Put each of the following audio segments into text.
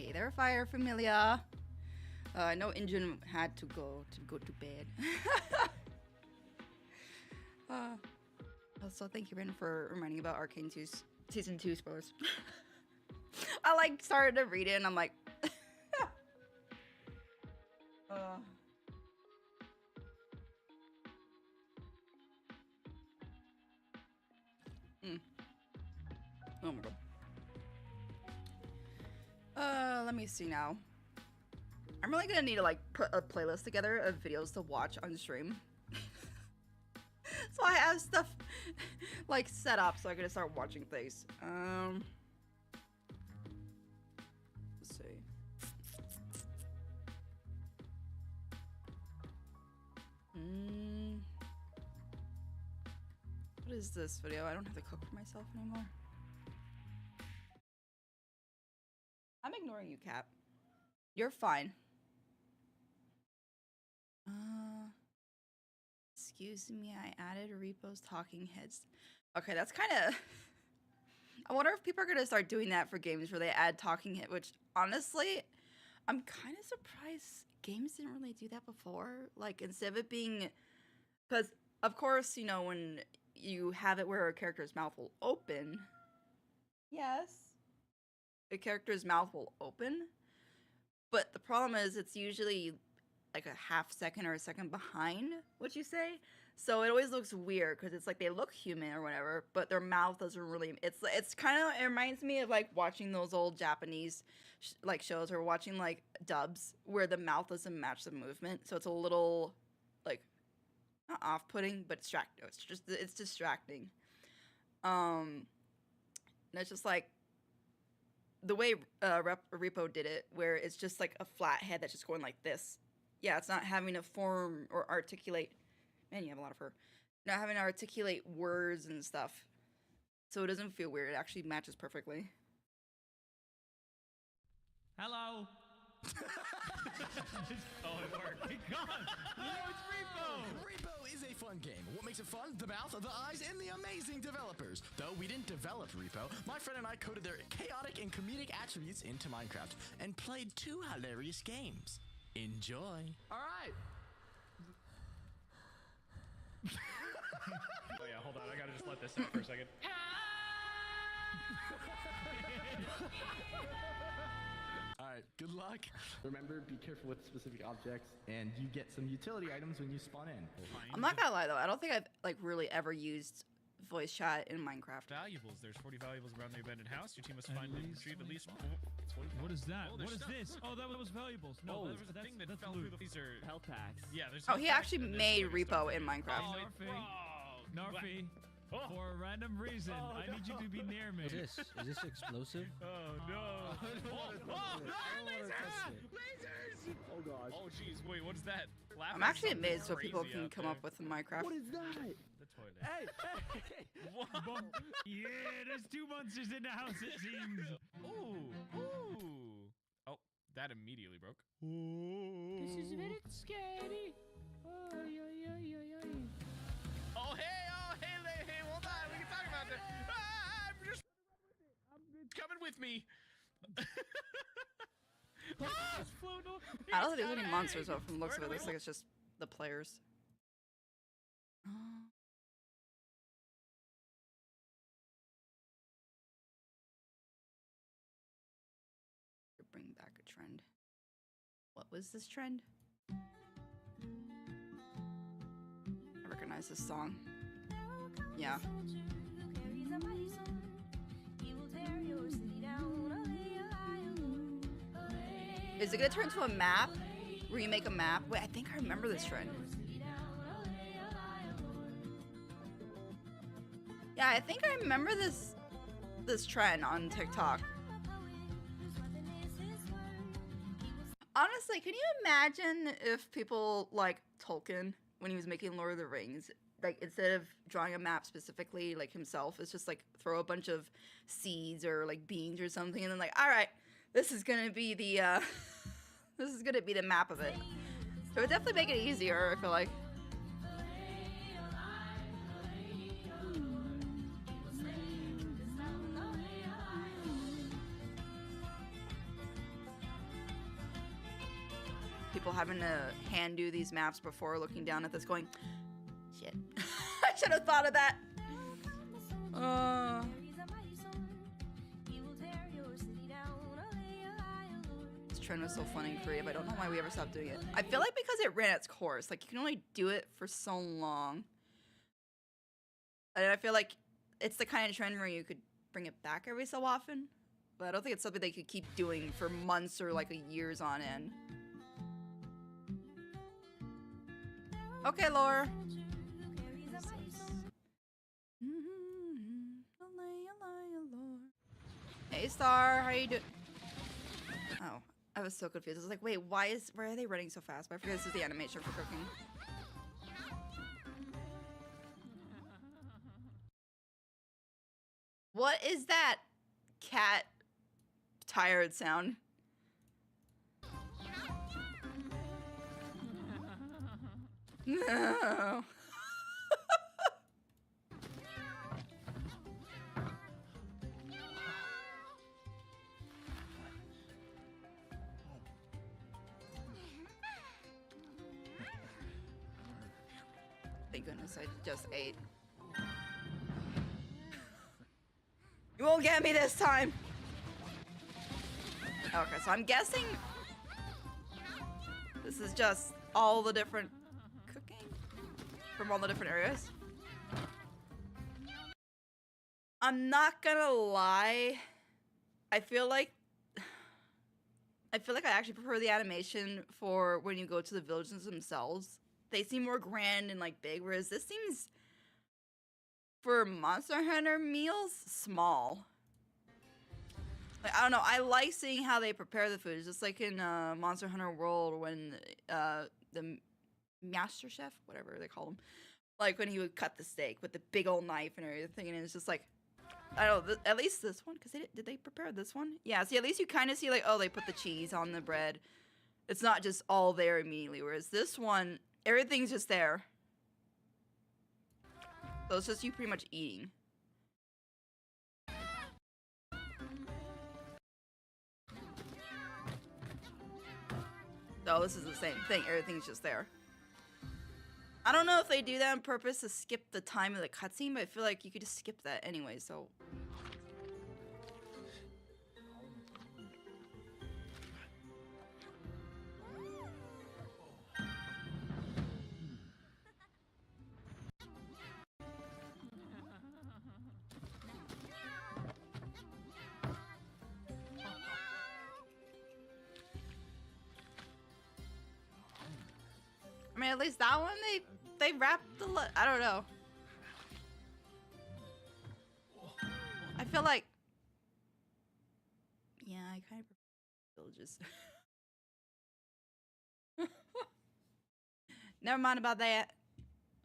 Hey there, Fire Familia. I know Injun had to go to bed. Also, thank you, Ben, for reminding about Arcane 2's Season 2 spoilers. I like started to read it and I'm like Oh my god. Let me see now. I'm really gonna need to like put a playlist together of videos to watch on stream. So I have stuff like set up so I can start watching things. Let's see. What is this video? I don't have to cook for myself anymore. I'm ignoring you, Cap. You're fine. Excuse me, I added Repo's talking heads. Okay, that's kind of... I wonder if people are going to start doing that for games where they add talking head, which honestly, I'm kind of surprised games didn't really do that before. Like, instead of it being... Because, of course, you know, when you have it where a character's mouth will open... Yes. A character's mouth will open. But the problem is it's usually like a half second or a second behind what you say. So it always looks weird because it's like they look human or whatever, but their mouth doesn't really, it's kind of, it reminds me of like watching those old Japanese like shows or watching like dubs where the mouth doesn't match the movement. So it's a little like not off-putting, but distracting. It's distracting. And it's just like the way Repo did it, where it's just like a flat head that's just going like this. Yeah, it's not having to form or articulate. Man, you have a lot of fur. Not having to articulate words and stuff. So it doesn't feel weird. It actually matches perfectly. Hello. Oh, it worked. God. It's Repo. Repo is a fun game. What makes it fun? The mouth, the eyes, and the amazing developers. Though we didn't develop Repo, my friend and I coded their chaotic and comedic attributes into Minecraft and played 2 hilarious games. Enjoy. All right. Oh yeah, hold on. I gotta just let this out for a second. Alright, good luck. Remember, be careful with specific objects, and you get some utility items when you spawn in. I'm not gonna lie though, I don't think I've like really ever used voice chat in Minecraft. Valuables. There's 40 valuables around the abandoned house. Your team must find and retrieve at least. What is that? Oh, what is stuff. this? Oh, that was valuables. No, there was a thing that fell through the. These are health packs. Yeah, there's. Oh, he actually made Repo in Minecraft. Oh, Narfi, Oh. for a random reason, Oh, I need you to be near me. Is this explosive? Oh no! Lasers! Oh gosh. Oh jeez, wait, what's that? I'm actually amazed what people can come up with in Minecraft. What is that? The toilet. Hey, hey. What? Yeah, there's 2 monsters in the house, it seems. Ooh, ooh. Oh, that immediately broke. This is very scary. Oh hey, hold on, we can talk about that. It's coming with me. I don't think there's any monsters though from the looks of it. It looks like it's just the players. Bring back a trend. What was this trend? I recognize this song. Yeah. Is it gonna turn into a map? Where you make a map? Wait, I think I remember this trend. Yeah, I think I remember this trend on TikTok. Honestly, can you imagine if people like Tolkien, when he was making Lord of the Rings, like instead of drawing a map specifically like himself, it's just like throw a bunch of seeds or like beans or something and then like, all right, this is gonna be the this is gonna be the map of it. It would definitely make it easier, I feel like. people having to hand do these maps before looking down at this going, shit. I should have thought of that. This trend was so funny and creative. I don't know why we ever stopped doing it. I feel like because it ran its course. Like, you can only do it for so long. And I feel like it's the kind of trend where you could bring it back every so often. But I don't think it's something they could keep doing for months or like years on end. Okay, Laura. Hey, Star, how you doing? Oh, I was so confused. I was like, wait, why are they running so fast? But I forget this is the animation for cooking. What is that cat tired sound? No. Thank goodness I just ate. You won't get me this time. Okay, so I'm guessing this is just all the different cooking from all the different areas. I'm not gonna lie. I feel like I actually prefer the animation for when you go to the villages themselves. They seem more grand and like big, whereas this seems, for Monster Hunter meals, small. Like, I don't know. I like seeing how they prepare the food. It's just like in Monster Hunter World when the Master Chef, whatever they call him, like when he would cut the steak with the big old knife and everything, and it's just like, I don't know. At least this one, because did they prepare this one? Yeah. See, at least you kind of see like, oh, they put the cheese on the bread. It's not just all there immediately. Whereas this one, everything's just there. So it's just you pretty much eating. Oh, this is the same thing. Everything's just there. I don't know if they do that on purpose to skip the time of the cutscene, but I feel like you could just skip that anyway, so... I mean, at least that one, they wrapped the I don't know. I feel like... Yeah, I kind of prefer villages. Never mind about that.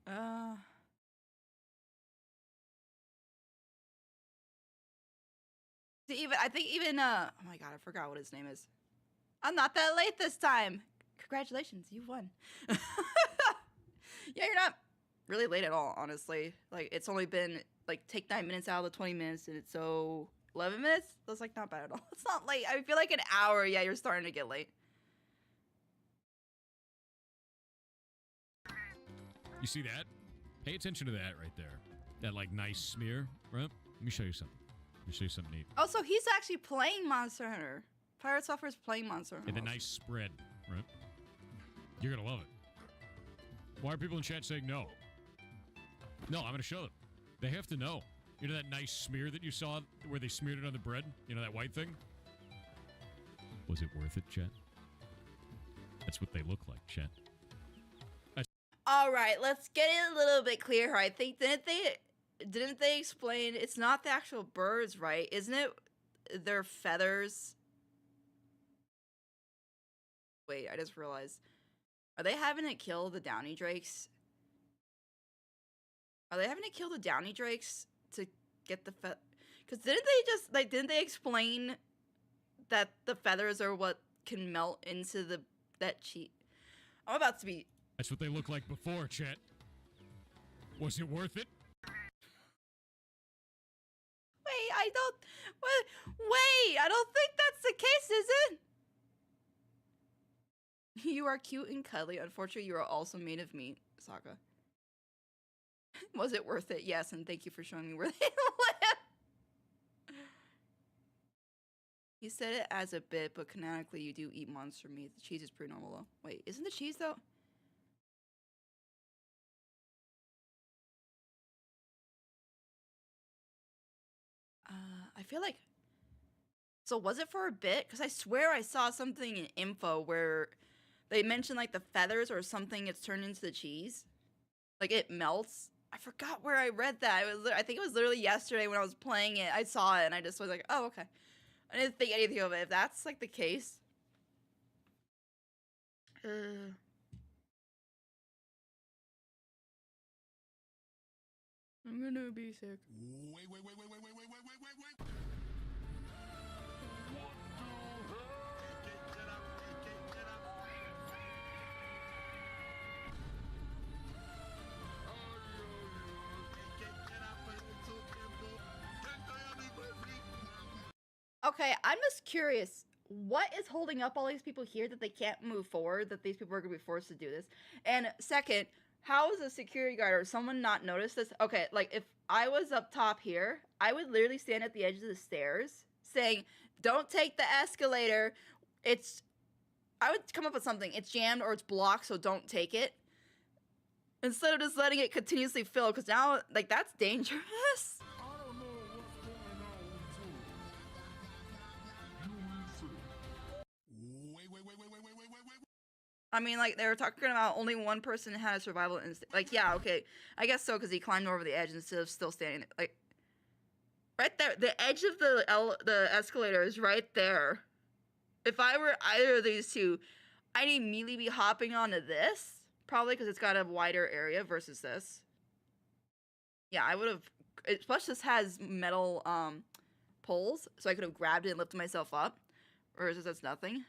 I think even, oh my god, I forgot what his name is. I'm not that late this time. Congratulations, you won. Yeah, you're not really late at all, honestly. Like, it's only been, like, take 9 minutes out of the 20 minutes, and it's so 11 minutes? That's, like, not bad at all. It's not late. I feel like an hour, yeah, you're starting to get late. You see that? Pay attention to that right there. That, like, nice smear, right? Let me show you something. Let me show you something neat. Oh, so he's actually playing Monster Hunter. Pirate Software's playing Monster Hunter. And the nice spread, right? You're gonna love it. Why are people in chat saying no? No, I'm gonna show them. They have to know. You know that nice smear that you saw where they smeared it on the bread? You know that white thing? Was it worth it, chat? That's what they look like, chat. All right, let's get it a little bit clearer. I think didn't they explain it's not the actual birds, right? Isn't it their feathers? Wait, I just realized. Are they having to kill the Downy Drakes? Are they having to kill the Downy Drakes to get the Because didn't they explain that the feathers are what can melt into that cheese? I'm about to be... That's what they look like before, chat. Was it worth it? Wait, I don't think that's the case, is it? You are cute and cuddly. Unfortunately, you are also made of meat, Sokka. Was it worth it? Yes, and thank you for showing me where they live. He said it as a bit, but canonically you do eat monster meat. The cheese is pretty normal though. Wait, isn't the cheese though? I feel like... So was it for a bit? Because I swear I saw something in info where they mentioned like the feathers or something it's turned into the cheese. Like it melts. I forgot where I read that. I think it was literally yesterday when I was playing it. I saw it and I just was like, oh, okay. I didn't think anything of it. If that's like the case. I'm gonna be sick. Wait. Okay, I'm just curious. What is holding up all these people here that they can't move forward, that these people are going to be forced to do this? And second, how is a security guard or someone not notice this? Okay, like if I was up top here, I would literally stand at the edge of the stairs saying, don't take the escalator. I would come up with something. It's jammed or it's blocked, so don't take it. Instead of just letting it continuously fill, because now, like, that's dangerous. I mean, like, they were talking about only one person had a survival instinct. Like, yeah, okay. I guess so, because he climbed over the edge instead of still standing there. Like, right there. The edge of the escalator is right there. If I were either of these two, I'd immediately be hopping onto this. Probably because it's got a wider area versus this. Yeah, I would have... Plus, this has metal poles, so I could have grabbed it and lifted myself up. Versus that's nothing.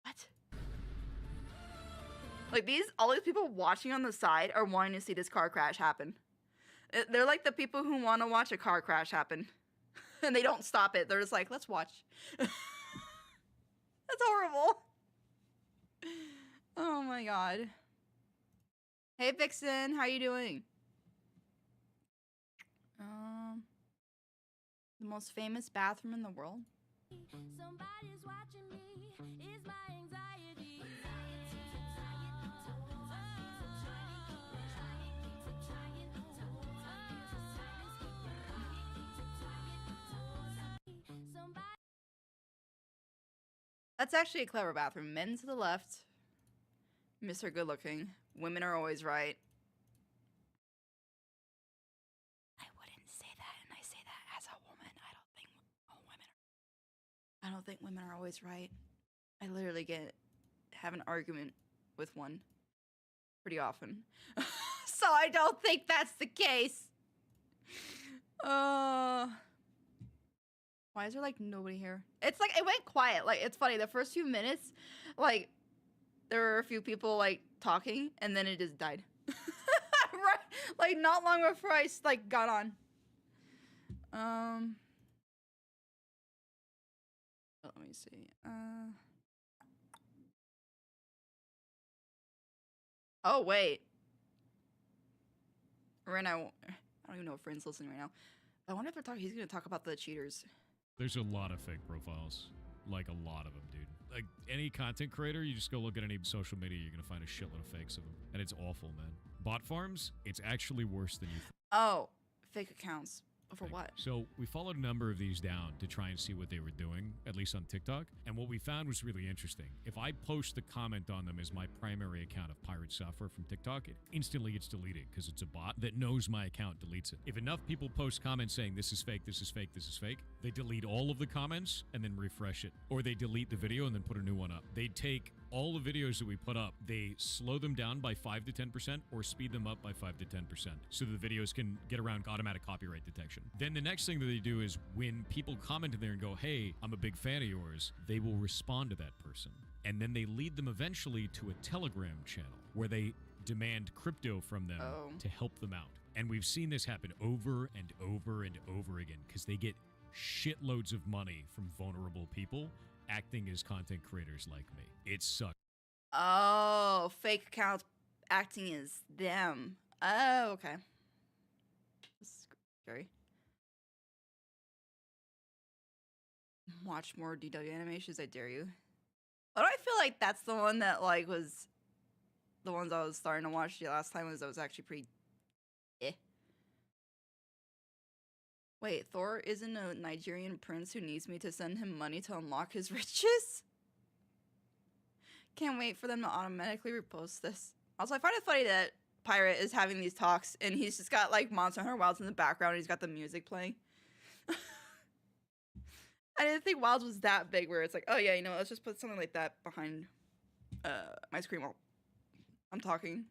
What? Like, all these people watching on the side are wanting to see this car crash happen. They're like the people who want to watch a car crash happen. And they don't stop it. They're just like, let's watch. That's horrible. Oh my god. Hey, Vixen. How you doing? The most famous bathroom in the world? Somebody's watching me. Is my anxiety. That's actually a clever bathroom. Men to the left. Mr. Good Looking. Women are always right. I wouldn't say that, and I say that as a woman. I don't think women are always right. I literally have an argument with one pretty often. So I don't think that's the case. Why is there like nobody here? It's like it went quiet. Like it's funny. The first few minutes, like there were a few people like talking, and then it just died. Right, like not long before I like got on. Let me see. Oh wait. Right now, I don't even know if Friend's listening right now. I wonder if he's gonna talk about the cheaters. There's a lot of fake profiles. Like, a lot of them, dude. Like, any content creator, you just go look at any social media, you're gonna find a shitload of fakes of them. And it's awful, man. Bot farms, it's actually worse than you think. Oh, fake accounts. For what? So we followed a number of these down to try and see what they were doing, at least on TikTok. And what we found was really interesting. If I post the comment on them as my primary account of Pirate Software from TikTok, it instantly gets deleted because it's a bot that knows my account deletes it. If enough people post comments saying this is fake, this is fake, this is fake, they delete all of the comments and then refresh it. Or they delete the video and then put a new one up. They take all the videos that we put up, they slow them down by 5 to 10% or speed them up by 5 to 10% so the videos can get around automatic copyright detection. Then the next thing that they do is when people comment in there and go, hey, I'm a big fan of yours, they will respond to that person. And then they lead them eventually to a Telegram channel where they demand crypto from them to help them out. And we've seen this happen over and over and over again because they get shitloads of money from vulnerable people acting as content creators like me. It sucks. Oh, fake accounts acting as them. Oh, okay. Scary. Watch more DW animations, I dare you. But I feel like that's the one that like was the ones I was starting to watch the last time was actually pretty eh. Wait, Thor isn't a Nigerian prince who needs me to send him money to unlock his riches? Can't wait for them to automatically repost this. Also, I find it funny that Pirate is having these talks and he's just got like Monster Hunter Wilds in the background and he's got the music playing. I didn't think Wilds was that big where it's like, oh yeah, you know, let's just put something like that behind my screen while I'm talking.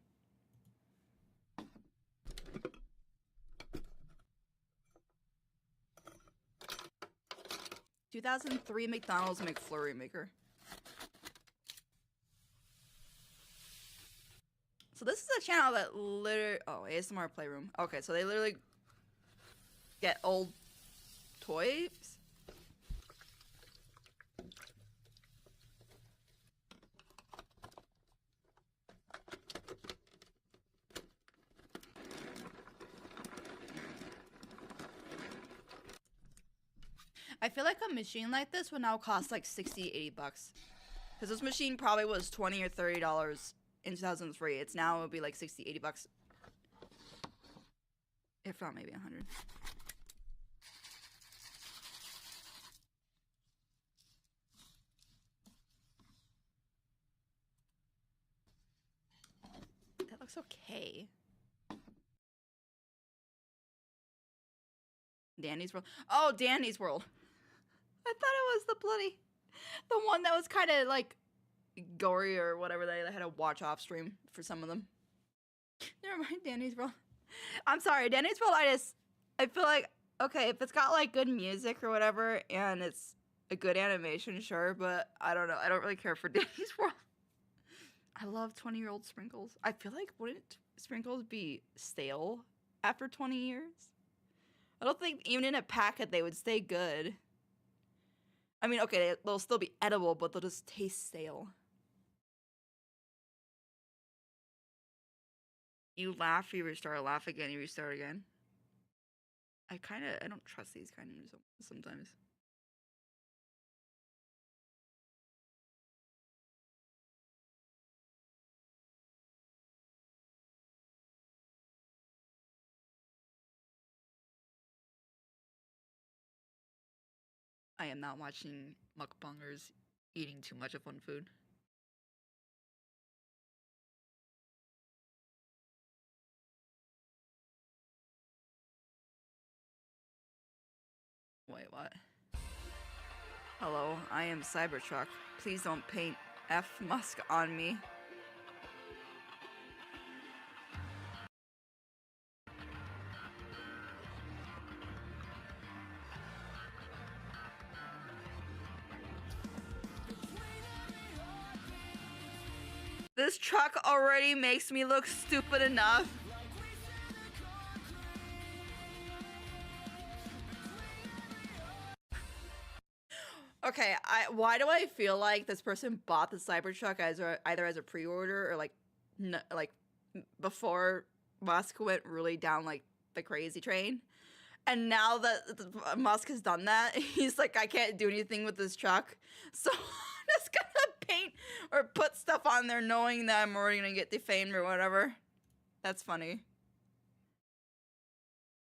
2003 McDonald's McFlurry maker. So this is a channel that literally... Oh, ASMR Playroom. Okay, so they literally get old toys. I feel like a machine like this would now cost like 60, 80 bucks. Because this machine probably was $20 or $30 in 2003. It's now it would be like 60, 80 bucks. If not, maybe 100. That looks okay. Danny's World. Oh, Danny's World. I thought it was the one that was kind of like gory or whatever. They had a watch off stream for some of them. Never mind, Danny's World. I'm sorry, Danny's World. I feel like, okay, if it's got like good music or whatever and it's a good animation, sure, but I don't know. I don't really care for Danny's World. I love 20-year-old sprinkles. I feel like wouldn't sprinkles be stale after 20 years? I don't think even in a packet they would stay good. I mean, okay, they'll still be edible, but they'll just taste stale. You laugh, you restart, laugh again, you restart again. I don't trust these kind of sometimes. I am not watching mukbangers eating too much of one food. Wait, what? Hello, I am Cybertruck. Please don't paint F Musk on me. This truck already makes me look stupid enough. Okay, why do I feel like this person bought the Cybertruck either as a pre-order or like before Musk went really down like the crazy train? And now that Musk has done that, he's like, I can't do anything with this truck. So I'm just gonna paint or put stuff on there knowing that I'm already gonna get defamed or whatever. That's funny.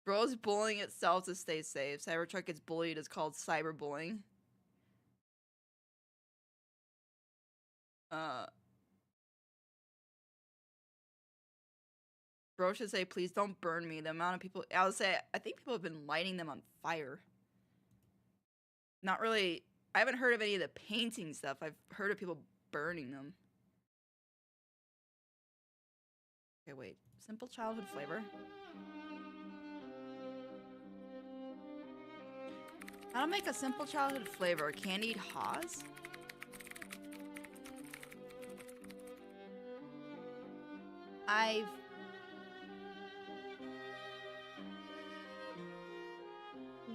Bro's bullying itself to stay safe. Cybertruck gets bullied. It's called cyberbullying. Bro should say, please don't burn me. The amount of people, I would say, I think people have been lighting them on fire. Not really, I haven't heard of any of the painting stuff. I've heard of people burning them. Okay, wait. Simple childhood flavor. How to make a simple childhood flavor? Candied Haws?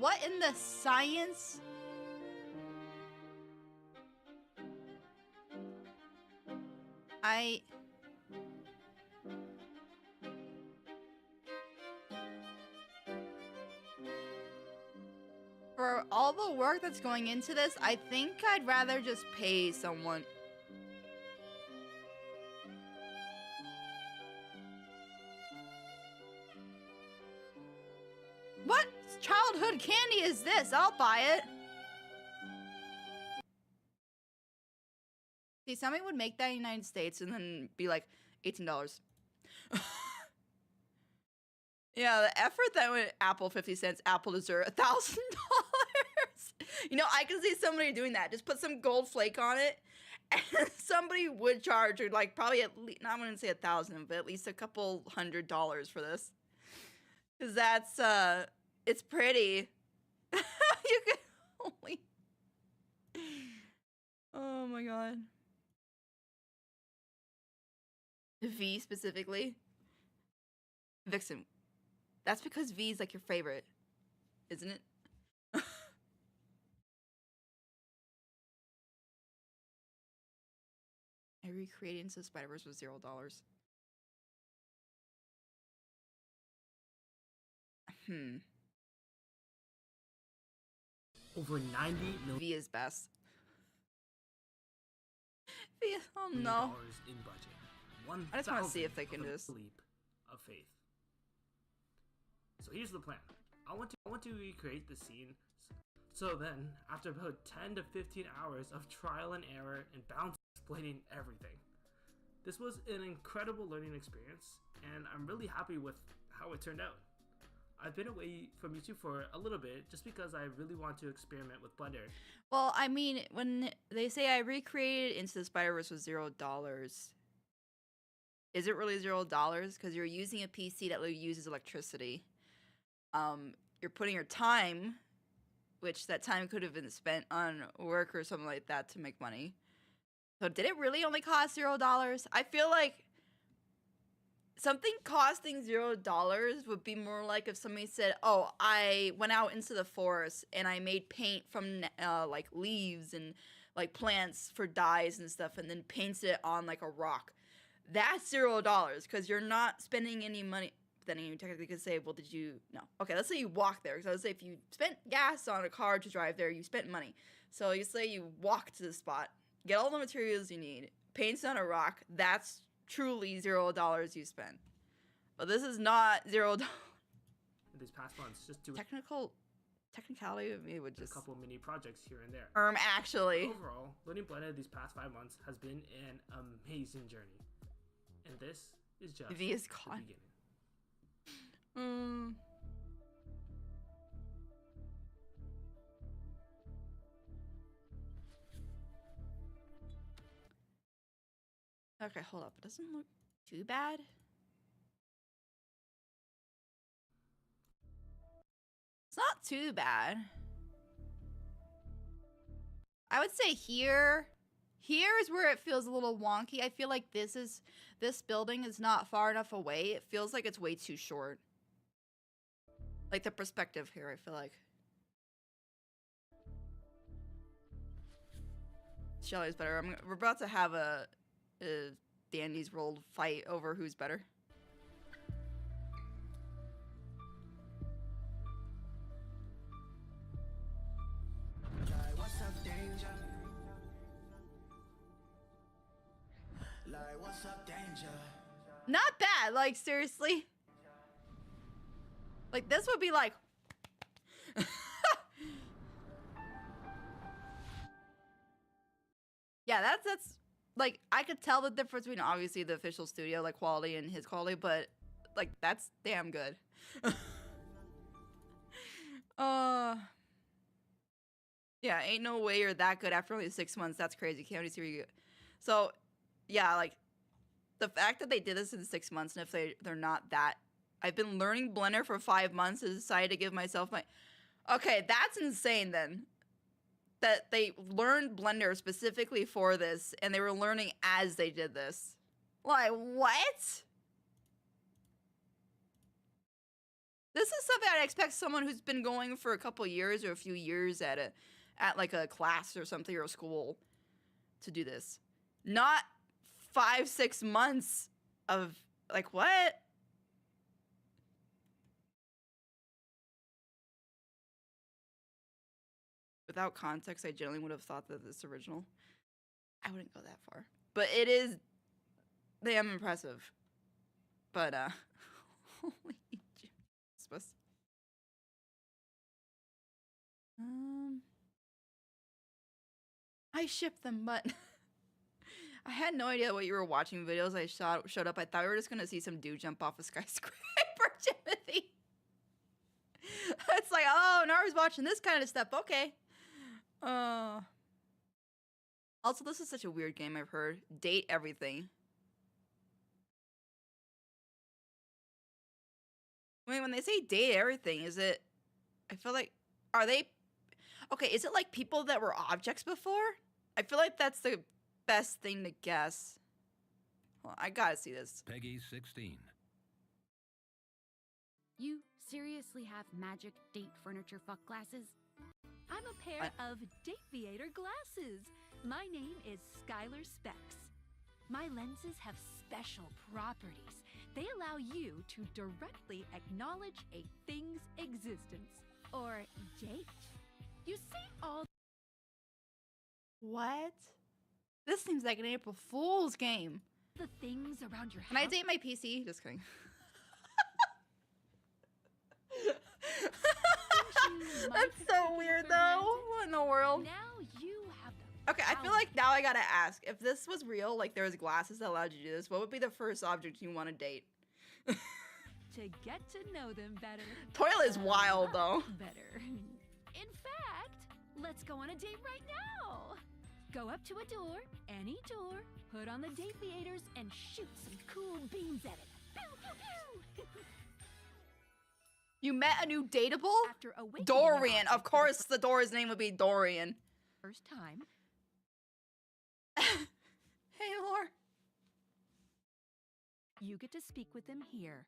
What in the science? For all the work that's going into this, I think I'd rather just pay someone. What childhood candy is this? I'll buy it. See, somebody would make that in the United States and then be like, $18. Yeah, the effort that went Apple 50 cents, Apple dessert, $1,000. You know, I can see somebody doing that. Just put some gold flake on it, and somebody would charge, or like probably at least, not going to say 1,000, but at least a couple $100 for this. Because that's, it's pretty. You can only. Oh my god. V specifically. Vixen. That's because V is like your favorite, isn't it? I recreated Into the Spider-Verse with $0. Over 90 million V is best. V, oh no. dollars in budget. I just wanna see if they can do this. Leap of faith. So here's the plan. I want to recreate the scene. So then, after about 10 to 15 hours of trial and error and bounce explaining everything, this was an incredible learning experience, and I'm really happy with how it turned out. I've been away from YouTube for a little bit just because I really want to experiment with Blender. Well, I mean, when they say I recreated Into the Spider-Verse with $0, is it really $0? Because you're using a PC that uses electricity. You're putting your time, which that time could have been spent on work or something like that to make money. So did it really only cost $0? I feel like something costing $0 would be more like if somebody said, oh, I went out into the forest and I made paint from like leaves and like plants for dyes and stuff, and then painted it on like a rock. That's $0 because you're not spending any money. Then you technically could say, well, did you? No. Okay, let's say you walk there. Because I would say if you spent gas on a car to drive there, you spent money. So you say you walk to the spot, get all the materials you need, paint on a rock. That's truly $0 you spend. But this is not $0. These past months, just doing Technicality of me would just a couple mini projects here and there. Actually. Overall, learning Blender these past 5 months has been an amazing journey. And this is just V is the gone. beginning. Okay, hold up. It doesn't look too bad. It's not too bad. I would say here is where it feels a little wonky. I feel like this building is not far enough away. It feels like it's way too short. Like the perspective here, I feel like. Shelly's better. We're about to have a Dandy's World fight over who's better. What's up, danger? Like, what's up, danger? Not bad, like seriously. Like this would be like yeah, that's like I could tell the difference between obviously the official studio like quality and his quality, but like that's damn good. Yeah, ain't no way you're that good after only 6 months. That's crazy. Can't really see where you go. So yeah, like the fact that they did this in 6 months, and if they're not that, I've been learning Blender for 5 months and decided to give myself my, okay, that's insane then. That they learned Blender specifically for this, and they were learning as they did this. Like, what? This is something I'd expect someone who's been going for a couple years or a few years at like a class or something or a school to do this. Not 5-6 months of like what? Without context, I generally would have thought that this original. I wouldn't go that far, but it is damn impressive. But holy Jesus. I shipped them, but I had no idea what you were watching videos. I showed up. I thought we were just gonna see some dude jump off a skyscraper, Timothy. It's like, oh, Nara's watching this kind of stuff. Okay. Also, this is such a weird game. I've heard date everything. Wait, when they say date everything, is it? I feel like, are they? Okay, is it like people that were objects before? I feel like that's the best thing to guess. Well, I gotta see this. Peggy 16. You seriously have magic date furniture fuck glasses? I'm a pair of Dateviator glasses. My name is Skylar Specs. My lenses have special properties. They allow you to directly acknowledge a thing's existence or date. You see all What? This seems like an April Fool's game. the things around your house. Can I date my PC? Just kidding. That's so weird, though. What in the world? Now you have the Okay, I feel like now I gotta ask. If this was real, like there was glasses that allowed you to do this, what would be the first object you want to date? to get to know them better. Toilet is wild, though. Better. In fact, let's go on a date right now. Go up to a door, any door, put on the Dateviators, and shoot some cool beams at it. Pew, pew, pew. You met a new dateable? After awakening Dorian. an Of object course, the door's name would be Dorian. for the first time, Hey, Lore. you get to speak with them here.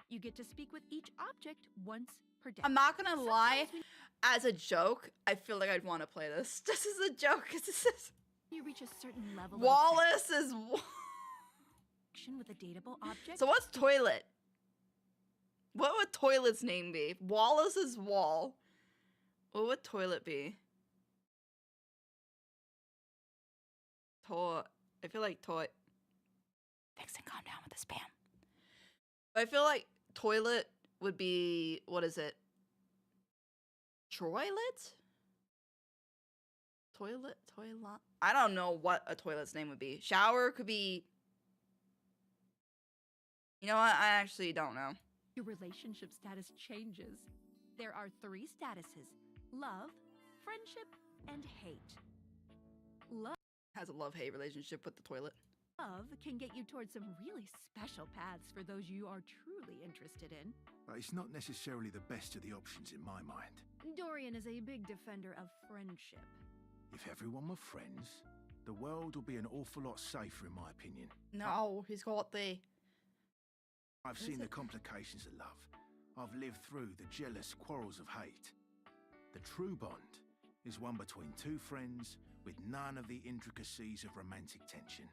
You get to speak with each object once per day. I'm not gonna lie. Sometimes As a joke, I feel like I'd want to play this. Just as a joke. This is when you reach a certain level Wallace is. of affection with a dateable object, So what's toilet? What would toilet's name be? Wallace is wall. What would toilet be? Toy. I feel like toy. Vixen, calm down with the spam. I feel like toilet would be, what is it? Troilet? Toilet? I don't know what a toilet's name would be. Shower could be. You know what? I actually don't know. your relationship status changes. There are 3 statuses: love, friendship, and hate. Love Has a love-hate relationship with the toilet. can get you towards some really special paths for those you are truly interested in. But it's not necessarily the best of the options in my mind. Dorian is a big defender of friendship. If everyone were friends, the world would be an awful lot safer, in my opinion. No, he's got the. I've Is seen the it? complications of love. I've lived through the jealous quarrels of hate. The true bond is one between 2 friends with none of the intricacies of romantic tension.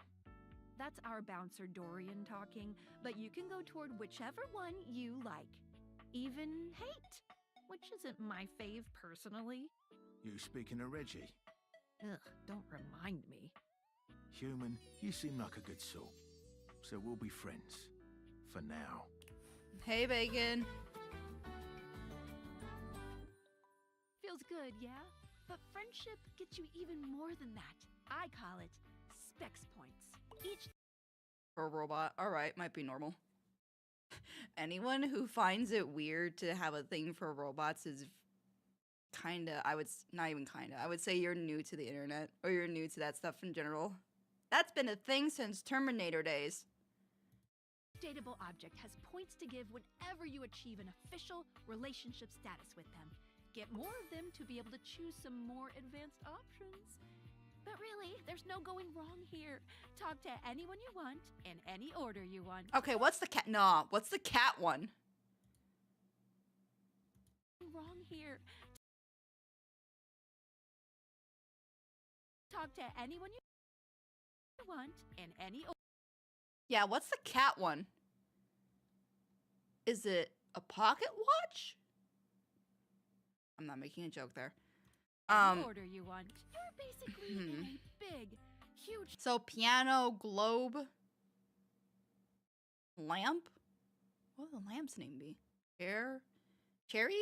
That's our bouncer Dorian talking, but you can go toward whichever one you like. Even hate, which isn't my fave personally. You speaking of Reggie? Ugh, don't remind me. Human, you seem like a good sort. So we'll be friends. For now. Hey, Bacon. Feels good, yeah? But friendship gets you even more than that. I call it specs points. Each For a robot. Alright, might be normal. Anyone who finds it weird to have a thing for robots is kinda, not even kinda, I would say you're new to the internet, or you're new to that stuff in general. That's been a thing since Terminator days. dateable object has points to give whenever you achieve an official relationship status with them. Get more of them to be able to choose some more advanced options. But really, there's no going wrong here. Talk to anyone you want, in any order you want. Okay, what's the cat? Nah, what's the cat one? Wrong here. Talk to anyone you want, in any order. Yeah, what's the cat one? Is it a pocket watch? I'm not making a joke there. Any order you want. You're basically in a big, huge. So piano, globe, lamp. What would the lamp's name be? Cherry?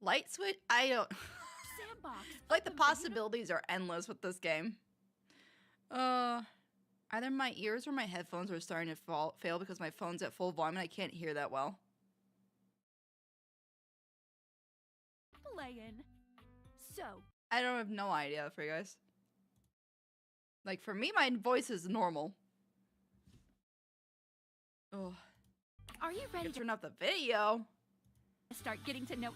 Light switch? I don't. Sandbox. Like the open for you to- possibilities are endless with this game. Either my ears or my headphones are starting to fail because my phone's at full volume and I can't hear that well. Playing. So, I don't have no idea for you guys. Like for me, my voice is normal. Oh, are you ready turn off the video. to start getting to know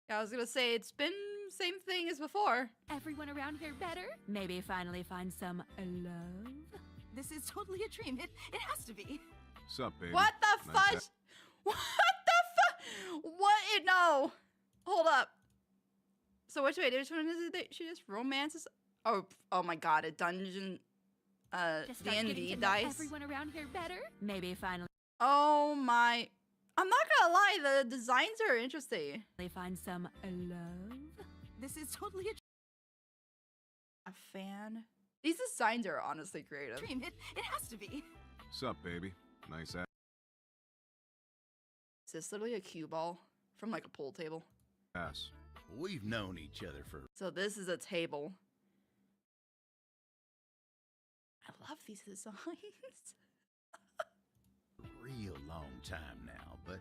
Yeah, I was gonna say it's been same thing as before. everyone around here better? Maybe finally find some love? This is totally a dream. It has to be. Sup, baby? What the Nice fudge? What the fuck? What? No. Hold up. So which way? Which one is it that she just romances? Oh my god, a dungeon, Just start getting D&D to know dice. everyone around here better? Maybe finally Oh my. I'm not gonna lie, the designs are interesting. find some love? This is totally a A fan. These designs are honestly creative. dream. It has to be. Sup, baby? Nice Is this literally a cue ball from like a pool table? ass. We've known each other for So this is a table. I love these designs. a real long time now, but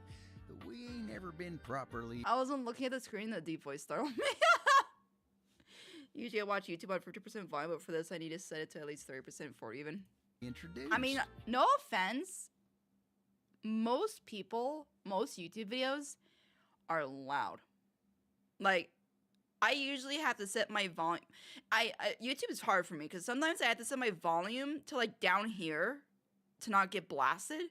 we ain't ever been properly I wasn't looking at the screen, the deep voice startled me. Usually I watch YouTube on 50% volume, but for this I need to set it to at least 30% for even. introduced. I mean, no offense. Most people, most YouTube videos are loud. Like, I usually have to set my volume. YouTube is hard for me because sometimes I have to set my volume to like down here to not get blasted.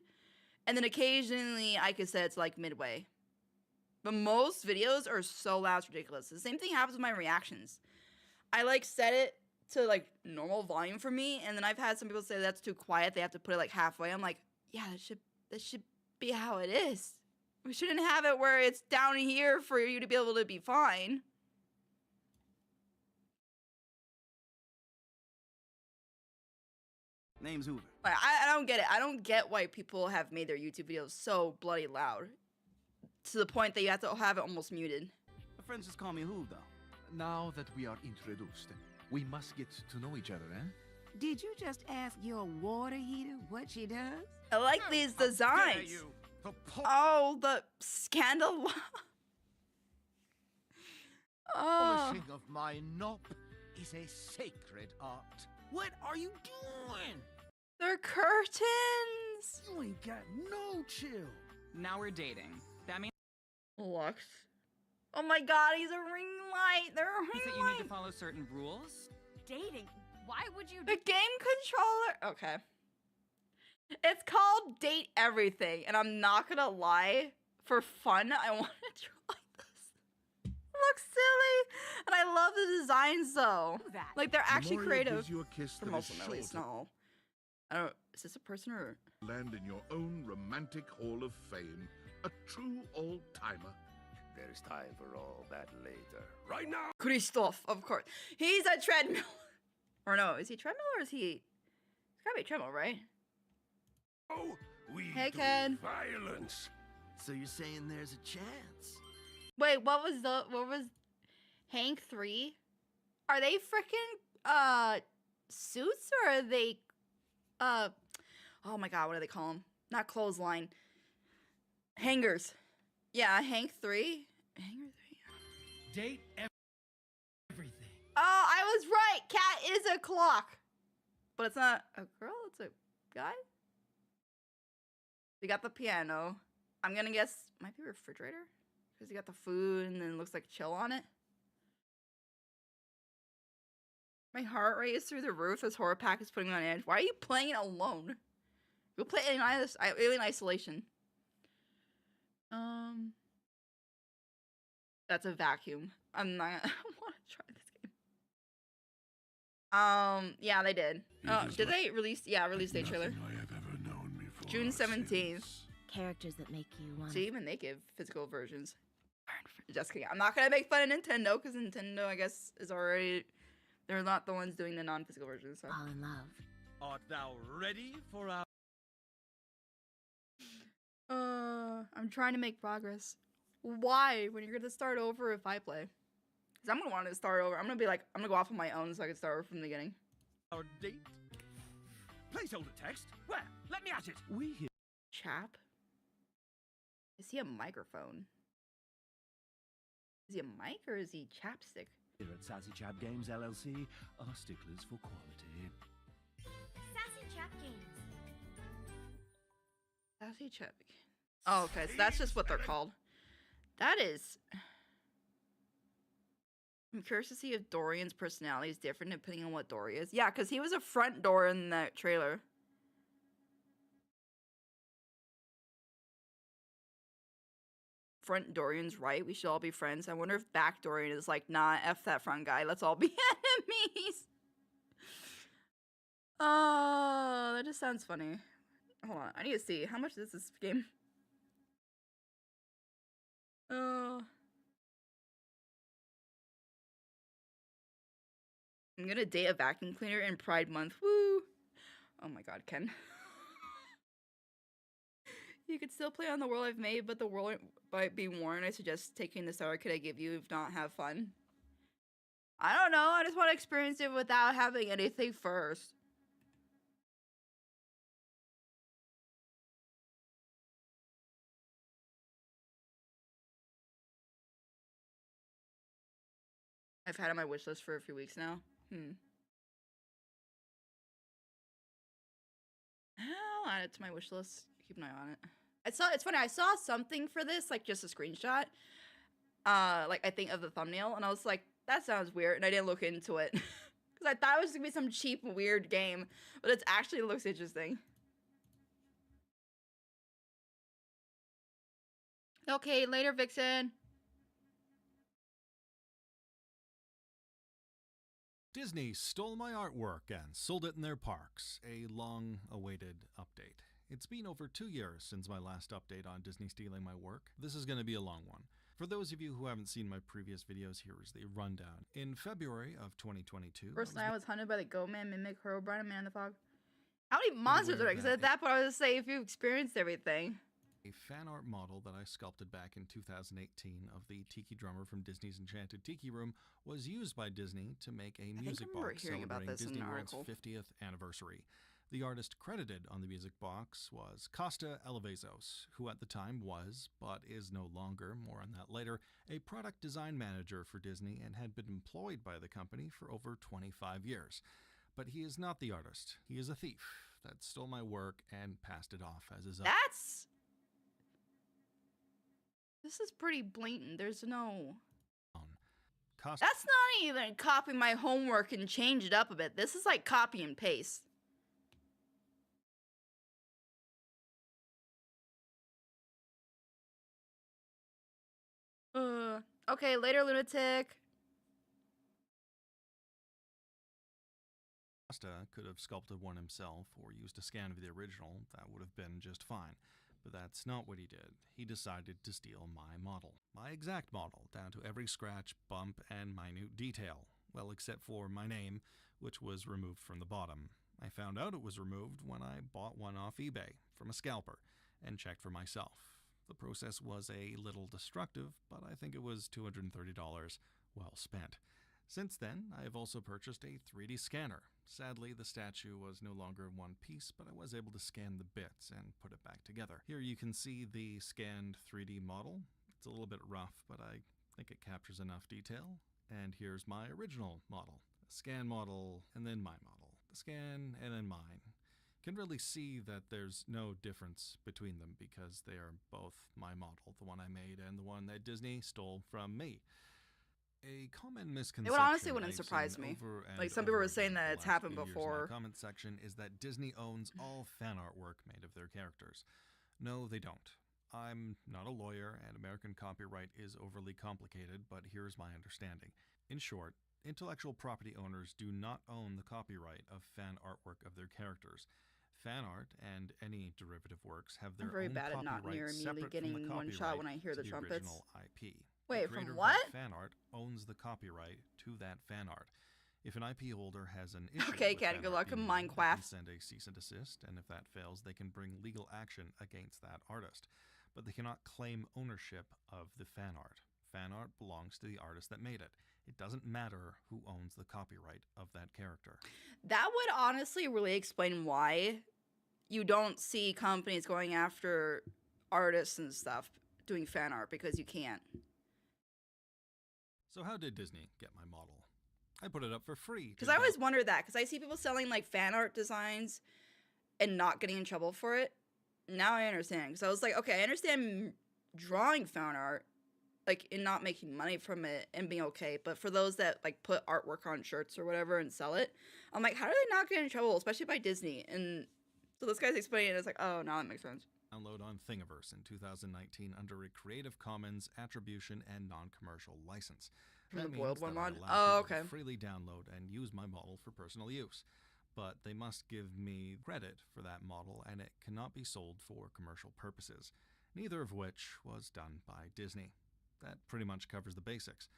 And then occasionally I could set it to like midway. But most videos are so loud, it's ridiculous. The same thing happens with my reactions. I like set it to like normal volume for me, and then I've had some people say that's too quiet. They have to put it like halfway. I'm like, yeah, that should be how it is. We shouldn't have it where it's down here for you to be able to be fine. Name's Hoover. Like, I don't get it. I don't get why people have made their YouTube videos so bloody loud to the point that you have to have it almost muted. My friends just call me Hoov, though. Now that we are introduced, we must get to know each other, eh? Did you just ask your water heater what she does? I like these designs. Oh, the scandal. Oh, Polishing of my knob is a sacred art. What are you doing? they're curtains. You ain't got no chill. Now we're dating. That means Lux. Oh my god, he's a ring light. They're a that ring you need to light. follow certain rules. Dating? Why would you The game controller. Okay. It's called Date Everything, and I'm not gonna lie. For fun, I want to try this. It looks silly, and I love the designs though. do that? Like they're actually Memorial creative. gives you a kiss For that most is of them, at sure least. to Not all. I don't. Is this a person or? land in your own romantic hall of fame. A true old-timer. There's time for all that later. Right now. Christoph, of course. He's a treadmill. Or no, is he treadmill or is he? It's gotta be a treadmill, right? Oh, we Hey, do Ken. violence. So you're saying there's a chance? Wait, what was Hank 3? Are they freaking suits or are they oh my god, what do they call them? Not clothesline. Hangers. Yeah, Hank 3. Hanger 3. Date everything. Oh, I was right. Cat is a clock. But it's not a girl, it's a guy. We got the piano. I'm gonna guess might be a refrigerator. Because you got the food and then it looks like chill on it. My heart rate is through the roof. This horror pack is putting me on edge. Why are you playing it alone? Go play it in isolation. That's a vacuum. I'm not. I want to try this game. Yeah, they did. Oh, did they release? Yeah, release date trailer. June 17th. Characters that make you want. See, even they give physical versions. Just kidding. I'm not gonna make fun of Nintendo because Nintendo, I guess, is already. They're not the ones doing the non-physical versions. So. Fall in love. Art thou ready for our... I'm trying to make progress. Why? When you're gonna start over if I play? Because I'm gonna want to start over. I'm gonna be like, I'm gonna go off on my own so I can start over from the beginning. Our date? Placeholder text? Where? Let me at it. We here. Chap? Is he a microphone? Is he a mic or is he chapstick? Here at Sassy Chap Games LLC are sticklers for quality. Sassy Chap Games. Sassy Chap. Oh, okay. So that's just what they're called. That is. I'm curious to see if Dorian's personality is different depending on what Dory is. Yeah, because he was a front door in that trailer. Front Dorian's right. We should all be friends. I wonder if back Dorian is like, nah, F that front guy. Let's all be enemies. Oh, that just sounds funny. Hold on. I need to see. How much is this game? Oh. I'm gonna date a vacuum cleaner in Pride Month. Woo! Oh my god, Ken. You could still play on the world I've made, but the world might be worn. I suggest taking the starter kit I give you, if not, have fun. I don't know. I just want to experience it without having anything first. I've had it on my wish list for a few weeks now. I'll add it to my wish list. Keep an eye on it. It's funny, I saw something for this, like just a screenshot. Like I think of the thumbnail, and I was like, that sounds weird, and I didn't look into it. Because I thought it was gonna be some cheap, weird game, but it actually looks interesting. Okay, later, Vixen. Disney stole my artwork and sold it in their parks. A long-awaited update. It's been over 2 years since my last update on Disney stealing my work. This is going to be a long one. For those of you who haven't seen my previous videos, here is the rundown. In February of 2022... First night I was hunted by the Goat Man, Mimic, Herobrine, and Man in the Fog. How many monsters are there? Because at that point I was to say, if you experienced everything. A fan art model that I sculpted back in 2018 of the Tiki drummer from Disney's Enchanted Tiki Room was used by Disney to make a music box celebrating Disney World's 50th anniversary. The artist credited on the music box was Costa Elevezos, who at the time was, but is no longer, more on that later, a product design manager for Disney and had been employed by the company for over 25 years. But he is not the artist. He is a thief that stole my work and passed it off as his own. This is pretty blatant. There's no... That's not even copying my homework and change it up a bit. This is like copy and paste. Okay, later, lunatic. Costa could have sculpted one himself or used a scan of the original. That would have been just fine. But that's not what he did. He decided to steal my model. My exact model, down to every scratch, bump, and minute detail. Well, except for my name, which was removed from the bottom. I found out it was removed when I bought one off eBay from a scalper and checked for myself. The process was a little destructive, but I think it was $230 well spent. Since then, I have also purchased a 3D scanner. Sadly, the statue was no longer in one piece, but I was able to scan the bits and put it back together. Here you can see the scanned 3D model. It's a little bit rough, but I think it captures enough detail. And here's my original model. A scan model, and then my model. The scan, and then mine. You can really see that there's no difference between them because they are both my model, the one I made and the one that Disney stole from me. A common misconception. It would honestly wouldn't surprise me. Like some people were saying that it's happened before. In my comment section is that Disney owns all fan artwork made of their characters. No, they don't. I'm not a lawyer, and American copyright is overly complicated, but here's my understanding. In short, Intellectual property owners do not own the copyright of fan artwork of their characters. Fan art and any derivative works have their I'm very own bad at not copyright near immediately separate from the getting one copyright shot when I hear to the the trumpets. original IP. Wait, the creator from of what? that fan art owns the copyright to that fan art. If an IP holder has an issue Okay, with Cat, fan good art luck in being used, they can Minecraft. send a cease and desist, and if that fails, they can bring legal action against that artist. But they cannot claim ownership of the fan art. Fan art belongs to the artist that made it. It doesn't matter who owns the copyright of that character. That would honestly really explain why you don't see companies going after artists and stuff doing fan art, because you can't. So how did Disney get my model? I put it up for free. Because I always wondered that, because I see people selling like fan art designs and not getting in trouble for it. Now I understand, because I was like, okay, I understand drawing fan art, like, and not making money from it and being okay, but for those that like put artwork on shirts or whatever and sell it, I'm like, how do they not get in trouble, especially by Disney? And so this guy's explaining it, it's like, oh, now that makes sense. Download on Thingiverse in 2019 under a Creative Commons Attribution and Non-Commercial License. From That the Boiled means One that I mod? allow Oh, people okay. to freely download and use my model for personal use. But they must give me credit for that model, and it cannot be sold for commercial purposes, neither of which was done by Disney. That pretty much covers the basics.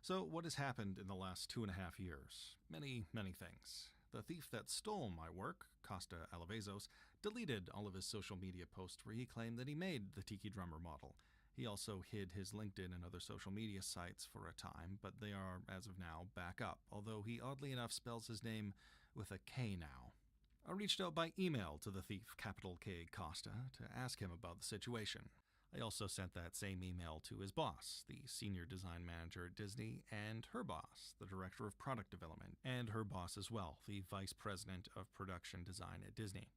So what has happened in the last 2.5 years? Many things. The thief that stole my work, Costa Alavezos, deleted all of his social media posts where he claimed that he made the Tiki Drummer model. He also hid his LinkedIn and other social media sites for a time, but they are, as of now, back up, although he oddly enough spells his name with a K now. I reached out by email to the thief, capital K Costa, to ask him about the situation. I also sent that same email to his boss, the senior design manager at Disney, and her boss, the director of product development, and her boss as well, the vice president of production design at Disney.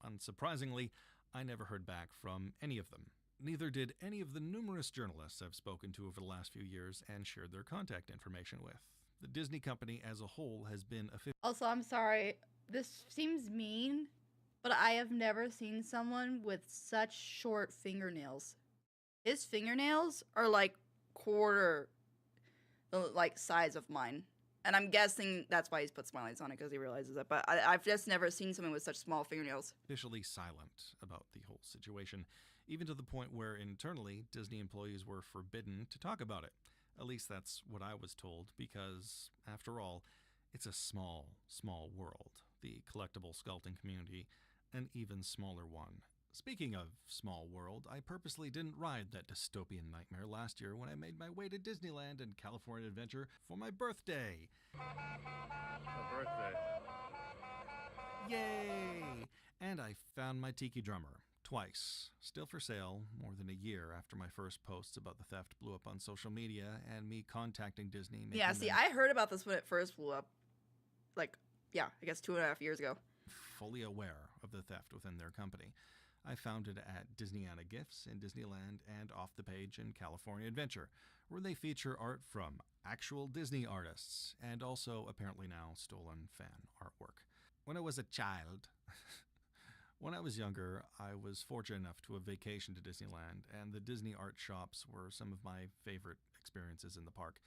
Unsurprisingly, I never heard back from any of them. Neither did any of the numerous journalists I've spoken to over the last few years and shared their contact information with. The Disney company as a whole has been Also, I'm sorry, this seems mean, but I have never seen someone with such short fingernails. His fingernails are like quarter the like size of mine. And I'm guessing that's why he's put smileys on it, because he realizes it. But I've just never seen someone with such small fingernails. officially silent about the whole situation, even to the point where internally Disney employees were forbidden to talk about it. At least that's what I was told, because, after all, it's a small world. The collectible sculpting community, an even smaller one. Speaking of small world, I purposely didn't ride that dystopian nightmare last year when I made my way to Disneyland and California Adventure for my birthday. Yay! And I found my Tiki Drummer. Twice. Still for sale, more than a year after my first posts about the theft blew up on social media and me contacting Disney. Yeah, see, I heard about this when it first blew up. Like, yeah, I guess 2.5 years ago. Fully aware of the theft within their company. I found it at Disneyana Gifts in Disneyland and Off the Page in California Adventure, where they feature art from actual Disney artists and also apparently now stolen fan artwork. When I was a child, when I was younger, I was fortunate enough to have vacationed to Disneyland, and the Disney art shops were some of my favorite experiences in the park.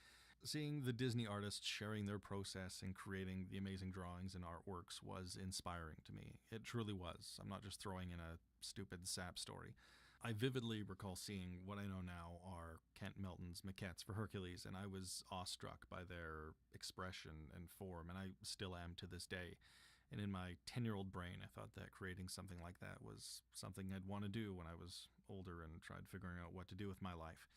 Seeing the Disney artists sharing their process and creating the amazing drawings and artworks was inspiring to me. It truly was. I'm not just throwing in a stupid sap story. I vividly recall seeing what I know now are Kent Melton's maquettes for Hercules, and I was awestruck by their expression and form, and I still am to this day. And in my 10-year-old brain, I thought that creating something like that was something I'd want to do when I was older and tried figuring out what to do with my life.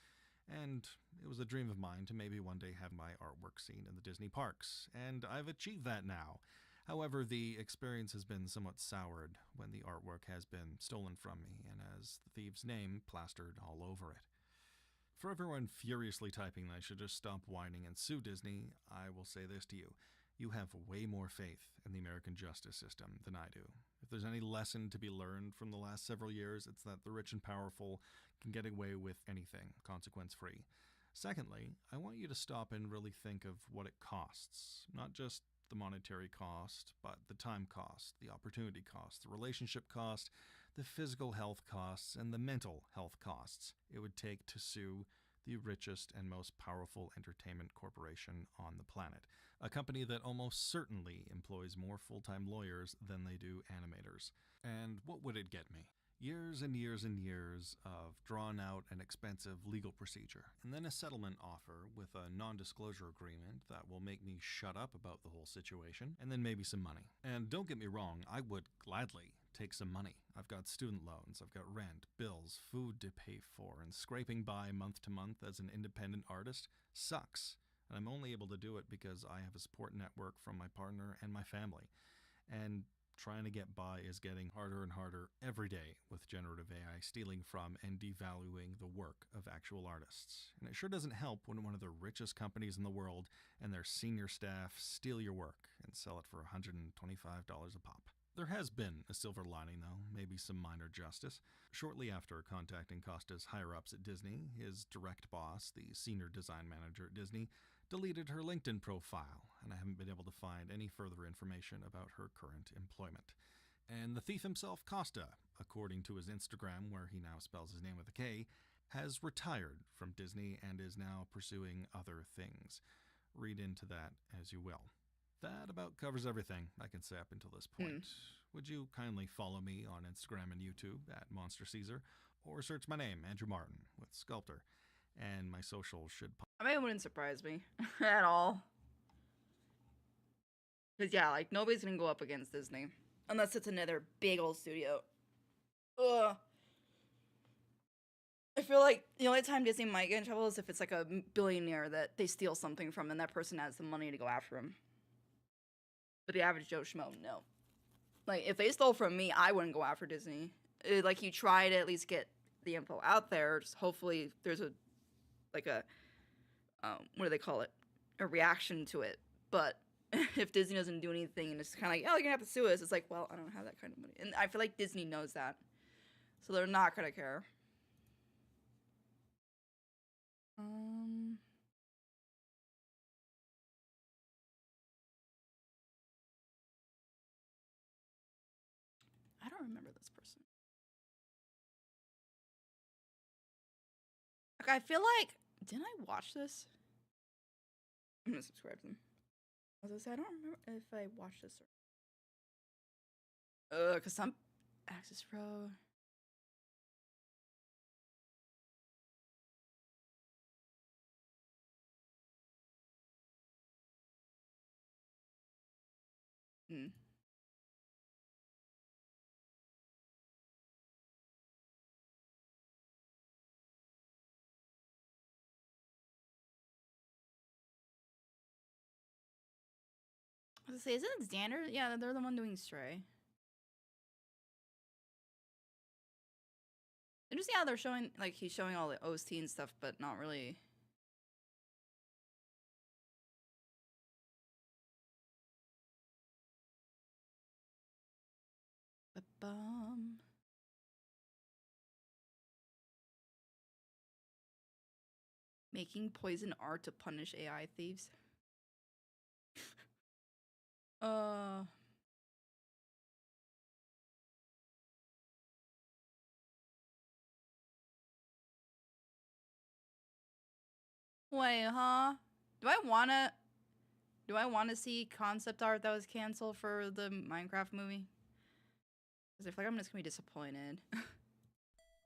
And it was a dream of mine to maybe one day have my artwork seen in the Disney parks, and I've achieved that now. However, the experience has been somewhat soured when the artwork has been stolen from me and has the thief's name plastered all over it. For everyone furiously typing that I should just stop whining and sue Disney, I will say this to you. You have way more faith in the American justice system than I do. If there's any lesson to be learned from the last several years, it's that the rich and powerful can get away with anything, consequence-free. Secondly, I want you to stop and really think of what it costs. Not just the monetary cost, but the time cost, the opportunity cost, the relationship cost, the physical health costs, and the mental health costs it would take to sue the richest and most powerful entertainment corporation on the planet. a company that almost certainly employs more full-time lawyers than they do animators. And what would it get me? Years and years and years of drawn-out and expensive legal procedure, and then a settlement offer with a non-disclosure agreement that will make me shut up about the whole situation, and then maybe some money. And don't get me wrong, I would gladly take some money. I've got student loans, I've got rent, bills, food to pay for, and scraping by month to month as an independent artist sucks. And I'm only able to do it because I have a support network from my partner and my family. And trying to get by is getting harder and harder every day with generative AI stealing from and devaluing the work of actual artists. And it sure doesn't help when one of the richest companies in the world and their senior staff steal your work and sell it for $125 a pop. There has been a silver lining, though, maybe some minor justice. Shortly after contacting Costa's higher-ups at Disney, his direct boss, the senior design manager at Disney, deleted her LinkedIn profile, and I haven't been able to find any further information about her current employment. And the thief himself, Costa, according to his Instagram, where he now spells his name with a K, has retired from Disney and is now pursuing other things. Read into that as you will. That about covers everything I can say up until this point. Would you kindly follow me on Instagram and YouTube at Monster Caesar, or search my name, Andrew Martin, with Sculptor, and my socials should pop. I mean, it wouldn't surprise me at all. Because, yeah, like, nobody's gonna go up against Disney. Unless it's another big old studio. Ugh. I feel like the only time Disney might get in trouble is if it's like a billionaire that they steal something from and that person has the money to go after him. But the average Joe Schmo, no. Like, if they stole from me, I wouldn't go after Disney. Like, you try to at least get the info out there. Just hopefully there's a, like a, what do they call it? A reaction to it. But if Disney doesn't do anything and it's kind of like, oh, you're gonna have to sue us, it's like, well, I don't have that kind of money. And I feel like Disney knows that. So they're not gonna care. I don't remember this person. Like, I feel like, didn't I watch this? I'm gonna subscribe to them. As I said, I don't remember if I watched this or. Cause some Axis Row. I was gonna say, isn't it Xander? Yeah, they're the one doing Stray. And just, yeah, they're showing, like, he's showing all the OST and stuff, but not really. Ba-bum. Making poison art to punish AI thieves. Wait, huh? Do I wanna see concept art that was canceled for the Minecraft movie? Because I feel like I'm just gonna be disappointed.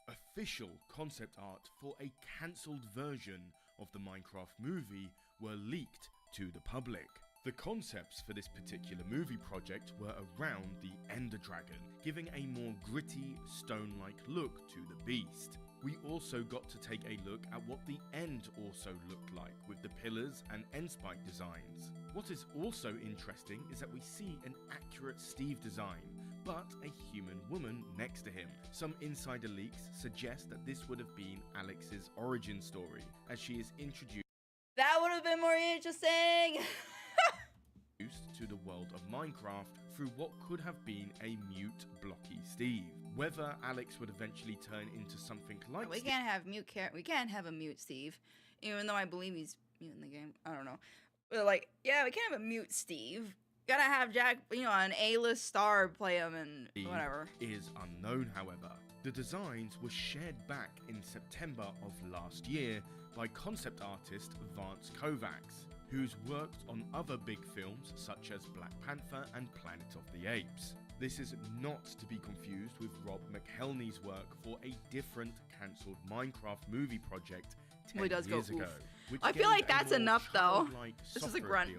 Official concept art for a cancelled version of the Minecraft movie were leaked to the public. The concepts for this particular movie project were around the Ender Dragon, giving a more gritty, stone-like look to the beast. We also got to take a look at what the end also looked like, with the pillars and end spike designs. What is also interesting is that we see an accurate Steve design, but a human woman next to him. Some insider leaks suggest that this would have been Alex's origin story, as she is introduced That would have been more interesting! to the world of Minecraft through what could have been a mute, blocky Steve. Whether Alex would eventually turn into something like we can't have we can't have a mute Steve, even though I believe he's mute in the game. I don't know. But like, yeah, we can't have a mute Steve. Gotta have Jack, you know, an A-list star play him and whatever. Is unknown, however. The designs were shared back in September of last year by concept artist Vance Kovacs, who's worked on other big films such as Black Panther and Planet of the Apes. This is not to be confused with Rob McElhenney's work for a different cancelled Minecraft movie project 10 years ago. I feel like that's enough though. This is a grunt.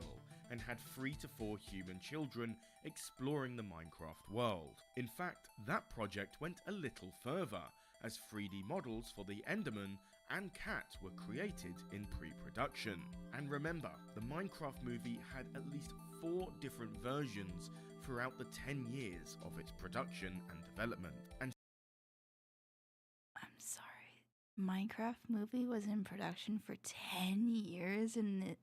And had 3 to 4 human children exploring the Minecraft world. In fact, that project went a little further, as 3D models for the Enderman and cat were created in pre-production. And remember, the Minecraft movie had at least 4 different versions throughout the 10 years of its production and development. And I'm sorry. Minecraft movie was in production for 10 years and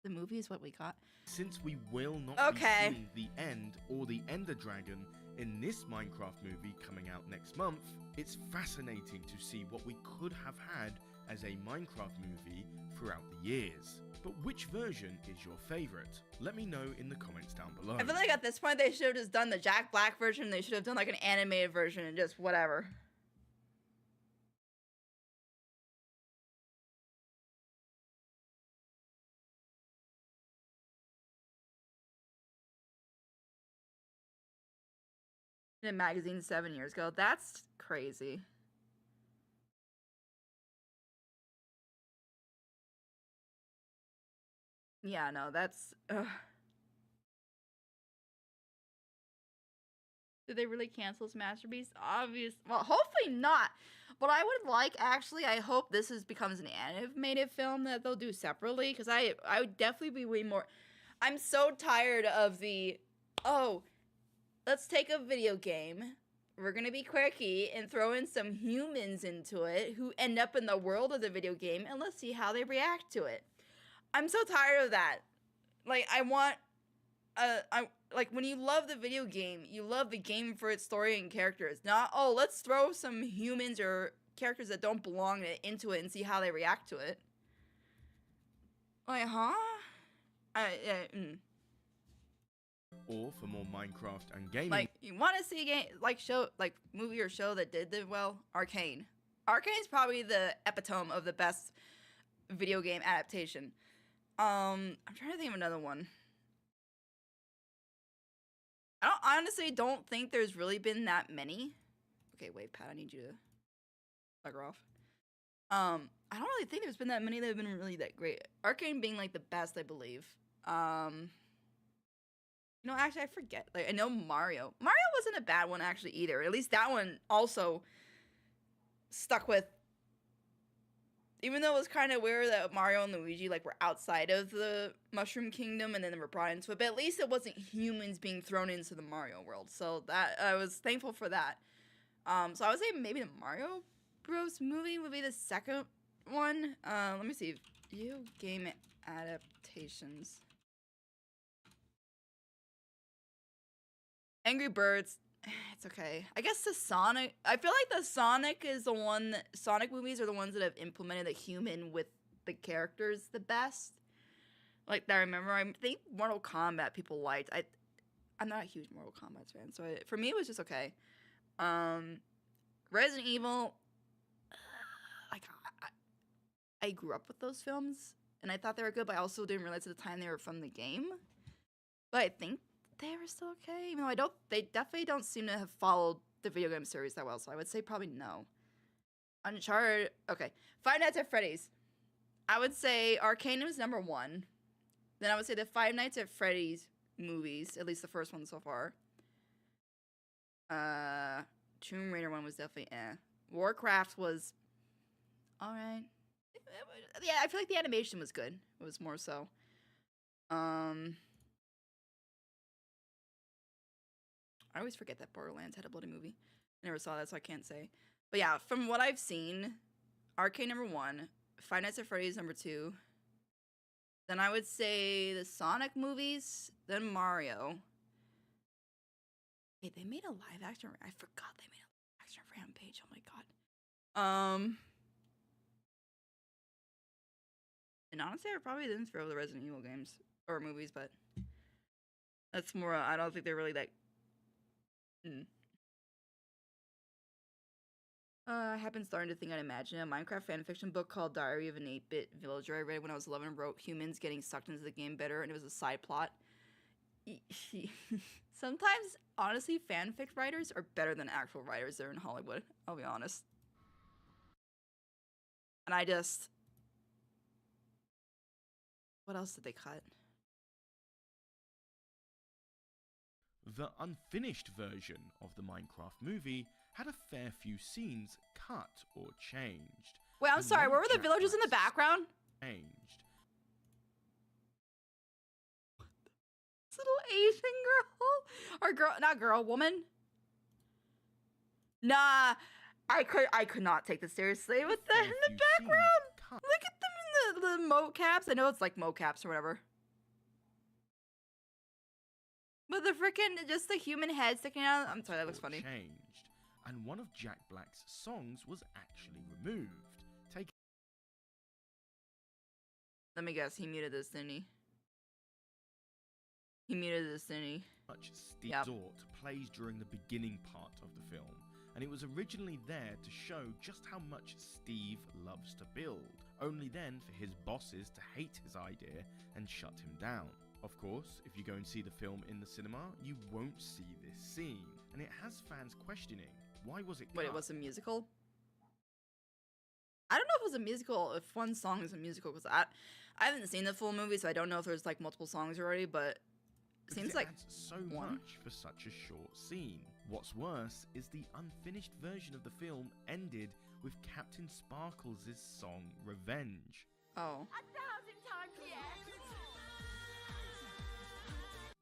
the movie is what we got. Since we will not be seeing the end or the Ender Dragon in this Minecraft movie coming out next month, it's fascinating to see what we could have had as a Minecraft movie throughout the years. But which version is your favorite? Let me know in the comments down below. I feel like at this point they should have just done the Jack Black version. They should have done like an animated version and just whatever. In a magazine 7 years ago. That's crazy. Yeah, no, that's... Did they really cancel this masterpiece? Obvious. Well, hopefully not. What I would like, actually, I hope this becomes an animated film that they'll do separately, because I would definitely be way more... I'm so tired of the... Oh... Let's take a video game, we're gonna be quirky, and throw in some humans into it who end up in the world of the video game, and let's see how they react to it. I'm so tired of that. Like, I want... like, when you love the video game, you love the game for its story and characters. Not, oh, let's throw some humans or characters that don't belong into it and see how they react to it. Like, huh? Or for more Minecraft and gaming. Like, you want to see a game, like movie or show that did well? Arcane. Arcane's probably the epitome of the best video game adaptation. I'm trying to think of another one. I honestly don't think there's really been that many. Okay, wait, Pat, I need you to bugger off. I don't really think there's been that many that have been really that great. Arcane being like the best, I believe. No, actually, I forget. Like, I know Mario. Mario wasn't a bad one, actually, either. At least that one also stuck with... Even though it was kind of weird that Mario and Luigi, like, were outside of the Mushroom Kingdom and then they were brought into it, but at least it wasn't humans being thrown into the Mario world. So that, I was thankful for that. So I would say maybe the Mario Bros. Movie would be the second one. Let me see. Video game adaptations. Angry Birds, it's okay. I guess the Sonic, I feel like the Sonic is the one, Sonic movies are the ones that have implemented the human with the characters the best. Like, that I remember, I think Mortal Kombat people liked. I'm not a huge Mortal Kombat fan, so for me it was just okay. Resident Evil, like, I grew up with those films, and I thought they were good, but I also didn't realize at the time they were from the game. But I think they were still okay, even though they definitely don't seem to have followed the video game series that well, so I would say probably no. Uncharted, okay. Five Nights at Freddy's. I would say Arcane was number 1. Then I would say the Five Nights at Freddy's movies, at least the first one so far. Tomb Raider one was definitely Warcraft was alright. Yeah, I feel like the animation was good. It was more so. I always forget that Borderlands had a bloody movie. I never saw that, so I can't say. But yeah, from what I've seen, Arcane number 1, Five Nights at Freddy's number 2. Then I would say the Sonic movies, then Mario. Wait, they made a live action. I forgot they made a live action Rampage. Oh my god. And honestly, I probably didn't throw the Resident Evil games or movies, but that's more. I don't think they're really that. I have been starting to think I'd imagine a Minecraft fanfiction book called Diary of an 8-Bit Villager I read when I was 11 wrote humans getting sucked into the game better, and it was a side plot. Sometimes, honestly, fanfic writers are better than actual writers there in Hollywood. I'll be honest. And I just... What else did they cut? The unfinished version of the Minecraft movie had a fair few scenes cut or changed. Wait, I'm and sorry, one where of were the Jack villagers in the Black's background? Changed. This little Asian woman. Nah, I could not take this seriously with that in the background. Look at them in the mocaps. I know it's like mocaps or whatever. But the freaking, just the human head sticking out. I'm sorry, that looks funny. Changed, and one of Jack Black's songs was actually removed. Let me guess, he muted this, didn't he? He muted this, didn't he? Much Steve Dort plays during the beginning part of the film, and it was originally there to show just how much Steve loves to build, only then for his bosses to hate his idea and shut him down. Of course, if you go and see the film in the cinema, you won't see this scene, and it has fans questioning, why was it cut? Wait, it was a musical? I don't know if it was a musical, if one song is a musical, because I haven't seen the full movie, so I don't know if there's like multiple songs already, but it seems like adds so much for such a short scene. What's worse is the unfinished version of the film ended with Captain Sparkles' song Revenge. Oh. 1,000 times yes!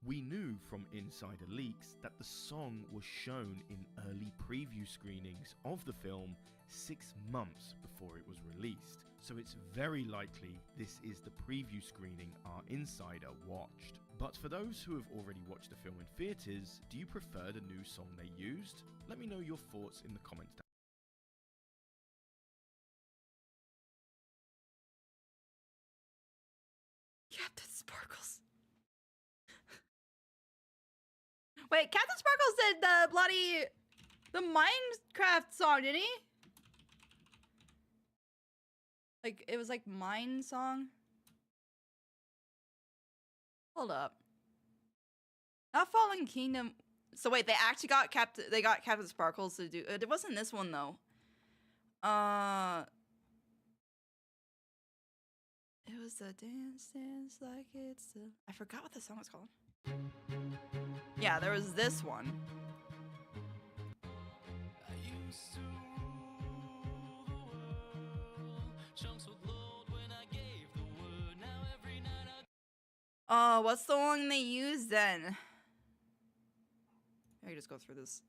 We knew from insider leaks that the song was shown in early preview screenings of the film 6 months before it was released, so it's very likely this is the preview screening our insider watched. But for those who have already watched the film in theatres, do you prefer the new song they used? Let me know your thoughts in the comments down. Captain Sparkles. Wait, Captain Sparkles did the Minecraft song, didn't he? Like, it was like Mine song. Hold up. Not Fallen Kingdom. So wait, they actually got Captain Sparkles to do it. Wasn't this one though. It was a dance like it's the... I forgot what the song was called. Yeah, there was this one. What's the one they used then? I can just go through this.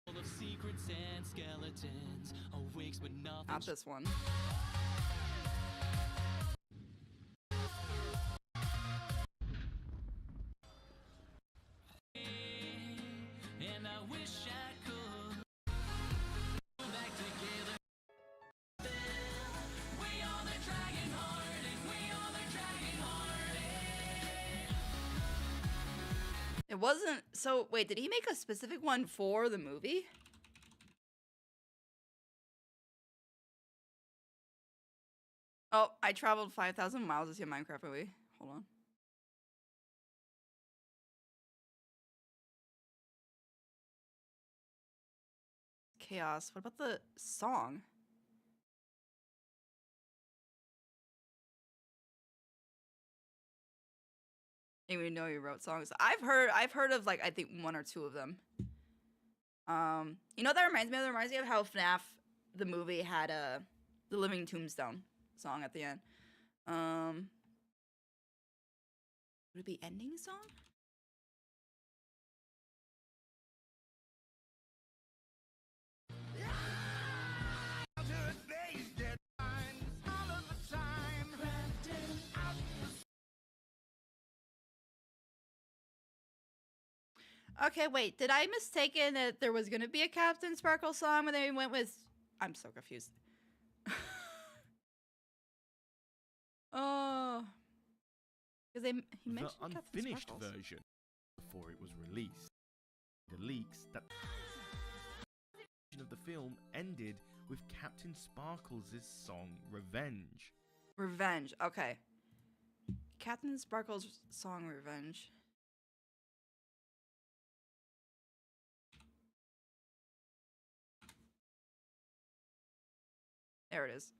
Of secrets and skeletons, awakes but nothing. Not this one. And I wish I could go back together. We are the dragon hearted. We are the dragon hearted. It wasn't. So wait, did he make a specific one for the movie? Oh, I traveled 5,000 miles to see a Minecraft movie. Hold on. Chaos. What about the song? I didn't even know you wrote songs. I've heard of like I think 1 or 2 of them. You know what that reminds me of? That reminds me of how FNAF the movie had the Living Tombstone song at the end. Would it be ending song? Okay, wait. Did I mistaken that there was gonna be a Captain Sparkle song when they went with? I'm so confused. Oh, Because he the mentioned Captain unfinished Sparkles. version before it was released. The leaks that of the film ended with Captain Sparkles' song Revenge. Revenge. Okay. Captain Sparkles' song Revenge. There it is.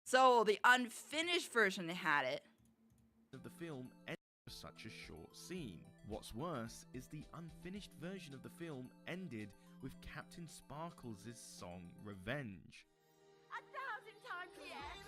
So the unfinished version had it. Of the film ended with such a short scene. What's worse is the unfinished version of the film ended with Captain Sparkles' song Revenge. 1,000 times yes!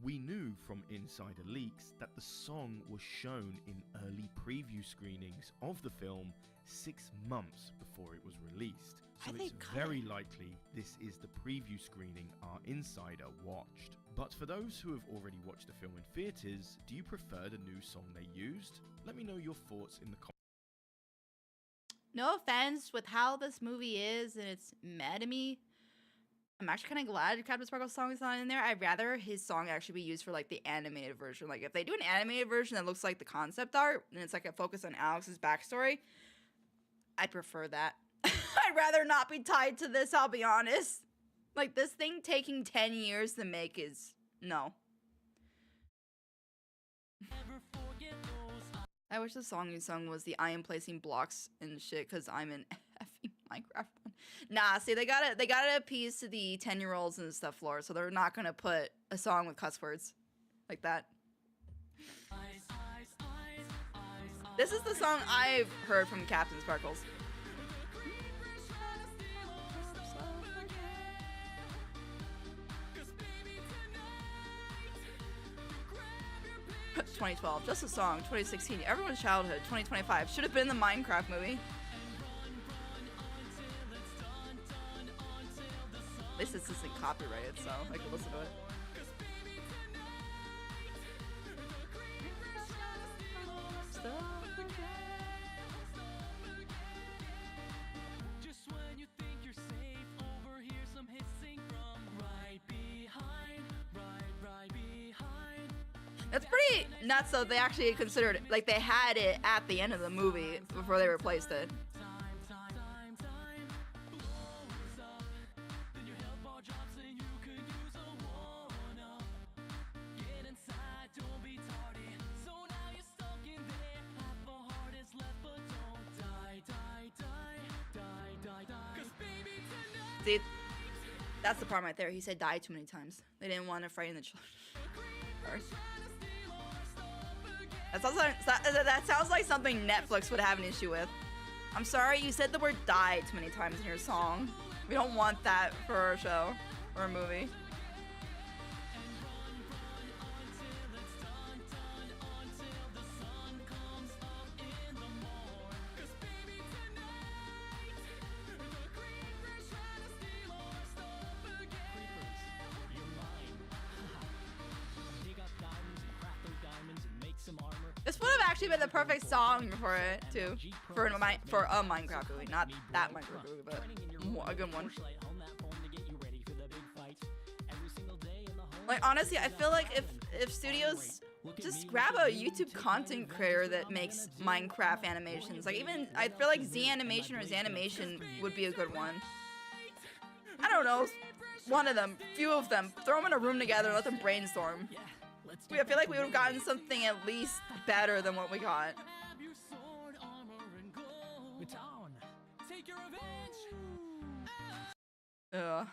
We knew from insider leaks that the song was shown in early preview screenings of the film 6 months before it was released. So it's very likely this is the preview screening our insider watched. But for those who have already watched the film in theaters, do you prefer the new song they used? Let me know your thoughts in the comments. No offense with how this movie is and it's mad to me. I'm actually kind of glad Captain Sparkle's song is not in there. I'd rather his song actually be used for like the animated version. Like if they do an animated version that looks like the concept art and it's like a focus on Alex's backstory, I prefer that. I'd rather not be tied to this, I'll be honest. Like this thing taking 10 years to make is no. I wish the song you sung was the I am placing blocks and shit because I'm in effing Minecraft one. Nah, see they gotta appease to the 10-year-olds and stuff, Laura, so they're not gonna put a song with cuss words like that. This is the song I've heard from Captain Sparkles. 2012, just a song. 2016, everyone's childhood. 2025, should have been the Minecraft movie. At least this isn't copyrighted, so I can listen to it. That's pretty nuts though. They actually considered it, like they had it at the end of the movie before they replaced it. See, that's the problem right there. He said die too many times. They didn't want to frighten the children. That sounds like something Netflix would have an issue with. I'm sorry, you said the word die too many times in your song. We don't want that for our show or a movie. This would have actually been the perfect song for it, too. For a Minecraft movie. Not that Minecraft movie, but a good one. Like, honestly, I feel like if studios just grab a YouTube content creator that makes Minecraft animations. Like, even, I feel like Z Animation or Z Animation would be a good one. I don't know. One of them. Few of them. Throw them in a room together and let them brainstorm. I feel like we would have gotten something at least better than what we got. Ugh.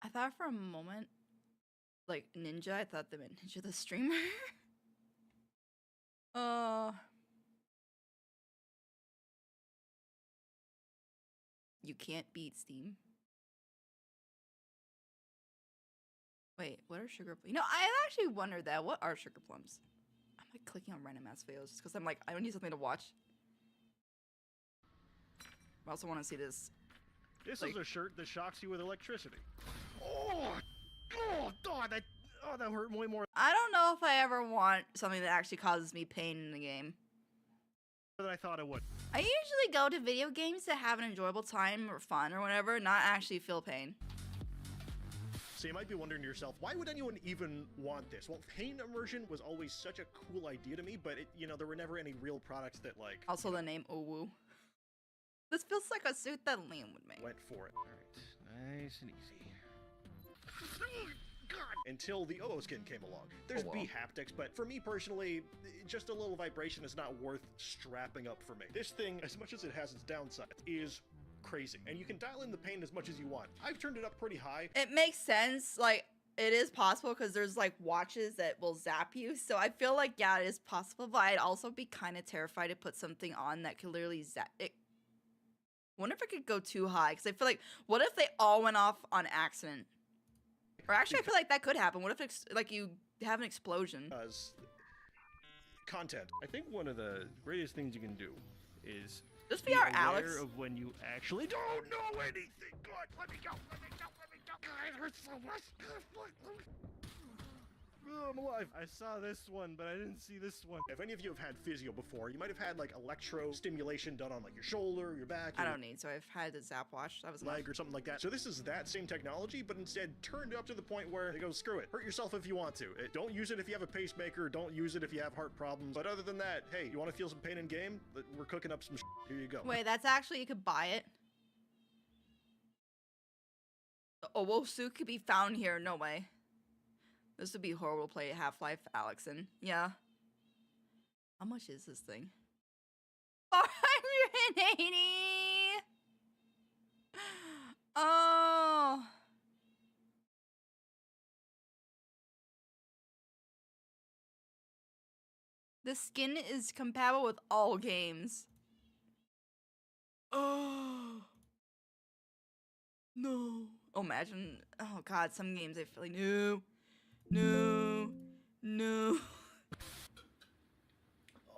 I thought for a moment, like Ninja, I thought they meant Ninja the streamer. You can't beat Steam. Wait, what are sugar plums? You know, I actually wondered that. What are sugar plums? I'm like clicking on random ass videos just because I'm like, I need something to watch. I also want to see this. This like, is a shirt that shocks you with electricity. Oh, God, that hurt way more I don't know if I ever want something that actually causes me pain in the game. than I thought it would. I usually go to video games to have an enjoyable time or fun or whatever, not actually feel pain. So you might be wondering to yourself, why would anyone even want this? Well, pain immersion was always such a cool idea to me, but there were never any real products that Also the name Owu. This feels like a suit that Liam would make. went for it. All right, nice and easy. God. Until the OO skin came along. There's B haptics, but for me personally, just a little vibration is not worth strapping up for me. This thing, as much as it has its downside, is crazy, and you can dial in the pain as much as you want. I've turned it up pretty high. It makes sense, like, it is possible because there's like watches that will zap you, so I feel like, yeah, it is possible, but I'd also be kind of terrified to put something on that could literally zap it. Wonder if it could go too high, because I feel like, what if they all went off on accident? Or actually, I feel like that could happen. What if it's like you have an explosion? Content. I think one of the greatest things you can do is just be VR, aware Alex. of when you actually don't know anything. God, let me go. Let me go. Let me go. God, it hurts so much. Oh, I'm alive. I saw this one, but I didn't see this one. If any of you have had physio before, you might have had like electro stimulation done on like your shoulder, your back. I don't need, so I've had the Zap Watch. That was leg or something like that. So this is that same technology, but instead turned up to the point where they go, screw it. Hurt yourself if you want to. Don't use it if you have a pacemaker. Don't use it if you have heart problems. But other than that, hey, you want to feel some pain in game? We're cooking up some shit. Here you go. Wait, that's actually, you could buy it. The Owosu could be found here. No way. This would be horrible to play Half-Life Alexen. Yeah. How much is this thing? 480! Oh! The skin is compatible with all games. Oh! No. Oh, imagine. Oh, God. Some games I feel like, no. No. No.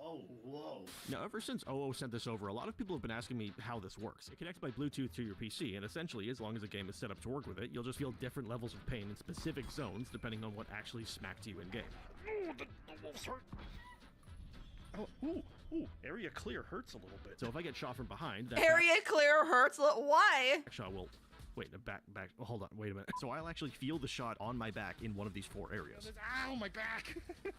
Oh, whoa. Now, ever since OO sent this over, a lot of people have been asking me how this works. It connects by Bluetooth to your PC, and essentially, as long as the game is set up to work with it, you'll just feel different levels of pain in specific zones, depending on what actually smacked you in-game. Oh, the wolves hurt. Oh, ooh, area clear hurts a little bit. So if I get shot from behind, that area clear hurts. Why? Shot will. Wait, back. Oh, hold on, wait a minute. So I'll actually feel the shot on my back in one of these 4 areas. Ow, my back!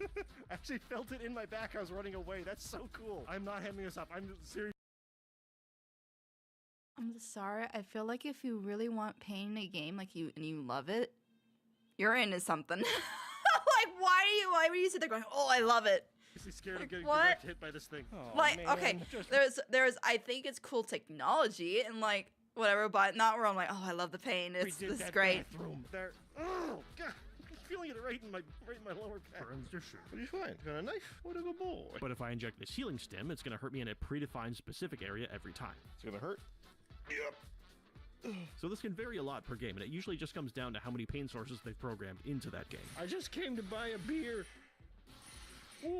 I actually felt it in my back. I was running away. That's so cool. I'm not handing this up. I'm serious. I'm sorry. I feel like if you really want pain in a game, like and you love it, you're into something. Like, why would you sit there going, oh, I love it? I'm scared of getting what? direct hit by this thing. Oh, like, man. okay, there's, I think it's cool technology and like, whatever, but not where I'm like, oh, I love the pain. This is great. There. Oh, God. I'm feeling it right in my lower back. Burns your shirt. What do you find? Got a knife? What a good boy. But if I inject this healing stem, it's going to hurt me in a predefined specific area every time. It's going to hurt? Yep. So this can vary a lot per game, and it usually just comes down to how many pain sources they've programmed into that game. I just came to buy a beer.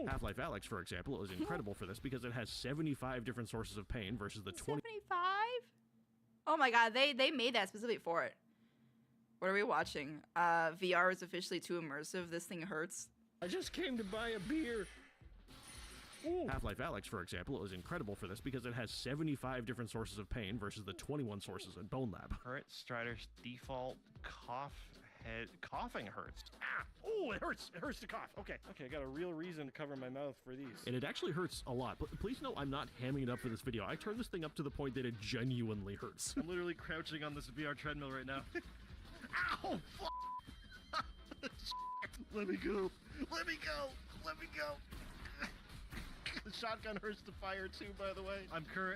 Half-Life Alyx, for example, is incredible for this because it has 75 different sources of pain versus the 20. 75? Oh my God, they made that specifically for it. What are we watching? VR is officially too immersive. This thing hurts. I just came to buy a beer. Half-Life Alyx, for example, is incredible for this because it has 75 different sources of pain versus the 21 sources in Bone Lab. Current Strider's default coughing hurts. Ah! Oh, it hurts. It hurts to cough. Okay, I got a real reason to cover my mouth for these. And it actually hurts a lot. But please know I'm not hamming it up for this video. I turned this thing up to the point that it genuinely hurts. I'm literally crouching on this VR treadmill right now. Ow! Fuck! Let me go. Let me go. Let me go. The shotgun hurts to fire too, by the way.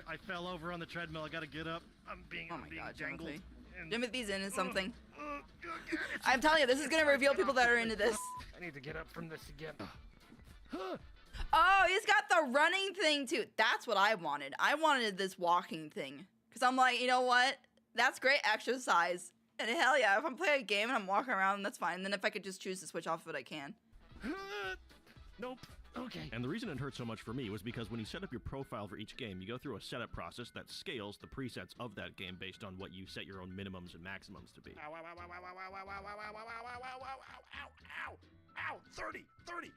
I fell over on the treadmill. I gotta get up. I'm being jangled. Timothy's into something. I'm telling you, this is gonna reveal people that are into this. I need to get up from this again. Oh, he's got the running thing too. That's what I wanted. I wanted this walking thing. Because I'm like, you know what? That's great exercise. And hell yeah, if I'm playing a game and I'm walking around, that's fine. And then if I could just choose to switch off of it, I can. Nope. Okay. And the reason it hurt so much for me was because when you set up your profile for each game, you go through a setup process that scales the presets of that game based on what you set your own minimums and maximums to be. Ow, ow, ow, ow, ow, ow, ow, ow, ow, ow, ow, ow, ow, ow, 30,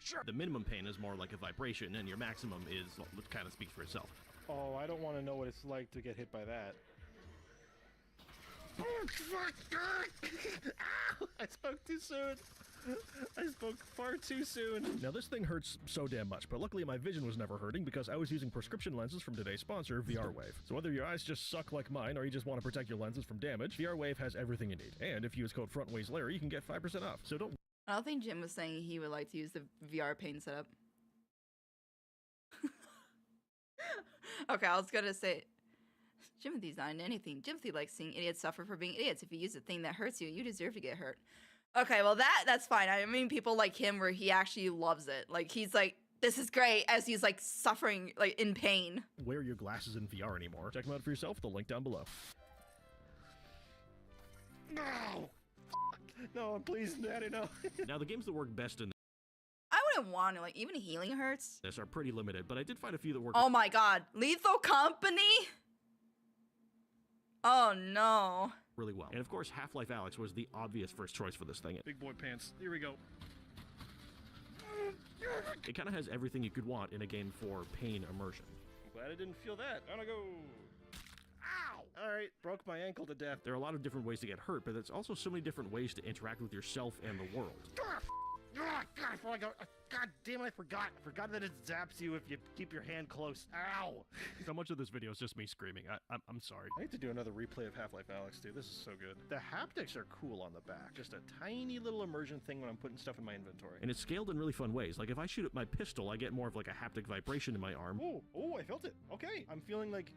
sure. The minimum pain is more like a vibration, and your maximum is kind of speaks for itself. Oh, I don't want to know what it's like to get hit by that. Ow! I spoke too soon. I spoke far too soon. Now this thing hurts so damn much, but luckily my vision was never hurting because I was using prescription lenses from today's sponsor, VRWave. So whether your eyes just suck like mine or you just want to protect your lenses from damage, VRWave has everything you need. And if you use code FrontwaysLarry, you can get 5% off. So don't... I don't think Jim was saying he would like to use the VR pain setup. Okay, I was gonna say... Jimothy's not in anything. Jimothy likes seeing idiots suffer for being idiots. If you use a thing that hurts you, you deserve to get hurt. Okay, well that's fine. I mean people like him where he actually loves it. Like he's like, this is great as he's like suffering like in pain. Wear your glasses in VR anymore. Check them out for yourself, the link down below. No! No, please, Daddy, no. Now the games that work best in I wouldn't want to, like even healing hurts. this are pretty limited, but I did find a few that work. Oh my god. Lethal Company? Oh no. Really well. And of course, Half-Life Alyx was the obvious first choice for this thing. Big boy pants. Here we go. It kind of has everything you could want in a game for pain immersion. Glad I didn't feel that. On I go. Ow! Alright, broke my ankle to death. There are a lot of different ways to get hurt, but there's also so many different ways to interact with yourself and the world. God damn it, I forgot. I forgot that it zaps you if you keep your hand close. Ow! So much of this video is just me screaming. I'm sorry. I need to do another replay of Half-Life Alyx, dude. This is so good. The haptics are cool on the back. Just a tiny little immersion thing when I'm putting stuff in my inventory. And it's scaled in really fun ways. Like if I shoot at my pistol, I get more of like a haptic vibration in my arm. Oh, I felt it. Okay. I'm feeling like...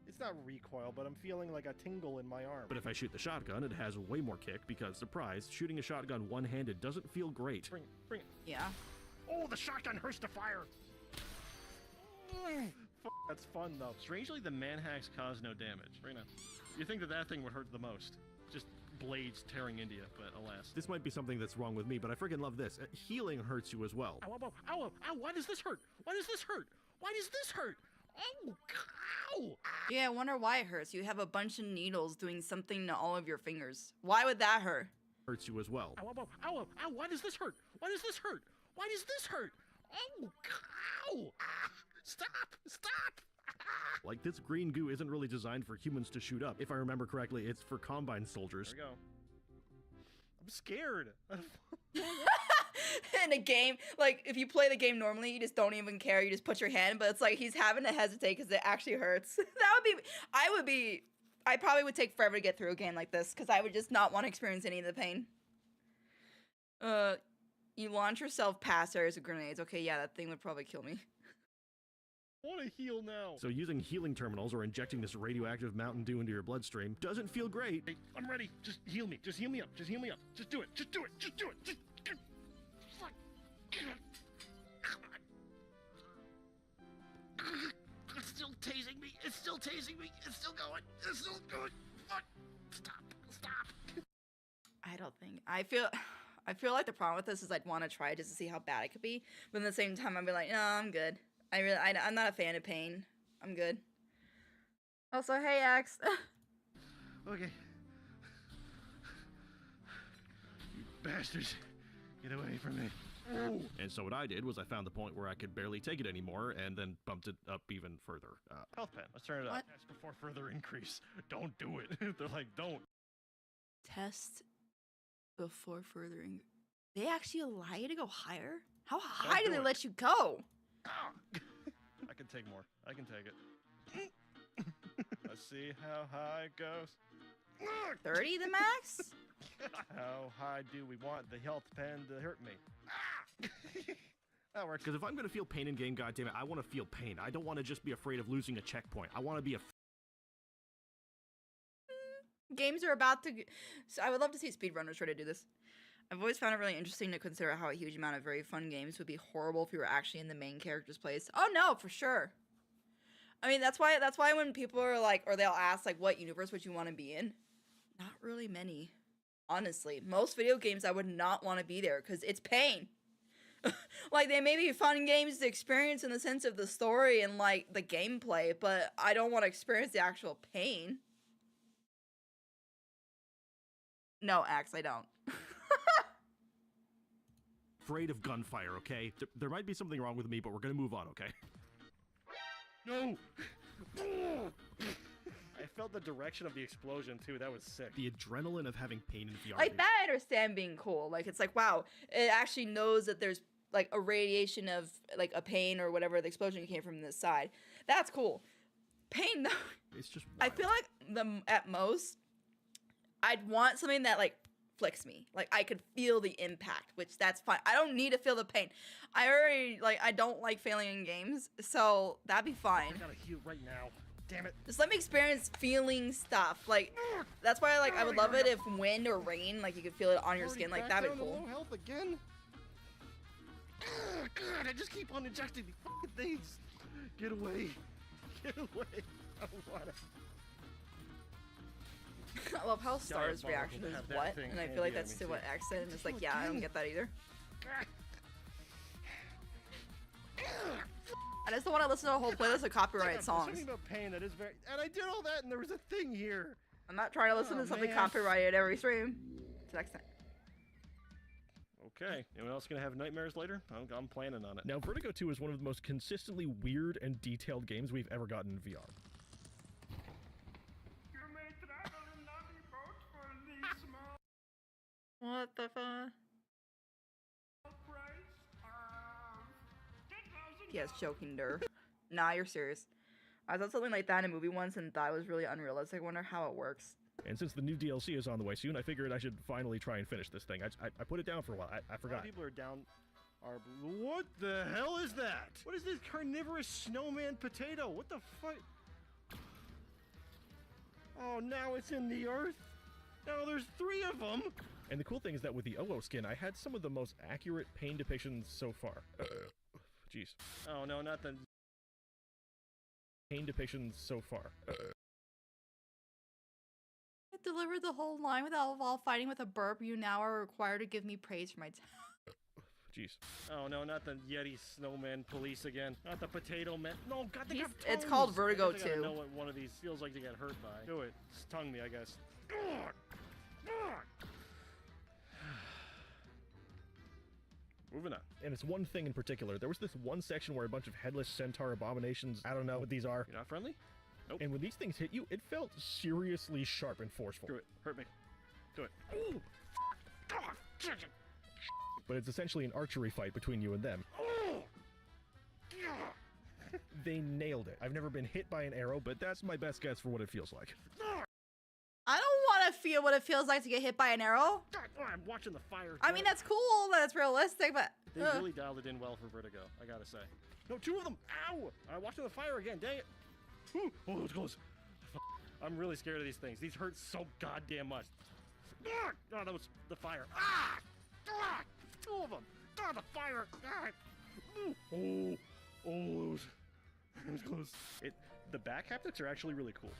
It's not recoil, but I'm feeling like a tingle in my arm. But if I shoot the shotgun, it has way more kick because, surprise, shooting a shotgun one-handed doesn't feel great. Bring it. Yeah. Oh, the shotgun hurts to fire. That's fun, though. Strangely, the manhacks cause no damage. Right now. You think that thing would hurt the most. Just blades tearing into you, but alas. This might be something that's wrong with me, but I freaking love this. Healing hurts you as well. Ow, ow, ow, ow, ow, why does this hurt? Why does this hurt? Why does this hurt? Oh, ow! Yeah, I wonder why it hurts. You have a bunch of needles doing something to all of your fingers. Why would that hurt? Hurts you as well. Ow, ow, ow, ow, ow, why does this hurt? Why does this hurt? Why does this hurt? Oh, ow! Stop! Stop! Like, this green goo isn't really designed for humans to shoot up. If I remember correctly, it's for Combine soldiers. There we go. I'm scared. In a game, like if you play the game normally, you just don't even care. You just put your hand, but it's like he's having to hesitate because it actually hurts. I probably would take forever to get through a game like this because I would just not want to experience any of the pain. You launch yourself past areas of grenades. Okay, yeah, that thing would probably kill me. I want to heal now. So using healing terminals or injecting this radioactive Mountain Dew into your bloodstream doesn't feel great. Hey, I'm ready. Just heal me. Just heal me up. Just heal me up. Just do it. Just do it. Just do it. Just... Fuck. It's still tasing me. It's still tasing me. It's still going. It's still going. Fuck. Stop. Stop. I don't think. I feel like the problem with this is I'd want to try just to see how bad it could be, but at the same time I'd be like, no, I'm good. I'm not a fan of pain. I'm good. Also, hey, Axe. Okay. You bastards. Get away from me. Ooh. And so what I did was I found the point where I could barely take it anymore and then bumped it up even further. Health pen. Let's turn it up. Test before further increase. Don't do it. They're like, don't. Test before furthering. They actually allow you to go higher? How high do they let you go? I can take more. I can take it. Let's see how high it goes. 30 the max? How high do we want the health pen to hurt me? That works. Because if I'm going to feel pain in game, goddammit, I want to feel pain. I don't want to just be afraid of losing a checkpoint. I want to be Games are about to... So I would love to see speedrunners try to do this. I've always found it really interesting to consider how a huge amount of very fun games would be horrible if you were actually in the main character's place. Oh no, for sure. I mean, that's why when people are like, or they'll ask like, what universe would you want to be in? Not really many. Honestly, most video games I would not want to be there because it's pain. Like, they may be fun games to experience in the sense of the story and, like, the gameplay, but I don't want to experience the actual pain. No, Axe, I don't. Afraid of gunfire, okay? There might be something wrong with me, but we're gonna move on, okay? No! I felt the direction of the explosion too. That was sick. The adrenaline of having pain in VR. Like, that I understand being cool. Like, it's like, wow, it actually knows that there's, like, a radiation of, like, a pain or whatever the explosion came from this side. That's cool. Pain, though. It's just wild. I feel like at most, I'd want something that, like, flicks me. Like, I could feel the impact, which that's fine. I don't need to feel the pain. I already, like, I don't like failing in games, so that'd be fine. I gotta heal right now. Damn it. Just let me experience feeling stuff. Like, that's why, like, I would love it if wind or rain, like, you could feel it on your skin. Like, that'd be cool. Low health again? God, I just keep on injecting these fucking things. Get away. Get away. I don't want it. I love how Star's reaction is what, and I feel like that's to what X said, and it's like, yeah, I don't get that either. I just don't want to listen to a whole playlist of copyrighted songs. Something about pain that is very, and I did all that, and there was a thing here. I'm not trying to listen to something copyrighted every stream. Till next time. Okay, anyone else gonna have nightmares later? I'm planning on it. Now, Vertigo 2 is one of the most consistently weird and detailed games we've ever gotten in VR. What the fuck? Yes, joking, der. Nah, you're serious. I saw something like that in a movie once and thought it was really unrealistic. I wonder how it works. And since the new DLC is on the way soon, I figured I should finally try and finish this thing. I put it down for a while. I forgot. People are down. What the hell is that? What is this carnivorous snowman potato? What the fuck? Oh, now it's in the earth? Now there's 3 of them? And the cool thing is that with the OO skin, I had some of the most accurate pain depictions so far. Jeez. Oh no, not the pain depictions so far. I delivered the whole line while fighting with a burp. You now are required to give me praise for my Jeez. Oh no, not the Yeti snowman police again. Not the potato man. No, God, they got It's called Vertigo 2. I know what one of these feels like to get hurt by. Do it. Stung me, I guess. Moving on. And it's one thing in particular. There was this one section where a bunch of headless centaur abominations, I don't know what these are. You're not friendly? Nope. And when these things hit you, it felt seriously sharp and forceful. Do it. Hurt me. Do it. Ooh. But it's essentially an archery fight between you and them. They nailed it. I've never been hit by an arrow, but that's my best guess for what it feels like. I don't want to feel what it feels like to get hit by an arrow. I'm watching the fire. I mean, that's cool, that's realistic, but... They really dialed it in well for Vertigo, I gotta say. No, 2 of them! Ow! I'm watching the fire again, dang it! Ooh. Oh, it's close. I'm really scared of these things. These hurt so goddamn much. Oh, that was the fire. Ah! 2 of them! Ah, the fire! Oh, it was close. The back haptics are actually really cool.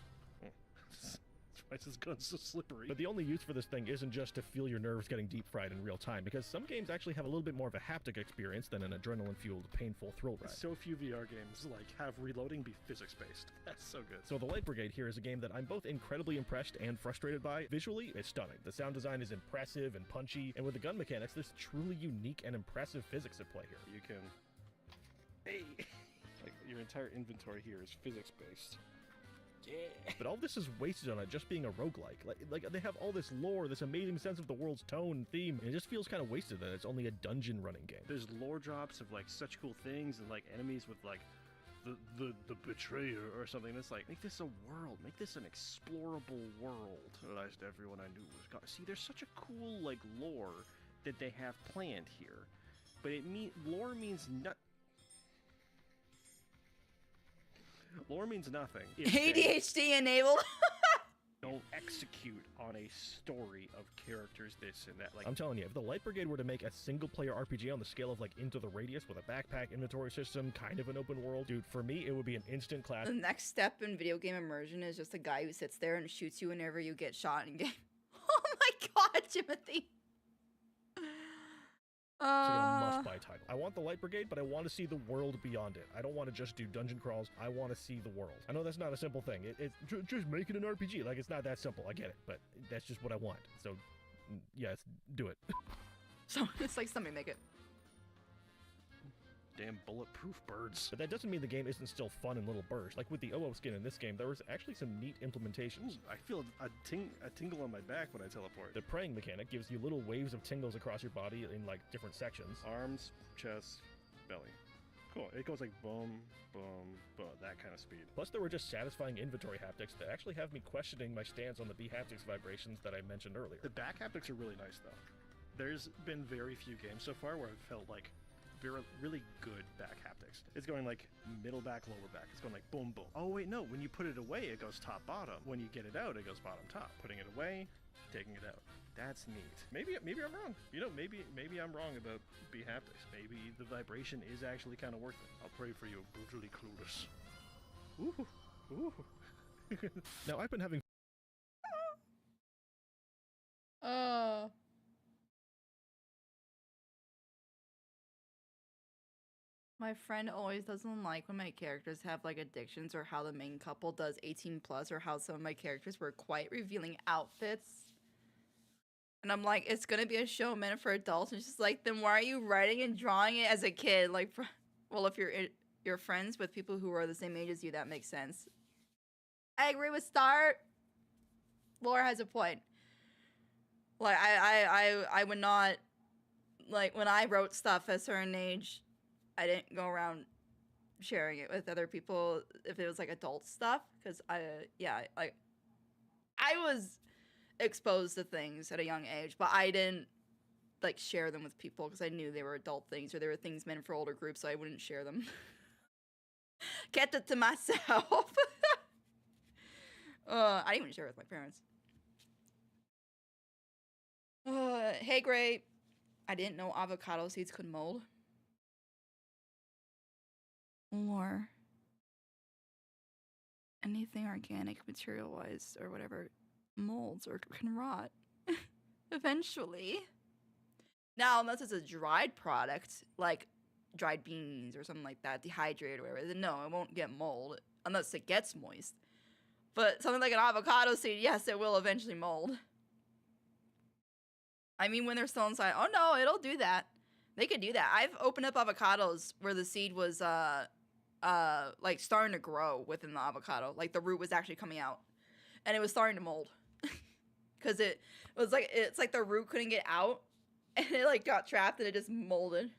This gun's so slippery. But the only use for this thing isn't just to feel your nerves getting deep fried in real time, because some games actually have a little bit more of a haptic experience than an adrenaline-fueled, painful thrill ride. So few VR games have reloading be physics-based. That's so good. So The Light Brigade here is a game that I'm both incredibly impressed and frustrated by. Visually, it's stunning. The sound design is impressive and punchy, and with the gun mechanics, there's truly unique and impressive physics at play here. You can... Hey! Your entire inventory here is physics-based. Yeah. But all this is wasted on it just being a roguelike. Like they have all this lore, this amazing sense of the world's tone and theme, and it just feels kind of wasted that it's only a dungeon running game. There's lore drops of such cool things and enemies with the betrayer or something. It's make this a world, make this an explorable world. Realized everyone I knew was gone. See, there's such a cool lore that they have planned here, but lore means Lore means nothing. ADHD enabled. Don't execute on a story of characters, this and that. I'm telling you, if the Light Brigade were to make a single-player RPG on the scale of Into the Radius with a backpack inventory system, kind of an open world, dude, for me it would be an instant class. The next step in video game immersion is just a guy who sits there and shoots you whenever you get shot in game. Oh my god! Timothy. It's like a must-buy title. I want the Light Brigade, but I want to see the world beyond it. I don't want to just do dungeon crawls. I want to see the world. I know that's not a simple thing. It's just making an RPG. Like, it's not that simple. I get it, but that's just what I want. So, yes, do it. So it's like somebody make it. Damn bulletproof birds. But that doesn't mean the game isn't still fun in little bursts. Like with the OO skin in this game, there was actually some neat implementations. Ooh, I feel a tingle on my back when I teleport. The praying mechanic gives you little waves of tingles across your body in like different sections. Arms, chest, belly. Cool. It goes like boom, boom, boom, that kind of speed. Plus, there were just satisfying inventory haptics that actually have me questioning my stance on the B haptics vibrations that I mentioned earlier. The back haptics are really nice though. There's been very few games so far where I've felt like really good back haptics. It's going like middle back, lower back. It's going like boom, boom. Oh wait, no, when you put it away, it goes top, bottom. When you get it out, it goes bottom, top. Putting it away, taking it out. That's neat. Maybe I'm wrong. You know, maybe I'm wrong about B haptics. Maybe the vibration is actually kind of worth it. I'll pray for you, brutally clueless. Ooh, ooh. Now I've been having. My friend always doesn't like when my characters have like addictions or how the main couple does 18 plus or how some of my characters wear quite revealing outfits. And I'm like, it's gonna be a show meant for adults. And she's like, then why are you writing and drawing it as a kid? Like, well, if you're friends with people who are the same age as you, that makes sense. I agree with Start. Laura has a point. Like, I would not, like, when I wrote stuff at a certain age, I didn't go around sharing it with other people if it was like adult stuff, because I was exposed to things at a young age, but I didn't like share them with people because I knew they were adult things or they were things meant for older groups, so I wouldn't share them. Kept it to myself. I didn't even share it with my parents. Hey, Gray. I didn't know avocado seeds could mold. Or anything organic material-wise or whatever molds or can rot eventually. Now, unless it's a dried product, like dried beans or something like that, dehydrated or whatever, then no, it won't get mold unless it gets moist. But something like an avocado seed, yes, it will eventually mold. I mean, when they're still inside, oh no, it'll do that. They could do that. I've opened up avocados where the seed was like starting to grow within the avocado, like the root was actually coming out, and it was starting to mold because it was like it's like the root couldn't get out, and it like got trapped and it just molded.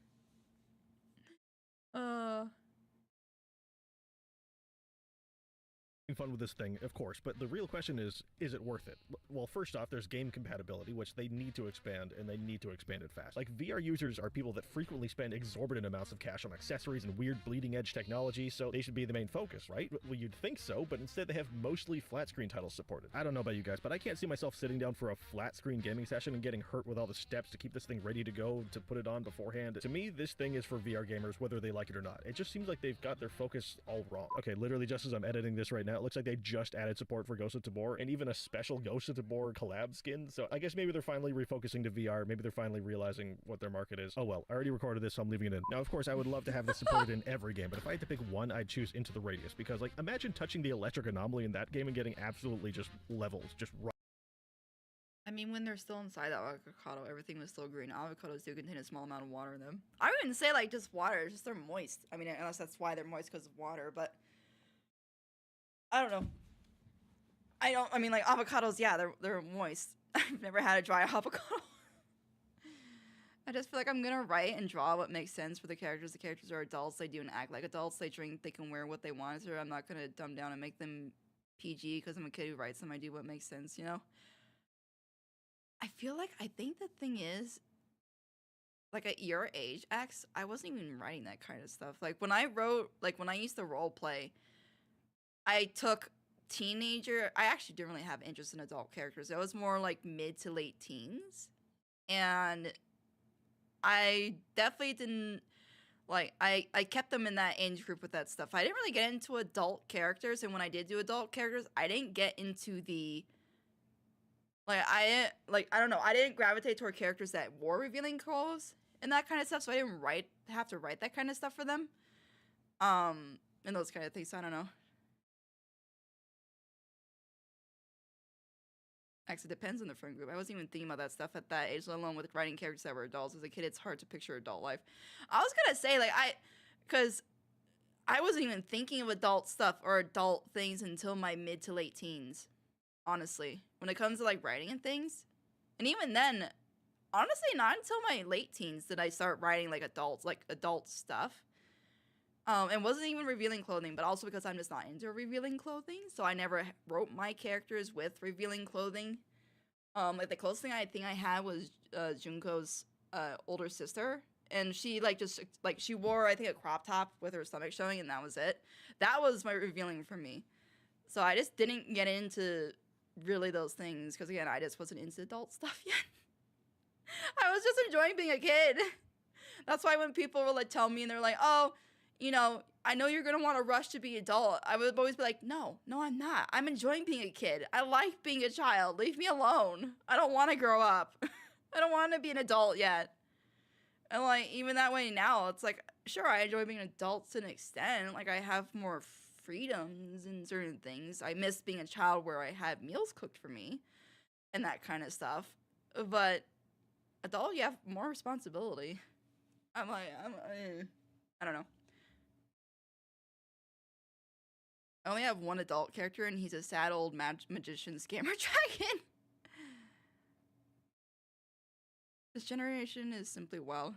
Fun with this thing, of course, but the real question is it worth it? Well, first off, there's game compatibility, which they need to expand, and they need to expand it fast. Like, VR users are people that frequently spend exorbitant amounts of cash on accessories and weird bleeding-edge technology, so they should be the main focus, right? Well, you'd think so, but instead they have mostly flat-screen titles supported. I don't know about you guys, but I can't see myself sitting down for a flat-screen gaming session and getting hurt with all the steps to keep this thing ready to go, to put it on beforehand. To me, this thing is for VR gamers, whether they like it or not. It just seems like they've got their focus all wrong. Okay, literally just as I'm editing this right now, it looks like they just added support for Ghost of Tabor and even a special Ghost of Tabor collab skin, so I guess maybe they're finally refocusing to VR, maybe they're finally realizing what their market is. Oh well, I already recorded this, so I'm leaving it in. Now, of course, I would love to have this supported in every game, but if I had to pick one, I'd choose Into the Radius, because, like, imagine touching the electric anomaly in that game and getting absolutely just levels, just right. I mean, when they're still inside that avocado, everything was still green. Avocados do contain a small amount of water in them. I wouldn't say, like, just water, it's just they're moist. I mean, unless that's why they're moist, because of water, but I don't know. I mean, like, avocados, yeah, they're moist. I've never had a dry avocado. I just feel like I'm gonna write and draw what makes sense for the characters. The characters are adults, they do and act like adults, they drink, they can wear what they want, so I'm not gonna dumb down and make them PG because I'm a kid who writes them. I do what makes sense, you know? I think the thing is, like, at your age, X, I wasn't even writing that kind of stuff. Like, when I used to role play, I took teenager, I actually didn't really have interest in adult characters. It was more like mid to late teens, and I definitely didn't like, I kept them in that age group with that stuff. I didn't really get into adult characters, and when I did do adult characters, I didn't get into the I don't know, I didn't gravitate toward characters that wore revealing clothes and that kind of stuff, so I didn't have to write that kind of stuff for them. And those kind of things, so I don't know. Actually, it depends on the friend group. I wasn't even thinking about that stuff at that age, let alone with writing characters that were adults. As a kid, it's hard to picture adult life. I was gonna say, like, because I wasn't even thinking of adult stuff or adult things until my mid to late teens, honestly. When it comes to, like, writing and things. And even then, honestly, not until my late teens did I start writing, like, adult stuff. And wasn't even revealing clothing, but also because I'm just not into revealing clothing, so I never wrote my characters with revealing clothing. Like, the closest thing I think I had was Junko's older sister, and she, like, just, like, she wore, I think, a crop top with her stomach showing, and that was it. That was my revealing for me. So I just didn't get into really those things, because, again, I just wasn't into adult stuff yet. I was just enjoying being a kid. That's why when people will, like, tell me, and they're like, oh, you know, I know you're gonna want to rush to be adult, I would always be like, no, I'm not. I'm enjoying being a kid. I like being a child. Leave me alone. I don't want to grow up. I don't want to be an adult yet. And, like, even that way now, it's like, sure, I enjoy being an adult to an extent. Like, I have more freedoms in certain things. I miss being a child where I had meals cooked for me and that kind of stuff. But adult, you have more responsibility. I don't know. I only have one adult character, and he's a sad old magician scammer dragon. This generation is simply well.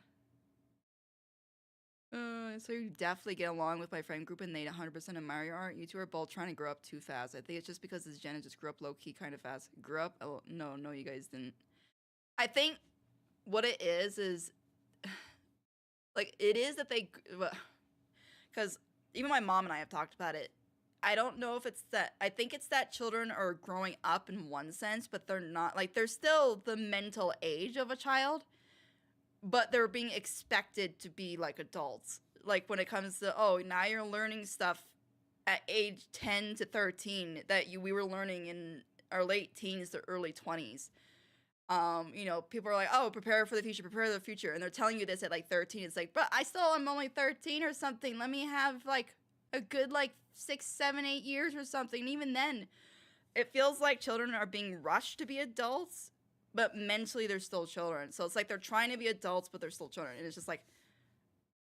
So you definitely get along with my friend group, and they 100% admire your art. You two are both trying to grow up too fast. I think it's just because this gen just grew up low-key kind of fast. Grew up? Oh, no, you guys didn't. I think what it is like, it is that they... Because even my mom and I have talked about it. I don't know if it's that, I think it's that children are growing up in one sense, but they're not, like, they're still the mental age of a child, but they're being expected to be like adults. Like, when it comes to, oh, now you're learning stuff at age 10 to 13 that we were learning in our late teens to early 20s. You know, people are like, oh, prepare for the future, and they're telling you this at, like, 13. It's like, but I'm only 13 or something. Let me have, like, a good, like, 6, 7, 8 years or something. And even then, it feels like children are being rushed to be adults, but mentally they're still children. So it's like they're trying to be adults, but they're still children. And it's just like,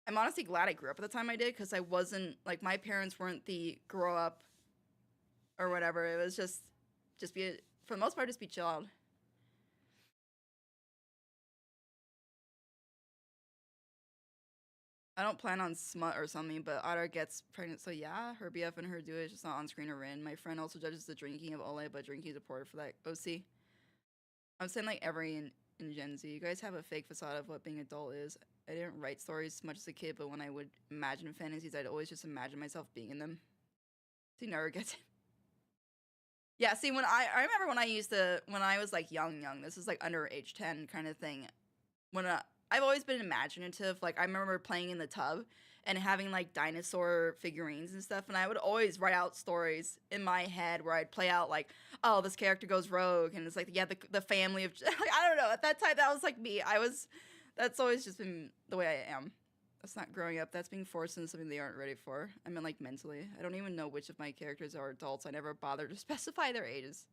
I'm honestly glad I grew up at the time I did, because I wasn't, like, my parents weren't the grow up or whatever. It was just be, for the most part, just be chilled. I don't plan on smut or something, but Otter gets pregnant, so yeah, her BF and her do it. It's just not on screen or written. My friend also judges the drinking of Ole, but drinking is important for that. OC. I'm saying, like, every in Gen Z. You guys have a fake facade of what being adult is. I didn't write stories much as a kid, but when I would imagine fantasies, I'd always just imagine myself being in them. He never gets it. Yeah, see, when I remember when I was, like, young, this is, like, under age 10 kind of thing. When I've always been imaginative. Like, I remember playing in the tub and having, like, dinosaur figurines and stuff, and I would always write out stories in my head where I'd play out, like, oh, this character goes rogue, and it's like, yeah, the family of, like, I don't know, at that time, that was, like, me. That's always just been the way I am. That's not growing up. That's being forced into something they aren't ready for. I mean, like, mentally. I don't even know which of my characters are adults. I never bother to specify their ages.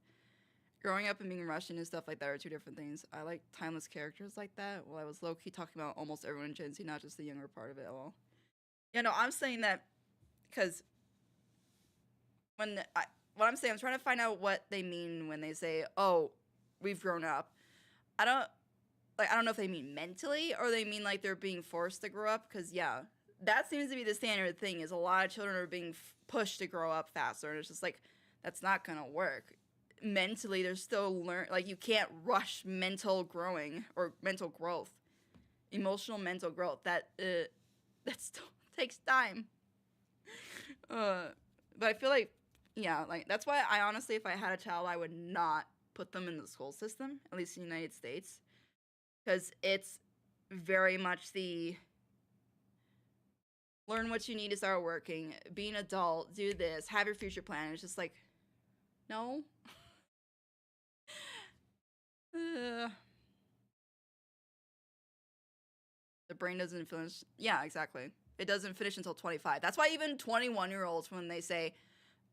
Growing up and being Russian and stuff like that are two different things. I like timeless characters like that. Well, I was low-key talking about almost everyone in Gen Z, not just the younger part of it at all. Yeah, no, I'm saying that because what I'm saying, I'm trying to find out what they mean when they say, oh, we've grown up. I don't know if they mean mentally or they mean like they're being forced to grow up, because, yeah, that seems to be the standard thing, is a lot of children are being pushed to grow up faster, and it's just like, that's not going to work. Mentally, there's still like, you can't rush mental growing or mental growth, emotional mental growth. That still takes time. But I feel like, yeah, like, that's why I honestly, if I had a child, I would not put them in the school system, at least in the United States, because it's very much the learn what you need to start working, be an adult, do this, have your future plan. It's just like, no. The brain doesn't finish. Yeah, exactly. It doesn't finish until 25. That's why even 21-year-olds, when they say,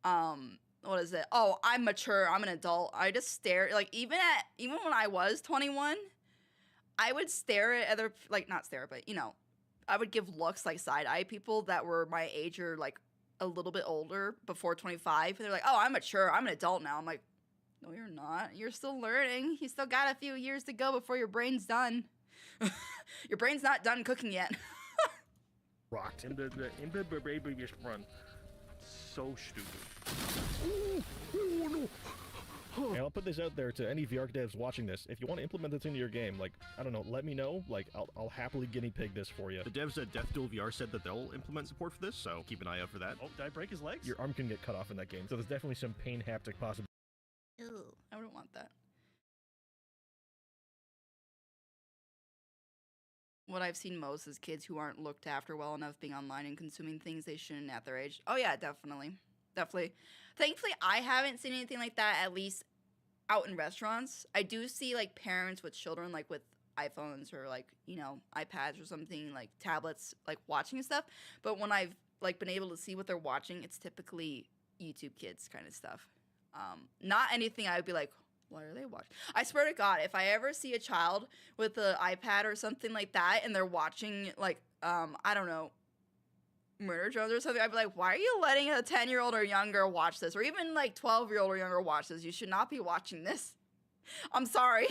what is it? Oh, I'm mature. I'm an adult. I just stare. Like even when I was 21, I would stare at other, like not stare, but you know, I would give looks like side eye people that were my age or like a little bit older before 25. And they're like, oh, I'm mature. I'm an adult now. I'm like, no, you're not. You're still learning. You still got a few years to go before your brain's done. Your brain's not done cooking yet. Rocked in the babyest run. So stupid. Ooh, no. And I'll put this out there to any VR devs watching this. If you want to implement this into your game, like, I don't know, let me know. Like, I'll happily guinea pig this for you. The devs at Death Duel VR said that they'll implement support for this, so keep an eye out for that. Oh, did I break his legs? Your arm can get cut off in that game, so there's definitely some pain haptic possible. Ew, I wouldn't want that. What I've seen most is kids who aren't looked after well enough being online and consuming things they shouldn't at their age. Oh yeah, definitely. Definitely. Thankfully, I haven't seen anything like that, at least out in restaurants. I do see like parents with children, like with iPhones or like, you know, iPads or something, like tablets, like watching stuff. But when I've like been able to see what they're watching, it's typically YouTube Kids kind of stuff. Not anything I would be like, what are they watching? I swear to God, if I ever see a child with an iPad or something like that and they're watching like, I don't know, Murder Drones or something, I'd be like, why are you letting a 10-year-old or younger watch this? Or even like 12-year-old or younger watch this? You should not be watching this. I'm sorry.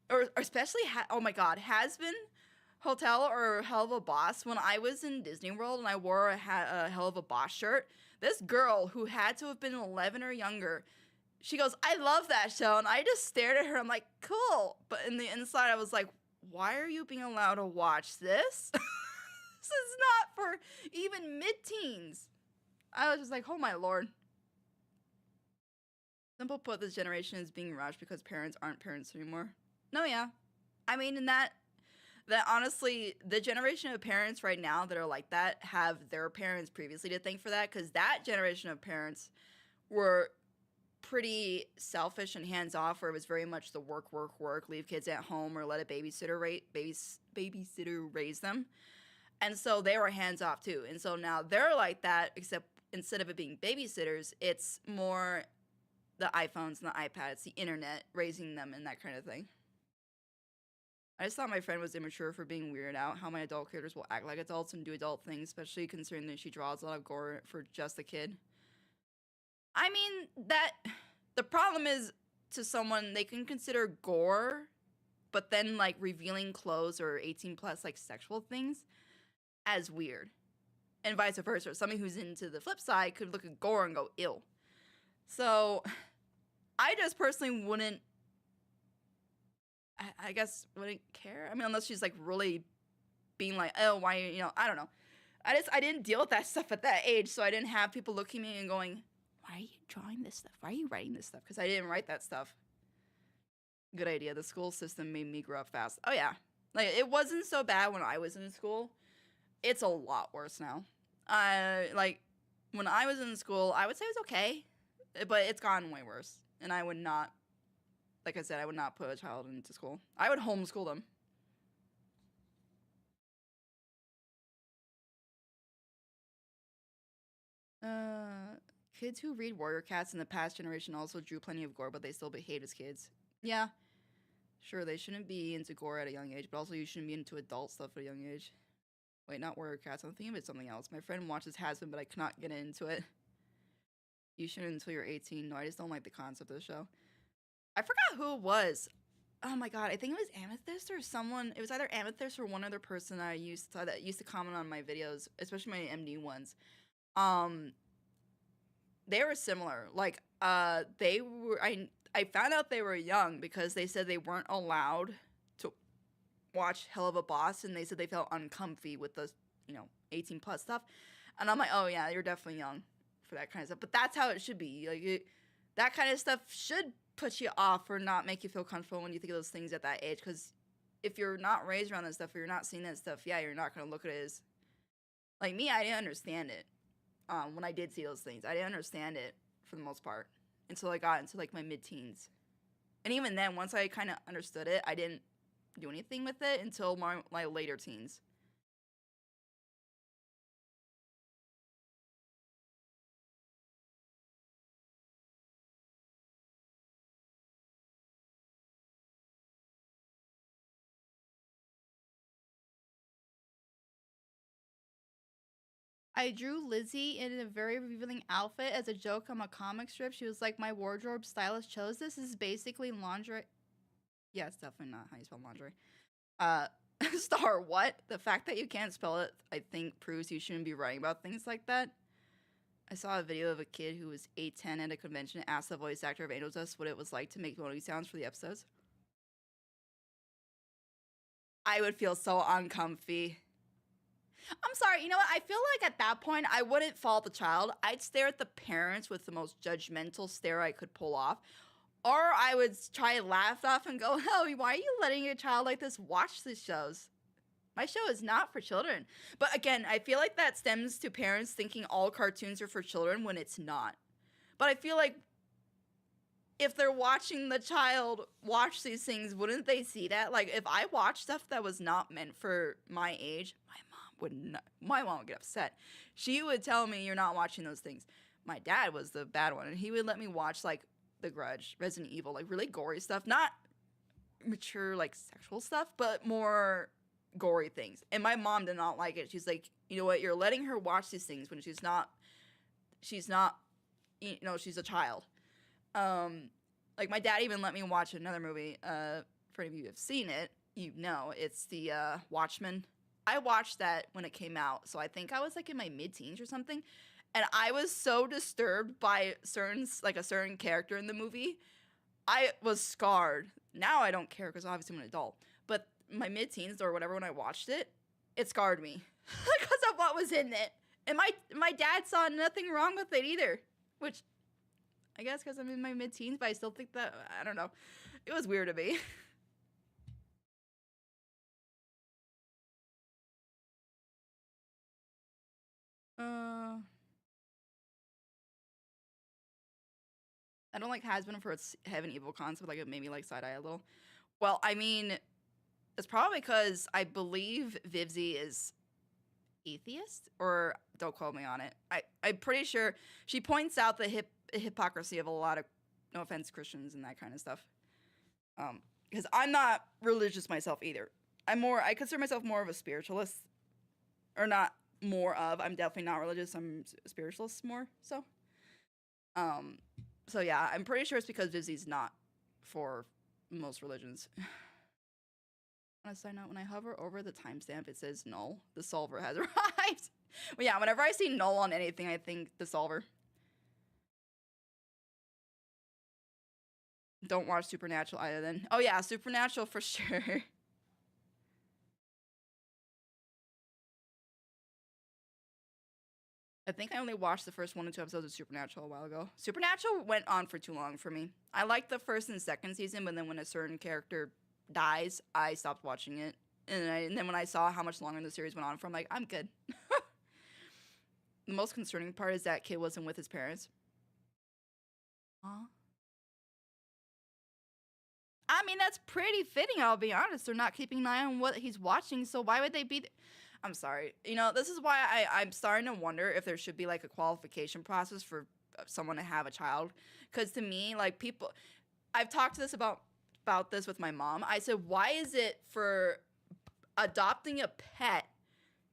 or especially, oh my God, Has-Been Hotel or Hell of a Boss. When I was in Disney World and I wore a Hell of a Boss shirt, this girl who had to have been 11 or younger, she goes, I love that show. And I just stared at her. I'm like, cool. But in the inside, I was like, why are you being allowed to watch this? This is not for even mid-teens. I was just like, oh my Lord. Simple put, this generation is being rushed because parents aren't parents anymore. No, yeah. I mean, in that honestly, the generation of parents right now that are like that have their parents previously to thank for that, because that generation of parents were pretty selfish and hands-off, where it was very much the work, leave kids at home or let a babysitter raise them. And so they were hands-off too. And so now they're like that, except instead of it being babysitters, it's more the iPhones and the iPads, the internet raising them and that kind of thing. I just thought my friend was immature for being weirded out how my adult characters will act like adults and do adult things, especially considering that she draws a lot of gore for just a kid. I mean, the problem is, to someone, they can consider gore, but then like revealing clothes or 18 plus like sexual things as weird, and vice versa. Somebody who's into the flip side could look at gore and go ill. So I just personally wouldn't, I guess wouldn't care. I mean, unless she's like really being like, oh, why, you know, I don't know. I didn't deal with that stuff at that age, so I didn't have people looking at me and going, why are you drawing this stuff? Why are you writing this stuff? Because I didn't write that stuff. Good idea. The school system made me grow up fast. Oh yeah, like it wasn't so bad when I was in school. It's a lot worse now. Like when I was in school, I would say it was okay, but it's gotten way worse. And I would not, like I said, I would not put a child into school. I would homeschool them. Kids who read Warrior Cats in the past generation also drew plenty of gore, but they still behaved as kids. Yeah, sure, they shouldn't be into gore at a young age, but also you shouldn't be into adult stuff at a young age. Wait, not Warrior Cats, I'm thinking of it something else. My friend watches Has-Been, but I cannot get into it. You shouldn't until you're 18. No, I just don't like the concept of the show. I forgot who it was. Oh my God, I think it was Amethyst or someone. It was either Amethyst or one other person that used to comment on my videos, especially my MD ones. They were similar. Like, they were. I found out they were young because they said they weren't allowed to watch Hell of a Boss, and they said they felt uncomfy with the, 18 plus stuff. And I'm like, oh yeah, you're definitely young for that kind of stuff. But that's how it should be. Like, that kind of stuff should put you off or not make you feel comfortable when you think of those things at that age. Because if you're not raised around that stuff or you're not seeing that stuff, yeah, you're not gonna look at it as, like me, I didn't understand it. When I did see those things, I didn't understand it for the most part until I got into like my mid-teens. And even then, once I kind of understood it, I didn't do anything with it until my later teens. I drew Lizzie in a very revealing outfit as a joke on a comic strip. She was like, my wardrobe stylist chose this. This is basically lingerie. Yeah, it's definitely not how you spell lingerie. Star, what? The fact that you can't spell it, I think, proves you shouldn't be writing about things like that. I saw a video of a kid who was 8'10" at a convention asked the voice actor of Angel Dust what it was like to make moaning sounds for the episodes. I would feel so uncomfy. I'm sorry, you know what? I feel like at that point, I wouldn't fault the child. I'd stare at the parents with the most judgmental stare I could pull off. Or I would try and laugh off and go, oh, why are you letting your child like this watch these shows? My show is not for children. But again, I feel like that stems to parents thinking all cartoons are for children when it's not. But I feel like if they're watching the child watch these things, wouldn't they see that? Like, if I watched stuff that was not meant for my age, my mom would get upset. She would tell me, you're not watching those things. My dad was the bad one, and he would let me watch, like, The Grudge, Resident Evil, like, really gory stuff. Not mature, like, sexual stuff, but more gory things. And my mom did not like it. She's like, you know what, you're letting her watch these things when she's not, you know, she's a child. Like, my dad even let me watch another movie. For any of you who have seen it, you know, it's the Watchmen. I watched that when it came out, so I think I was like in my mid-teens or something, and I was so disturbed by a certain character in the movie. I was scarred. Now I don't care because obviously I'm an adult, but my mid-teens or whatever when I watched it, it scarred me because of what was in it. And my dad saw nothing wrong with it either, which I guess because I'm in my mid-teens, but I still think that, I don't know, it was weird to me. I don't like Has-Been for its Heaven Evil concept, like it made me like side-eye a little. Well, I mean, it's probably because I believe Vivzy is atheist, or don't quote me on it. I'm pretty sure she points out the hypocrisy of a lot of, no offense, Christians and that kind of stuff. Because I'm not religious myself either. I consider myself more of a spiritualist, or not more of. I'm definitely not religious. I'm a spiritualist more so. So yeah, I'm pretty sure it's because Vivzy's not for most religions. On a side note, when I hover over the timestamp, it says null. The solver has arrived. But yeah, whenever I see null on anything, I think the solver. Don't watch Supernatural either then. Oh yeah, Supernatural for sure. I think I only watched the first 1 and 2 episodes of Supernatural a while ago. Supernatural went on for too long for me. I liked the first and second season, but then when a certain character dies, I stopped watching it. And then when I saw how much longer the series went on for, I'm like, I'm good. The most concerning part is that kid wasn't with his parents. Huh? I mean, that's pretty fitting, I'll be honest. They're not keeping an eye on what he's watching, so why would they be... I'm sorry. You know, this is why I'm starting to wonder if there should be, like, a qualification process for someone to have a child. Because to me, like, people... I've talked to this about this with my mom. I said, why is it for adopting a pet,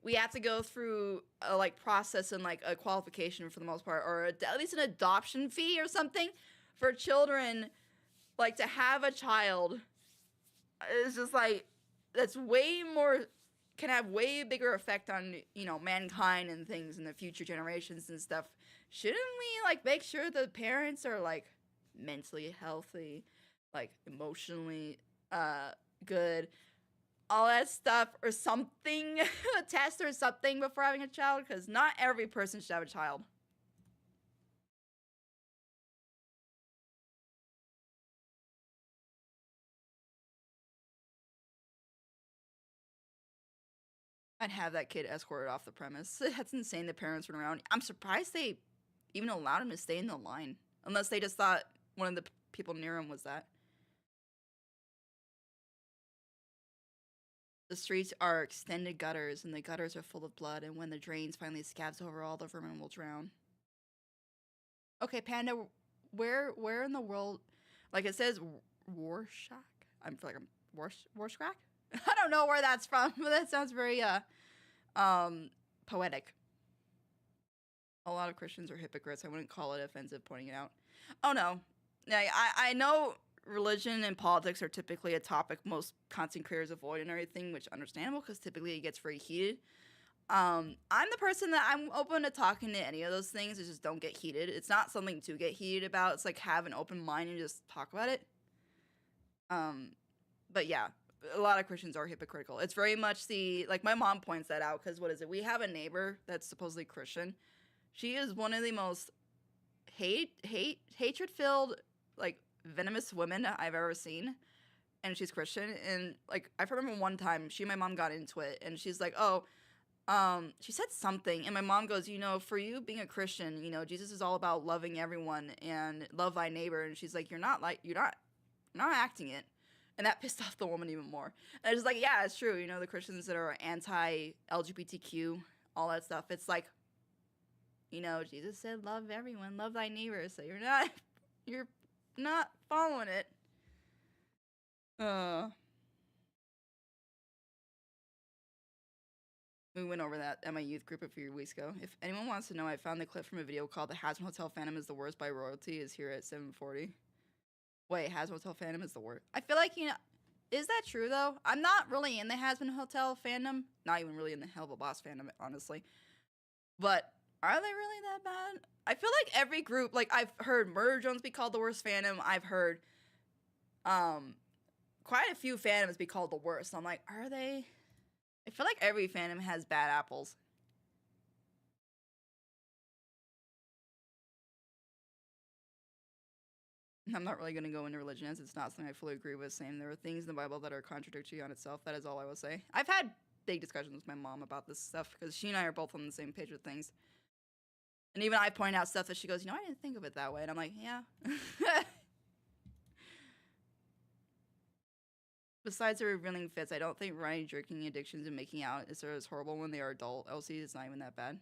we have to go through a, like, process and, like, a qualification for the most part, or at least an adoption fee or something for children, like, to have a child is just, like, that's way more... can have way bigger effect on, you know, mankind and things in the future generations and stuff. Shouldn't we, like, make sure the parents are, like, mentally healthy, like, emotionally good, all that stuff, or something, a test or something before having a child? Because not every person should have a child. I'd have that kid escorted off the premise. That's insane. The parents went around. I'm surprised they even allowed him to stay in the line. Unless they just thought one of the people near him was that. The streets are extended gutters, and the gutters are full of blood, and when the drains finally scabs over, all the vermin will drown. Okay, Panda, where in the world, like it says Warshak? I'm feel like I'm Warshak? I don't know where that's from, but that sounds very poetic. A lot of Christians are hypocrites. I wouldn't call it offensive pointing it out. Oh no. I know religion and politics are typically a topic most content creators avoid and everything, which is understandable because typically it gets very heated. I'm the person that I'm open to talking to any of those things. It just don't get heated. It's not something to get heated about. It's like have an open mind and just talk about it. But yeah, a lot of Christians are hypocritical. It's very much like my mom points that out because what is it? We have a neighbor that's supposedly Christian. She is one of the most hatred-filled, like venomous women I've ever seen, and she's Christian. And like I remember one time, she and my mom got into it, and she's like, "Oh, she said something," and my mom goes, "You know, for you being a Christian, you know, Jesus is all about loving everyone and love thy neighbor." And she's like, "You're not acting it." And that pissed off the woman even more. And I was like, yeah, it's true. You know, the Christians that are anti-LGBTQ, all that stuff. It's like, you know, Jesus said, love everyone, love thy neighbor. So you're not following it. We went over that at my youth group a few weeks ago. If anyone wants to know, I found the clip from a video called The Hazbin Hotel Phantom is the Worst by Royalty is here at 7:40. Wait, Hazbin Hotel Phantom is the worst. I feel like, you know, is that true though? I'm not really in the Hazbin Hotel fandom. Not even really in the Hell of a Boss fandom, honestly. But are they really that bad? I feel like every group, like I've heard Murder Jones be called the worst fandom. I've heard quite a few fandoms be called the worst. So I'm like, are they? I feel like every fandom has bad apples. I'm not really going to go into religion as it's not something I fully agree with, saying there are things in the Bible that are contradictory on itself. That is all I will say. I've had big discussions with my mom about this stuff because she and I are both on the same page with things. And even I point out stuff that she goes, you know, I didn't think of it that way. And I'm like, yeah. Besides the revealing fits, I don't think writing drinking addictions and making out is as horrible when they are adult. LC is not even that bad.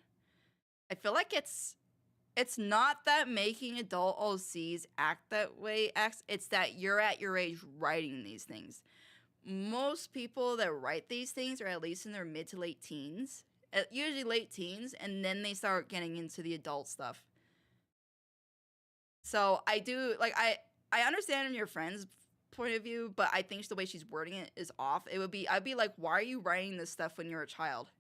I feel like it's not that making adult OCs act that way. It's that you're at your age writing these things. Most people that write these things are at least in their mid to late teens. Usually late teens, and then they start getting into the adult stuff. So I do, like, I understand in your friend's point of view, but I think the way she's wording it is off. I'd be like, why are you writing this stuff when you're a child?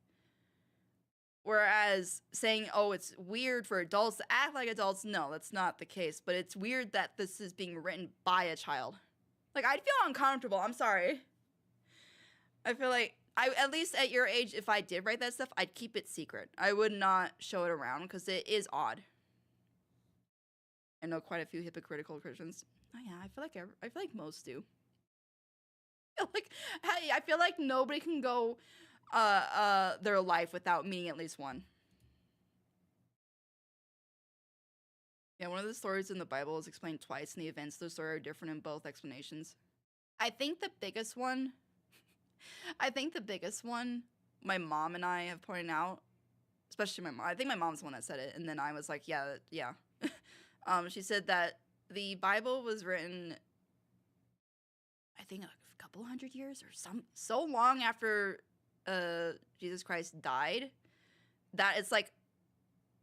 Whereas saying, oh, it's weird for adults to act like adults, no, that's not the case. But it's weird that this is being written by a child. Like, I'd feel uncomfortable. I'm sorry. I feel like, at least at your age, if I did write that stuff, I'd keep it secret. I would not show it around because it is odd. I know quite a few hypocritical Christians. Oh yeah, I feel like most do. I feel like nobody can go their life without meeting at least one. Yeah, one of the stories in the Bible is explained twice, and the events of the story are different in both explanations. I think the biggest one my mom and I have pointed out, especially my mom. I think my mom's the one that said it, and then I was like, yeah. She said that the Bible was written, I think, a couple hundred years or so long after Jesus Christ died, that it's like,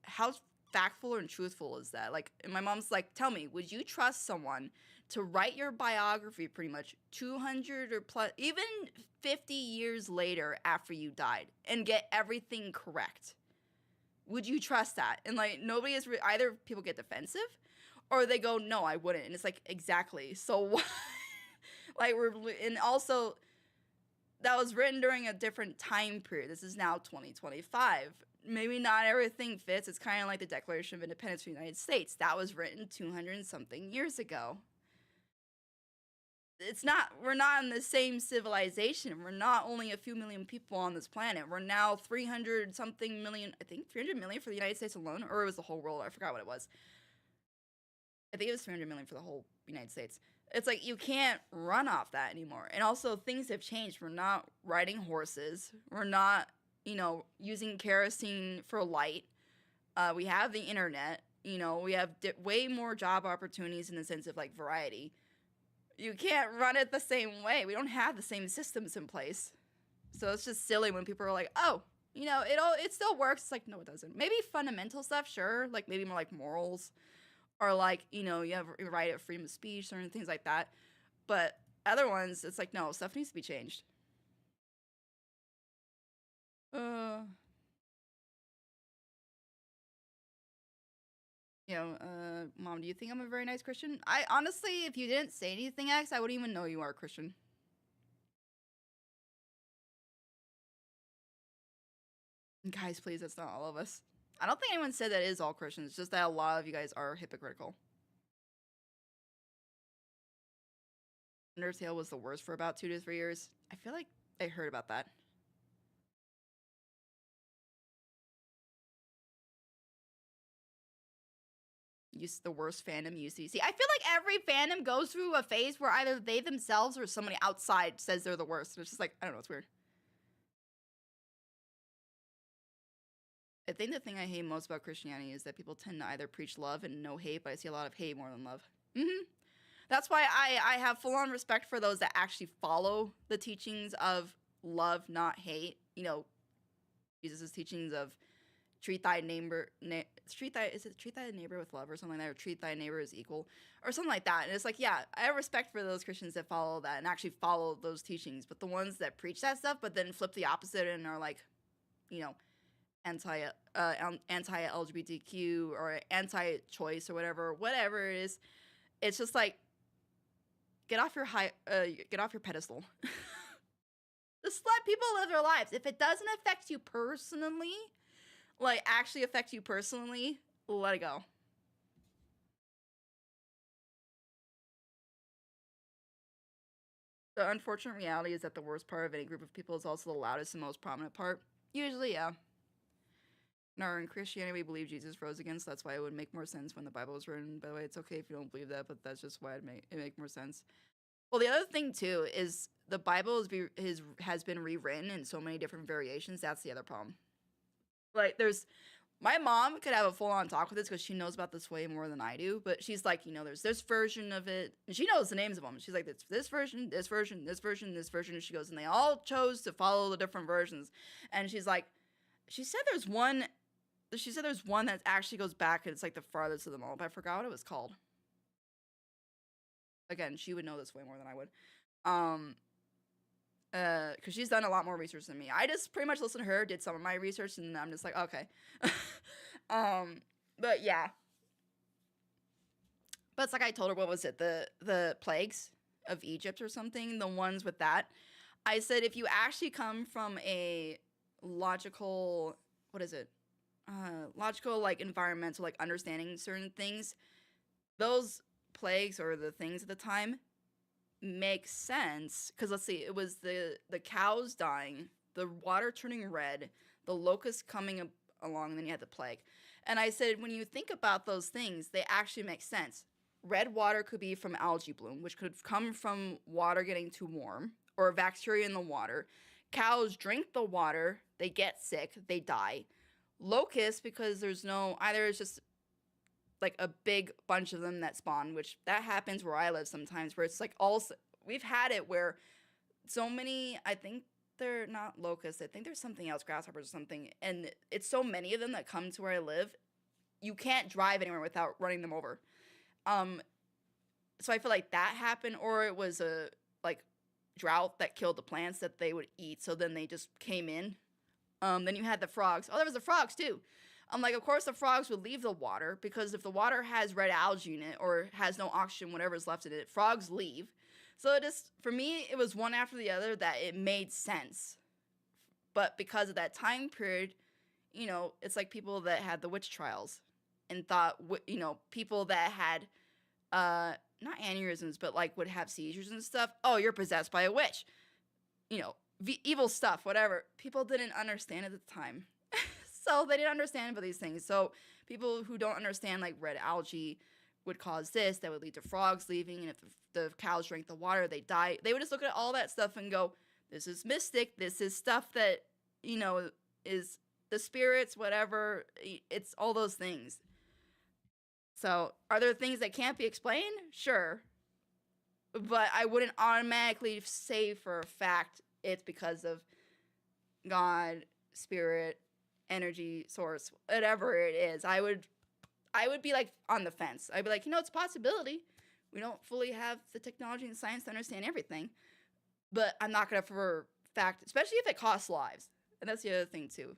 how factful and truthful is that? Like, and my mom's like, tell me, would you trust someone to write your biography pretty much 200 or plus, even 50 years later after you died and get everything correct? Would you trust that? And like, nobody is, either people get defensive or they go, no, I wouldn't. And it's like, exactly. So why? Like, and also that was written during a different time period. This is now 2025. Maybe not everything fits. It's kind of like the Declaration of Independence for the United States. That was written 200 and something years ago. We're not in the same civilization. We're not only a few million people on this planet. We're now 300 something million, I think 300 million for the United States alone, or it was the whole world. I forgot what it was. I think it was 300 million for the whole United States. It's like you can't run off that anymore. And also things have changed. We're not riding horses. We're not, using kerosene for light. We have the internet. We have way more job opportunities in the sense of like variety. You can't run it the same way. We don't have the same systems in place. So it's just silly when people are like, oh, it still works. It's like, no, it doesn't. Maybe fundamental stuff, sure. Like maybe more like morals. Or like, you have a right of freedom of speech, certain things like that. But other ones, it's like, no, stuff needs to be changed. Mom, do you think I'm a very nice Christian? I honestly, if you didn't say anything, X, I wouldn't even know you are a Christian. Guys, please, that's not all of us. I don't think anyone said that is all Christians. It's just that a lot of you guys are hypocritical. Undertale was the worst for about 2 to 3 years. I feel like I heard about that. The worst fandom UCC. I feel like every fandom goes through a phase where either they themselves or somebody outside says they're the worst. And it's just like, I don't know, it's weird. I think the thing I hate most about Christianity is that people tend to either preach love and no hate, but I see a lot of hate more than love. That's why I have full-on respect for those that actually follow the teachings of love, not hate. Jesus' teachings of treat thy neighbor with love or something like that, or treat thy neighbor as equal or something like that. And it's like, yeah, I have respect for those Christians that follow that and actually follow those teachings, but the ones that preach that stuff but then flip the opposite and are like, anti-LGBTQ or anti-choice or whatever it is, it's just like, get off your pedestal. Just let people live their lives. If it doesn't affect you personally, like actually affect you personally, let it go. The unfortunate reality is that the worst part of any group of people is also the loudest and most prominent part. Usually, yeah. In Christianity, we believe Jesus rose again, so that's why it would make more sense when the Bible was written. By the way, it's okay if you don't believe that, but that's just why it make more sense. Well, the other thing, too, is the Bible has been rewritten in so many different variations. That's the other problem. Like, my mom could have a full-on talk with this because she knows about this way more than I do, but she's like, there's this version of it, and she knows the names of them. She's like, it's this version, this version, this version, this version, and she goes, and they all chose to follow the different versions. And she's like, she said there's one that actually goes back, and it's like the farthest of them all, but I forgot what it was called. Again, she would know this way more than I would. Because she's done a lot more research than me. I just pretty much listened to her, did some of my research, and I'm just like, okay. But yeah. But it's like I told her, what was it? The plagues of Egypt or something? The ones with that. I said, if you actually come from a logical, logical, like, environmental, like, understanding certain things, those plagues or the things at the time makes sense. Because let's see, it was the cows dying, the water turning red, the locusts coming along, and then you had the plague. And I said, when you think about those things, they actually make sense. Red water could be from algae bloom, which could come from water getting too warm, or bacteria in the water. Cows drink the water, they get sick, they die. Locusts, because there's either it's just like a big bunch of them that spawn, which that happens where I live sometimes, where it's like we've had it where so many, I think they're not locusts, I think there's something else, grasshoppers or something, and it's so many of them that come to where I live, you can't drive anywhere without running them over. So I feel like that happened, or it was a like drought that killed the plants that they would eat, so then they just came in. Then you had the frogs. Oh, there was the frogs too. Like, of course the frogs would leave the water, because if the water has red algae in it or has no oxygen, whatever's left in it, frogs leave. So for me, it was one after the other that it made sense. But because of that time period, it's like people that had the witch trials and thought, people that had, not aneurysms, but like would have seizures and stuff. Oh, you're possessed by a witch. Evil stuff, whatever. People didn't understand at the time. So they didn't understand about these things. So people who don't understand like red algae, would cause this, that would lead to frogs leaving, and if the cows drank the water, they die. They would just look at all that stuff and go, this is mystic, this is stuff that, you know, is the spirits, whatever, it's all those things. So, are there things that can't be explained? Sure. But I wouldn't automatically say for a fact it's because of God, spirit, energy, source, whatever it is. I would be like on the fence. I'd be like, you know, it's a possibility. We don't fully have the technology and science to understand everything. But I'm not going to for fact, especially if it costs lives. And that's the other thing too.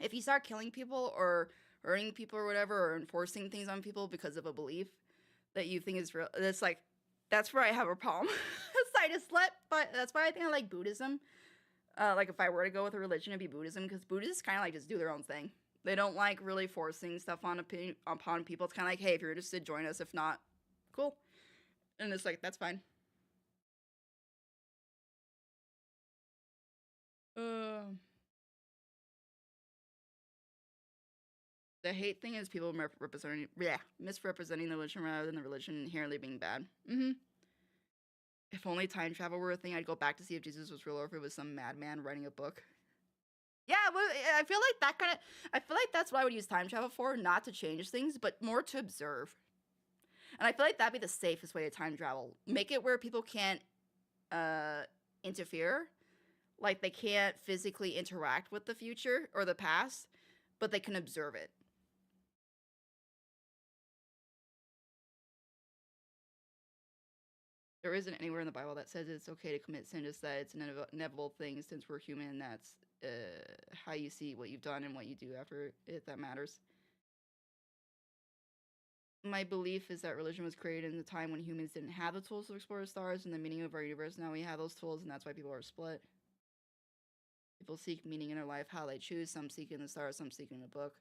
If you start killing people or hurting people or whatever, or enforcing things on people because of a belief that you think is real, it's like, that's where I have a problem. But that's why I think I like Buddhism. Like if I were to go with a religion, it'd be Buddhism, because Buddhists kind of like just do their own thing. They don't like really forcing stuff upon people. It's kind of like, hey, if you're interested, join us. If not, cool. And it's like, that's fine. The hate thing is people misrepresenting the religion rather than the religion inherently being bad. If only time travel were a thing, I'd go back to see if Jesus was real or if it was some madman writing a book. Yeah, well, I feel like that's what I would use time travel for, not to change things, but more to observe. And I feel like that'd be the safest way to time travel. Make it where people can't interfere. Like they can't physically interact with the future or the past, but they can observe it. There isn't anywhere in the Bible that says it's okay to commit sin, just that it's an inevitable thing since we're human. That's how you see what you've done and what you do after it that matters. My belief is that religion was created in a time when humans didn't have the tools to explore the stars and the meaning of our universe. Now we have those tools, and that's why people are split. People seek meaning in their life how they choose. Some seek in the stars, some seek in the book.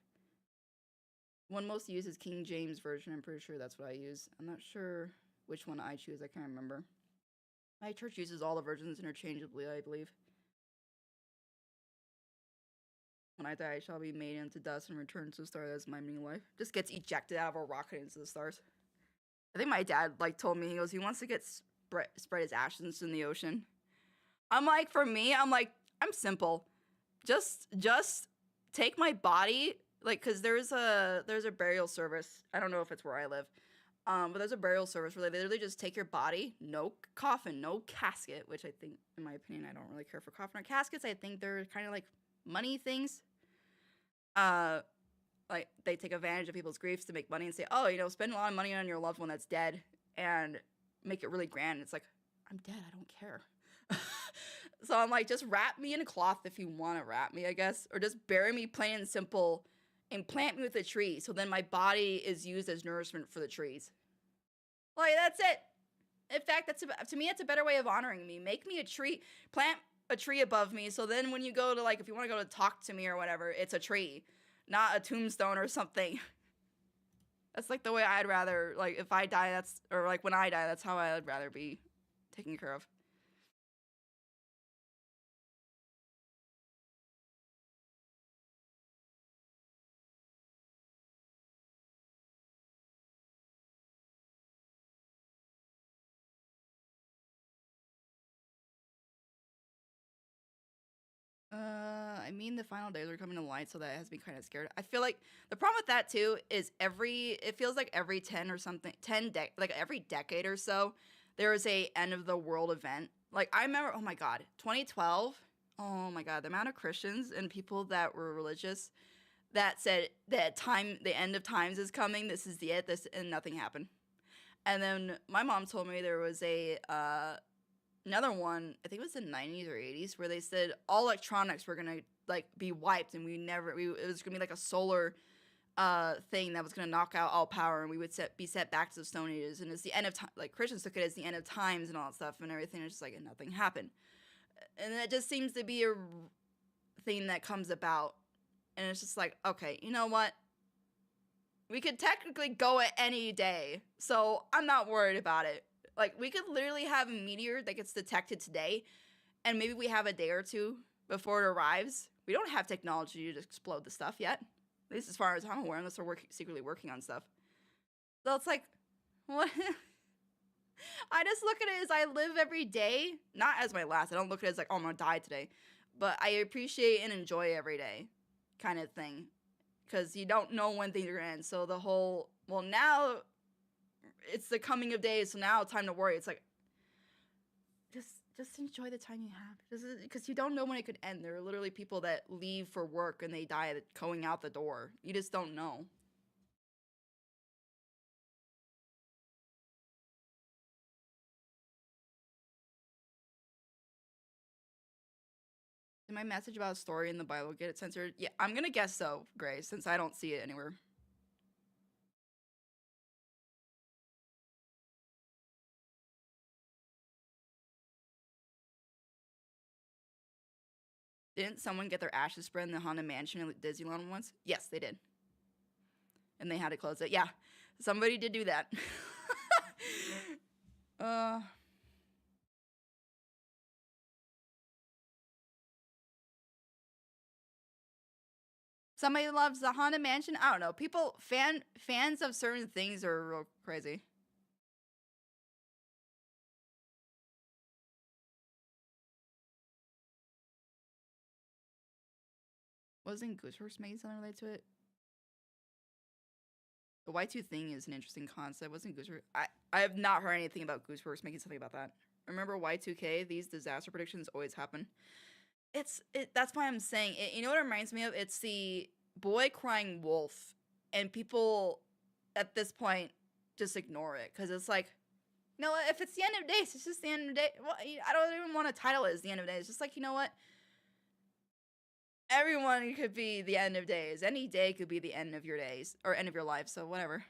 One most used is King James Version. I'm pretty sure that's what I use. I'm not sure which one I choose. I can't remember. My church uses all the versions interchangeably, I believe. When I die, I shall be made into dust and return to the stars. That's my meaning life. Just gets ejected out of a rocket into the stars. I think my dad told me, he goes, he wants to get spread his ashes in the ocean. I'm like, for me, I'm simple. Just take my body, cause there's a burial service. I don't know if it's where I live. But there's a burial service where they literally just take your body, no coffin, no casket, which I think, in my opinion, I don't really care for coffin or caskets. I think they're kind of like money things. They take advantage of people's griefs to make money and say, oh, spend a lot of money on your loved one that's dead and make it really grand. It's like, I'm dead, I don't care. So I'm like, just wrap me in a cloth if you want to wrap me, I guess, or just bury me plain and simple and plant me with a tree, so then my body is used as nourishment for the trees. That's it. In fact, to me, it's a better way of honoring me. Make me a tree, plant a tree above me, so then when you go to, if you want to go to talk to me or whatever, it's a tree, not a tombstone or something. That's the way I'd rather, if I die, when I die, that's how I'd rather be taken care of. I mean, the final days are coming to light, so that has me kind of scared. I feel like the problem with that too is it feels like every 10 or something, every decade or so, there is a end of the world event. I remember, oh my God, 2012. Oh my God, the amount of Christians and people that were religious that said that the end of times is coming. This is the end. And nothing happened. And then my mom told me there was another one, I think it was the 90s or 80s, where they said all electronics were gonna be wiped, and it was gonna be a solar thing that was gonna knock out all power, and we would be set back to the Stone Ages, and it's the end of time. Christians took it as the end of times and all that stuff and everything. It's just and nothing happened, and that just seems to be a thing that comes about, and it's just okay, you know what? We could technically go at any day, so I'm not worried about it. We could literally have a meteor that gets detected today, and maybe we have a day or two before it arrives. We don't have technology to explode the stuff yet, at least as far as I'm aware, unless they're secretly working on stuff. So it's like, what? I just look at it as I live every day, not as my last. I don't look at it as like, oh, I'm gonna die today, but I appreciate and enjoy every day, kind of thing, because you don't know when things are gonna end. So the whole, well, now it's the coming of days, so now it's time to worry. It's like, just enjoy the time you have, because you don't know when it could end. There are literally people that leave for work and they die going out the door. You just don't know. Did my message about a story in the Bible get it censored? Yeah, I'm gonna guess so, Grace, since I don't see it anywhere. Didn't someone get their ashes spread in the Haunted Mansion at Disneyland once? Yes, they did. And they had to close it. Yeah, somebody did do that. Somebody loves the Haunted Mansion? I don't know. People, fans of certain things are real crazy. Wasn't Gooseworks making something related to it? The Y2 thing is an interesting concept. Wasn't Gooseworks? I have not heard anything about Gooseworks making something about that. Remember Y2K? These disaster predictions always happen. That's why I'm saying it. You know what it reminds me of? It's the boy crying wolf, and people at this point just ignore it because it's like, you know what? If it's the end of days, it's just the end of day. Well, I don't even want to title it as the end of days. It's just like, you know what? Everyone could be the end of days. Any day could be the end of your days or end of your life. So whatever.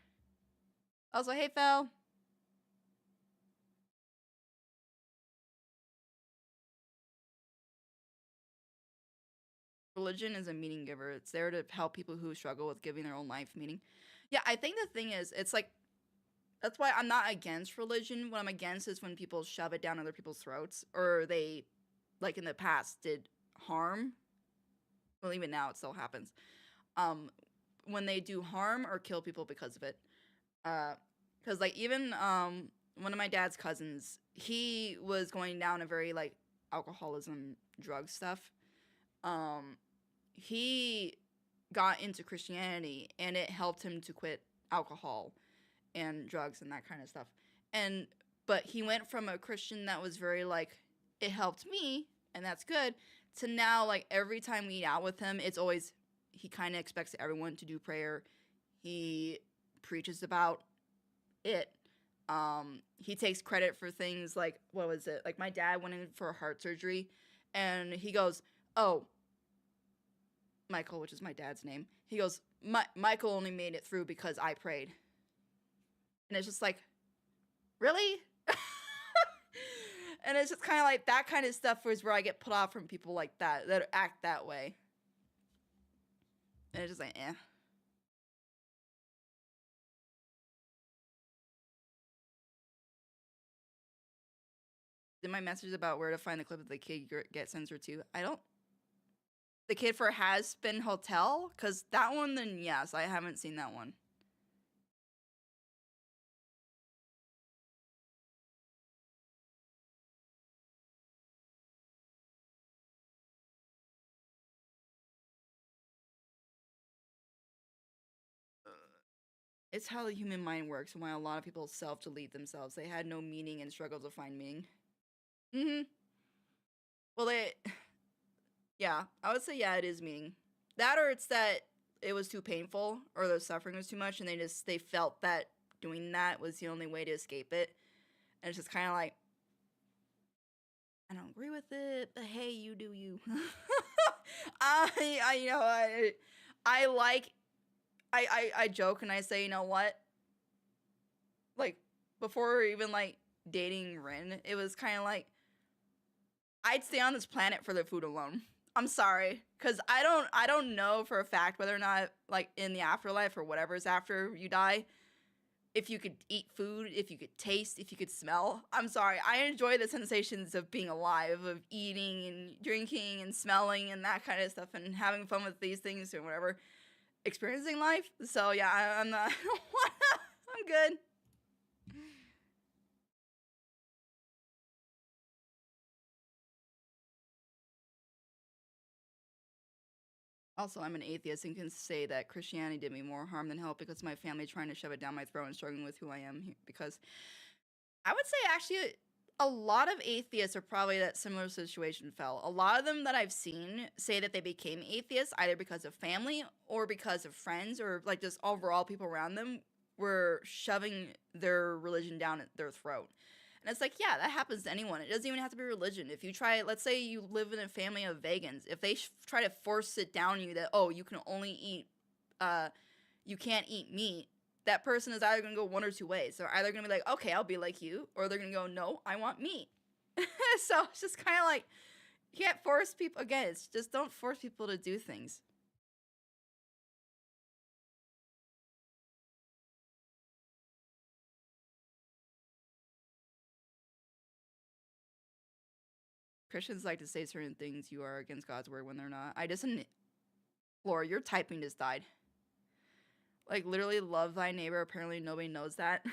Also, hey, Phil. Religion is a meaning giver. It's there to help people who struggle with giving their own life meaning. Yeah, I think the thing is, it's like, that's why I'm not against religion. What I'm against is when people shove it down other people's throats, or they, like in the past, did harm. Well, even now it still happens. When they do harm or kill people because of it. Because like even one of my dad's cousins, he was going down a very like alcoholism, drug stuff. He got into Christianity and it helped him to quit alcohol and drugs and that kind of stuff. But he went from a Christian that was very like, it helped me and that's good, to now like every time we eat out with him, it's always, he kind of expects everyone to do prayer. He preaches about it. He takes credit for things like, what was it? Like my dad went in for heart surgery and he goes, oh, Michael, which is my dad's name. He goes, Michael only made it through because I prayed. And it's just like, really? And it's just kind of like that kind of stuff is where I get put off from people like that act that way. And it's just like, eh. Did my message about where to find the clip of the kid get censored too? I don't. The kid for Has Been Hotel? Because that one, then yes, I haven't seen that one. It's how the human mind works and why a lot of people self-delete themselves. They had no meaning and struggled to find meaning. Well, yeah, I would say yeah, it is meaning. That or it's that it was too painful or the suffering was too much and they felt that doing that was the only way to escape it. And it's just kind of like, I don't agree with it, but hey, you do you. I joke and I say, you know what? Like, before even, like, dating Rin, it was kind of like, I'd stay on this planet for the food alone. I'm sorry. Because I don't know for a fact whether or not, like, in the afterlife or whatever's after you die, if you could eat food, if you could taste, if you could smell. I'm sorry. I enjoy the sensations of being alive, of eating and drinking and smelling and that kind of stuff and having fun with these things or whatever. Experiencing life. So yeah, I'm not. I'm good. Also, I'm an atheist and can say that Christianity did me more harm than help because my family trying to shove it down my throat and struggling with who I am. Because I would say actually a lot of atheists are probably that similar situation fell. A lot of them that I've seen say that they became atheists either because of family or because of friends or like just overall people around them were shoving their religion down their throat. And it's like, yeah, that happens to anyone. It doesn't even have to be religion. If you try, let's say you live in a family of vegans, if they try to force it down you that, oh, you can only eat, you can't eat meat, that person is either going to go one or two ways. They're either going to be like, okay, I'll be like you, or they're going to go, no, I want meat. So it's just kind of like, you can't force people, again, it's just don't force people to do things. Christians like to say certain things you are against God's word when they're not. I just, Laura, your typing just died. Like, literally, love thy neighbor. Apparently, nobody knows that.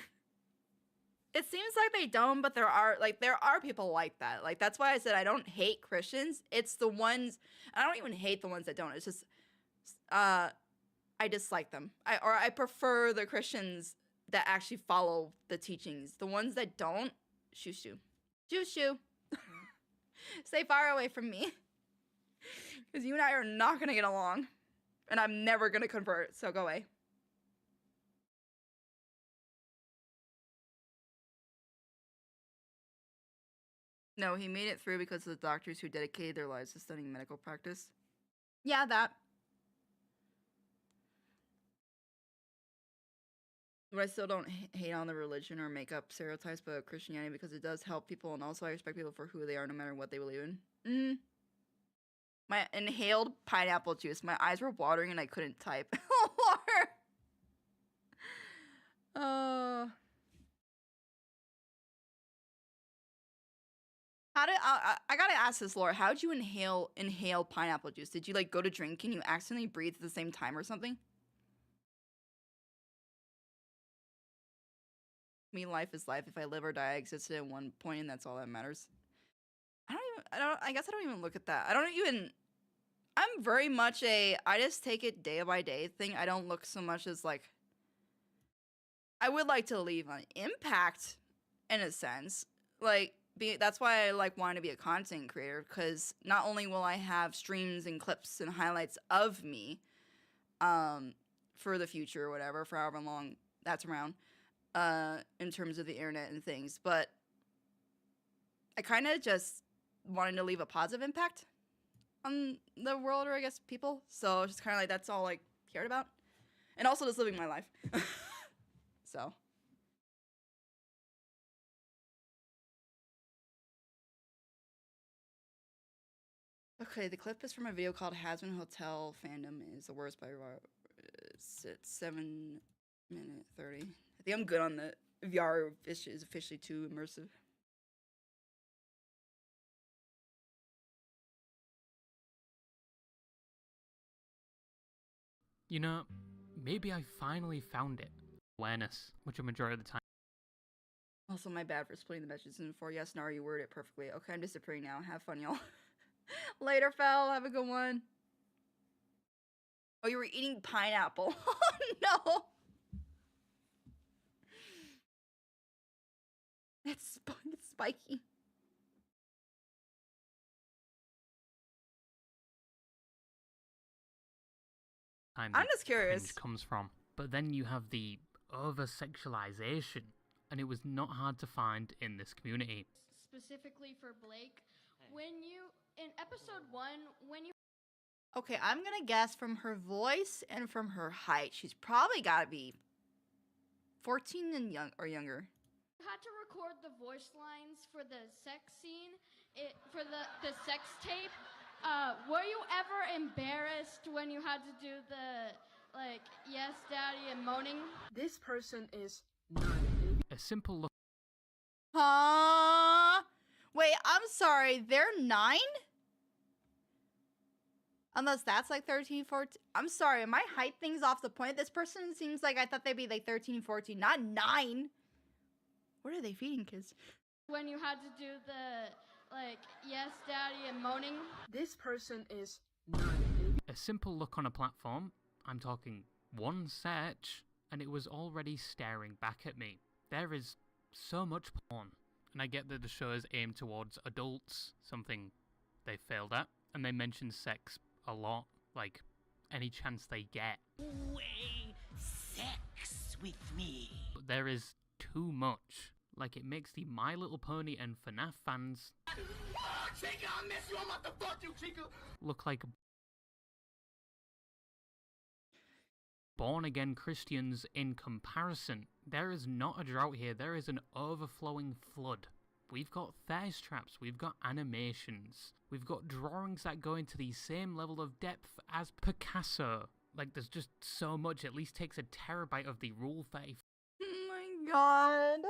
It seems like they don't, but there are people like that. Like, that's why I said I don't hate Christians. It's the ones, I don't even hate the ones that don't. It's just, I dislike them. I prefer the Christians that actually follow the teachings. The ones that don't, shoo shoo. Shoo shoo. Stay far away from me. Because you and I are not going to get along. And I'm never going to convert, so go away. No, he made it through because of the doctors who dedicated their lives to studying medical practice. Yeah, that. But I still don't hate on the religion or make up stereotypes about Christianity because it does help people, and also I respect people for who they are no matter what they believe in. My inhaled pineapple juice. My eyes were watering and I couldn't type. How did I gotta ask this, Laura? How did you inhale pineapple juice? Did you like go to drink and you accidentally breathe at the same time or something? Me, life is life. If I live or die, I existed at one point, and that's all that matters. I guess I don't even look at that. I'm very much I just take it day by day thing. I don't look so much as like, I would like to leave an impact in a sense. Like, that's why I like wanting to be a content creator, because not only will I have streams and clips and highlights of me, for the future or whatever, for however long that's around, in terms of the internet and things, but I kind of just wanted to leave a positive impact on the world, or I guess people. So it's just kind of like that's all I cared about, and also just living my life. So. Okay, the clip is from a video called Hasman Hotel Fandom is the Worst by it's at 7 minute 30. I think I'm good on the VR is officially too immersive. You know, maybe I finally found it. Awareness, which a majority of the time. Also, my bad for splitting the messages in 4. Yes, Nara, you worded it perfectly. Okay, I'm disappearing now. Have fun, y'all. Later, Fel. Have a good one. Oh, you were eating pineapple. Oh, no. It's spiky. I'm just curious. Comes from, but then you have the over-sexualization, and it was not hard to find in this community. Specifically for Blake, when you in episode 1, when you Okay, I'm gonna guess from her voice and from her height, she's probably gotta be 14 and younger. had to record the voice lines for the sex scene, for the sex tape. Were you ever embarrassed when you had to do the, like, yes, daddy, and moaning? This person is A simple look. Huh? Wait, I'm sorry, they're 9? Unless that's like 13, 14. I'm sorry, am I hype things off the point? This person seems like I thought they'd be like 13, 14, not 9. What are they feeding kids? When you had to do the, like, yes, daddy, and moaning. This person is 9. A simple look on a platform, I'm talking one search, and it was already staring back at me. There is so much porn, and I get that the show is aimed towards adults, something they failed at, and they mention sex a lot, like any chance they get. Way sex with me. But there is too much. Like, it makes the My Little Pony and FNAF fans Chica, I miss you. I'm about to fuck you, Chica. look like born-again Christians in comparison. There is not a drought here, there is an overflowing flood. We've got thirst traps, we've got animations, we've got drawings that go into the same level of depth as Picasso. Like, there's just so much, at least takes a terabyte of the Rule 30. Oh my god.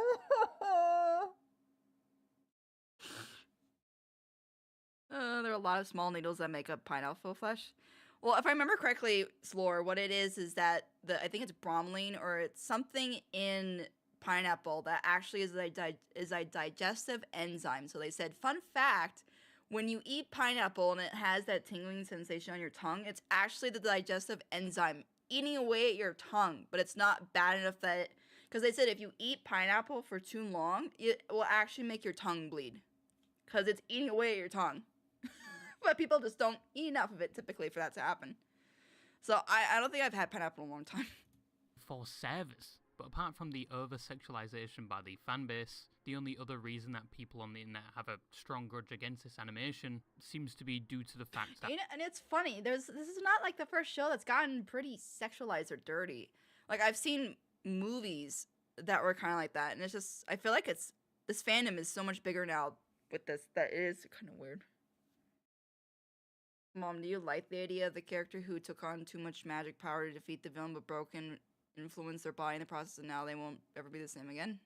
There are a lot of small needles that make up pineapple flesh. Well, if I remember correctly, Slore, what it is that I think it's bromelain or it's something in pineapple that actually is a digestive enzyme. So they said, fun fact, when you eat pineapple and it has that tingling sensation on your tongue, it's actually the digestive enzyme eating away at your tongue, but it's not bad enough that, because they said if you eat pineapple for too long, it will actually make your tongue bleed because it's eating away at your tongue. But people just don't eat enough of it typically for that to happen. So I don't think I've had pineapple in a long time. For service. But apart from the over-sexualization by the fanbase, the only other reason that people on the internet have a strong grudge against this animation seems to be due to the fact that... And it's funny, this is not like the first show that's gotten pretty sexualized or dirty. Like, I've seen movies that were kind of like that, and it's just, I feel like this fandom is so much bigger now with this that it is kind of weird. Mom, do you like the idea of the character who took on too much magic power to defeat the villain but broken influence their body in the process and now they won't ever be the same again?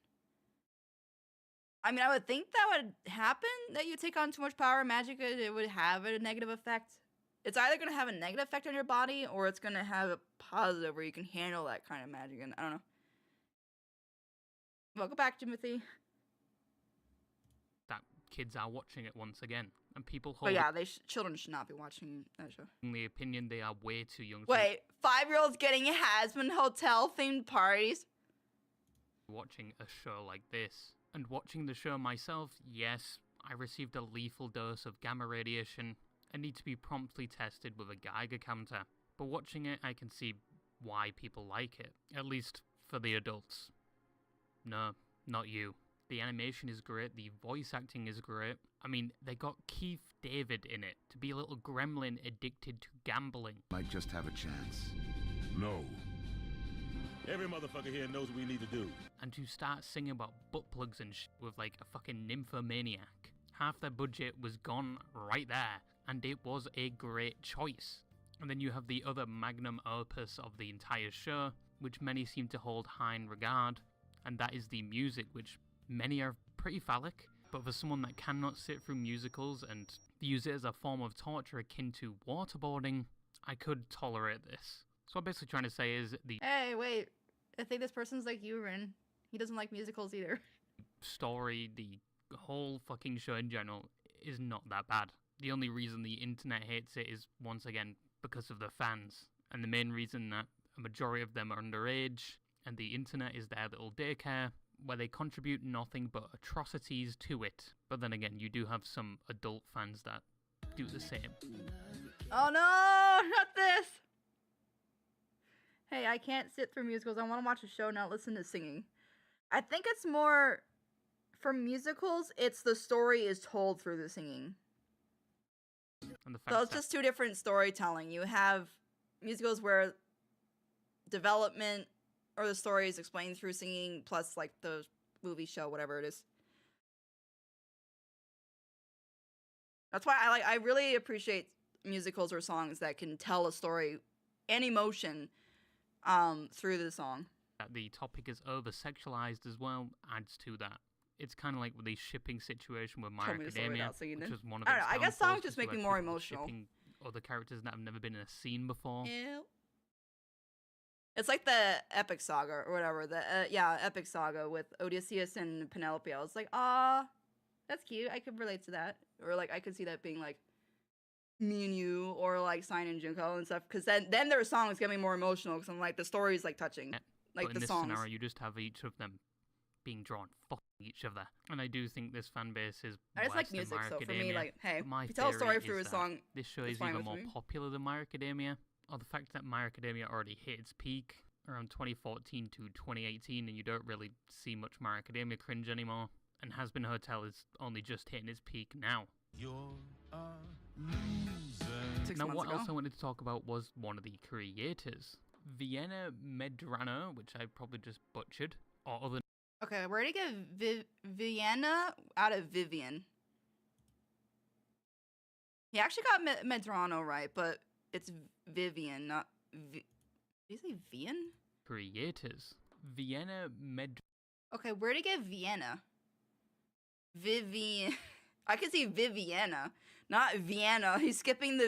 I mean, I would think that would happen, that you take on too much power and magic, it would have a negative effect. It's either going to have a negative effect on your body or it's going to have a positive where you can handle that kind of magic, and I don't know. Welcome back, Timothy. That kids are watching it once again. And people hold But yeah, children should not be watching that show. the opinion they are way too young. Wait, 5-year-olds getting has-been hotel-themed parties? Watching a show like this. And watching the show myself, yes, I received a lethal dose of gamma radiation and need to be promptly tested with a Geiger counter. But watching it, I can see why people like it. At least for the adults. No, not you. The animation is great, the voice acting is great. I mean, they got Keith David in it to be a little gremlin addicted to gambling. Might just have a chance. No. Every motherfucker here knows what we need to do. And to start singing about butt plugs and with like a fucking nymphomaniac. Half their budget was gone right there, and it was a great choice. And then you have the other magnum opus of the entire show, which many seem to hold high in regard, and that is the music, which many are pretty phallic, but for someone that cannot sit through musicals and use it as a form of torture akin to waterboarding, I could tolerate this. So what I'm basically trying to say is the Hey, wait. I think this person's like you, Rin. He doesn't like musicals either. story, the whole fucking show in general, is not that bad. The only reason the internet hates it is, once again, because of the fans. And the main reason that a majority of them are underage, and the internet is their little daycare, where they contribute nothing but atrocities to it. But then again, you do have some adult fans that do the same. Oh no, not this! Hey, I can't sit through musicals. I want to watch a show, not listen to singing. I think it's more, for musicals, it's the story is told through the singing. And the So it's just two different storytelling. You have musicals where development or the story is explained through singing, plus like the movie show, whatever it is. That's why I really appreciate musicals or songs that can tell a story and emotion through the song. The topic is over-sexualized as well, adds to that. It's kind of like with the shipping situation with My Tell me the story Academia, without singing which it. was one of I its don't know, I guess downfalls, songs just was make me like more people emotional. shipping other characters that have never been in a scene before. Ew. It's like the epic saga or whatever. The epic saga with Odysseus and Penelope. I was like, ah, that's cute. I could relate to that, or like I could see that being like me and you, or like Sign and Junko and stuff. Because then their songs get me more emotional. Because I'm like the story is like touching, like But in the this songs. scenario, you just have each of them being drawn fucking each other, and I do think this fan base is. I just worse like music, than My so for me, Academia. like, hey, But my if you tell a story theory through is a that song, this show it's is fine even with more me. popular than My Academia, or the fact that My Academia already hit its peak around 2014 to 2018, and you don't really see much My Academia cringe anymore. And Has Been Hotel is only just hitting its peak now. You're a loser. Now, what else I wanted to talk about was one of the creators, Vienna Medrano, which I probably just butchered, or other. Okay, where to get Vienna out of Vivian? He actually got Medrano right, but it's Vivian, not did you say Vian? Creators, Vienna Okay, where to get Vienna? Vivian. I can see Viviana, not Vienna. He's skipping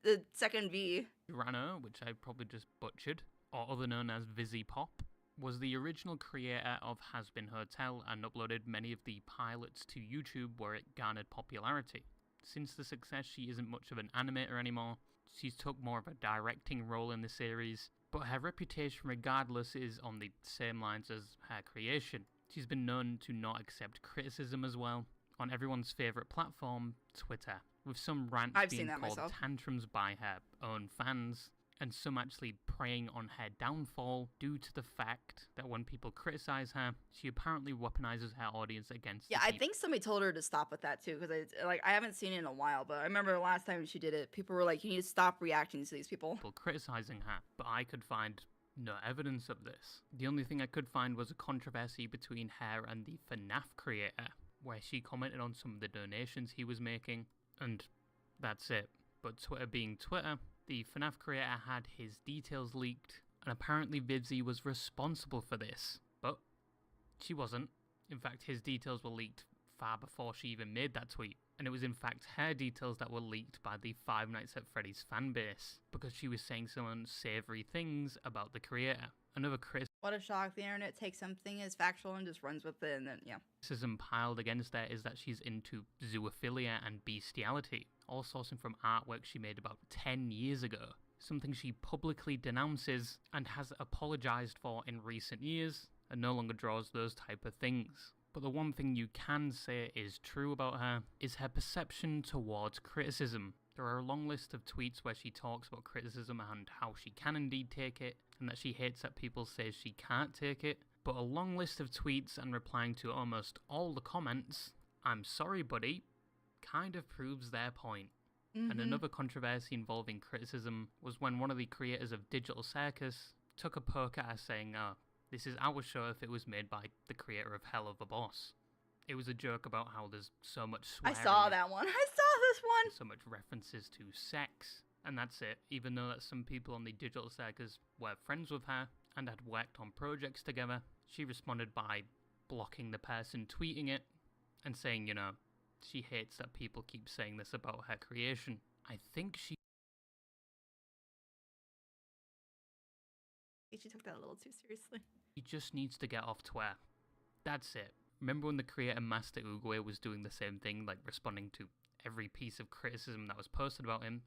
the second V. Medrano, which I probably just butchered, or other known as Vizzy Pop, was the original creator of Has Been Hotel and uploaded many of the pilots to YouTube where it garnered popularity. Since the success, she isn't much of an animator anymore. She's took more of a directing role in the series, but her reputation regardless is on the same lines as her creation. She's been known to not accept criticism as well, on everyone's favourite platform, Twitter, with some rants being called tantrums by her own fans, and some actually preying on her downfall due to the fact that when people criticize her, she apparently weaponizes her audience against Yeah, I think somebody told her to stop with that too, because I haven't seen it in a while, but I remember the last time she did it, people were like, you need to stop reacting to these people. People criticizing her, but I could find no evidence of this. The only thing I could find was a controversy between her and the FNAF creator, where she commented on some of the donations he was making, and that's it. But Twitter being Twitter, the FNAF creator had his details leaked, and apparently Vivzy was responsible for this, but she wasn't. In fact, his details were leaked far before she even made that tweet, and it was in fact her details that were leaked by the Five Nights at Freddy's fanbase, because she was saying some unsavory things about the creator. Another What a shock. The internet takes something as factual and just runs with it, and then, yeah. criticism piled against her is that she's into zoophilia and bestiality, all sourcing from artwork she made about 10 years ago, something she publicly denounces and has apologized for in recent years, and no longer draws those type of things. But the one thing you can say is true about her is her perception towards criticism. There are a long list of tweets where she talks about criticism and how she can indeed take it, and that she hates that people say she can't take it. But a long list of tweets and replying to almost all the comments, "I'm sorry buddy," kind of proves their point. And another controversy involving criticism was when one of the creators of Digital Circus took a poke at her saying, this is our show if it was made by the creator of Hell of a Boss. It was a joke about how there's so much swearing. I saw that one. I saw this one. So much references to sex. And that's it. Even though that some people on the Digital Circus were friends with her and had worked on projects together, she responded by blocking the person tweeting it and saying, you know, she hates that people keep saying this about her creation. I think she took that a little too seriously. He just needs to get off Twitter. That's it. Remember when the creator Master Uguay was doing the same thing, like responding to every piece of criticism that was posted about him?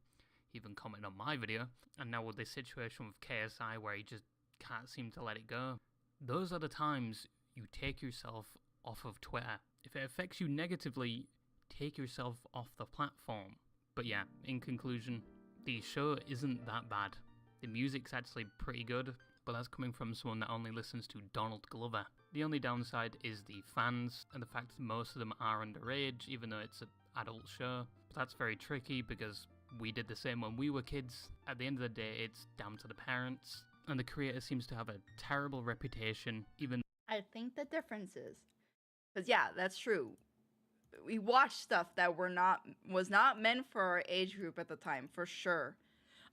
He even commented on my video. And now with this situation with KSI where he just can't seem to let it go. Those are the times you take yourself off of Twitter. If it affects you negatively, take yourself off the platform. But yeah, in conclusion, the show isn't that bad. The music's actually pretty good, but that's coming from someone that only listens to Donald Glover. The only downside is the fans, and the fact that most of them are underage, even though it's an adult show. But that's very tricky, because we did the same when we were kids. At the end of the day, it's down to the parents, and the creator seems to have a terrible reputation, even... I think the difference is, because yeah, that's true. We watched stuff that was not meant for our age group at the time, for sure.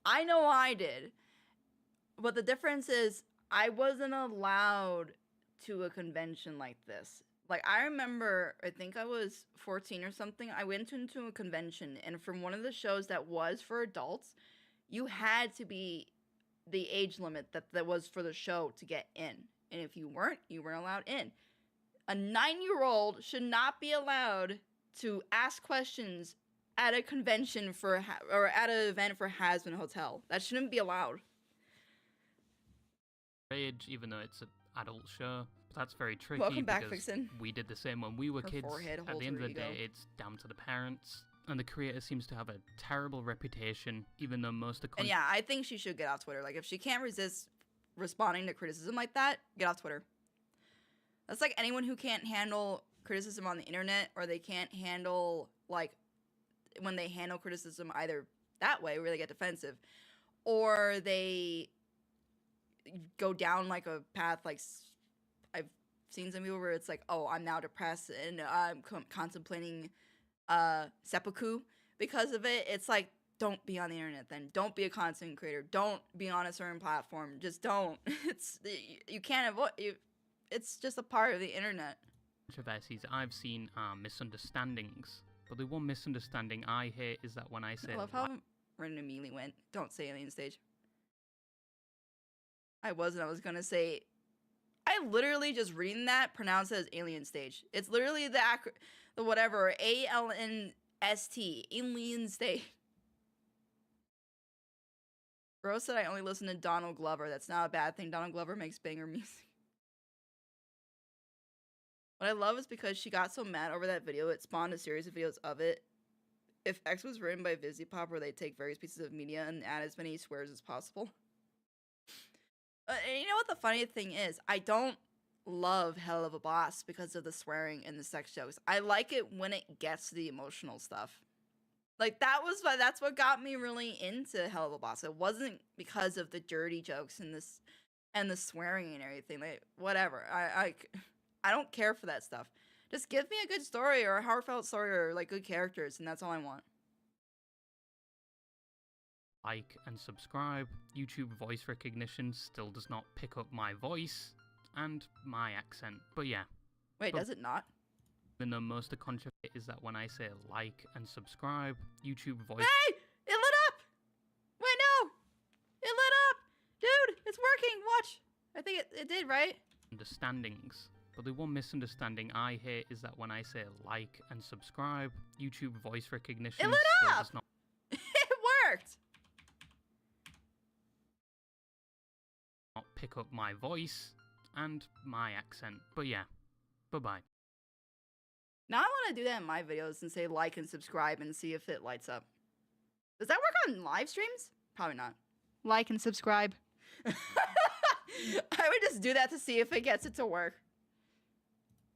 I know I did. But the difference is, I wasn't allowed to a convention like this. Like, I remember, I think I was 14 or something. I went into a convention, and from one of the shows that was for adults, you had to be the age limit that was for the show to get in. And if you weren't allowed in. A 9-year-old should not be allowed to ask questions at a convention or at an event for Hasbin Hotel. That shouldn't be allowed. Age, even though it's an adult show. That's very tricky. Welcome back, because Vixen. we did the same when we were Her kids. forehead At holds the end of her the day, ego. it's down to the parents. And the creator seems to have a terrible reputation, even though most of And yeah, I think she should get off Twitter. Like, if she can't resist responding to criticism like that, get off Twitter. That's like anyone who can't handle criticism on the internet, or they can't handle, like, when they handle criticism either that way, where they get defensive, or they go down, like, a path, like, I've seen some people where it's like, oh, I'm now depressed, and I'm contemplating seppuku because of it. It's like, don't be on the internet then. Don't be a content creator. Don't be on a certain platform. Just don't. You can't avoid it's just a part of the internet. controversies I've seen are misunderstandings. But the one misunderstanding I hear is that when I say I love how Brendan immediately went, don't say alien stage. I was gonna say, I literally just reading that pronounced it as alien stage. It's literally the whatever, ALNST, alien stage. Bro said I only listen to Donald Glover. That's not a bad thing. Donald Glover makes banger music. What I love is because she got so mad over that video, it spawned a series of videos of it. If X was written by VisiPop, where they take various pieces of media and add as many swears as possible. And you know what the funny thing is? I don't love Hell of a Boss because of the swearing and the sex jokes. I like it when it gets to the emotional stuff. Like, that's what got me really into Hell of a Boss. It wasn't because of the dirty jokes and the swearing and everything. Like, whatever. I don't care for that stuff. Just give me a good story or a heartfelt story or like good characters, and that's all I want. like and subscribe. YouTube voice recognition still does not pick up my voice and my accent. But yeah. Wait, does it not? Even though most of the controversy is that when I say like and subscribe, YouTube voice... Hey! It lit up! Wait, no! It lit up! Dude, it's working! Watch! I think it did, right? Understandings. But the one misunderstanding I hear is that when I say like and subscribe, YouTube voice recognition it lit still up! does not... It worked! Not pick up my voice and my accent. But yeah. Bye-bye. Now I want to do that in my videos and say like and subscribe and see if it lights up. Does that work on live streams? Probably not. Like and subscribe. I would just do that to see if it gets it to work.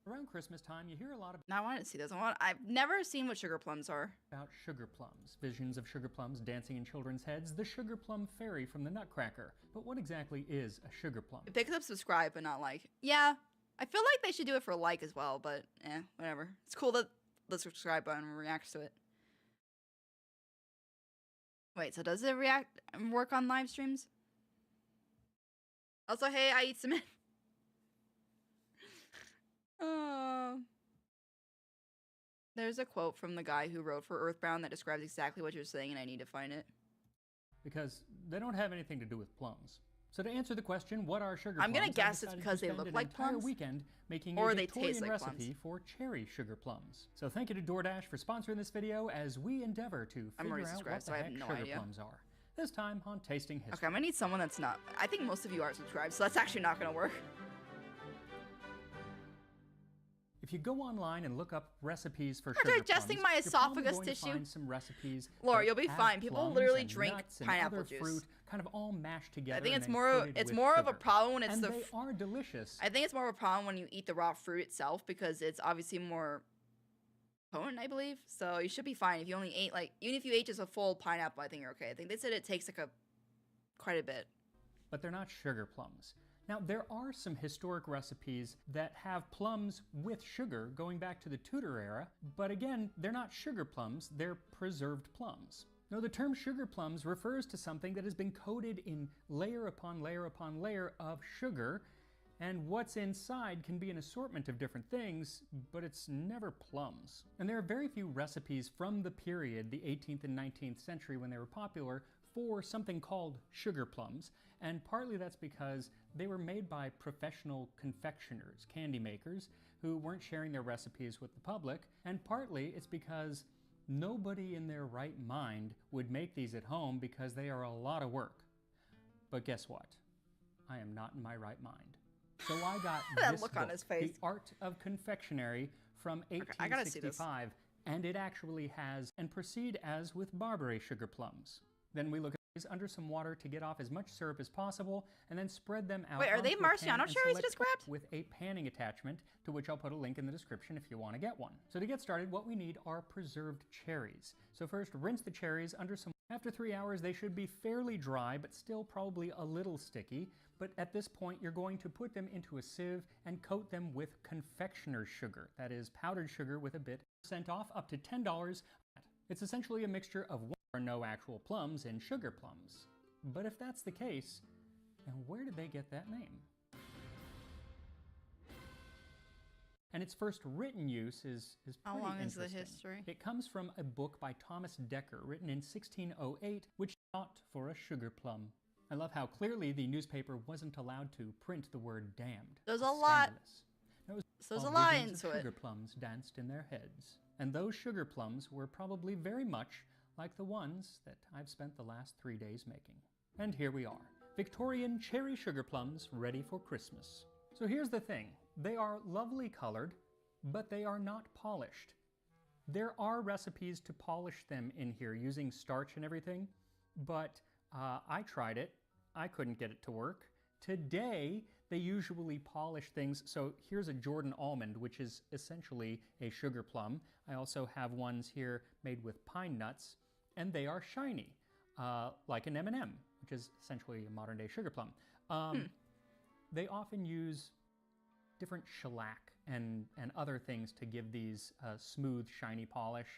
Around Christmas time, you hear a lot Now I want to see this. I've never seen what sugar plums are. about sugar plums, visions of sugar plums dancing in children's heads, the sugar plum fairy from the Nutcracker. But what exactly is a sugar plum? It picks up subscribe but not like. Yeah, I feel like they should do it for like as well, but whatever. It's cool that the subscribe button reacts to it. Wait, so does it work on live streams? Also, hey, I eat cement. There's a quote from the guy who wrote for Earthbound that describes exactly what you're saying, and I need to find it. Because they don't have anything to do with plums. So to answer the question, what are sugar plums? I'm gonna I guess it's decided because to they spend look an like entire plums, weekend making or a they Victorian taste like recipe plums. for cherry sugar plums. So thank you to DoorDash for sponsoring this video as we endeavor to I'm figure already out subscribed, what so the I have heck no sugar idea. plums are. This time on Tasting History. Okay, I'm gonna need someone that's not. I think most of you are subscribed, so that's actually not gonna work. If you go online and look up recipes for Start sugar digesting plums, my you're probably esophagus going to tissue. find some recipes Laura, that you'll be have fine. People plums literally and drink nuts and pineapple other juice. fruit kind of all mashed together. I think and it's then more coated with of a sugar. problem when it's And the they are delicious. I think it's more of a problem when you eat the raw fruit itself because it's obviously more potent, I believe. So you should be fine if you only ate even if you ate just a full pineapple, I think you're okay. I think they said it takes quite a bit. But they're not sugar plums. Now, there are some historic recipes that have plums with sugar going back to the Tudor era, but again, they're not sugar plums, they're preserved plums. Now, the term sugar plums refers to something that has been coated in layer upon layer upon layer of sugar, And what's inside can be an assortment of different things, but it's never plums. And there are very few recipes from the period, the 18th and 19th century when they were popular, for something called sugar plums. And partly that's because they were made by professional confectioners, candy makers, who weren't sharing their recipes with the public. And partly it's because nobody in their right mind would make these at home because they are a lot of work. But guess what? I am not in my right mind. So I got this look book, on his face. The Art of Confectionery from 1865, and it actually has, and proceed as with Barbary sugar plums. Then we look at these under some water to get off as much syrup as possible, and then spread them out. Wait, are they onto a pan Marciano and cherries you select just grabbed? with a panning attachment, to which I'll put a link in the description if you want to get one. So to get started, what we need are preserved cherries. So first, rinse the cherries under some. After 3 hours, they should be fairly dry, but still probably a little sticky. But at this point, you're going to put them into a sieve and coat them with confectioner's sugar. That is powdered sugar with a bit % off, up to $10. It's essentially a mixture of one or no actual plums and sugar plums. But if that's the case, then where did they get that name? And its first written use is pretty How long is the interesting. history? It comes from a book by Thomas Dekker, written in 1608, which is not for a sugar plum. I love how clearly the newspaper wasn't allowed to print the word damned. There's a lot. No, There's a all lot visions into of it. sugar plums danced in their heads. And those sugar plums were probably very much like the ones that I've spent the last 3 days making. And here we are, Victorian cherry sugar plums ready for Christmas. So here's the thing. They are lovely colored, but they are not polished. There are recipes to polish them in here using starch and everything, but I tried it. I couldn't get it to work. Today, they usually polish things. So here's a Jordan almond, which is essentially a sugar plum. I also have ones here made with pine nuts, and they are shiny, like an M&M, which is essentially a modern-day sugar plum. They often use different shellac and other things to give these smooth, shiny polish.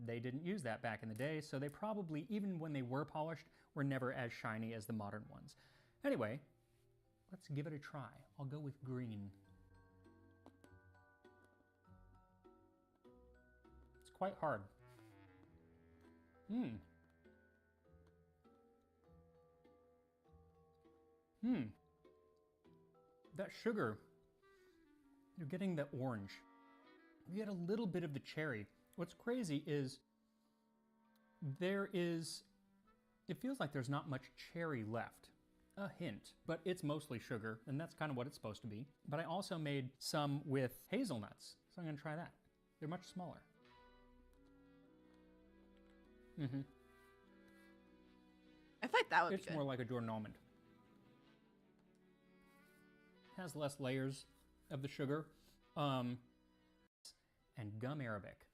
They didn't use that back in the day, so they probably, even when they were polished, were never as shiny as the modern ones. Anyway, let's give it a try. I'll go with green. It's quite hard. That sugar, you're getting the orange. You get a little bit of the cherry. What's crazy is it feels like there's not much cherry left. A hint, but it's mostly sugar, and that's kind of what it's supposed to be. But I also made some with hazelnuts, so I'm gonna try that. They're much smaller. I feel like that would be It's good. more like a Jordan almond. Has less layers of the sugar, and gum arabic.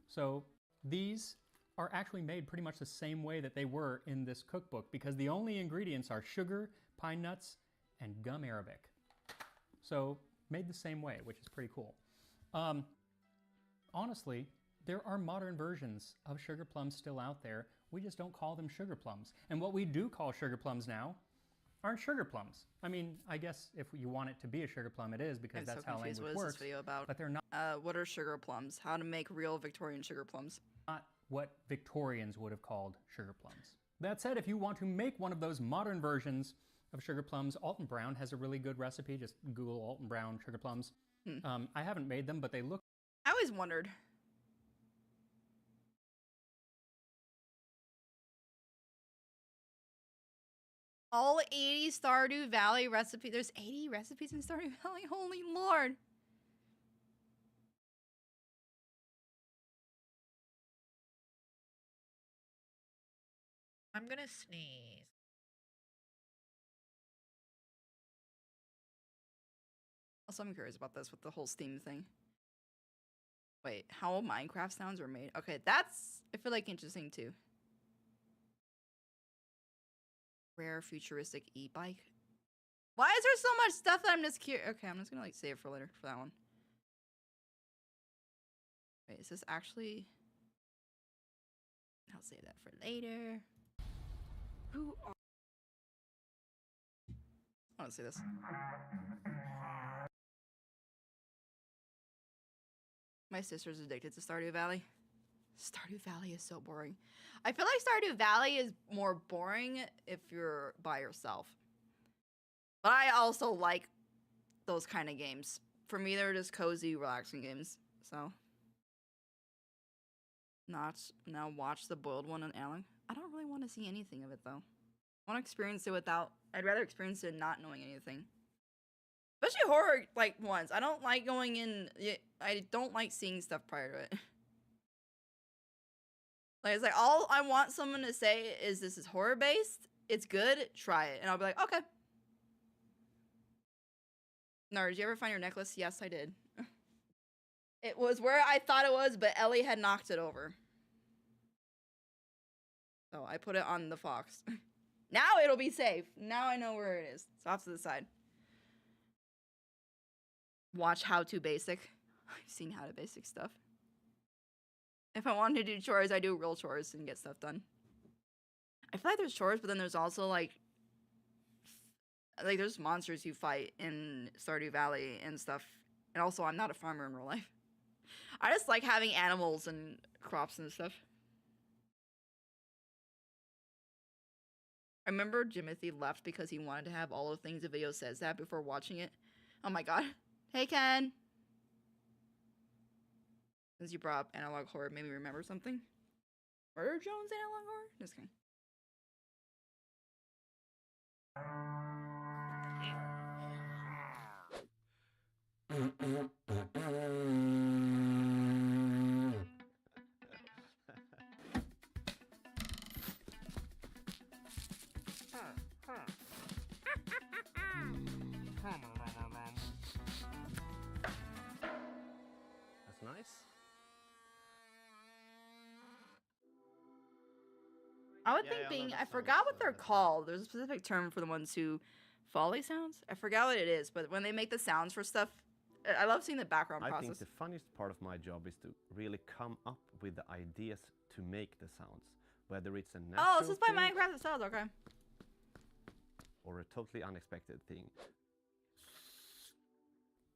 So these are actually made pretty much the same way that they were in this cookbook, because the only ingredients are sugar, pine nuts, and gum arabic. So made the same way, which is pretty cool. Honestly, there are modern versions of sugar plums still out there. We just don't call them sugar plums. And what we do call sugar plums now aren't sugar plums. I mean, I guess if you want it to be a sugar plum, it is, because I'm that's so how confused. language What is works. this video about? But they're not What are sugar plums? How to make real Victorian sugar plums? what Victorians would have called sugar plums. That said, if you want to make one of those modern versions of sugar plums, Alton Brown has a really good recipe. Just Google Alton Brown sugar plums. I haven't made them, but they look. I always wondered. All 80 Stardew Valley recipes. There's 80 recipes in Stardew Valley? Holy Lord. I'm gonna sneeze. Also, I'm curious about this with the whole Steam thing. Wait, how Minecraft sounds were made? Okay, that's, I feel like, interesting too. Rare futuristic e-bike. Why is there so much stuff that I'm just curious? Okay, I'm just gonna like save it for later for that one. Wait, is this actually? I'll save that for later. Who are I want to see this. My sister's addicted to Stardew Valley. Stardew Valley is so boring. I feel like Stardew Valley is more boring if you're by yourself. But I also like those kind of games. For me, they're just cozy, relaxing games. So, now watch the boiled one on Alan. I don't really want to see anything of it though. I want to experience it without. I'd rather experience it not knowing anything. Especially horror like ones. I don't like going in. I don't like seeing stuff prior to it. Like it's like all I want someone to say is this is horror based. It's good. Try it, and I'll be like, okay. No, did you ever find your necklace? Yes, I did. It was where I thought it was, but Ellie had knocked it over. So I put it on the fox. Now it'll be safe. Now I know where it is. It's off to the side. Watch How to Basic. I've seen How to Basic stuff. If I wanted to do chores, I do real chores and get stuff done. I feel like there's chores, but then there's also like there's monsters you fight in Stardew Valley and stuff. And also, I'm not a farmer in real life. I just like having animals and crops and stuff. I remember Jimothy left because he wanted to have all the things the video says that before watching it. Oh my god. Hey, Ken. Since you brought up analog horror, it made me remember something. Murder Jones analog horror? Just kidding. That's nice. I would think being, I forgot what they're called. There's a specific term for the ones who Foley sounds? I forgot what it is, but when they make the sounds for stuff, I love seeing the background I process. think the funniest part of my job is to really come up with the ideas to make the sounds, whether it's a natural Oh, this is by thing Minecraft itself, okay. or a totally unexpected thing.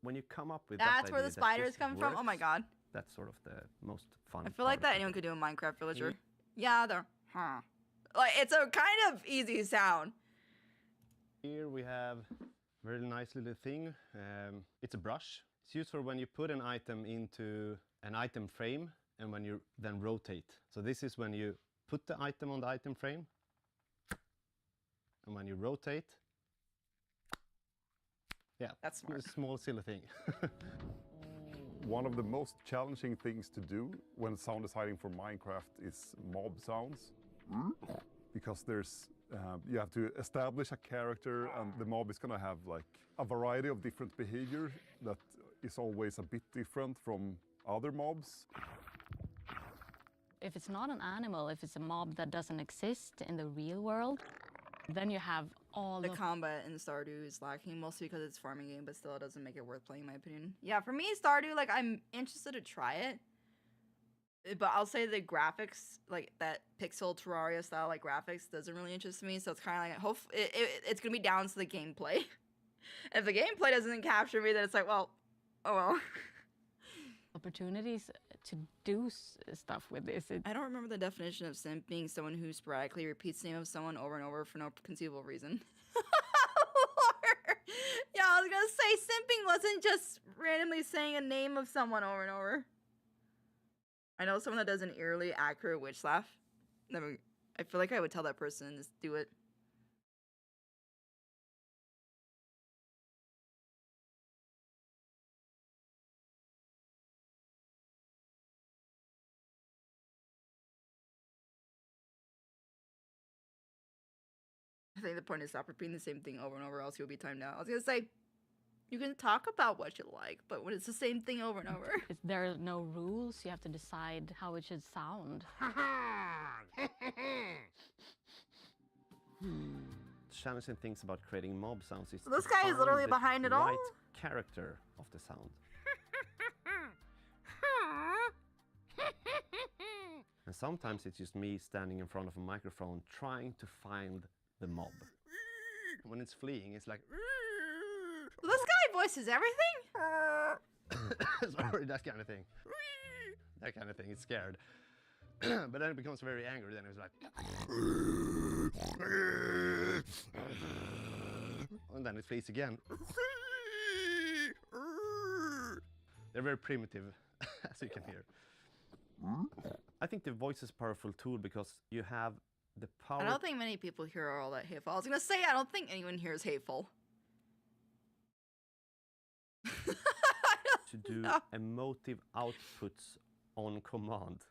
When you come up with That's that where the idea that spiders just come from? Oh my works, god. That's sort of the most fun I feel like part that of anyone could do a Minecraft villager. Mm. Yeah, they're, Like, it's a kind of easy sound. Here we have a very nice little thing. It's a brush. It's used for when you put an item into an item frame and when you then rotate. So this is when you put the item on the item frame, and when you rotate, yeah, that's smart. A small silly thing. One of the most challenging things to do when sound designing for Minecraft is mob sounds. Because there's you have to establish a character, and the mob is going to have like a variety of different behavior that is always a bit different from other mobs. If it's not an animal, if it's a mob that doesn't exist in the real world, then you have all the combat in Stardew is lacking, mostly because it's a farming game, but still it doesn't make it worth playing in my opinion. Yeah, for me, Stardew, like, I'm interested to try it. But I'll say the graphics, like that pixel Terraria style like graphics, doesn't really interest me. So it's kind of like, it's gonna be down to the gameplay. If the gameplay doesn't capture me, then it's like, well, oh well. Opportunities to do stuff with this. I don't remember the definition of simp being someone who sporadically repeats the name of someone over and over for no conceivable reason. Yeah, I was gonna say simping wasn't just randomly saying a name of someone over and over. I know someone that does an eerily accurate witch laugh. I feel like I would tell that person to just do it. I think the point is stop repeating the same thing over and over, else you'll be timed out. I was gonna say, you can talk about what you like, but when it's the same thing over and over. There are no rules. You have to decide how it should sound. Challenging things about creating mob sounds is So this to guy is find literally the behind it all? right character of the sound. And sometimes it's just me standing in front of a microphone trying to find the mob. When it's fleeing, it's like. This guy voices everything? Sorry, that kind of thing. That kind of thing. It's scared. But then it becomes very angry. Then it's like. And then it flees again. They're very primitive, as you can hear. I think the voice is a powerful tool because you have the power. I don't think many people here are all that hateful. I was gonna say, I don't think anyone here is hateful. To do emotive outputs on command.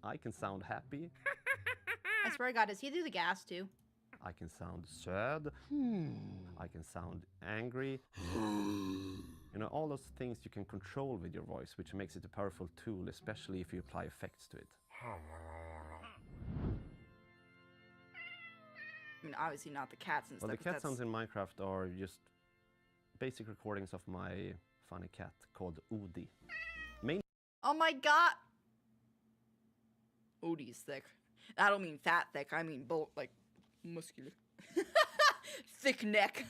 I can sound happy. I swear to God, does he do the gas too? I can sound sad. I can sound angry. You know, all those things you can control with your voice, which makes it a powerful tool, especially if you apply effects to it. I mean, obviously not the cats and Well, stuff. the cat sounds in Minecraft are just basic recordings of my funny cat called Odi. Oh my God! Odi's thick. I don't mean fat thick. I mean like muscular. Thick neck.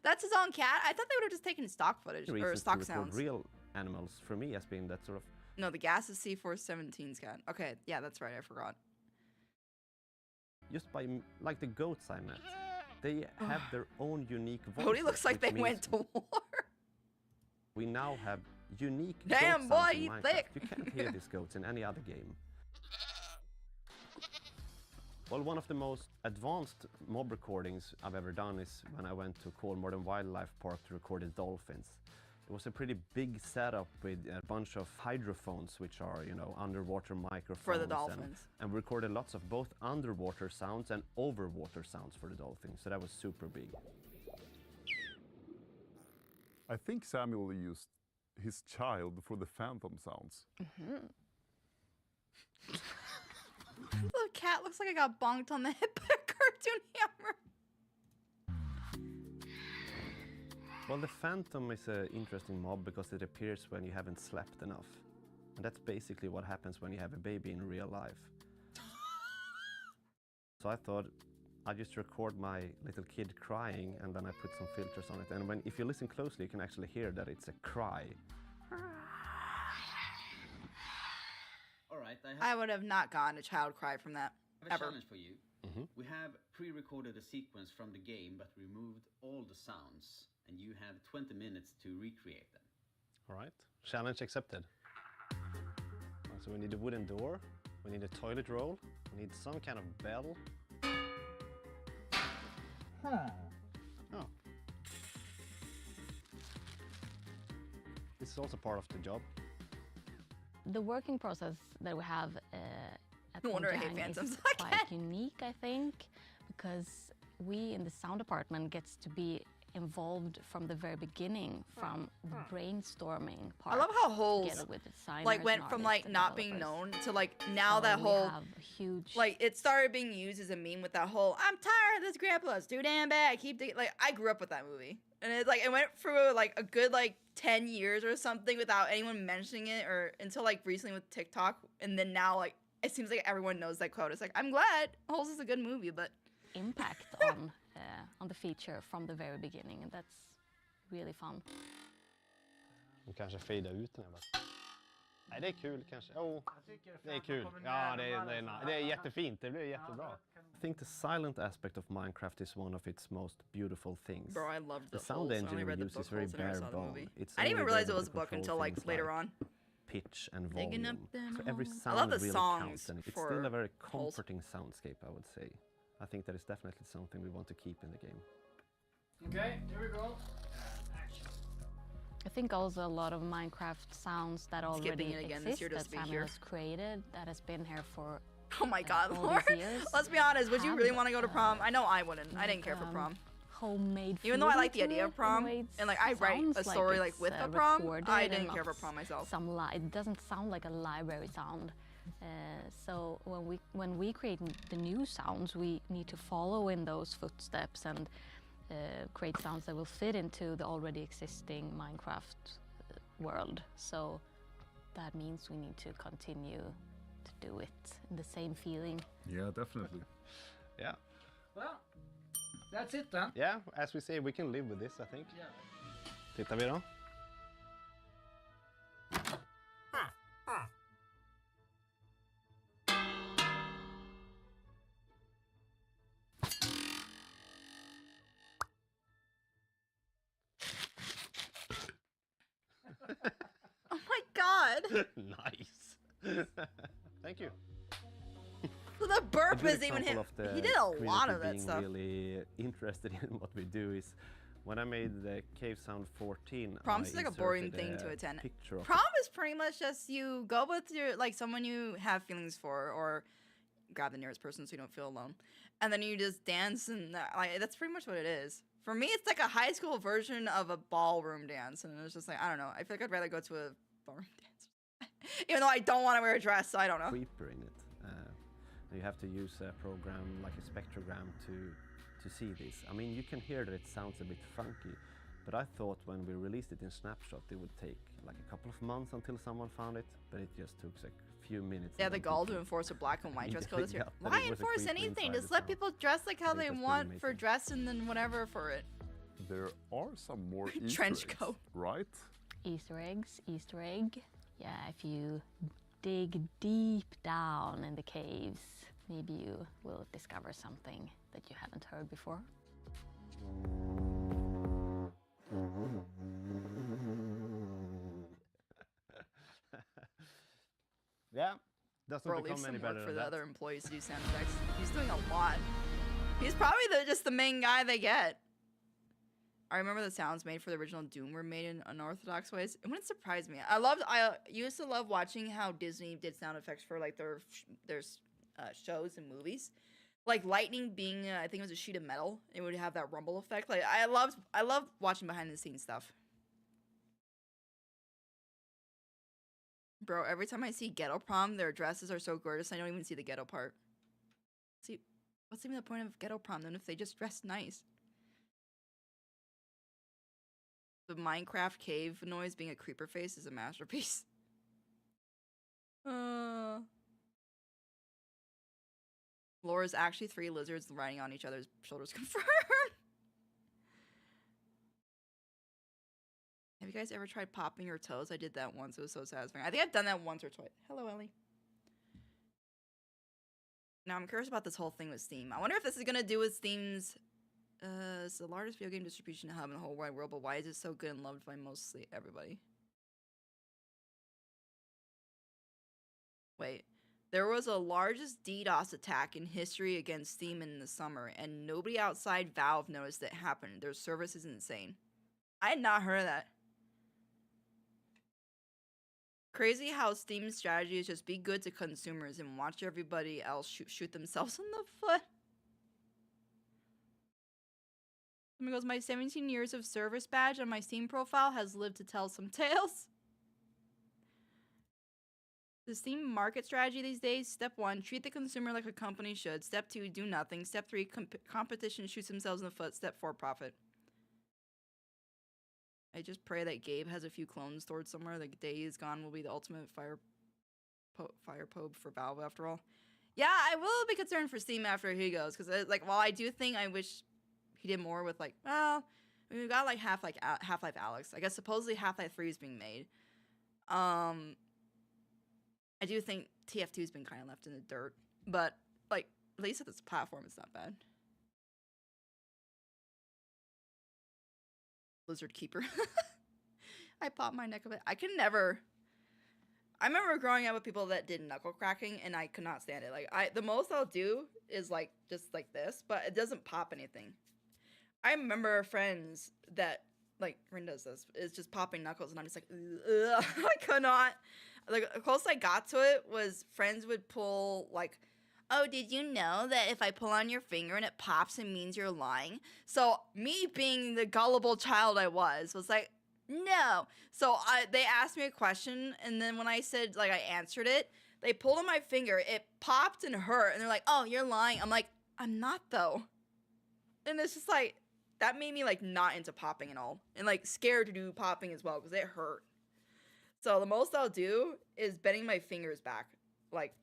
That's his own cat? I thought they would have just taken stock footage or stock sounds. Real animals for me has been that sort of. No, the gas is C417's cat. Okay, yeah, that's right. I forgot. Just by like the goats I met, they have their own unique voice. Odi looks like they went to war. We now have unique. Damn goat boy, sounds in you Minecraft. thick. You can't hear these goats in any other game. Well, one of the most advanced mob recordings I've ever done is when I went to Kolmården Wildlife Park to record the dolphins. It was a pretty big setup with a bunch of hydrophones, which are, you know, underwater microphones. For the dolphins. And we recorded lots of both underwater sounds and overwater sounds for the dolphins, so that was super big. I think Samuel used his child for the phantom sounds. The cat looks like I got bonked on the head by a cartoon hammer. Well, the phantom is an interesting mob because it appears when you haven't slept enough. And that's basically what happens when you have a baby in real life. So I thought I'd just record my little kid crying and then I put some filters on it. And if you listen closely, you can actually hear that it's a cry. Alright, I would have not gotten a child cry from that. I have a ever. challenge for you. We have pre-recorded a sequence from the game but removed all the sounds, and you have 20 minutes to recreate them. Alright, challenge accepted. So we need a wooden door, we need a toilet roll, we need some kind of bell. Oh. This is also part of the job. The working process that we have at No wonder I hate Mojang phantoms. is quite unique, I think, because we in the sound department gets to be involved from the very beginning, from the brainstorming part. I love how holes together with designers like went and from artists like and not being developers. known to like now So that we whole have huge like it started being used as a meme with that whole I'm tired of this grandpa, it's too damn bad. I keep like I grew up with that movie. And it's like it went through like a good like 10 years or something without anyone mentioning it or until like recently with TikTok, and then now like it seems like everyone knows that quote. It's like I'm glad Holes is a good movie, but impact on the feature from the very beginning, and that's really fun. De kanske fejdar ut den här bara. Nej, det är kul kanske. Oh, det är kul. Ja, det är jättefint. Det blir jättebra. I think the silent aspect of Minecraft is one of its most beautiful things. Bro, I loved the sound Holes. I engine only we read the use book is very Holes, I never bare saw the bone. movie. It's I didn't even only realize it able was to a book control until like things later on. Pitch and Digging volume. up them So every holes. sound I love the really songs counts, and it's for still a very Holes. comforting soundscape, I would say. I think that is definitely something we want to keep in the game. Okay, here we go. I think also a lot of Minecraft sounds that Skipping already it again this exist year just that to be Samuel here. has created, that has been here for Oh my God, all Lauren. these years. Let's be honest. Would you really have, want to go to prom? I know I wouldn't. I didn't care for prom. Homemade. Even though I feeling like the to idea of it, prom, in a way and like I write sounds a story like it's, with a prom, recorded I and didn't care for not prom myself. it doesn't sound like a library sound. So when we create the new sounds, we need to follow in those footsteps and create sounds that will fit into the already existing Minecraft world. So that means we need to continue to do it in the same feeling. Yeah, definitely. Yeah. Well, that's it then. Yeah, as we say, we can live with this, I think. Yeah. Tittar vi då? Oh my god! Nice. Thank you. So the burp A good is even him. example of the He did a lot community of that being stuff. really interested in what we do is when I made the Cave Sound 14. Prom I is like a boring inserted thing to a attend. picture of Prom is pretty much just you go with your like someone you have feelings for, or grab the nearest person so you don't feel alone, and then you just dance and like that's pretty much what it is. For me, it's like a high school version of a ballroom dance, and it's just like I don't know. I feel like I'd rather go to a ballroom dance, even though I don't want to wear a dress. So I don't know. creeper in it. You have to use a program like a spectrogram to see this. I mean, you can hear that it sounds a bit funky, but I thought when we released it in Snapshot, it would take like a couple of months until someone found it, but it just took like a few minutes. They had and the then gall to people enforce a black and white dress code this year. got that Why it was a enforce creeper anything? inside Just the let sound. people dress like how I think they that's pretty want for amazing. dress and then whatever for it. There are some more Easter Trench eggs, coat. right? Easter eggs, Easter egg. Yeah, if you dig deep down in the caves, maybe you will discover something that you haven't heard before. Yeah, doesn't Bro, leave become some any work better for than the that. other employees to do sound effects. He's doing a lot. He's probably just the main guy they get. I remember the sounds made for the original Doom were made in unorthodox ways. It wouldn't surprise me. I used to love watching how Disney did sound effects for like their shows and movies. Like lightning being, I think it was a sheet of metal. It would have that rumble effect. Like I loved watching behind the scenes stuff. Bro, every time I see Ghetto Prom, their dresses are so gorgeous, I don't even see the ghetto part. See, what's even the point of Ghetto Prom then if they just dress nice? The Minecraft cave noise being a creeper face is a masterpiece. Laura's actually 3 lizards riding on each other's shoulders confirmed. Have you guys ever tried popping your toes? I did that once. It was so satisfying. I think I've done that once or twice. Hello, Ellie. Now, I'm curious about this whole thing with Steam. I wonder if this is going to do with Steam's... it's the largest video game distribution hub in the whole wide world, but why is it so good and loved by mostly everybody? Wait. There was a largest DDoS attack in history against Steam in the summer, and nobody outside Valve noticed it happened. Their service is insane. I had not heard of that. Crazy how Steam's strategy is just be good to consumers and watch everybody else shoot themselves in the foot. Someone goes, my 17 years of service badge on my Steam profile has lived to tell some tales. The Steam market strategy these days: step 1, treat the consumer like a company should. Step 2, do nothing. Step 3, competition shoots themselves in the foot. Step 4, profit. I just pray that Gabe has a few clones stored somewhere. The day he's gone will be the ultimate fire probe for Valve after all. Yeah, I will be concerned for Steam after he goes, because like while I do think I wish he did more with like, well, I mean, we got like Half-Life Alyx. I guess supposedly Half-Life 3 is being made. I do think TF2's been kind of left in the dirt, but like at least at this platform, it's not bad. Lizard Keeper. I popped my neck a bit. I can never. I remember growing up with people that did knuckle cracking, and I could not stand it. Like the most I'll do is like just like this, but it doesn't pop anything. I remember friends that like Rin does this is just popping knuckles, and I'm just like, ugh, I could not. Like the closest I got to it was friends would pull like, oh, did you know that if I pull on your finger and it pops, it means you're lying? So me being the gullible child I was like, no. So they asked me a question, and then when I said, like, I answered it, they pulled on my finger, it popped and hurt, and they're like, oh, you're lying. I'm like, I'm not, though. And it's just like, that made me, like, not into popping at all. And, like, scared to do popping as well, because it hurt. So the most I'll do is bending my fingers back, like,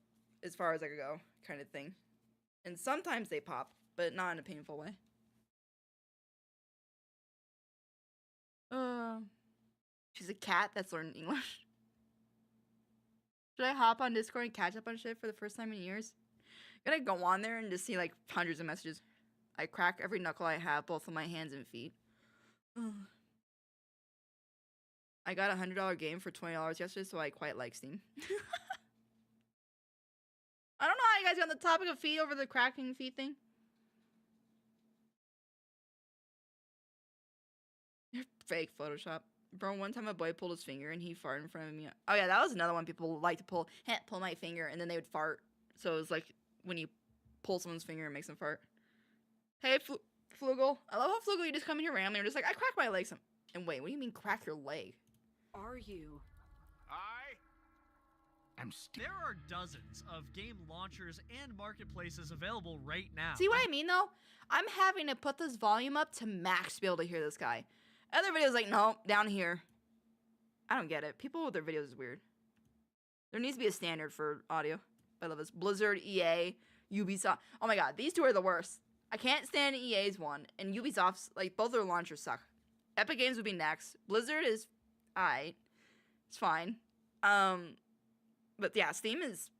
as far as I could go, kind of thing. And sometimes they pop, but not in a painful way. She's a cat that's learning English. Should I hop on Discord and catch up on shit for the first time in years? I'm gonna go on there and just see like hundreds of messages. I crack every knuckle I have, both of my hands and feet. I got a $100 game for $20 yesterday, so I quite like Steam. I don't know how you guys got on the topic of feet over the cracking feet thing. You're fake Photoshop. Bro, one time a boy pulled his finger and he farted in front of me. Oh yeah, that was another one people like to pull my finger and then they would fart. So it was like when you pull someone's finger, it makes them fart. Hey, Flugel. I love how Flugel, you just come in here randomly and just like, I cracked my leg. And wait, what do you mean crack your leg? Are you? There are dozens of game launchers and marketplaces available right now. See what I mean though? I'm having to put this volume up to max to be able to hear this guy. Other videos like, no, down here. I don't get it. People with their videos is weird. There needs to be a standard for audio. I love this. Blizzard, EA, Ubisoft. Oh my god, these two are the worst. I can't stand EA's one, and Ubisoft's, like, both their launchers suck. Epic Games would be next. Blizzard is alright. It's fine. But yeah, Steam is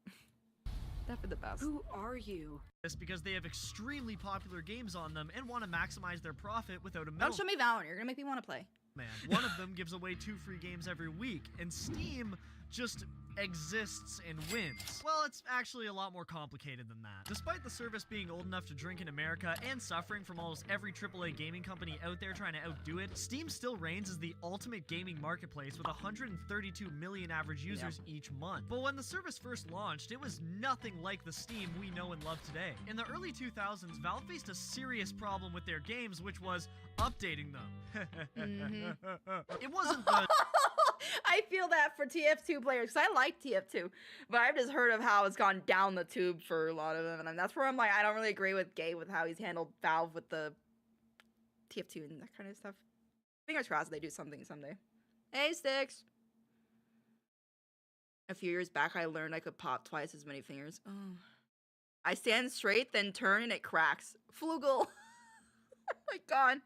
definitely the best. Who are you? Because they have extremely popular games on them and want to maximize their profit without a Don't show me Valorant. You're gonna make me want to play. Man, one of them gives away 2 free games every week, and Steam just exists and wins. Well, it's actually a lot more complicated than that. Despite the service being old enough to drink in America and suffering from almost every AAA gaming company out there trying to outdo it, Steam still reigns as the ultimate gaming marketplace with 132 million average users each month. But when the service first launched, it was nothing like the Steam we know and love today. In the early 2000s, Valve faced a serious problem with their games, which was updating them. It wasn't the... I feel that for TF2 players, because I like TF2, but I've just heard of how it's gone down the tube for a lot of them, and that's where I'm like, I don't really agree with Gabe with how he's handled Valve with the TF2 and that kind of stuff. Fingers crossed they do something someday. Hey, Sticks! A few years back, I learned I could pop twice as many fingers. Oh. I stand straight, then turn, and it cracks. Flugel! Oh my god.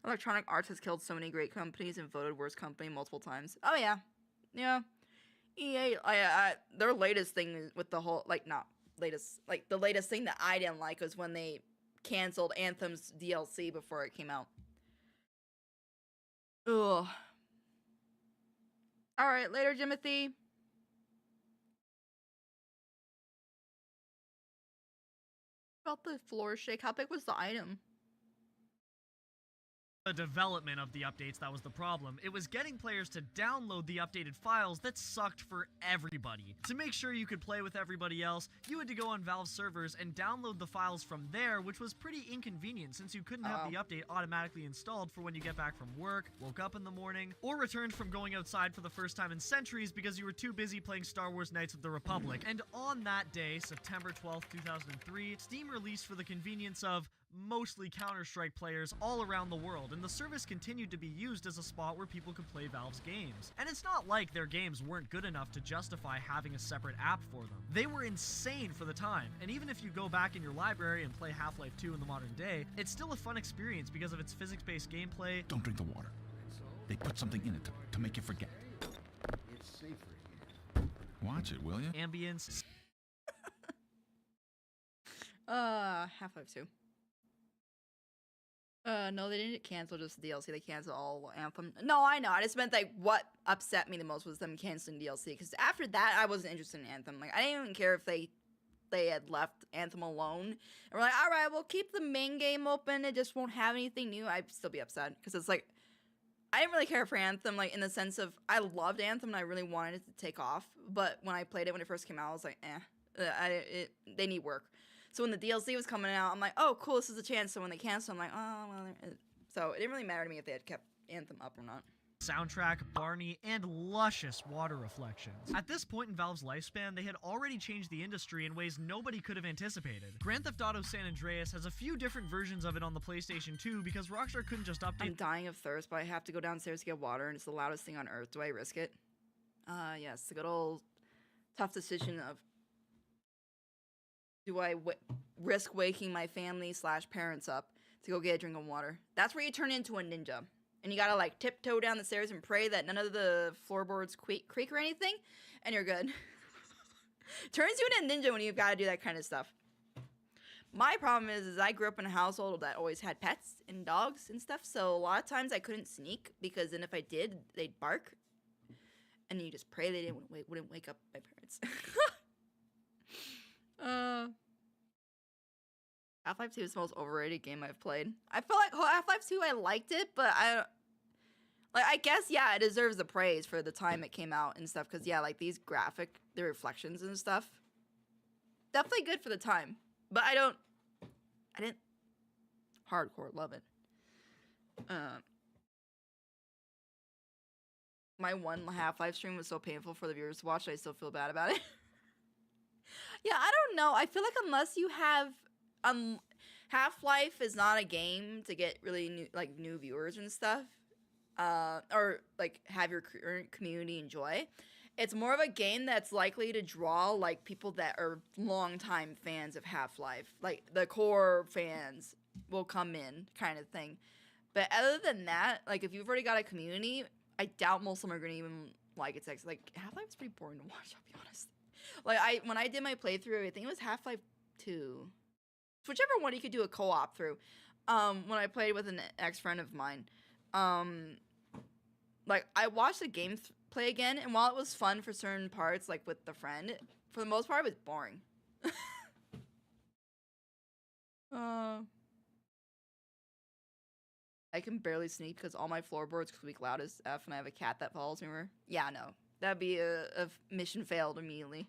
Electronic Arts has killed so many great companies and voted worst company multiple times. Oh yeah, yeah. EA, their latest thing with the whole, like, not latest, like the latest thing that I didn't like was when they canceled Anthem's DLC before it came out. Ugh. All right, later, Jimothy. About the floor shake. How big was the item? The development of the updates that was the problem. It was getting players to download the updated files that sucked for everybody. To make sure you could play with everybody else, you had to go on Valve servers and download the files from there, which was pretty inconvenient since you couldn't have the update automatically installed for when you get back from work, woke up in the morning, or returned from going outside for the first time in centuries because you were too busy playing Star Wars Knights of the Republic. And on that day, September 12th, 2003, Steam released for the convenience of mostly Counter-Strike players all around the world, and the service continued to be used as a spot where people could play Valve's games. And it's not like their games weren't good enough to justify having a separate app for them. They were insane for the time, and even if you go back in your library and play Half-Life 2 in the modern day, it's still a fun experience because of its physics-based gameplay. Don't drink the water. They put something in it to make you forget. It's safer here. Watch it, will you? Ambience. Half-Life 2. No, they didn't cancel just the DLC. They canceled all Anthem. No, I know. I just meant, like, what upset me the most was them canceling DLC. Because after that, I wasn't interested in Anthem. Like, I didn't even care if they had left Anthem alone. And we're like, alright, we'll keep the main game open. It just won't have anything new. I'd still be upset. Because it's like, I didn't really care for Anthem, like, in the sense of, I loved Anthem and I really wanted it to take off. But when I played it when it first came out, I was like, they need work. So when the DLC was coming out, I'm like, oh, cool, this is a chance. So when they canceled, I'm like, oh, well. So it didn't really matter to me if they had kept Anthem up or not. Soundtrack, Barney, and luscious water reflections. At this point in Valve's lifespan, they had already changed the industry in ways nobody could have anticipated. Grand Theft Auto San Andreas has a few different versions of it on the PlayStation 2 because Rockstar couldn't just update. I'm dying of thirst, but I have to go downstairs to get water, and it's the loudest thing on earth. Do I risk it? Yes, the good old tough decision of do I risk waking my family / parents up to go get a drink of water? That's where you turn into a ninja. And you gotta like tiptoe down the stairs and pray that none of the floorboards creak or anything, and you're good. Turns you into a ninja when you've got to do that kind of stuff. My problem is I grew up in a household that always had pets and dogs and stuff, so a lot of times I couldn't sneak because then if I did, they'd bark. And you just pray they wouldn't wake up my parents. Half-Life 2 is the most overrated game I've played. I feel like Half-Life 2, I liked it, but I guess, yeah, it deserves the praise for the time it came out and stuff, because, yeah, like, the reflections and stuff, definitely good for the time, but I didn't hardcore love it. My one Half-Life stream was so painful for the viewers to watch, I still feel bad about it. Yeah, I don't know, I feel like unless you have... Half-Life is not a game to get really new viewers and stuff, or like have your current community enjoy. It's more of a game that's likely to draw like people that are longtime fans of Half-Life, like the core fans will come in kind of thing. But other than that, like if you've already got a community, I doubt most of them are gonna even like it. Like Half-Life is pretty boring to watch, I'll be honest. Like when I did my playthrough, I think it was Half-Life 2. Whichever one you could do a co-op through. When I played with an ex-friend of mine, like I watched the game play again, and while it was fun for certain parts, like with the friend, for the most part, it was boring. I can barely sneak because all my floorboards squeak loud as F, and I have a cat that follows me. Yeah, no, that'd be a mission failed immediately.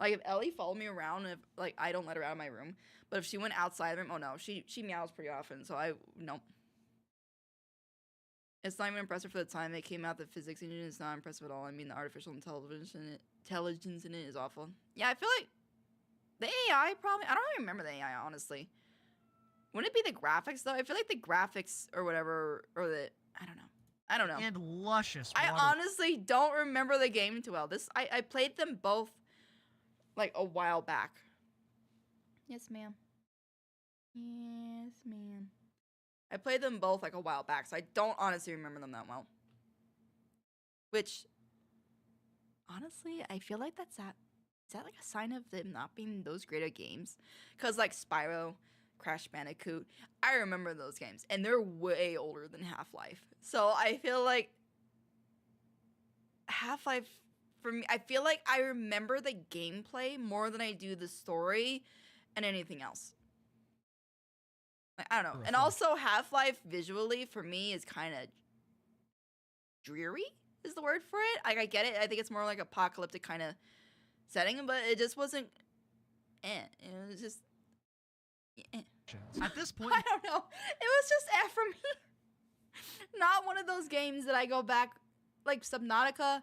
Like, if Ellie followed me around, if, like, I don't let her out of my room. But if she went outside the room, oh no, she meows pretty often, so nope. It's not even impressive for the time it came out. The physics engine is not impressive at all. I mean, the artificial intelligence in it is awful. Yeah, I feel like the AI probably, I don't even remember the AI, honestly. Wouldn't it be the graphics, though? I feel like the graphics or whatever, or I don't know. And luscious water. I honestly don't remember the game too well. I played them both like a while back. Yes, ma'am. Yes, ma'am. I played them both like a while back, so I don't honestly remember them that well. Which, honestly, I feel like is that like a sign of them not being those great at games? Because like Spyro, Crash Bandicoot, I remember those games, and they're way older than Half-Life. So I feel like Half-Life, for me, I feel like I remember the gameplay more than I do the story and anything else. Like, I don't know. And also, Half-Life visually, for me, is kind of dreary, is the word for it. Like, I get it. I think it's more like apocalyptic kind of setting, but it just wasn't, It was just, At this point, I don't know. It was just for me. Not one of those games that I go back, like Subnautica.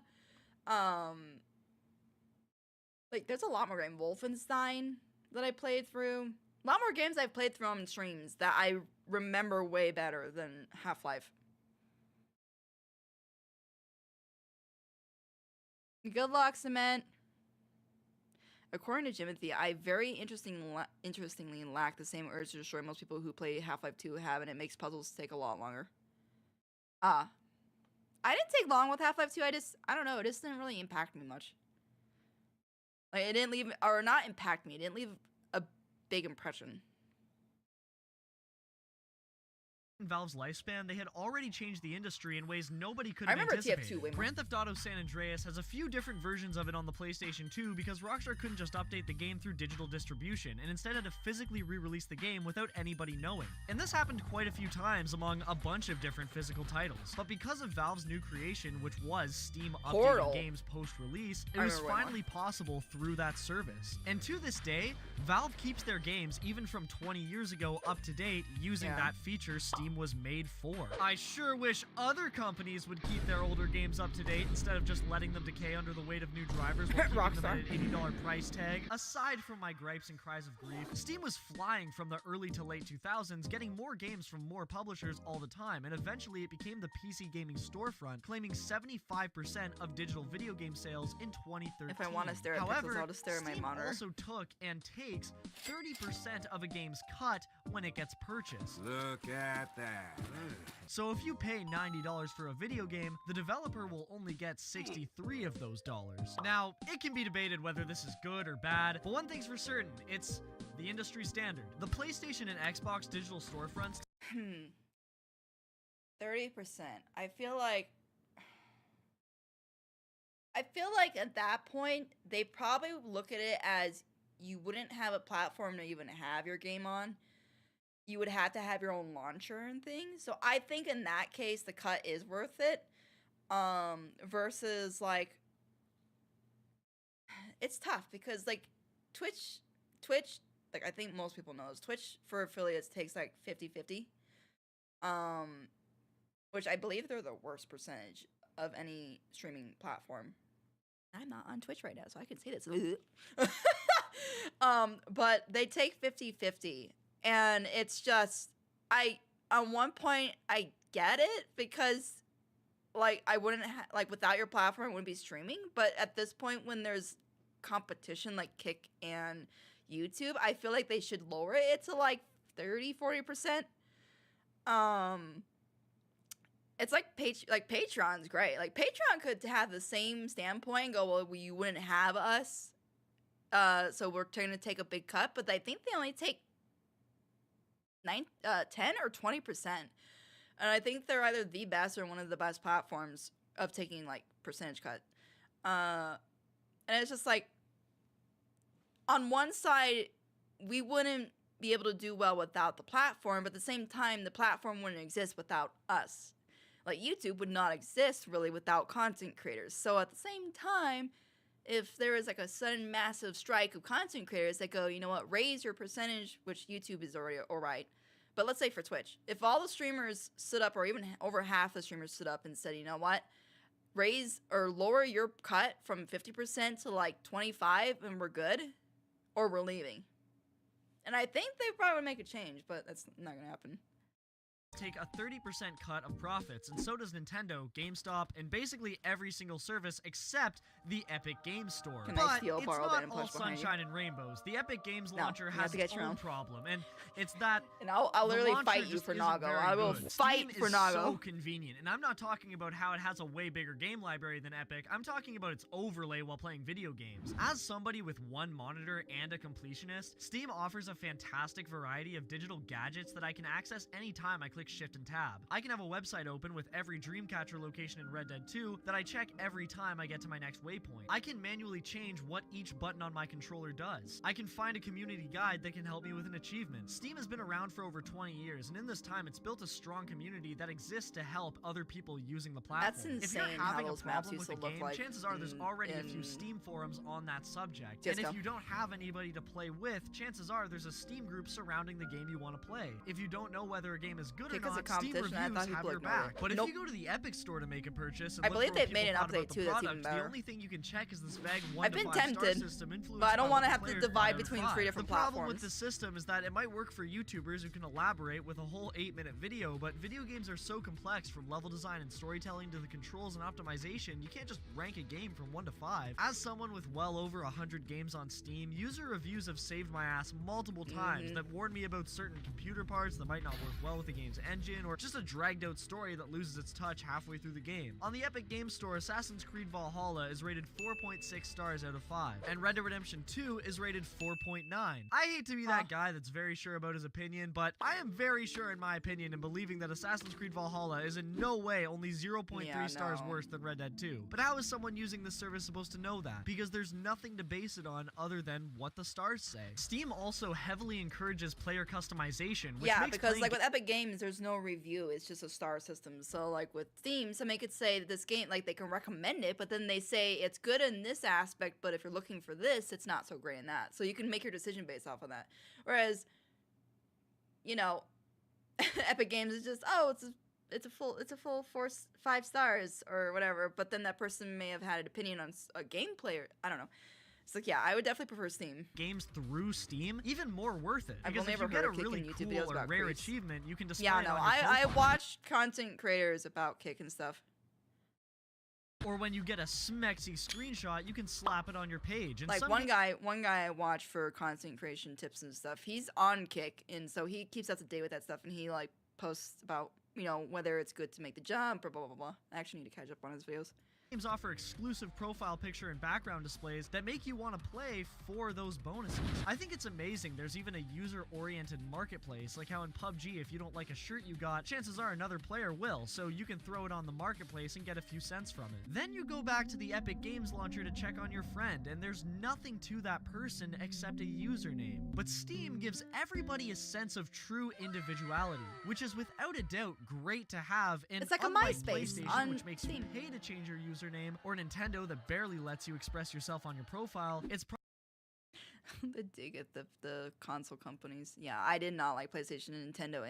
Like, there's a lot more games. Wolfenstein that I played through. A lot more games I've played through on streams that I remember way better than Half-Life. Good luck, Cement. According to Jimothy, I very interestingly lack the same urge to destroy most people who play Half-Life 2 have, and it makes puzzles take a lot longer. I didn't take long with Half-Life 2, I don't know, it just didn't really impact me much. Like, it didn't leave, or not impact me, it didn't leave a big impression. Valve's lifespan, they had already changed the industry in ways nobody could have I remember anticipated. TF2 way more. Grand Theft Auto San Andreas has a few different versions of it on the PlayStation 2 because Rockstar couldn't just update the game through digital distribution, and instead had to physically re-release the game without anybody knowing. And this happened quite a few times among a bunch of different physical titles. But because of Valve's new creation, which was Steam updating games post-release, it was finally possible through that service. And to this day, Valve keeps their games, even from 20 years ago, up to date, using that feature, Steam Steam was made for. I sure wish other companies would keep their older games up to date instead of just letting them decay under the weight of new drivers while keeping them at an $80 price tag. Aside from my gripes and cries of grief, Steam was flying from the early to late 2000s, getting more games from more publishers all the time, and eventually it became the PC gaming storefront, claiming 75% of digital video game sales in 2013. If I want to stare at However, pixels, I'll just stare at my Steam monitor. also took and takes 30% of a game's cut when it gets purchased. Look at that. So if you pay $90 for a video game, the developer will only get 63 of those dollars. Now, it can be debated whether this is good or bad, but one thing's for certain, it's the industry standard. The PlayStation and Xbox digital storefronts 30%. I feel like at that point, they probably look at it as you wouldn't have a platform to even have your game on. You would have to have your own launcher and things. So I think in that case, the cut is worth it. Versus like, it's tough because like Twitch, like I think most people know this, Twitch for affiliates takes like 50-50. Which I believe they're the worst percentage of any streaming platform. I'm not on Twitch right now, so I can say this. But they take 50-50. And it's just, on one point, I get it because, like, I wouldn't like, without your platform, I wouldn't be streaming. But at this point, when there's competition like Kick and YouTube, I feel like they should lower it to, like, 30-40%. It's like Patreon's great. Like, Patreon could have the same standpoint and go, well, you wouldn't have us. So we're trying to take a big cut. But I think they only take 10 or 20%, and I think they're either the best or one of the best platforms of taking like percentage cut. And it's just like, on one side, we wouldn't be able to do well without the platform, but at the same time, the platform wouldn't exist without us. Like, YouTube would not exist really without content creators. So at the same time, if there is like a sudden massive strike of content creators that go, you know what, raise your percentage, which YouTube is already all right. But let's say for Twitch, if all the streamers stood up, or even over half the streamers stood up and said, you know what, raise or lower your cut from 50% to like 25 and we're good, or we're leaving. And I think they probably would make a change, but that's not going to happen. Take a 30% cut of profits, and so does Nintendo, GameStop, and basically every single service except the Epic Games Store. Can but I steal, it's borrow, not and all push behind you? sunshine and rainbows. The Epic Games No, launcher you have has to get its your own own. problem, and it's that And I'll the literally launcher fight you just for isn't Nago. very I will good. fight Steam for is Nago. so convenient, and I'm not talking about how it has a way bigger game library than Epic. I'm talking about its overlay while playing video games. As somebody with one monitor and a completionist, Steam offers a fantastic variety of digital gadgets that I can access anytime I click Shift and Tab. I can have a website open with every Dreamcatcher location in Red Dead 2 that I check every time I get to my next waypoint. I can manually change what each button on my controller does. I can find a community guide that can help me with an achievement. Steam has been around for over 20 years, and in this time it's built a strong community that exists to help other people using the platform. That's If you're insane how having a those maps problem with used a to look game, like chances are there's already a few in Steam forums on that subject. Just And go. if you don't have anybody to play with, chances are there's a Steam group surrounding the game you want to play. If you don't know whether a game is good or Because of not, Steam competition, I reviews thought have people your ignored it. back. But Nope. if you go to the Epic Store to make a purchase and I look believe for they've what made people an thought about update the too that's even product, the better. only thing you can check is this vague 1 I've to been 5 star tempted, system influenced but I don't by wanna what have to players divide got out of between 5. 3 different The problem with platforms. the system is that it might work for YouTubers who can elaborate with a whole 8-minute video, but video games are so complex, from level design and storytelling to the controls and optimization, you can't just rank a game from 1 to 5. As someone with well over 100 games on Steam, user reviews have saved my ass multiple times that warned me about certain computer parts that might not work well with the game's engine, or just a dragged out story that loses its touch halfway through the game. On the Epic Games Store, Assassin's Creed Valhalla is rated 4.6 stars out of 5, and Red Dead Redemption 2 is rated 4.9. I hate to be that guy that's very sure about his opinion, but I am very sure in my opinion in believing that Assassin's Creed Valhalla is in no way only 0.3 stars worse than Red Dead 2. But how is someone using this service supposed to know that? Because there's nothing to base it on other than what the stars say. Steam also heavily encourages player customization, which Yeah, makes because playing like with Epic Games, there's no review. It's just a star system. So like with Steam, somebody could say that this game, like they can recommend it, but then they say it's good in this aspect, but if you're looking for this, it's not so great in that. So you can make your decision based off of that. Whereas, you know, Epic Games is just, oh, it's a full 5 stars or whatever, but then that person may have had an opinion on a gameplay or I don't know. It's like, yeah, I would definitely prefer Steam. Games through Steam, even more worth it. I've Because only if you ever get heard a of really Kick and YouTube cool videos or about rare crease. achievement, you can display Yeah, it no, on your I profile. watched content creators about Kick and stuff. Or when you get a smexy screenshot, you can slap it on your page. And Like some one guy I watched for content creation tips and stuff. He's on Kick, and so he keeps up to date with that stuff, and he like posts about, you know, whether it's good to make the jump or blah blah blah. I actually need to catch up on his videos. Games offer exclusive profile picture and background displays that make you want to play for those bonuses. I think it's amazing there's even a user-oriented marketplace, like how in PUBG if you don't like a shirt you got, chances are another player will, so you can throw it on the marketplace and get a few cents from it. Then you go back to the Epic Games launcher to check on your friend, and there's nothing to that person except a username. But Steam gives everybody a sense of true individuality, which is without a doubt great to have, and It's like a unlike MySpace PlayStation, on which makes you pay to change your username, or Nintendo that barely lets you express yourself on your profile, it's The dig at the console companies. Yeah, I did not like PlayStation and Nintendo,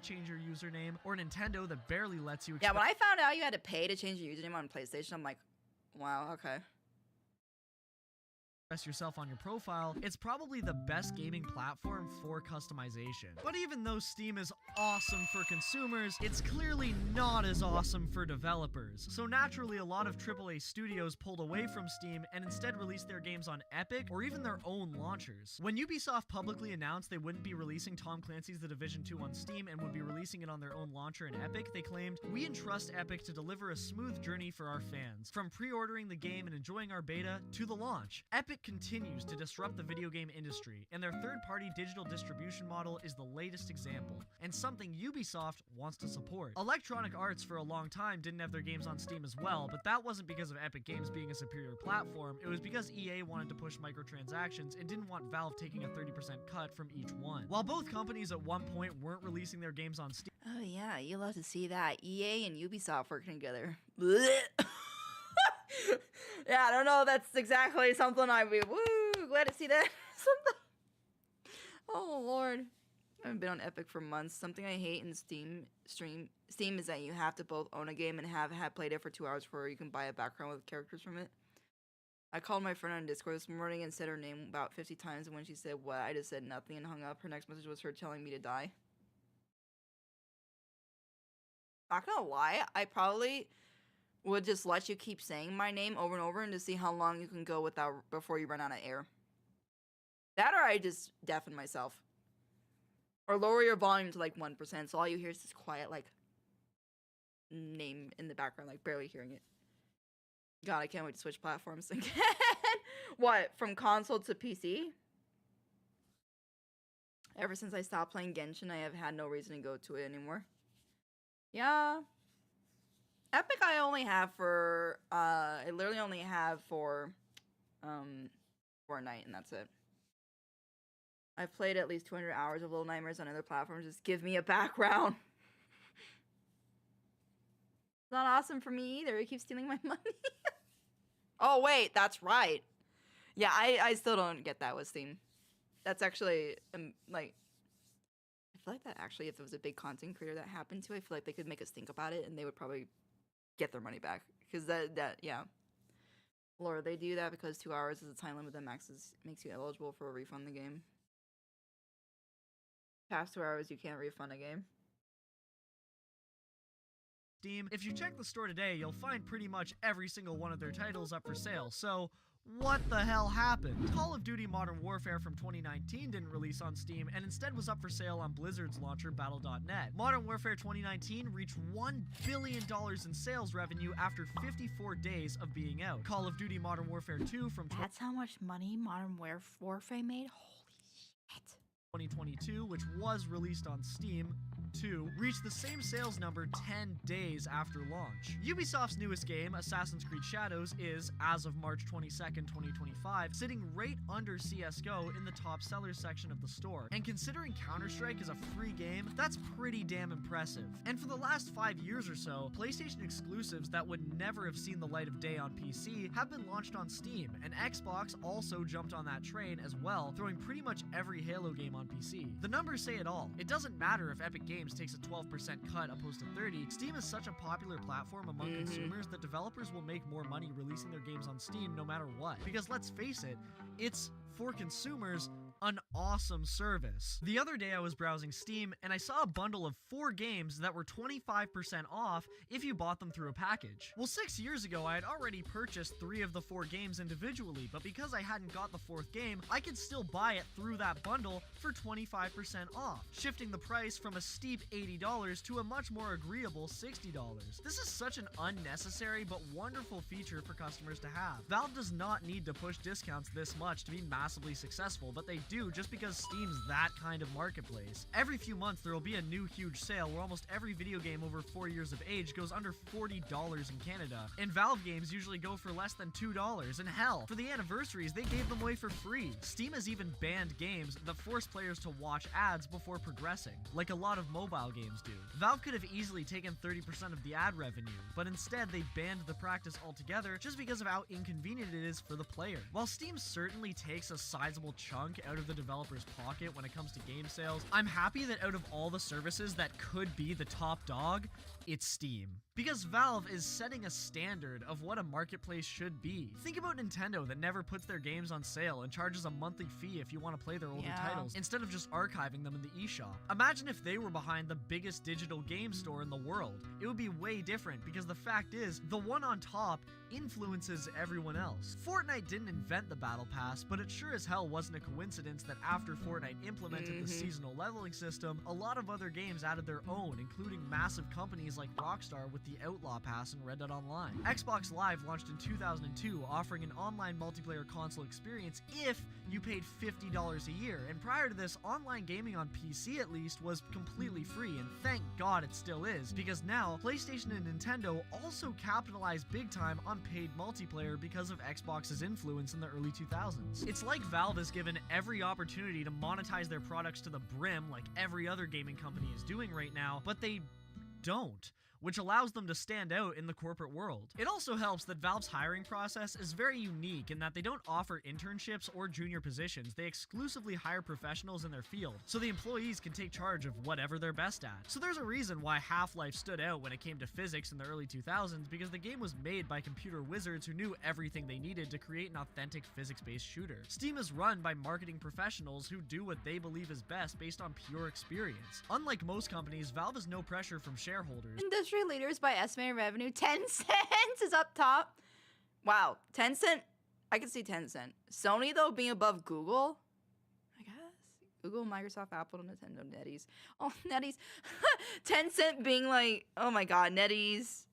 change your username, or Nintendo that barely lets you Yeah, when I found out you had to pay to change your username on PlayStation, I'm like, wow, okay. express yourself on your profile, it's probably the best gaming platform for customization. But even though Steam is awesome for consumers, it's clearly not as awesome for developers. So naturally, a lot of AAA studios pulled away from Steam and instead released their games on Epic or even their own launchers. When Ubisoft publicly announced they wouldn't be releasing Tom Clancy's The Division 2 on Steam and would be releasing it on their own launcher in Epic, they claimed, "We entrust Epic to deliver a smooth journey for our fans, from pre-ordering the game and enjoying our beta to the launch." Epic continues to disrupt the video game industry, and their third-party digital distribution model is the latest example, and something Ubisoft wants to support. Electronic Arts for a long time didn't have their games on Steam as well, but that wasn't because of Epic Games being a superior platform, it was because EA wanted to push microtransactions and didn't want Valve taking a 30% cut from each one. While both companies at one point weren't releasing their games on Steam. Oh yeah, you love to see that. EA and Ubisoft working together. Blech. Yeah, I don't know. That's exactly something I'd be glad to see that. Something. Oh Lord, I haven't been on Epic for months. Something I hate in Steam is that you have to both own a game and have played it for 2 hours before you can buy a background with characters from it. I called my friend on Discord this morning and said her name about 50 times, and when she said what, I just said nothing and hung up. Her next message was her telling me to die. Not gonna lie, I probably would just let you keep saying my name over and over and to see how long you can go without before you run out of air. That or I just deafen myself. Or lower your volume to like 1%, so all you hear is this quiet like name in the background, like barely hearing it. God, I can't wait to switch platforms again. What, from console to PC? Ever since I stopped playing Genshin, I have had no reason to go to it anymore. Yeah. Epic I only have for, I literally only have for, Fortnite, and that's it. I've played at least 200 hours of Little Nightmares on other platforms. Just give me a background. It's not awesome for me either. It keeps stealing my money. Oh, wait, that's right. Yeah, I still don't get that with Steam. That's actually, like, I feel like that actually, if it was a big content creator that happened to, I feel like they could make us think about it and they would probably get their money back. Because yeah. Lord, they do that because 2 hours is the time limit that makes you eligible for a refund the game. Past 2 hours, you can't refund a game. Steam. If you check the store today, you'll find pretty much every single one of their titles up for sale, so what the hell happened? Call of Duty Modern Warfare from 2019 didn't release on Steam and instead was up for sale on Blizzard's launcher Battle.net. Modern Warfare 2019 reached $1 billion in sales revenue after 54 days of being out. Call of Duty Modern Warfare 2 from That's how much money Modern Warfare made? Holy shit. 2022, which was released on Steam, 2 reached the same sales number 10 days after launch. Ubisoft's newest game, Assassin's Creed Shadows, is, as of March 22nd, 2025, sitting right under CSGO in the top sellers section of the store. And considering Counter-Strike is a free game, that's pretty damn impressive. And for the last 5 years or so, PlayStation exclusives that would never have seen the light of day on PC have been launched on Steam, and Xbox also jumped on that train as well, throwing pretty much every Halo game on PC. The numbers say it all. It doesn't matter if Epic Games games takes a 12% cut opposed to 30, Steam is such a popular platform among consumers that developers will make more money releasing their games on Steam no matter what. Because let's face it, it's, for consumers, an awesome service. The other day I was browsing Steam and I saw a bundle of 4 games that were 25% off if you bought them through a package. Well, 6 years ago I had already purchased 3 of the 4 games individually, but because I hadn't got the 4th game, I could still buy it through that bundle for 25% off, shifting the price from a steep $80 to a much more agreeable $60. This is such an unnecessary but wonderful feature for customers to have. Valve does not need to push discounts this much to be massively successful, but they do just because Steam's that kind of marketplace. Every few months there will be a new huge sale where almost every video game over 4 years of age goes under $40 in Canada, and Valve games usually go for less than $2, and hell, for the anniversaries they gave them away for free. Steam has even banned games that force players to watch ads before progressing, like a lot of mobile games do. Valve could have easily taken 30% of the ad revenue, but instead they banned the practice altogether just because of how inconvenient it is for the player. While Steam certainly takes a sizable chunk out of the developer's pocket when it comes to game sales, I'm happy that out of all the services that could be the top dog, it's Steam. Because Valve is setting a standard of what a marketplace should be. Think about Nintendo that never puts their games on sale and charges a monthly fee if you want to play their older titles, instead of just archiving them in the eShop. Imagine if they were behind the biggest digital game store in the world. It would be way different, because the fact is, the one on top influences everyone else. Fortnite didn't invent the Battle Pass, but it sure as hell wasn't a coincidence that after Fortnite implemented the seasonal leveling system, a lot of other games added their own, including massive companies like Rockstar with the Outlaw Pass and Red Dead Online. Xbox Live launched in 2002, offering an online multiplayer console experience if you paid $50 a year, and prior to this, online gaming on PC at least was completely free, and thank God it still is, because now PlayStation and Nintendo also capitalized big time on paid multiplayer because of Xbox's influence in the early 2000s. It's like Valve has given every opportunity to monetize their products to the brim like every other gaming company is doing right now, but they don't, which allows them to stand out in the corporate world. It also helps that Valve's hiring process is very unique in that they don't offer internships or junior positions. They exclusively hire professionals in their field, so the employees can take charge of whatever they're best at. So there's a reason why Half-Life stood out when it came to physics in the early 2000s, because the game was made by computer wizards who knew everything they needed to create an authentic physics-based shooter. Steam is run by marketing professionals who do what they believe is best based on pure experience. Unlike most companies, Valve has no pressure from shareholders. Industry leaders by estimated revenue. Tencent is up top. Wow, Tencent. I can see Tencent. Sony though being above Google. I guess Google, Microsoft, Apple, Nintendo, NetEase. Oh, NetEase. Tencent being like, oh my God, NetEase.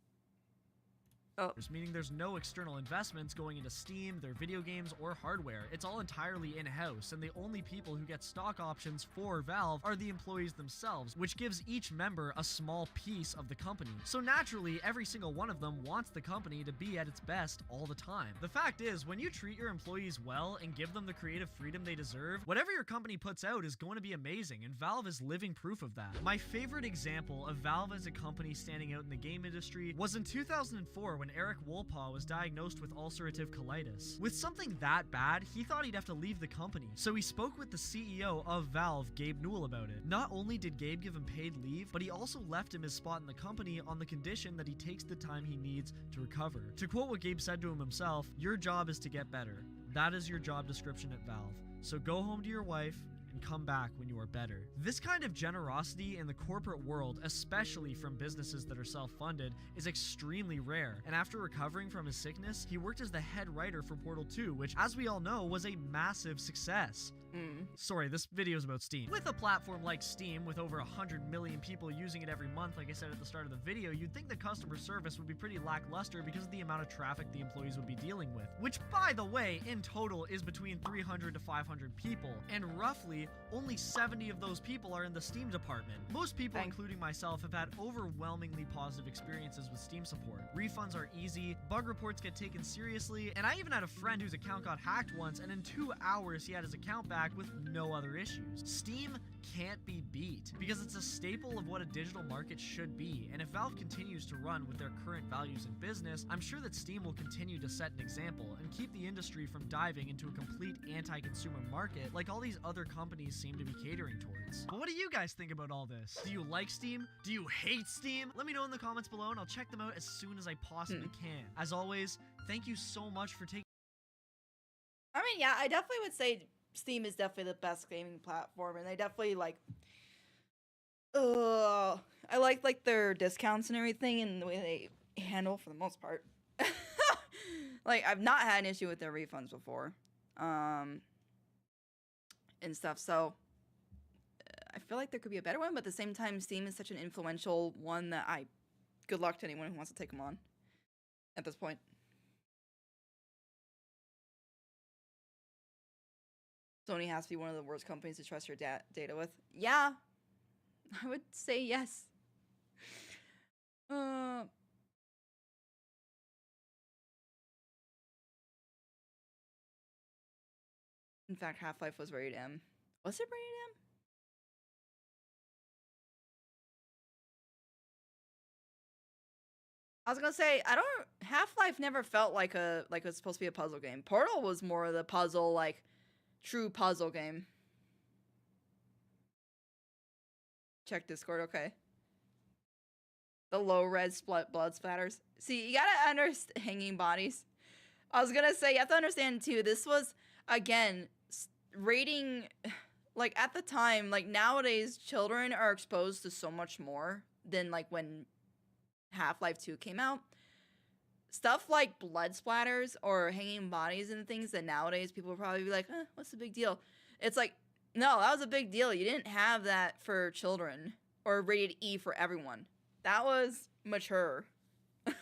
Meaning there's no external investments going into Steam, their video games, or hardware. It's all entirely in-house, and the only people who get stock options for Valve are the employees themselves, which gives each member a small piece of the company. So naturally, every single one of them wants the company to be at its best all the time. The fact is, when you treat your employees well and give them the creative freedom they deserve, whatever your company puts out is going to be amazing, and Valve is living proof of that. My favorite example of Valve as a company standing out in the game industry was in 2004 when Eric Wolpaw was diagnosed with ulcerative colitis. With something that bad, he thought he'd have to leave the company, so he spoke with the CEO of Valve, Gabe Newell, about it. Not only did Gabe give him paid leave, but he also left him his spot in the company on the condition that he takes the time he needs to recover. To quote what Gabe said to him himself, "Your job is to get better. That is your job description at Valve. So go home to your wife and come back when you are better." This kind of generosity in the corporate world, especially from businesses that are self-funded, is extremely rare. And after recovering from his sickness, he worked as the head writer for Portal 2, which, as we all know, was a massive success. Sorry, this video is about Steam. With a platform like Steam, with over 100 million people using it every month, like I said at the start of the video, you'd think the customer service would be pretty lackluster because of the amount of traffic the employees would be dealing with, which, by the way, in total is between 300 to 500 people, and roughly only 70 of those people are in the Steam department. Most people, including myself, have had overwhelmingly positive experiences with Steam support. Refunds are easy, bug reports get taken seriously, and I even had a friend whose account got hacked once, and in 2 hours he had his account back back with no other issues. Steam can't be beat because it's a staple of what a digital market should be, and if Valve continues to run with their current values in business, I'm sure that Steam will continue to set an example and keep the industry from diving into a complete anti-consumer market like all these other companies seem to be catering towards. But what do you guys think about all this? Do you like Steam? Do you hate Steam? Let me know in the comments below and I'll check them out as soon as I possibly can. As always, thank you so much for taking... I mean, yeah, I definitely would say Steam is definitely the best gaming platform, and they definitely like I like their discounts and everything and the way they handle for the most part. Like, I've not had an issue with their refunds before. And stuff, so I feel like there could be a better one, but at the same time, Steam is such an influential one that good luck to anyone who wants to take them on at this point. Sony has to be one of the worst companies to trust your data with. Yeah, I would say yes. In fact, Half-Life was rated M. Was it rated M? I was gonna say, Half-Life never felt like it was supposed to be a puzzle game. Portal was more of the puzzle, like, true puzzle game. Check Discord, okay. The low-res blood splatters. See, you gotta understand hanging bodies. I was gonna say, you have to understand, too, this was, again, rating, like, at the time, like, nowadays, children are exposed to so much more than, like, when Half-Life 2 came out. Stuff like blood splatters or hanging bodies and things that nowadays people would probably be like, what's the big deal? It's like, no, that was a big deal. You didn't have that for children or rated E for everyone. That was mature. Okay.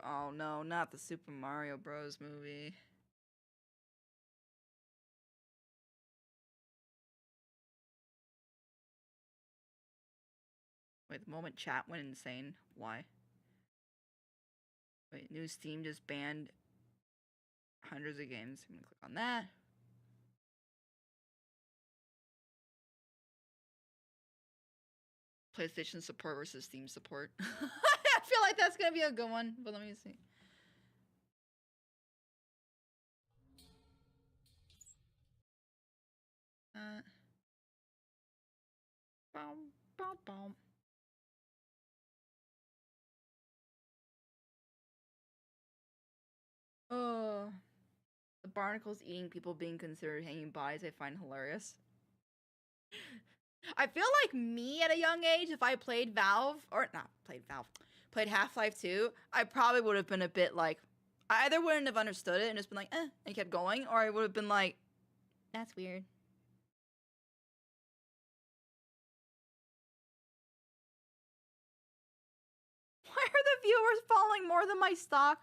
Oh no, not the Super Mario Bros. Movie. Wait, the moment chat went insane. Why? Wait, new Steam just banned hundreds of games. I'm gonna click on that. PlayStation support versus Steam support. I feel like that's gonna be a good one, but let me see. Boom, boom, boom. Oh, the barnacles eating people being considered hanging bodies I find hilarious. I feel like me at a young age, if I played played Half-Life 2, I probably would have been a bit like, I either wouldn't have understood it and just been like, and kept going, or I would have been like, that's weird. Why are the viewers following more than my stock?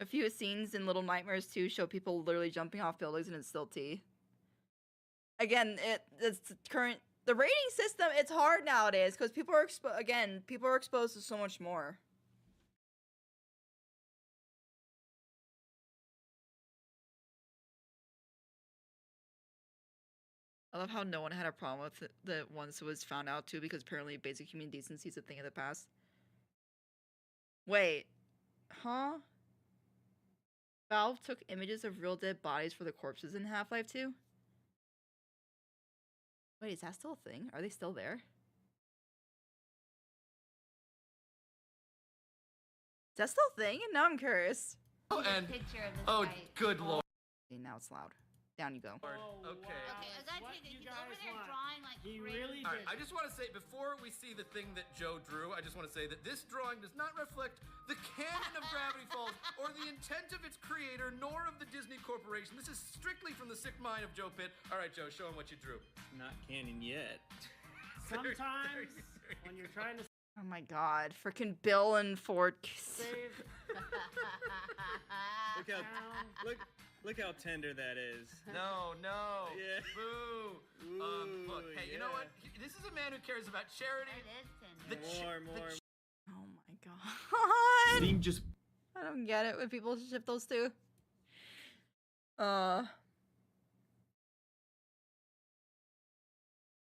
A few scenes in Little Nightmares 2 show people literally jumping off buildings and it's still T. Again, it's the rating system, it's hard nowadays because people are exposed to so much more. I love how no one had a problem with it once it was found out too, because apparently basic human decency is a thing of the past. Wait, huh? Valve took images of real dead bodies for the corpses in Half-Life 2? Wait, is that still a thing? Are they still there? Is that still a thing? Now I'm curious. Oh, and oh, good lord. See, now it's loud. Down you go. Okay. Okay, I gotta take it. He's over there drawing like He crazy really Alright, I just want to say, before we see the thing that Joe drew, I just want to say that this drawing does not reflect the canon of Gravity Falls or the intent of its creator, nor of the Disney Corporation. This is strictly from the sick mind of Joe Pitt. Alright, Joe, show him what you drew. Not canon yet. Sometimes when you're trying to Oh my god, freaking Bill and Ford. save Look how tender that is. No. Yeah. Boo. Look, hey, you know what? This is a man who cares about charity. More. Oh my god. Steam just I don't get it when people ship those two.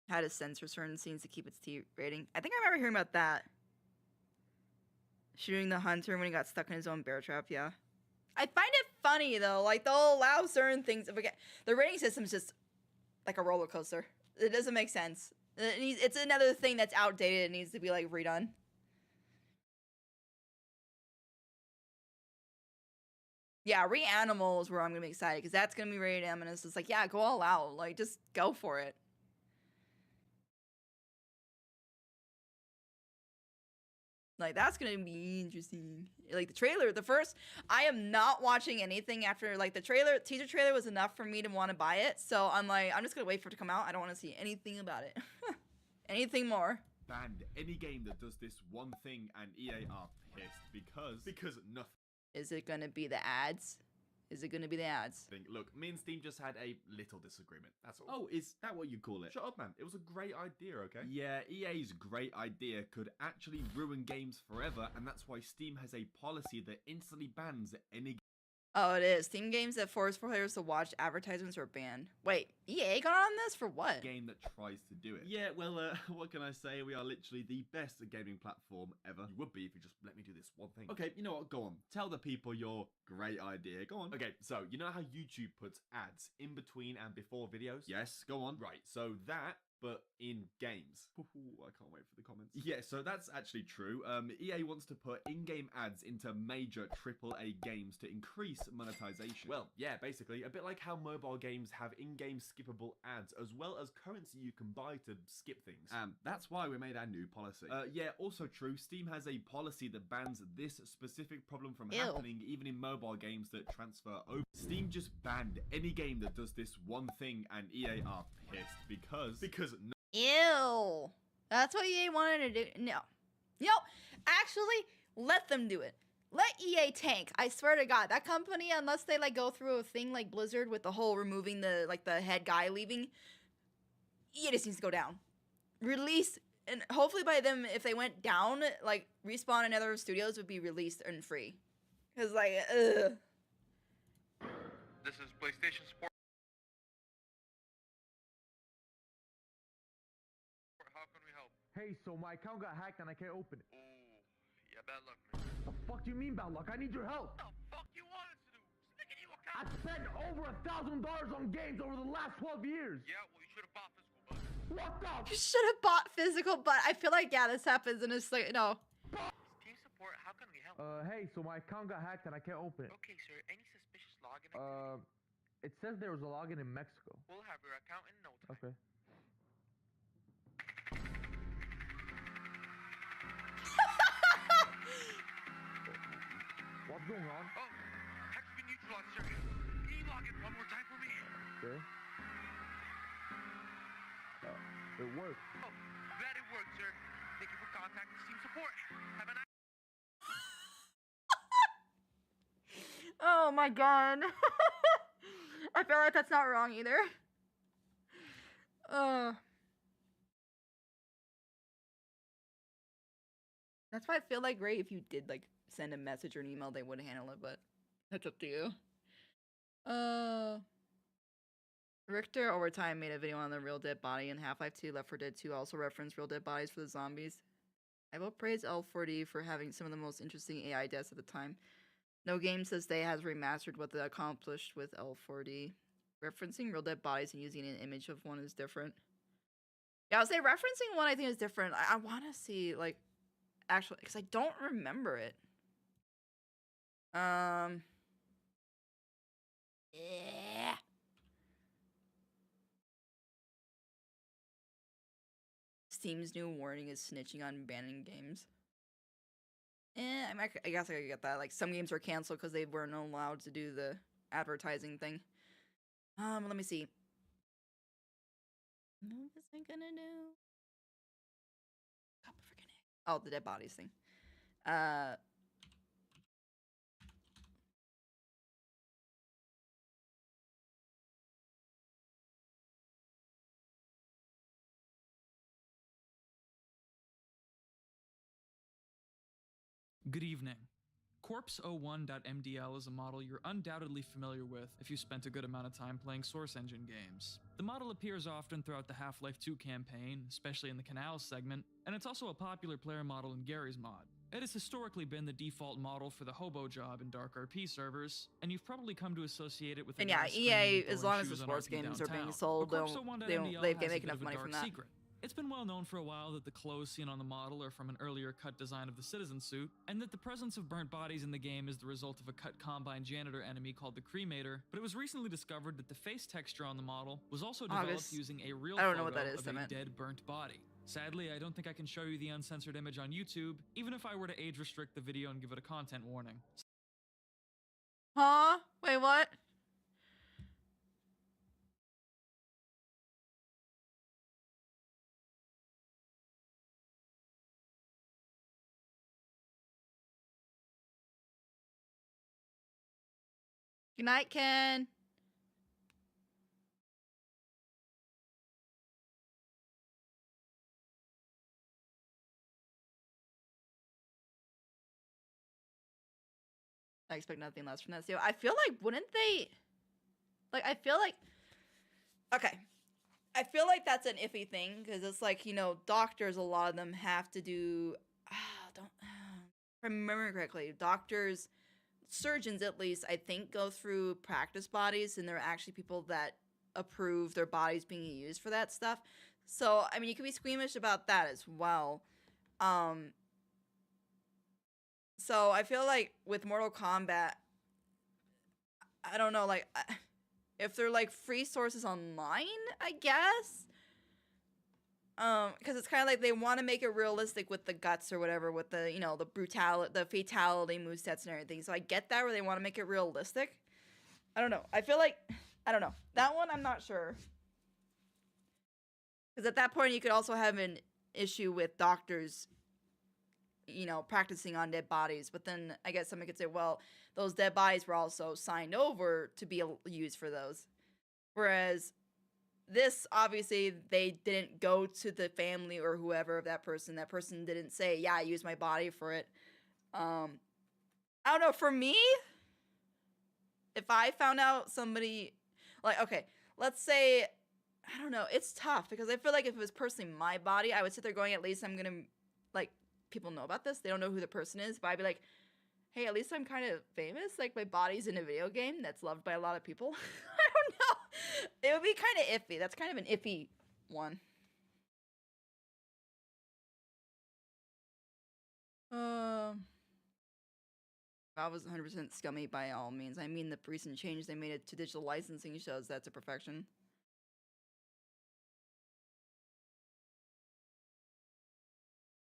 How to censor certain scenes to keep its T rating. I think I remember hearing about that. Shooting the hunter when he got stuck in his own bear trap, yeah. I find it funny though, like they'll allow certain things. The rating system's just like a roller coaster. It doesn't make sense. It's another thing that's outdated and needs to be like redone. Yeah, Reanimal is where I'm gonna be excited because that's gonna be rated M, and it's just like, yeah, go all out, like just go for it. Like that's gonna be interesting. Like the trailer, I am not watching anything after like the teaser trailer was enough for me to want to buy it. So I'm like, I'm just gonna wait for it to come out. I don't want to see anything about it. Anything more. Banned any game that does this one thing, and EA are pissed because nothing. Is it gonna be the ads? Is it gonna be the ads? Look, me and Steam just had a little disagreement. That's all. Oh, is that what you call it? Shut up, man. It was a great idea, okay? Yeah, EA's great idea could actually ruin games forever, and that's why Steam has a policy that instantly bans any. Oh, it is. Steam games that force players to watch advertisements are banned. Wait, EA got on this for what? Game that tries to do it. Yeah, well, what can I say? We are literally the best gaming platform ever. You would be if you just let me do this one thing. Okay, you know what? Go on. Tell the people your great idea. Go on. Okay, so you know how YouTube puts ads in between and before videos? Yes, go on. Right, so that, but in games. Ooh, I can't wait for the comments. Yeah, so that's actually true. EA wants to put in-game ads into major AAA games to increase monetization. Well, yeah, basically, a bit like how mobile games have in-game skippable ads, as well as currency you can buy to skip things. That's why we made our new policy. Yeah, also true, Steam has a policy that bans this specific problem from happening even in mobile games that transfer over. Steam just banned any game that does this one thing, and EA are pissed because Ew. That's what EA wanted to do. No. Actually, let them do it. Let EA tank. I swear to God, that company, unless they like go through a thing like Blizzard with the whole removing the head guy leaving, EA just needs to go down. Release, and hopefully by them, if they went down, like Respawn and other studios would be released and free. Cause like, ugh. This is PlayStation Support. How can we help? Hey, so my account got hacked and I can't open it. Ooh, yeah, bad luck, man. The fuck do you mean bad luck? I need your help. What the fuck you want us to do? Just make a new account. I spent over $1,000 on games over the last 12 years. Yeah, well, you should have bought physical buttons. What the? You should have bought physical, but I feel like, yeah, this happens and it's like, no. Team support, how can we help? Hey, so my account got hacked and I can't open it. Okay, sir, any suspicious login activity? It says there was a login in Mexico. We'll have your account in no time. Okay. What's going on? Oh, hack's been neutralized, sir. Can you log in one more time for me? Okay. It worked. Oh, glad it worked, sir. Thank you for contacting Steam support. Have a nice... Oh my God. I feel like that's not wrong either. That's why I feel like, right, if you did like send a message or an email, they would handle it, but that's up to you. Richter Overtime made a video on the Real Dead Body, and Half-Life 2 Left 4 Dead 2 also referenced Real Dead Bodies for the zombies. I will praise L4D for having some of the most interesting AI deaths at the time. No game says they has remastered what they accomplished with L4D. Referencing Real Dead Bodies and using an image of one is different. Yeah, I would say referencing one I think is different. I want to see, like, actually, because I don't remember it. Yeah. Steam's new warning is snitching on banning games. I guess I could get that. Like, some games were canceled because they weren't allowed to do the advertising thing. Let me see. What was I gonna do? God, freaking it. Oh, the dead bodies thing. Good evening. Corpse01.mdl is a model you're undoubtedly familiar with if you spent a good amount of time playing Source Engine games. The model appears often throughout the Half-Life 2 campaign, especially in the Canals segment, and it's also a popular player model in Gary's mod. It has historically been the default model for the hobo job in Dark RP servers, and you've probably come to associate it with And yeah, EA, as long as the sports games are being sold, they make enough money from that. Secret. It's been well known for a while that the clothes seen on the model are from an earlier cut design of the citizen suit, and that the presence of burnt bodies in the game is the result of a cut Combine janitor enemy called the Cremator, but it was recently discovered that the face texture on the model was also developed using a real photo of a dead burnt body. Sadly, I don't think I can show you the uncensored image on YouTube, even if I were to age restrict the video and give it a content warning. Huh? Wait, what? Good night, Ken. I expect nothing less from that. So I feel like, wouldn't they? Like, I feel like. Okay. I feel like that's an iffy thing because it's like, you know, doctors, a lot of them have to do. If I remember correctly, doctors, surgeons at least, I think, go through practice bodies, and they're actually people that approve their bodies being used for that stuff. So, I mean, you could be squeamish about that as well. So I feel like with Mortal Kombat, I don't know, like, if they're like free sources online, I guess. Because it's kind of like they want to make it realistic with the guts or whatever, with the, you know, the brutality, the fatality movesets and everything. So I get that, where they want to make it realistic. I don't know. I feel like, I don't know. That one, I'm not sure. Because at that point, you could also have an issue with doctors, you know, practicing on dead bodies. But then I guess somebody could say, well, those dead bodies were also signed over to be used for those. Whereas this, obviously, they didn't go to the family or whoever of that person. That person didn't say, yeah, I used my body for it. I don't know. For me, if I found out somebody, like, okay, let's say, I don't know. It's tough because I feel like if it was personally my body, I would sit there going, at least I'm going to, like, people know about this. They don't know who the person is. But I'd be like, hey, at least I'm kind of famous. Like, my body's in a video game that's loved by a lot of people. I don't know. It would be kind of iffy. That's kind of an iffy one. Valve was 100% scummy by all means. I mean, the recent change they made it to digital licensing shows that to perfection.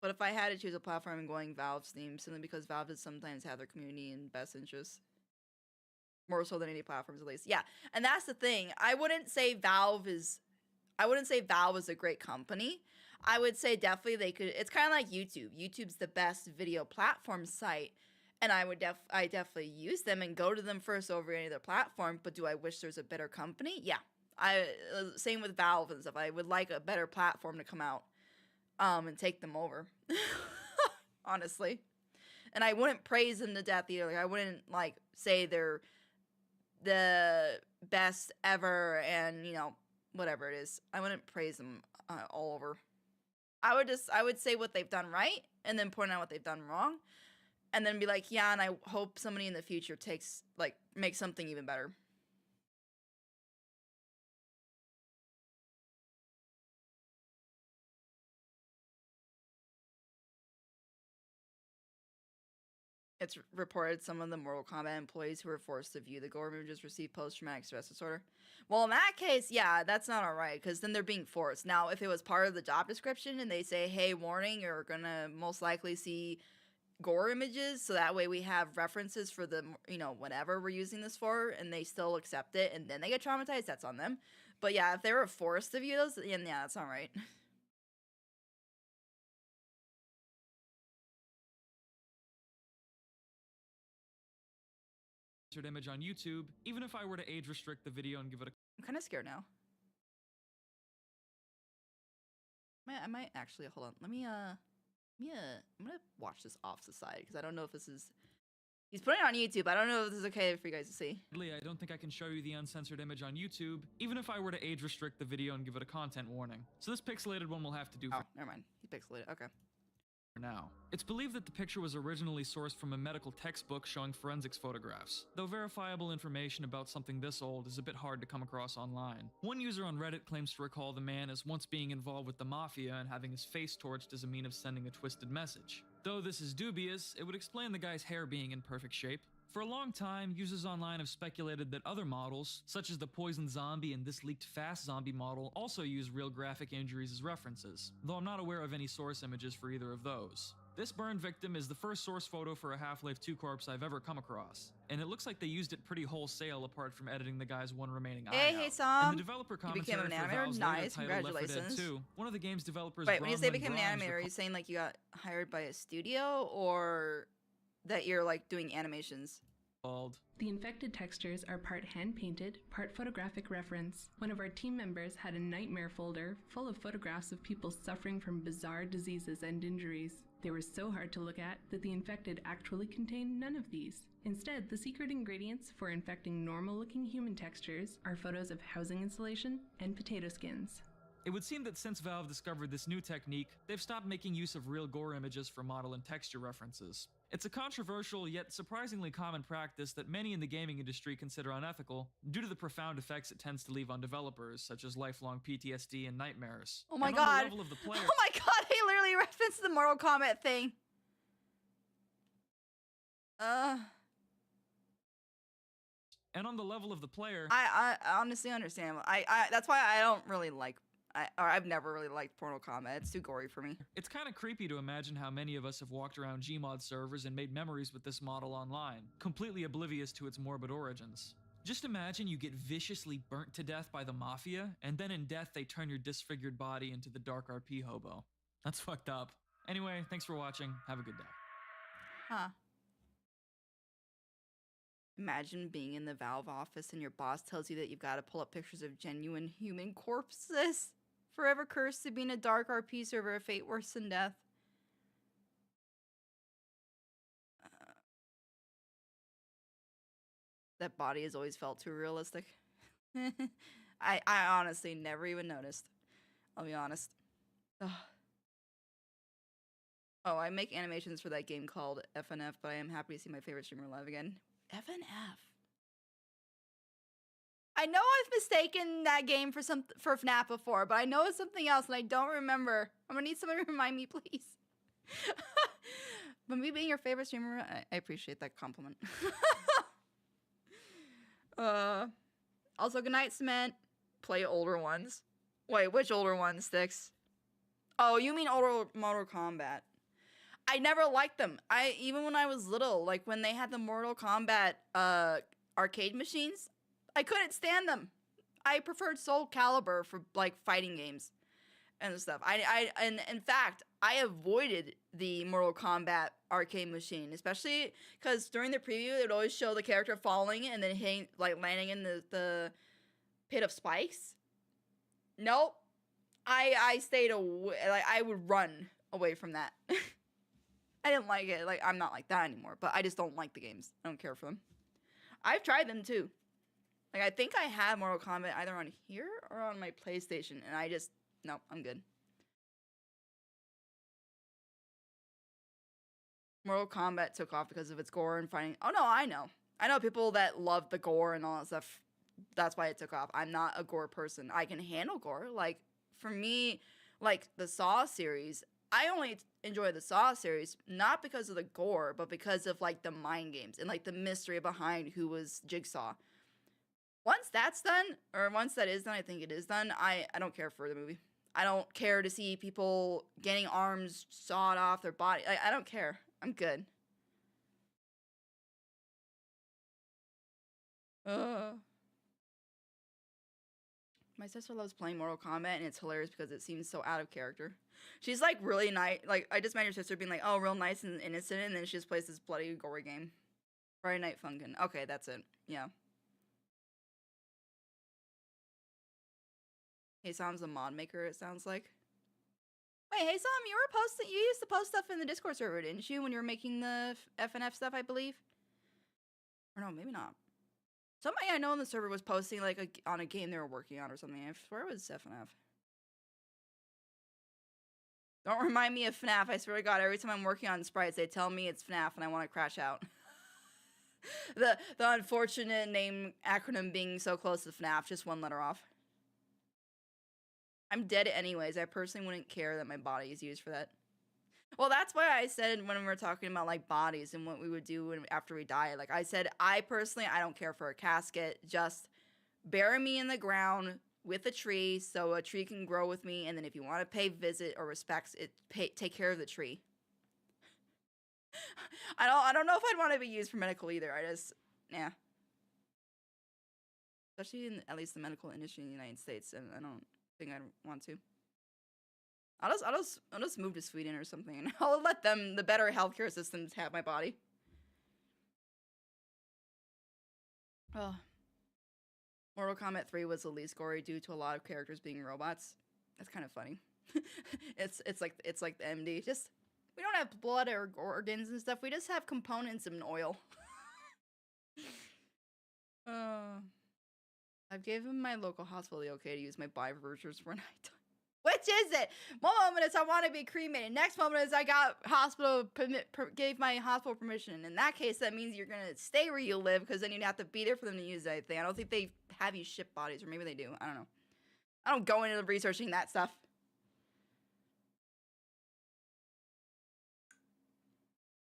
But if I had to choose a platform, I'm going Valve Steam, simply because Valve does sometimes have their community in best interest. More so than any platforms, at least. Yeah, and that's the thing. I wouldn't say Valve is a great company. I would say definitely they could. It's kind of like YouTube. YouTube's the best video platform site, and I definitely use them and go to them first over any other platform. But do I wish there's a better company? Yeah. Same with Valve and stuff. I would like a better platform to come out, and take them over. Honestly, and I wouldn't praise them to death either. Like, I wouldn't like say they're the best ever and, you know, whatever it is. I wouldn't praise them all over. I would say what they've done right and then point out what they've done wrong and then be like, yeah, and I hope somebody in the future makes something even better. It's reported some of the Mortal Kombat employees who were forced to view the gore images received post-traumatic stress disorder. Well, in that case, yeah, that's not alright, because then they're being forced. Now, if it was part of the job description and they say, hey, warning, you're gonna most likely see gore images, so that way we have references for the, you know, whatever we're using this for, and they still accept it, and then they get traumatized, that's on them. But yeah, if they were forced to view those, yeah, that's alright. Image on YouTube, even if I were to age restrict the video and give it a I'm kind of scared now. I might actually, hold on. Let me, I'm gonna watch this off the side, because I don't know if this is, he's putting it on YouTube. I don't know if this is okay for you guys to see. I don't think I can show you the uncensored image on YouTube, even if I were to age restrict the video and give it a content warning. So this pixelated one will have to do for never mind. He pixelated, okay. now. It's believed that the picture was originally sourced from a medical textbook showing forensics photographs, though verifiable information about something this old is a bit hard to come across online. One user on Reddit claims to recall the man as once being involved with the mafia and having his face torched as a mean of sending a twisted message. Though this is dubious, it would explain the guy's hair being in perfect shape. For a long time, users online have speculated that other models, such as the Poison Zombie and this leaked Fast Zombie model, also use real graphic injuries as references, though I'm not aware of any source images for either of those. This burn victim is the first source photo for a Half-Life 2 corpse I've ever come across, and it looks like they used it pretty wholesale apart from editing the guy's one remaining eye Hey, out. hey, Sam. In the developer You became commentary an for animator? Valve's Nice, later title, Left 4 Dead congratulations. 2, one of the game's developers, Wait, when you say Bronwyn became an Grimes, animator, are you saying like you got hired by a studio, or that you're like doing animations? The infected textures are part hand-painted, part photographic reference. One of our team members had a nightmare folder full of photographs of people suffering from bizarre diseases and injuries. They were so hard to look at that the infected actually contained none of these. Instead, the secret ingredients for infecting normal-looking human textures are photos of housing insulation and potato skins. It would seem that since Valve discovered this new technique, they've stopped making use of real gore images for model and texture references. It's a controversial yet surprisingly common practice that many in the gaming industry consider unethical, due to the profound effects it tends to leave on developers, such as lifelong PTSD and nightmares. Oh my And god! on the level of the player, Oh my god, he literally referenced the Mortal Kombat thing! And on the level of the player, I honestly understand. That's why I don't really like, I've never really liked Mortal Kombat. It's too gory for me. it's kind of creepy to imagine how many of us have walked around Gmod servers and made memories with this model online, completely oblivious to its morbid origins. Just imagine you get viciously burnt to death by the Mafia, and then in death they turn your disfigured body into the Dark RP hobo. That's fucked up. Anyway, thanks for watching. Have a good day. Huh. Imagine being in the Valve office and your boss tells you that you've got to pull up pictures of genuine human corpses. Forever cursed to be in a dark RP server, a fate worse than death. That body has always felt too realistic. I honestly never even noticed. I'll be honest. Ugh. Oh, I make animations for that game called FNF, but I am happy to see my favorite streamer live again. FNF. I know I've mistaken that game for FNAF before, but I know it's something else and I don't remember. I'm gonna need someone to remind me, please. But me being your favorite streamer, I appreciate that compliment. Also, good night, Cement. Play older ones. Wait, which older ones, Sticks? Oh, you mean older Mortal Kombat. I never liked them. Even when I was little, like when they had the Mortal Kombat arcade machines, I couldn't stand them. I preferred Soul Calibur for like fighting games and stuff. And in fact, I avoided the Mortal Kombat arcade machine, especially because during the preview, it would always show the character falling and then hitting, like landing in the pit of spikes. Nope. I stayed away. Like I would run away from that. I didn't like it. Like I'm not like that anymore, but I just don't like the games. I don't care for them. I've tried them too. Like I think I had Mortal Kombat either on here or on my PlayStation, and I just no, I'm good. Mortal Kombat took off because of its gore and fighting. Oh no, I know. I know people that love the gore and all that stuff. That's why it took off. I'm not a gore person. I can handle gore. Like for me, like the Saw series, I only enjoy the Saw series not because of the gore, but because of like the mind games and like the mystery behind who was Jigsaw. Once that's done, or once that is done, I think it is done, I don't care for the movie. I don't care to see people getting arms sawed off their body. I don't care. I'm good. My sister loves playing Mortal Kombat, and it's hilarious because it seems so out of character. She's like really nice. Like, I just met your sister being like, oh, real nice and innocent, and then she just plays this bloody gory game. Friday Night Funkin'. Okay, that's it. Yeah. Hey, Sam's a mod maker, it sounds like. Wait, hey, Sam, you used to post stuff in the Discord server, didn't you, when you were making the FNF stuff, I believe? Or no, maybe not. Somebody I know in the server was posting, like, on a game they were working on or something. I swear it was FNF. Don't remind me of FNAF. I swear to God, every time I'm working on sprites, they tell me it's FNAF and I want to crash out. The unfortunate name acronym being so close to FNAF, just one letter off. I'm dead anyways. I personally wouldn't care that my body is used for that. Well, that's why I said when we were talking about like bodies and what we would do after we die. Like I said, I don't care for a casket. Just bury me in the ground with a tree so a tree can grow with me. And then if you want to pay visit or respects, take care of the tree. I don't know if I'd want to be used for medical either. Nah. Especially in at least the medical industry in the United States, and I don't think I'd want to. I'll just move to Sweden or something, and I'll let them, the better healthcare systems, have my body. Oh. Mortal Kombat 3 was the least gory due to a lot of characters being robots. That's kind of funny. it's like the MD. Just, we don't have blood or organs and stuff. We just have components and oil. I've given my local hospital the okay to use my bioverters for nighttime. Which is it? One moment is I want to be cremated. Next moment is I got gave my hospital permission. In that case, that means you're going to stay where you live because then you'd have to be there for them to use anything. I don't think they have you ship bodies, or maybe they do. I don't know. I don't go into researching that stuff.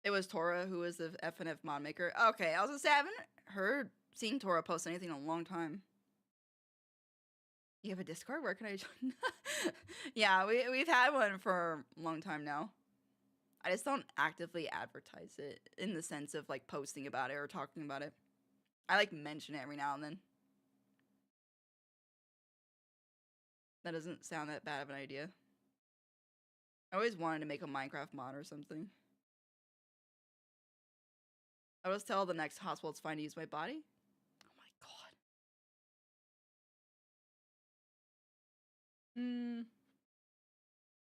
It was Tora who was the FNF mod maker. Okay, I was going to say, I haven't seen Tora post anything in a long time. You have a Discord? Where can I join? Yeah, we've had one for a long time now. I just don't actively advertise it in the sense of like posting about it or talking about it. I like mention it every now and then. That doesn't sound that bad of an idea. I always wanted to make a Minecraft mod or something. I always tell the next hospital it's fine to use my body.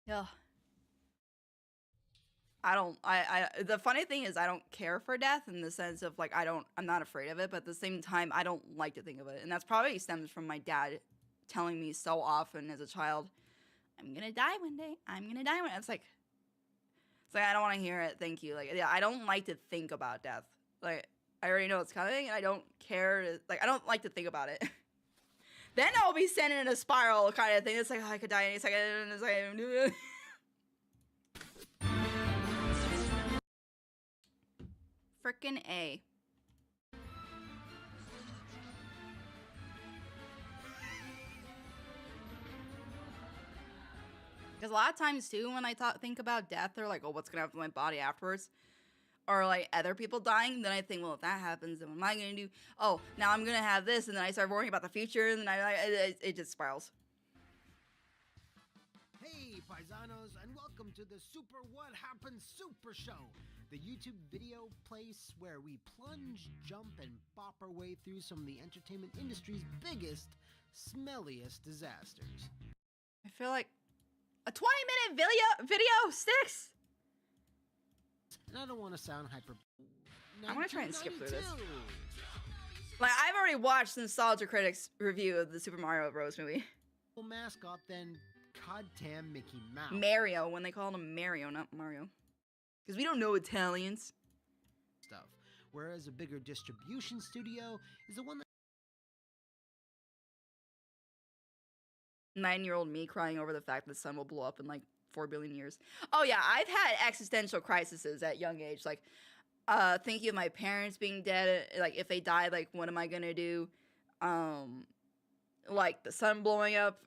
Yeah. The funny thing is I don't care for death in the sense of like I'm not afraid of it, but at the same time I don't like to think of it. And that's probably stems from my dad telling me so often as a child, I'm gonna die one day. I'm gonna die one day. It's like I don't want to hear it. Thank you. Like, yeah, I don't like to think about death. Like, I already know it's coming and I don't care I don't like to think about it. Then I'll be sent in a spiral kind of thing. It's like, oh, I could die any second. And it's like, frickin' A. Because a lot of times too, when I think about death, they're like, oh, what's gonna happen to my body afterwards? Or like other people dying, then I think, well, if that happens, then what am I gonna do? Oh, now I'm gonna have this, and then I start worrying about the future, and then it just spirals. Hey, paisanos, and welcome to the Super What Happened Super Show, the YouTube video place where we plunge, jump, and bop our way through some of the entertainment industry's biggest, smelliest disasters. I feel like a 20-minute video sticks. And I don't want to sound hyper. I'm gonna try and skip through this. Like, I've already watched Nostalgia Critics review of the Super Mario Bros. Movie. Mascot then goddamn Mickey Mouse. Mario, when they call him Mario, not Mario. Because we don't know Italians. Stuff. Whereas a bigger distribution studio is the one that 9-year-old me crying over the fact that the sun will blow up in like 4 billion years. Oh yeah, I've had existential crises at young age, like thinking of my parents being dead, like if they died, like what am I gonna do? Like the sun blowing up,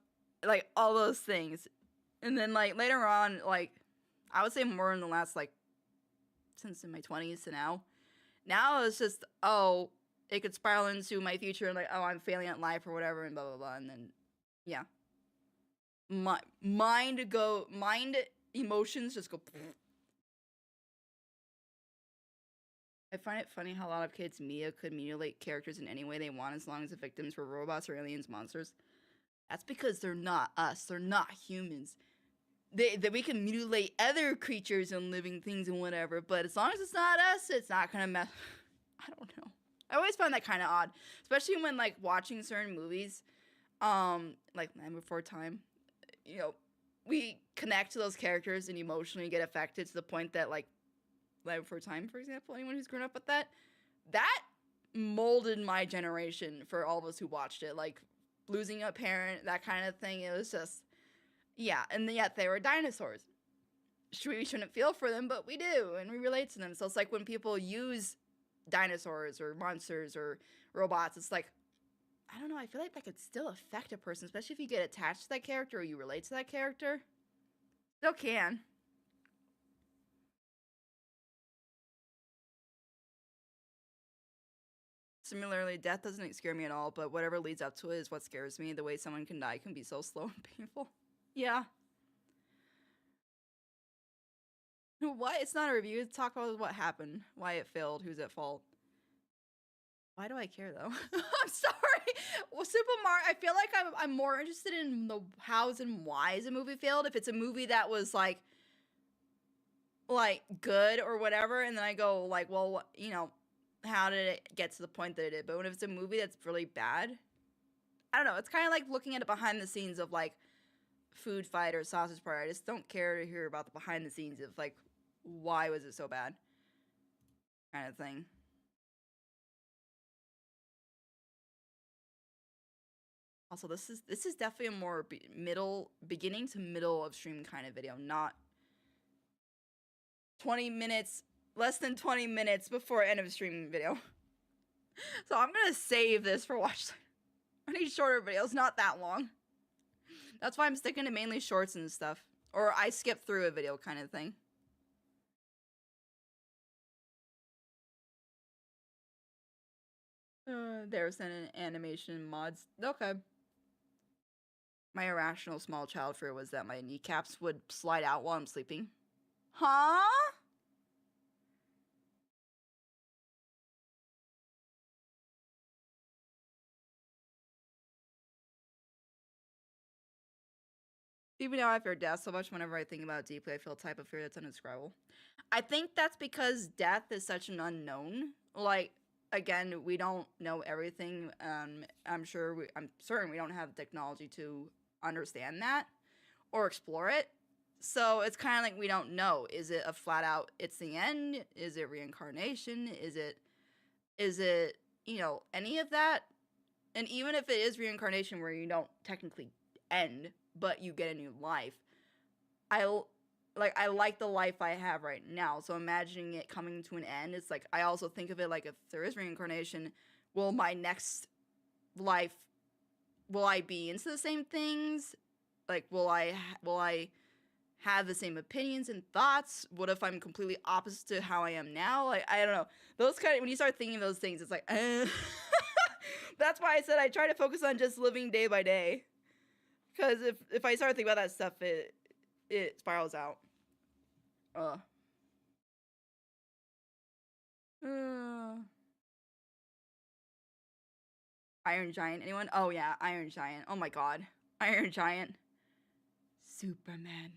like all those things. And then like later on, like I would say more in the last like since in my 20s to now. Now it's just, oh, it could spiral into my future and like, oh, I'm failing at life or whatever and blah blah blah, and then yeah. Mind emotions just go. I find it funny how a lot of kids' media could mutilate characters in any way they want as long as the victims were robots or aliens, monsters. That's because they're not us. They're not humans. That we can mutilate other creatures and living things and whatever, but as long as it's not us, it's not gonna mess. I don't know. I always find that kind of odd, especially when like watching certain movies, like Land Before Time. You know, we connect to those characters and emotionally get affected to the point that like Land Before Time, for example, anyone who's grown up with that molded my generation for all of us who watched it. Like losing a parent, that kind of thing. It was just, yeah. And yet they were dinosaurs. We shouldn't feel for them, but we do, and we relate to them. So it's like when people use dinosaurs or monsters or robots, it's like, I don't know, I feel like that could still affect a person, especially if you get attached to that character or you relate to that character. Still can. Similarly, death doesn't scare me at all, but whatever leads up to it is what scares me. The way someone can die can be so slow and painful. Yeah. What? It's not a review. Talk about what happened, why it failed, who's at fault. Why do I care though? I'm sorry. Well, Super Mario, I feel like I'm more interested in the hows and whys a movie failed. If it's a movie that was like good or whatever, and then I go like, well, you know, how did it get to the point that it did? But when it's a movie that's really bad, I don't know. It's kind of like looking at it behind the scenes of like Food Fight or Sausage Party. I just don't care to hear about the behind the scenes of like, why was it so bad? Kind of thing. Also, this is definitely a more beginning to middle of stream kind of video, not 20 minutes, less than 20 minutes before end of stream video. So I'm gonna save this for watch time. I need shorter videos, not that long. That's why I'm sticking to mainly shorts and stuff. Or I skip through a video kind of thing. There's an animation mods. Okay. My irrational small child fear was that my kneecaps would slide out while I'm sleeping. Huh? Even now I fear death so much whenever I think about it deeply, I feel a type of fear that's indescribable. I think that's because death is such an unknown. Like, again, we don't know everything. I'm certain we don't have the technology to understand that or explore it. So it's kind of like we don't know. Is it a flat out, it's the end? Is it reincarnation? Is it, you know, any of that? And even if it is reincarnation where you don't technically end, but you get a new life, I like the life I have right now. So imagining it coming to an end, it's like, I also think of it like, if there is reincarnation, will my next life, will I be into the same things? Like, will I have the same opinions and thoughts? What if I'm completely opposite to how I am now? Like, I don't know. Those kind of, when you start thinking those things, it's like, That's why I said I try to focus on just living day by day. Because if I start thinking about that stuff, it spirals out. Iron Giant, anyone? Oh yeah, Iron Giant. Oh my god. Iron Giant. Superman.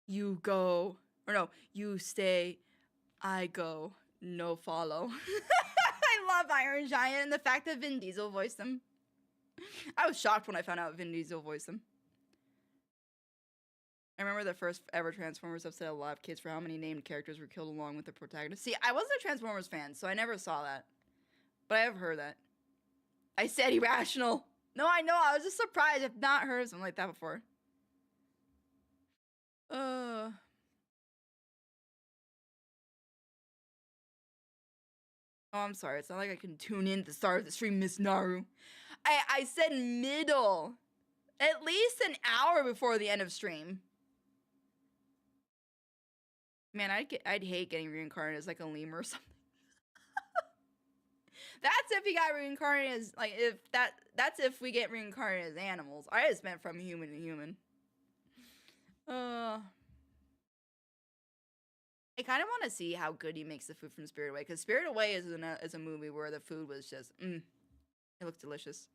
You go. Or no, you stay. I go. No follow. I love Iron Giant and the fact that Vin Diesel voiced him. I was shocked when I found out Vin Diesel voiced him. I remember the first ever Transformers upset a lot of kids for how many named characters were killed along with the protagonist. See, I wasn't a Transformers fan, so I never saw that. But I have heard that. I said irrational. No, I know. I was just surprised. I've not heard of something like that before. Oh, I'm sorry. It's not like I can tune in at the start of the stream, Miss Naru. I said middle. At least an hour before the end of stream. Man, I'd hate getting reincarnated as like a lemur or something. That's if he got reincarnated as like that's if we get reincarnated as animals. I just meant from human to human. I kind of want to see how good he makes the food from Spirited Away, because Spirited Away is a movie where the food was just it looked delicious.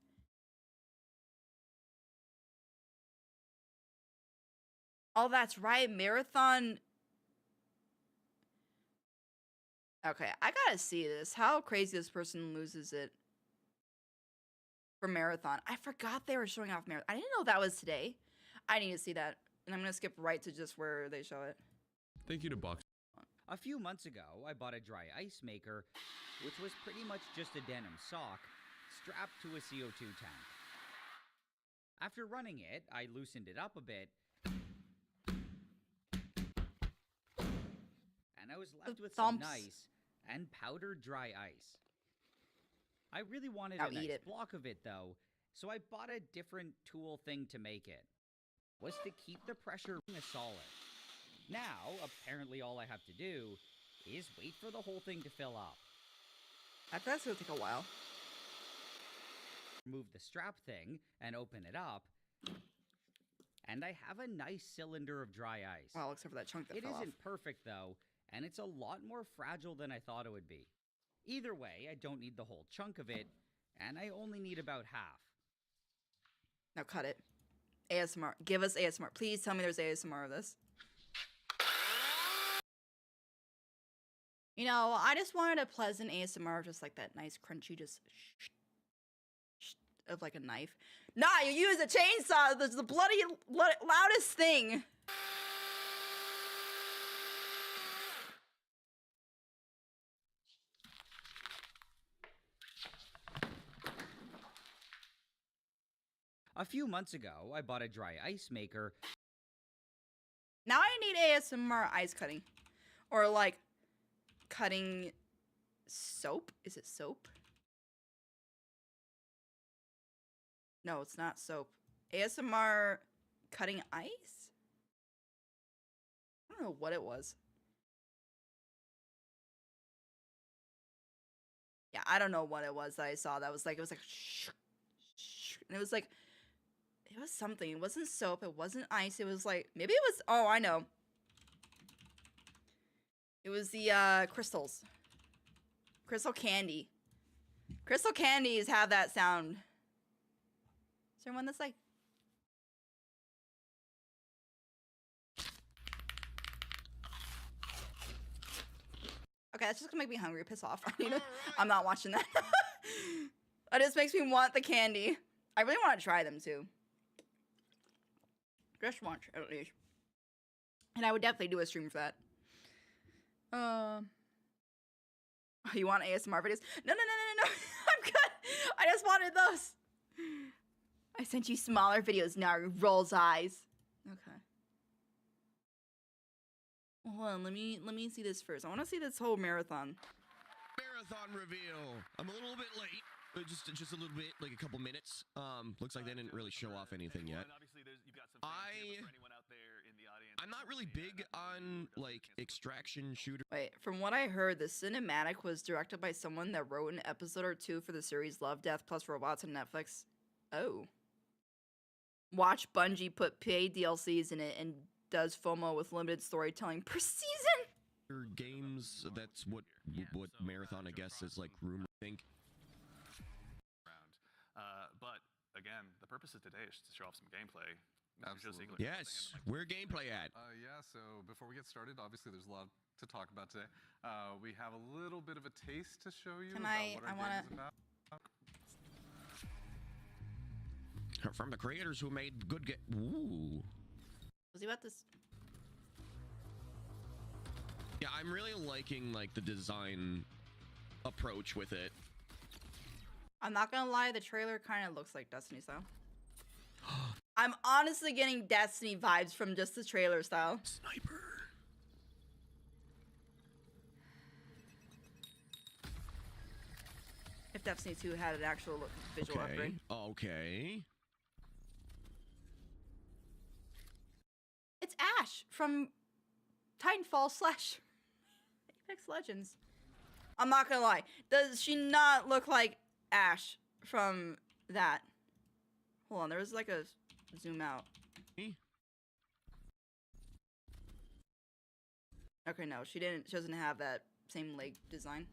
Oh, that's right, Marathon. Okay, I gotta see this. How crazy this person loses it for Marathon. I forgot they were showing off Marathon. I didn't know that was today. I need to see that. And I'm gonna skip right to just where they show it. Thank you to Box. A few months ago, I bought a dry ice maker, which was pretty much just a denim sock strapped to a CO2 tank. After running it, I loosened it up a bit, and I was left with some nice and powdered dry ice. I really wanted a nice block of it though, so I bought a different tool thing to make it. Was to keep the pressure solid. Now, apparently all I have to do is wait for the whole thing to fill up. That's gonna take a while. Remove the strap thing and open it up, and I have a nice cylinder of dry ice. Well, except for that chunk that fell off. It isn't perfect though, and it's a lot more fragile than I thought it would be. Either way, I don't need the whole chunk of it, and I only need about half. Now cut it. ASMR. Give us ASMR. Please tell me there's ASMR of this. You know, I just wanted a pleasant ASMR, just like that nice crunchy, just of like a knife. Nah, you use a chainsaw. That's the bloody loudest thing. A few months ago, I bought a dry ice maker. Now I need ASMR ice cutting. Or like cutting soap? Is it soap? No, it's not soap. ASMR cutting ice? I don't know what it was. Yeah, I don't know what it was that I saw. That was like, it was like, and it was like, it was something. It wasn't soap. It wasn't ice. It was like, maybe it was, oh, I know. It was the crystals. Crystal candy. Crystal candies have that sound. Is there one that's like... Okay, that's just gonna make me hungry. Piss off. I'm not watching that. It just makes me want the candy. I really want to try them too. Just once, at least. And I would definitely do a stream for that. You want ASMR videos? No. I'm good. I just wanted those. I sent you smaller videos. Now rolls eyes. Okay. Hold on. Let me see this first. I want to see this whole marathon. Marathon reveal. I'm a little bit late. Just a little bit, like a couple minutes. Looks like they didn't really show off anything yet. I'm not really big on like extraction shooter. Wait, from what I heard, the cinematic was directed by someone that wrote an episode or two for the series Love, Death Plus Robots on Netflix. Oh. Watch Bungie put paid DLCs in it and does FOMO with limited storytelling per season. Games. That's what Marathon, I guess, is like rumor. Think. But again, the purpose of today is to show off some gameplay. Absolutely. Yes, where gameplay at? Yeah, so before we get started, obviously there's a lot to talk about today. We have a little bit of a taste to show you about what our game is about. From the creators who made good Ooh. Was he about this? Yeah, I'm really liking like the design approach with it. I'm not gonna lie, the trailer kind of looks like Destiny style. I'm honestly getting Destiny vibes from just the trailer style. Sniper. If Destiny 2 had an actual visual upgrade. Okay. It's Ash from Titanfall / Apex Legends. I'm not gonna lie. Does she not look like Ash from that? Hold on, there was like a zoom out. Okay, no, she doesn't have that same leg design.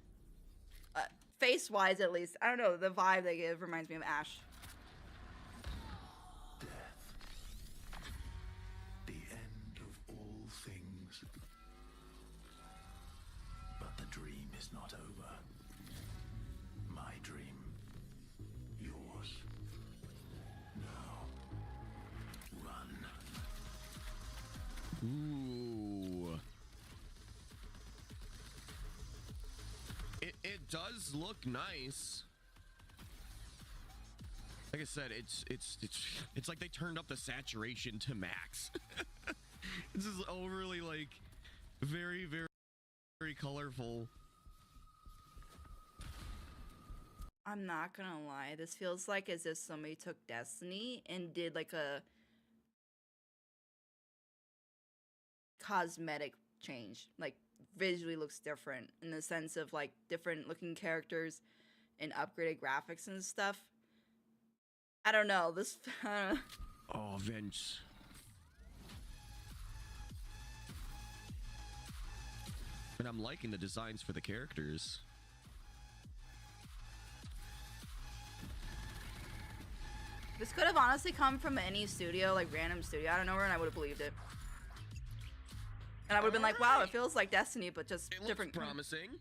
Face-wise, at least. I don't know, the vibe they give reminds me of Ash. The end of all things. But the dream is not over. My dream. Yours. Now. Run. Ooh. It does look nice. Like I said, it's like they turned up the saturation to max. This is overly like very, very, very colorful. I'm not gonna lie, this feels like as if somebody took Destiny and did like a cosmetic change. Like visually looks different in the sense of like different looking characters and upgraded graphics and stuff. I don't know, this Oh, Vince. And I'm liking the designs for the characters. This could have honestly come from any studio, like random studio out of nowhere, and I would have believed it. And I would have been like, wow, it feels like Destiny, but just different. Promising.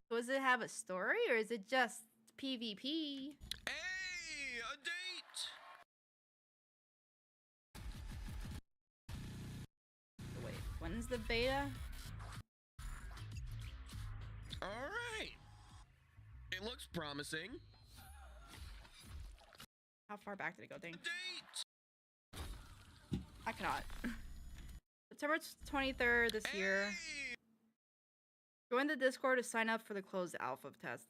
Does it have a story, or is it just PvP? Hey, a date! Wait, when's the beta? All right. It looks promising. How far back did it go? Dang. Date! I cannot. September 23rd this year. Join the Discord to sign up for the closed alpha test.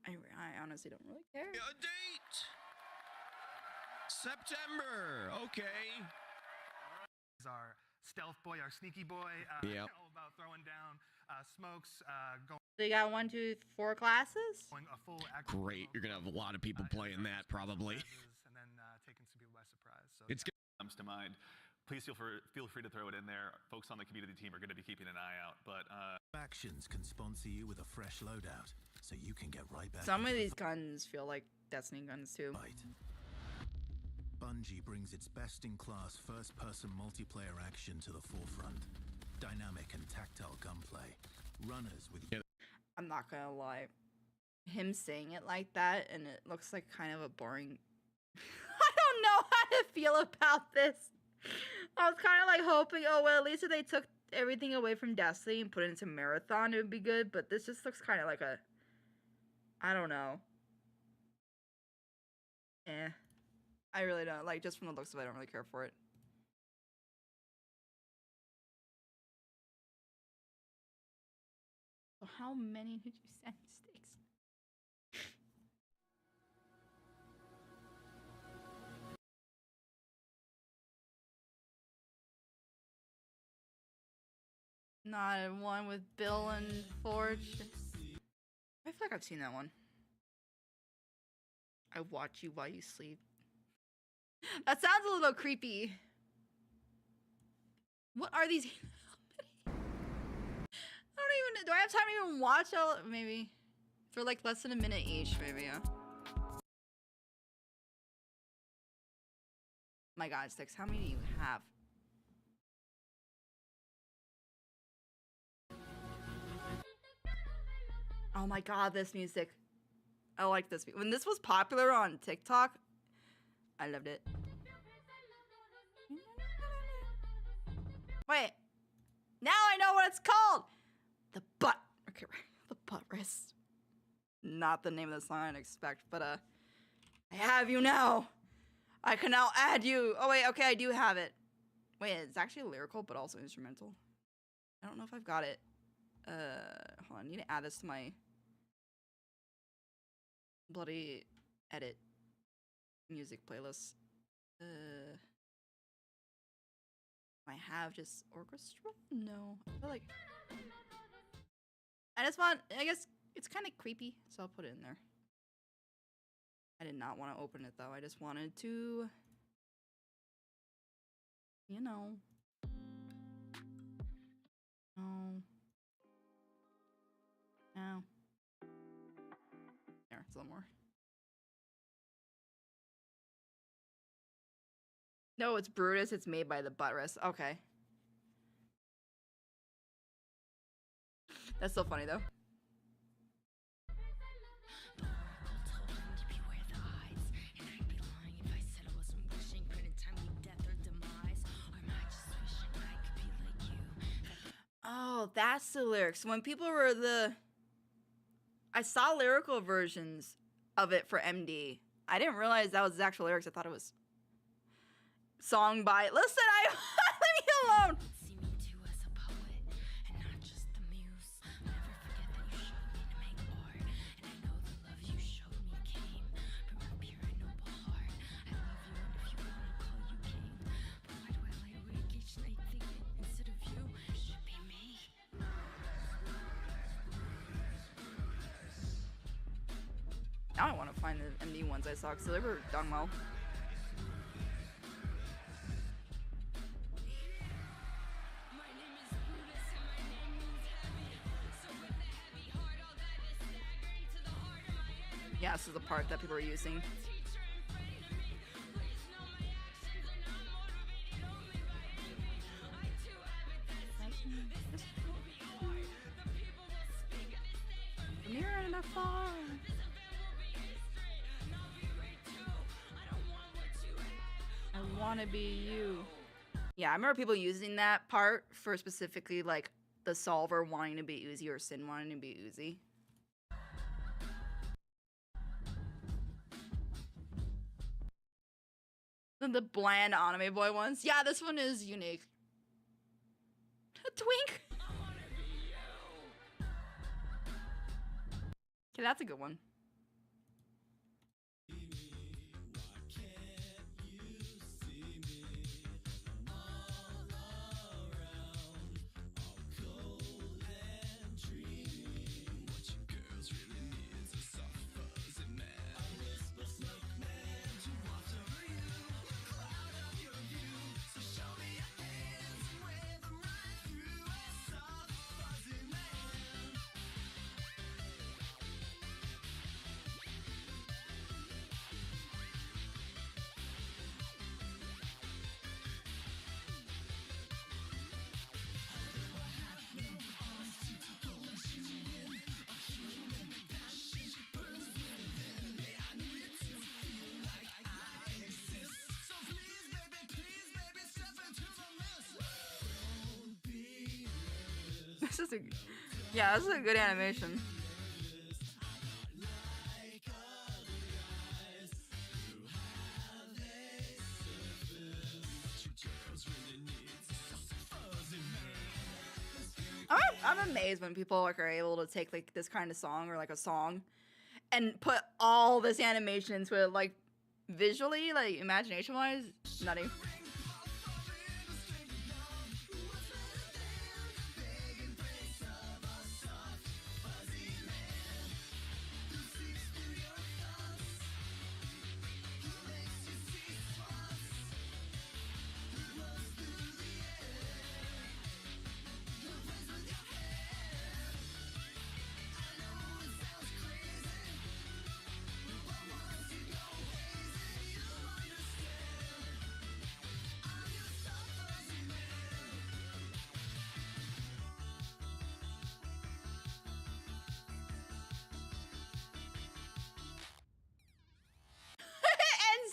I honestly don't really care. A date! September. Okay. Our stealth boy, our sneaky boy. Yep. All about throwing down smokes, going. They got 1, 2, 4 classes. A full Great. You're gonna have a lot of people playing that probably. And then taking some people by surprise. So It's good. Comes to mind. Please feel free to throw it in there. Folks on the community team are going to be keeping an eye out. But Factions can sponsor you with a fresh loadout, so you can get right back. Some of these guns feel like Destiny guns too. Bungie brings its best-in-class first-person multiplayer action to the forefront. Dynamic and tactile gunplay. Runners with... I'm not gonna lie. Him saying it like that, and it looks like kind of a boring... I don't know how to feel about this. I was kind of like hoping, oh, well, at least if they took everything away from Destiny and put it into Marathon, it would be good, but this just looks kind of like a... I don't know. Eh. I really don't. Like, just from the looks of it, I don't really care for it. So how many did you send, Sticks? Not one with Bill and Forge. I feel like I've seen that one. I watch you while you sleep. That sounds a little creepy. What are these? I don't even. Do I have time to even watch all? Maybe. For like less than a minute each, maybe. Yeah. My God, Sticks, how many do you have? Oh my God, this music. I like this. When this was popular on TikTok, I loved it. Wait. Now I know what it's called. The butt. Okay, right. The butt rest. Not the name of the song I'd expect, but I have you now. I can now add you. Oh wait, okay, I do have it. Wait, it's actually lyrical, but also instrumental. I don't know if I've got it. Hold on, I need to add this to my bloody edit music playlist. I have just orchestra? No. I feel like I just want, I guess it's kind of creepy, so I'll put it in there. I did not want to open it though. I just wanted to, you know. No. No. There, it's a little more. No, it's Brutus. It's made by the Buttress. Okay. That's so funny though. Oh, that's the lyrics. When people were I saw lyrical versions of it for MD. I didn't realize that was the actual lyrics. I thought it was song by. Listen, leave me alone. Now I want to find the MD ones I saw because they were done well. Yeah, this is the part that people are using. Near and afar. I want to be you. Yeah, I remember people using that part for specifically like the Solver wanting to be Uzi or Sin wanting to be Uzi. The bland anime boy ones. Yeah, this one is unique. A twink. Okay, that's a good one. This is this is a good animation. I'm amazed when people like are able to take like this kind of song or like a song and put all this animation into it, like visually, like imagination wise, nutty.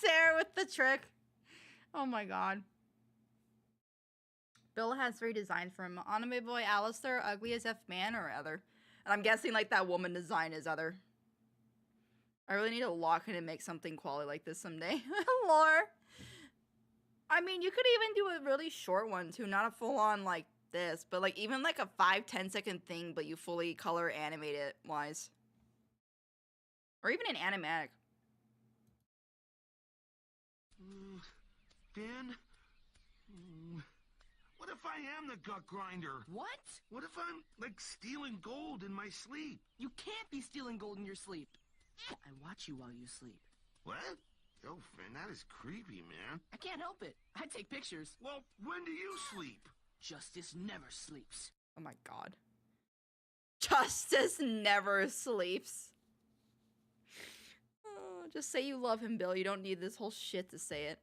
There with the trick. Oh my god. Bill has 3 designs from Anime Boy, Alistair, Ugly as F Man, or other. And I'm guessing like that woman design is other. I really need to lock in and make something quality like this someday. Lore. I mean, you could even do a really short one too, not a full on like this, but like even like a 5-10 second thing, but you fully color animate it wise. Or even an animatic. Dan? What if I am the gut grinder? What? What if I'm, like, stealing gold in my sleep? You can't be stealing gold in your sleep. I watch you while you sleep. What? Yo, Finn, that is creepy, man. I can't help it. I take pictures. Well, when do you sleep? Justice never sleeps. Oh my god. Justice never sleeps. Oh, just say you love him, Bill. You don't need this whole shit to say it.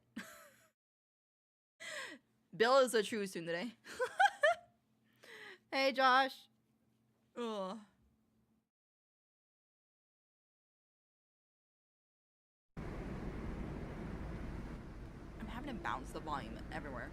Bill is a true student today. Hey, Josh. Ugh. I'm having to bounce the volume everywhere.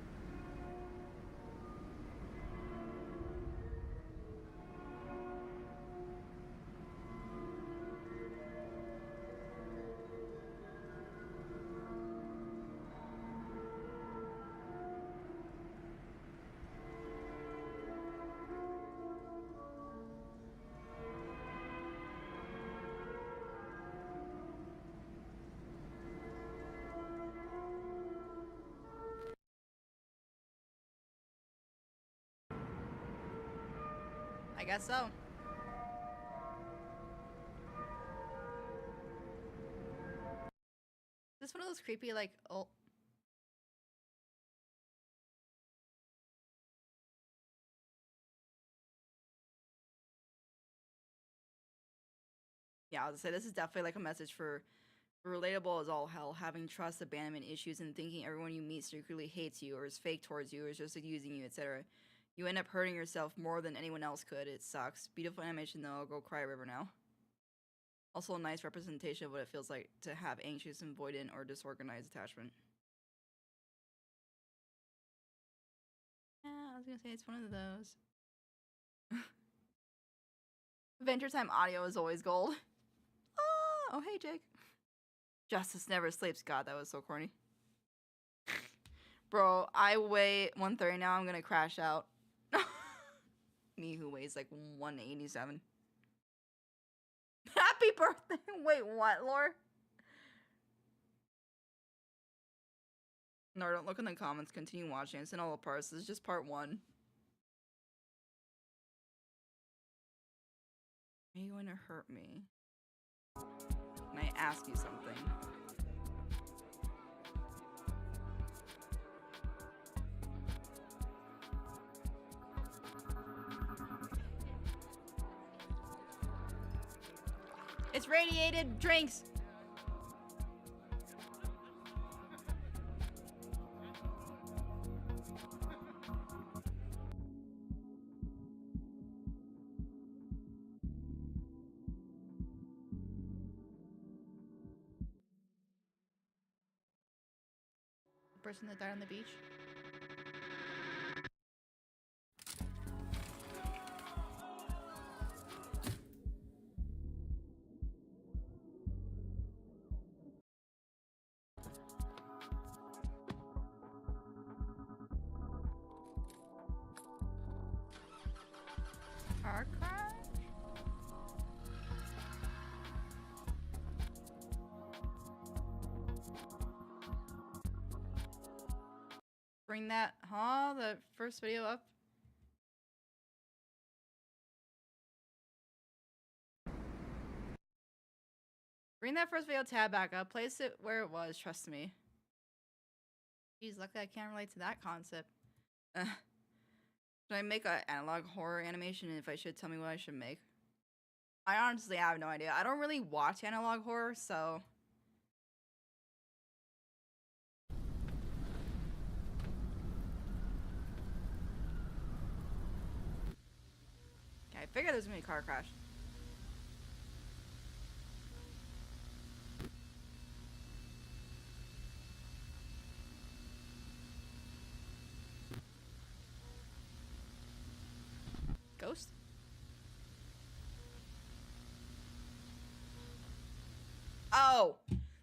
I guess so. Is this one of those creepy, like, oh. Yeah, I was gonna say, this is definitely like a message for relatable as all hell, having trust abandonment issues and thinking everyone you meet secretly hates you or is fake towards you or is just like, using you, etc. You end up hurting yourself more than anyone else could. It sucks. Beautiful animation though. I'll go cry a river now. Also a nice representation of what it feels like to have anxious, avoidant, or disorganized attachment. Yeah, I was gonna say it's one of those. Adventure Time audio is always gold. Oh, hey Jake. Justice never sleeps. God, that was so corny. Bro, I weigh 130 now. I'm gonna crash out. Me who weighs like 187. Happy birthday! Wait, what, Lore? No, don't look in the comments. Continue watching. It's in all the parts. This is just part 1. Are you going to hurt me? Can I ask you something? It's radiated drinks. The person that died on the beach. Car crash? Bring that, huh? The first video up? Bring that first video tab back up. Place it where it was, trust me. Geez, luckily I can't relate to that concept. Should I make an analog horror animation? And if I should, tell me what I should make. I honestly have no idea. I don't really watch analog horror, so... Okay, I figured there was gonna be a car crash. Ghost? Oh,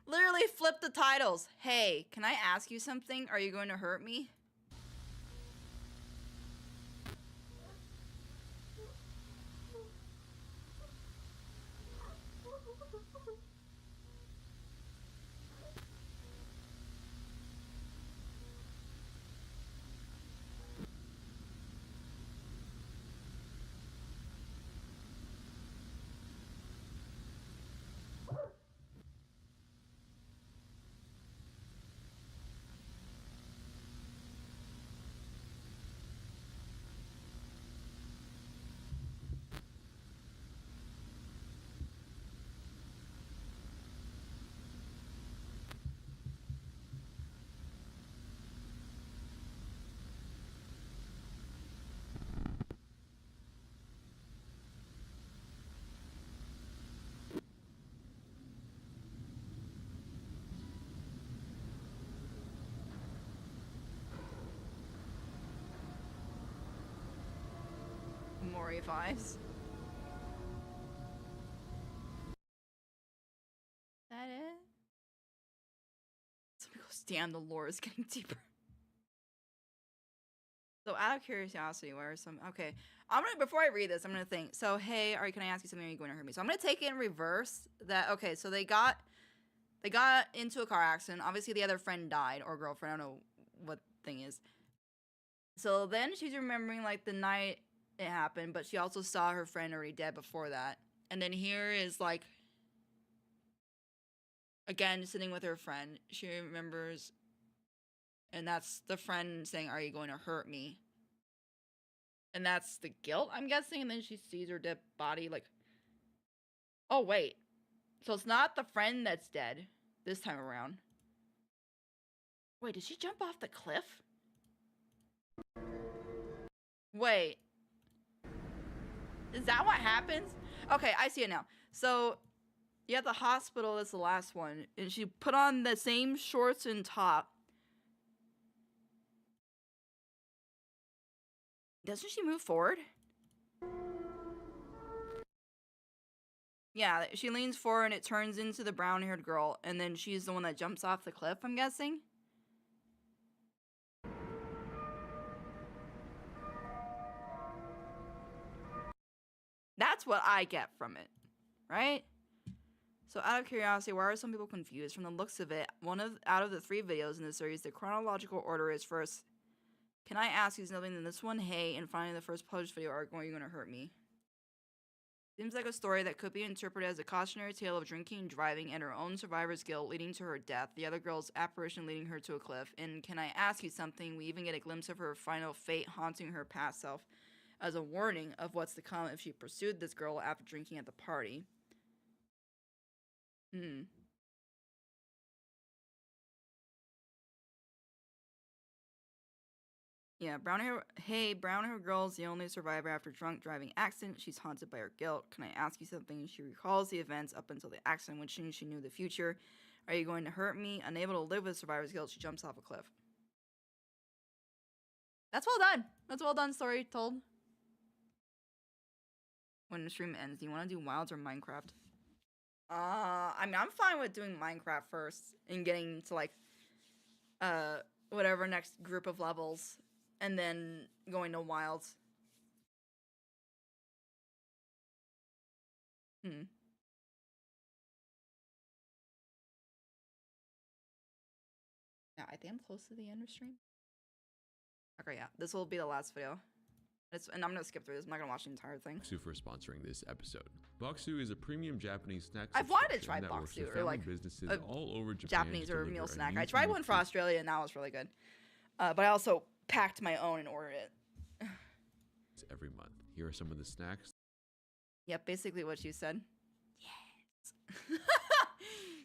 literally flip the titles. Hey, can I ask you something? Are you going to hurt me? 25s. That it? Somebody goes, damn, the lore is getting deeper. So out of curiosity, where are some? Okay, before I read this, I'm gonna think. So hey, can I ask you something? Are you going to hurt me? So I'm gonna take it in reverse. That okay? So they got into a car accident. Obviously, the other friend died or girlfriend. I don't know what thing is. So then she's remembering like the night it happened, but she also saw her friend already dead before that. And then here is like again sitting with her friend. She remembers. And that's the friend saying, "Are you going to hurt me?" And that's the guilt, I'm guessing. And then she sees her dead body, like, oh, wait. So it's not the friend that's dead this time around. Wait, did she jump off the cliff? Wait. Is that what happens? Okay, I see it now. So, you have the hospital, that's the last one. And she put on the same shorts and top. Doesn't she move forward? Yeah, she leans forward and it turns into the brown-haired girl, and then she's the one that jumps off the cliff, I'm guessing? That's what I get from it, right? So out of curiosity, why are some people confused? From the looks of it, out of the 3 videos in the series, the chronological order is first... Can I ask you something in this one? Hey, and finally the first published video arc, are you gonna hurt me? Seems like a story that could be interpreted as a cautionary tale of drinking and driving and her own survivor's guilt leading to her death, the other girl's apparition leading her to a cliff. And can I ask you something? We even get a glimpse of her final fate haunting her past self as a warning of what's to come if she pursued this girl after drinking at the party. Yeah, brown hair girl's the only survivor after drunk driving accident. She's haunted by her guilt. Can I ask you something? She recalls the events up until the accident when she knew the future. Are you going to hurt me? Unable to live with survivor's guilt, she jumps off a cliff. That's well done. That's well done story told. When the stream ends, do you want to do Wilds or Minecraft? I mean, I'm fine with doing Minecraft first and getting to like, whatever next group of levels. And then going to Wilds. Yeah, I think I'm close to the end of stream. Okay, yeah. This will be the last video. And I'm gonna skip through this. I'm not gonna watch the entire thing. Boxu for sponsoring this episode. Boxu is a premium Japanese snack. I've wanted to try that works with Boxu, or like businesses a all over Japan Japanese or meal snack. I tried one for Australia and that was really good. But I also packed my own and ordered it. Every month. Here are some of the snacks. Yep, basically what you said. Yes.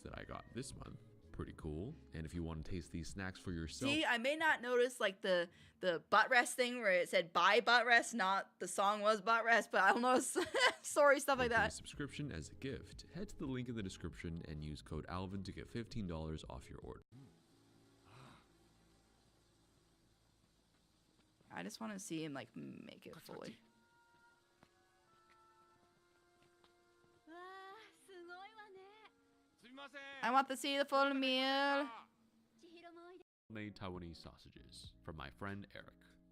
That I got this month. Pretty cool. And if you want to taste these snacks for yourself. See, I may not notice like the butt rest thing where it said buy butt rest, not the song was butt rest, but I'll notice sorry, stuff like that. Subscription as a gift. Head to the link in the description and use code Alvin to get $15 off your order. I just want to see him like make it fully. I want to see the full meal. Made Taiwanese sausages from my friend Eric.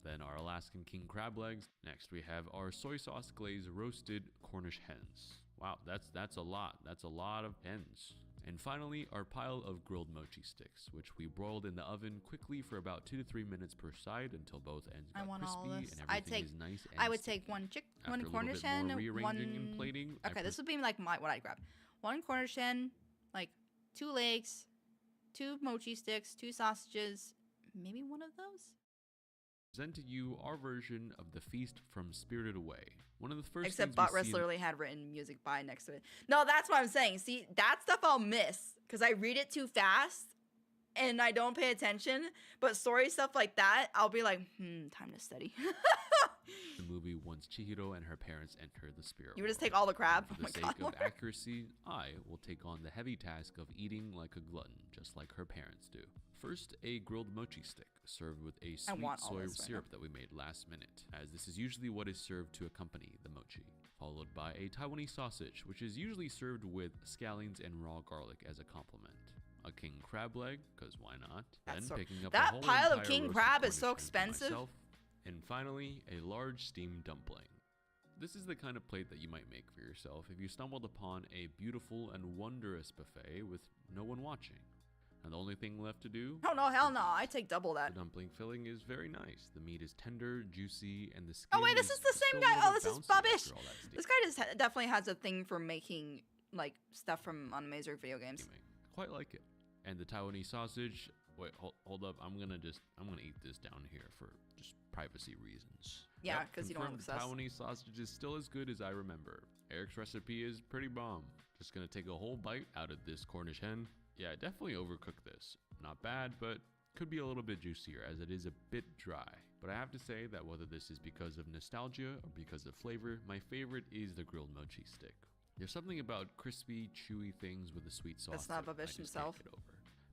Then our Alaskan king crab legs. Next we have our soy sauce glazed roasted Cornish hens. Wow, that's a lot. That's a lot of hens. And finally, our pile of grilled mochi sticks, which we broiled in the oven quickly for about 2 to 3 minutes per side until both ends got crispy and everything is nice and I would sticky. take one After Cornish a little bit hen, more rearranging one. and plating, Okay, this would be like what I grabbed. 1 Cornish hen, like 2 legs, 2 mochi sticks, 2 sausages, maybe 1 of those. Present to you our version of the feast from Spirited Away. One of the first Except things Bot literally had written music by next to it. No, that's what I'm saying. See, that stuff I'll miss because I read it too fast and I don't pay attention. But story stuff like that, I'll be like, time to study. the movie once Chihiro and her parents enter the spirit You would just world. take all the crab? For Oh the my sake God, of accuracy, I will take on the heavy task of eating like a glutton, just like her parents do. First, a grilled mochi stick, served with a sweet soy syrup that we made last minute, as this is usually what is served to accompany the mochi. Followed by a Taiwanese sausage, which is usually served with scallions and raw garlic as a complement. A king crab leg, because why not? Then picking up that a whole pile of entire king roasted crab is Cornish so hen for expensive. myself. And finally, a large steamed dumpling. This is the kind of plate that you might make for yourself if you stumbled upon a beautiful and wondrous buffet with no one watching. And the only thing left to do? Oh no, hell no, I take double that. The dumpling filling is very nice. The meat is tender, juicy, and the skin Oh wait, this is the same guy. Oh, this is Bubbish. This guy just definitely has a thing for making like stuff from Amazing video games. Quite like it. And the Taiwanese sausage. Wait, hold up. I'm gonna eat this down here for just privacy reasons. Yeah, because you don't want to the Taiwanese sausage is still as good as I remember. Eric's recipe is pretty bomb. Just gonna take a whole bite out of this Cornish hen. Yeah, definitely overcooked this. Not bad, but could be a little bit juicier as it is a bit dry. But I have to say that whether this is because of nostalgia or because of flavor, my favorite is the grilled mochi stick. There's something about crispy, chewy things with a sweet sauce. That's not Bubbish himself.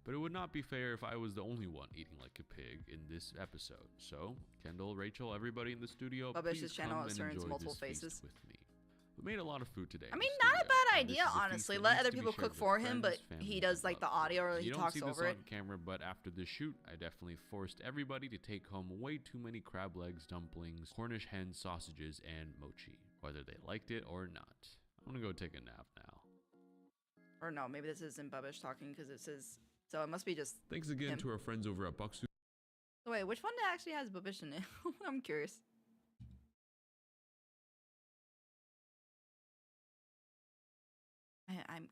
But it would not be fair if I was the only one eating like a pig in this episode. So, Kendall, Rachel, everybody in the studio, Bubbish's please channel come has and turned enjoy multiple this faces. feast with me. We made a lot of food today. I mean, not a bad idea, honestly. Let other people cook for him, but he does like the audio or he talks over it. You don't see this on camera, but after the shoot, I definitely forced everybody to take home way too many crab legs, dumplings, Cornish hen sausages, and mochi, whether they liked it or not. I'm gonna go take a nap now. Or no, maybe this isn't Bubbish talking because it says, so it must be just Thanks again him. to our friends over at Baksu. So wait, which one actually has Bubbish in it? I'm curious.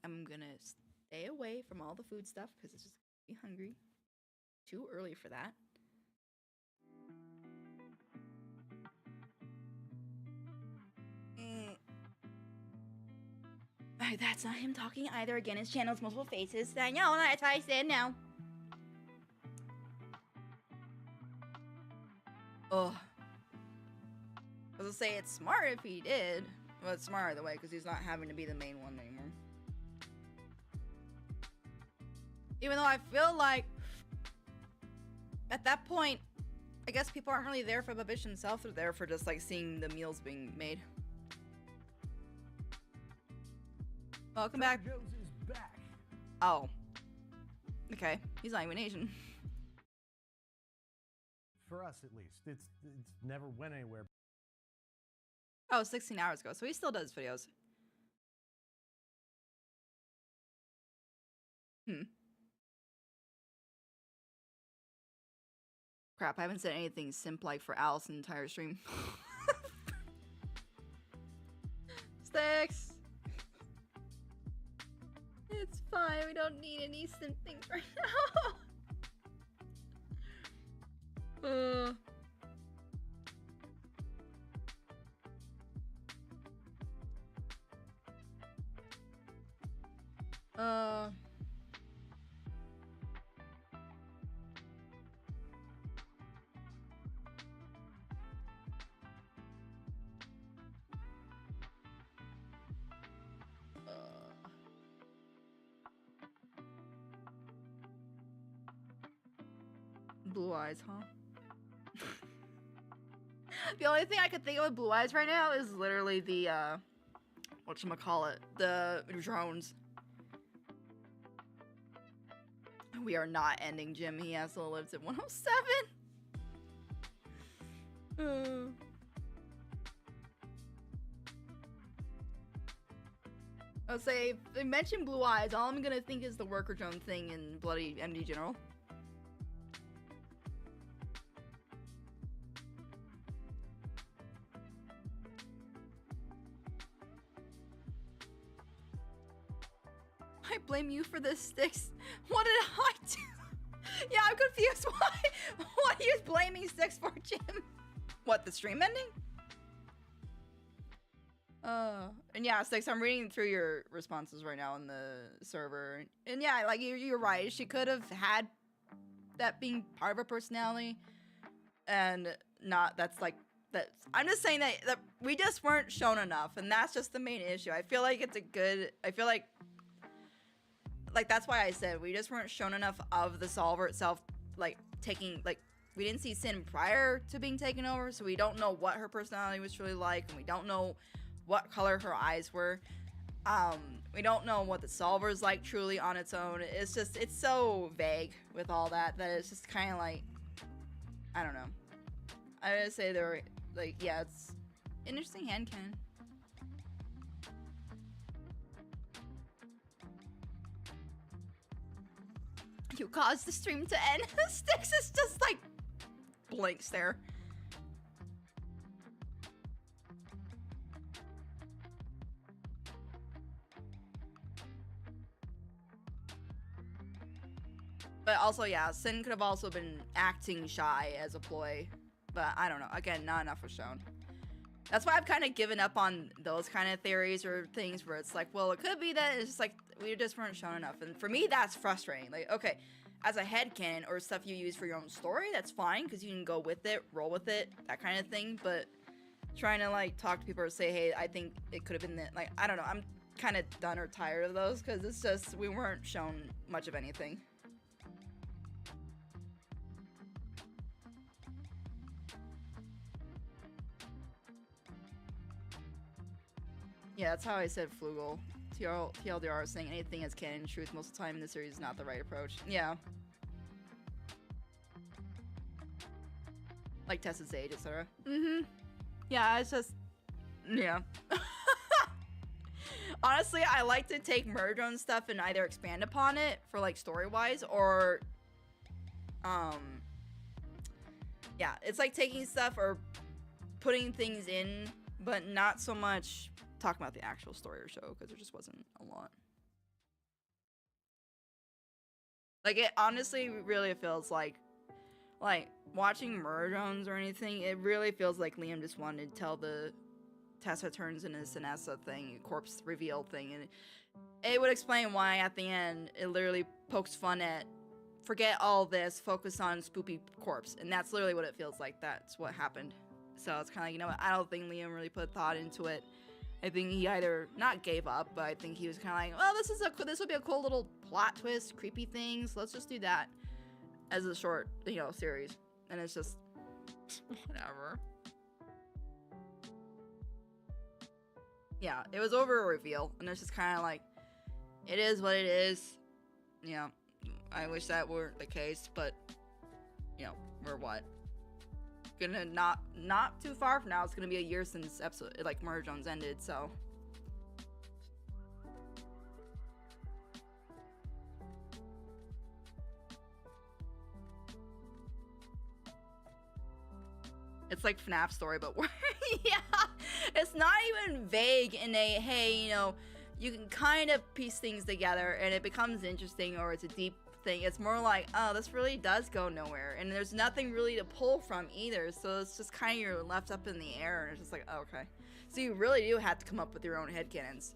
I'm gonna stay away from all the food stuff because it's just gonna be hungry. Too early for that. Alright, that's not him talking either. Again, his channel's multiple faces. I know, that's why I said no. Oh. I was gonna say it's smart if he did. Well, it's smart either way because he's not having to be the main one anymore. Even though I feel like at that point, I guess people aren't really there for Bubbish himself. They're there for just like seeing the meals being made. Welcome back. Jones is back. Oh. Okay. He's not even Asian. For us, at least. It's never went anywhere. Oh, 16 hours ago. So he still does videos. Crap, I haven't said anything simp like for Alice in the entire stream. Sticks! It's fine, we don't need any simp things right now. Blue eyes, huh? The only thing I could think of with blue eyes right now is literally the, whatchamacallit, the drones. We are not ending Jim. He also lives at 107. I'll say, if they mention blue eyes, all I'm gonna think is the worker drone thing in Bloody MD General. I blame you for the Sticks. What did I do? Yeah, I'm confused. Why? What are you blaming Sticks for, Jim? What, the stream ending? And yeah, Sticks, I'm reading through your responses right now on the server. And yeah, like, you're right. She could have had that being part of her personality. And not, that's like I'm just saying that we just weren't shown enough, and that's just the main issue. I feel like I feel like that's why I said we just weren't shown enough of the solver itself, like we didn't see Sin prior to being taken over, so we don't know what her personality was truly like, and we don't know what color her eyes were. We don't know what the solver's like truly on its own. It's so vague with all that it's just kind of like, I don't know. I would say they're like, yeah, it's interesting hand cannon. You caused the stream to end. Styx is just like blanks there. But also, yeah, Sin could have also been acting shy as a ploy. But I don't know. Again, not enough was shown. That's why I've kind of given up on those kind of theories or things where it's like, well, it could be that it's just like we just weren't shown enough. And for me, that's frustrating. Like, okay, as a headcanon or stuff you use for your own story, that's fine because you can go with it, roll with it, that kind of thing. But trying to like talk to people or say, hey, I think it could have been that. Like, I don't know. I'm kind of done or tired of those because it's just we weren't shown much of anything. Yeah, that's how I said Flugel. TLDR is saying anything as canon truth most of the time in the series is not the right approach. Yeah. Like Tessa's age, etc. Mm-hmm. Yeah, it's just... Yeah. Honestly, I like to take merge on stuff and either expand upon it for like story-wise or... Yeah, it's like taking stuff or putting things in, but not so much... talk about the actual story or show because there just wasn't a lot. Like, it honestly really feels like watching Murdones or anything, it really feels like Liam just wanted to tell the Tessa turns into Sinessa thing, corpse reveal thing, and it would explain why at the end it literally pokes fun at forget all this, focus on spoopy corpse, and that's literally what it feels like. That's what happened. So it's kind of like, you know what, I don't think Liam really put thought into it. I think he either not gave up, but I think he was kind of like, well, this would be a cool little plot twist, creepy things. Let's just do that as a short, series. And it's just whatever. Yeah, it was over a reveal, and it's just kind of like, it is what it is. Yeah, I wish that weren't the case, but we're what? Gonna not too far from now, it's gonna be a year since episode Murder Jones ended, so it's like FNAF story, but yeah, it's not even vague in a hey, you can kind of piece things together and it becomes interesting, or it's a deep thing. It's more like, oh, this really does go nowhere, and there's nothing really to pull from either, so it's just kind of you're left up in the air, and it's just like, oh, okay, so you really do have to come up with your own headcanons.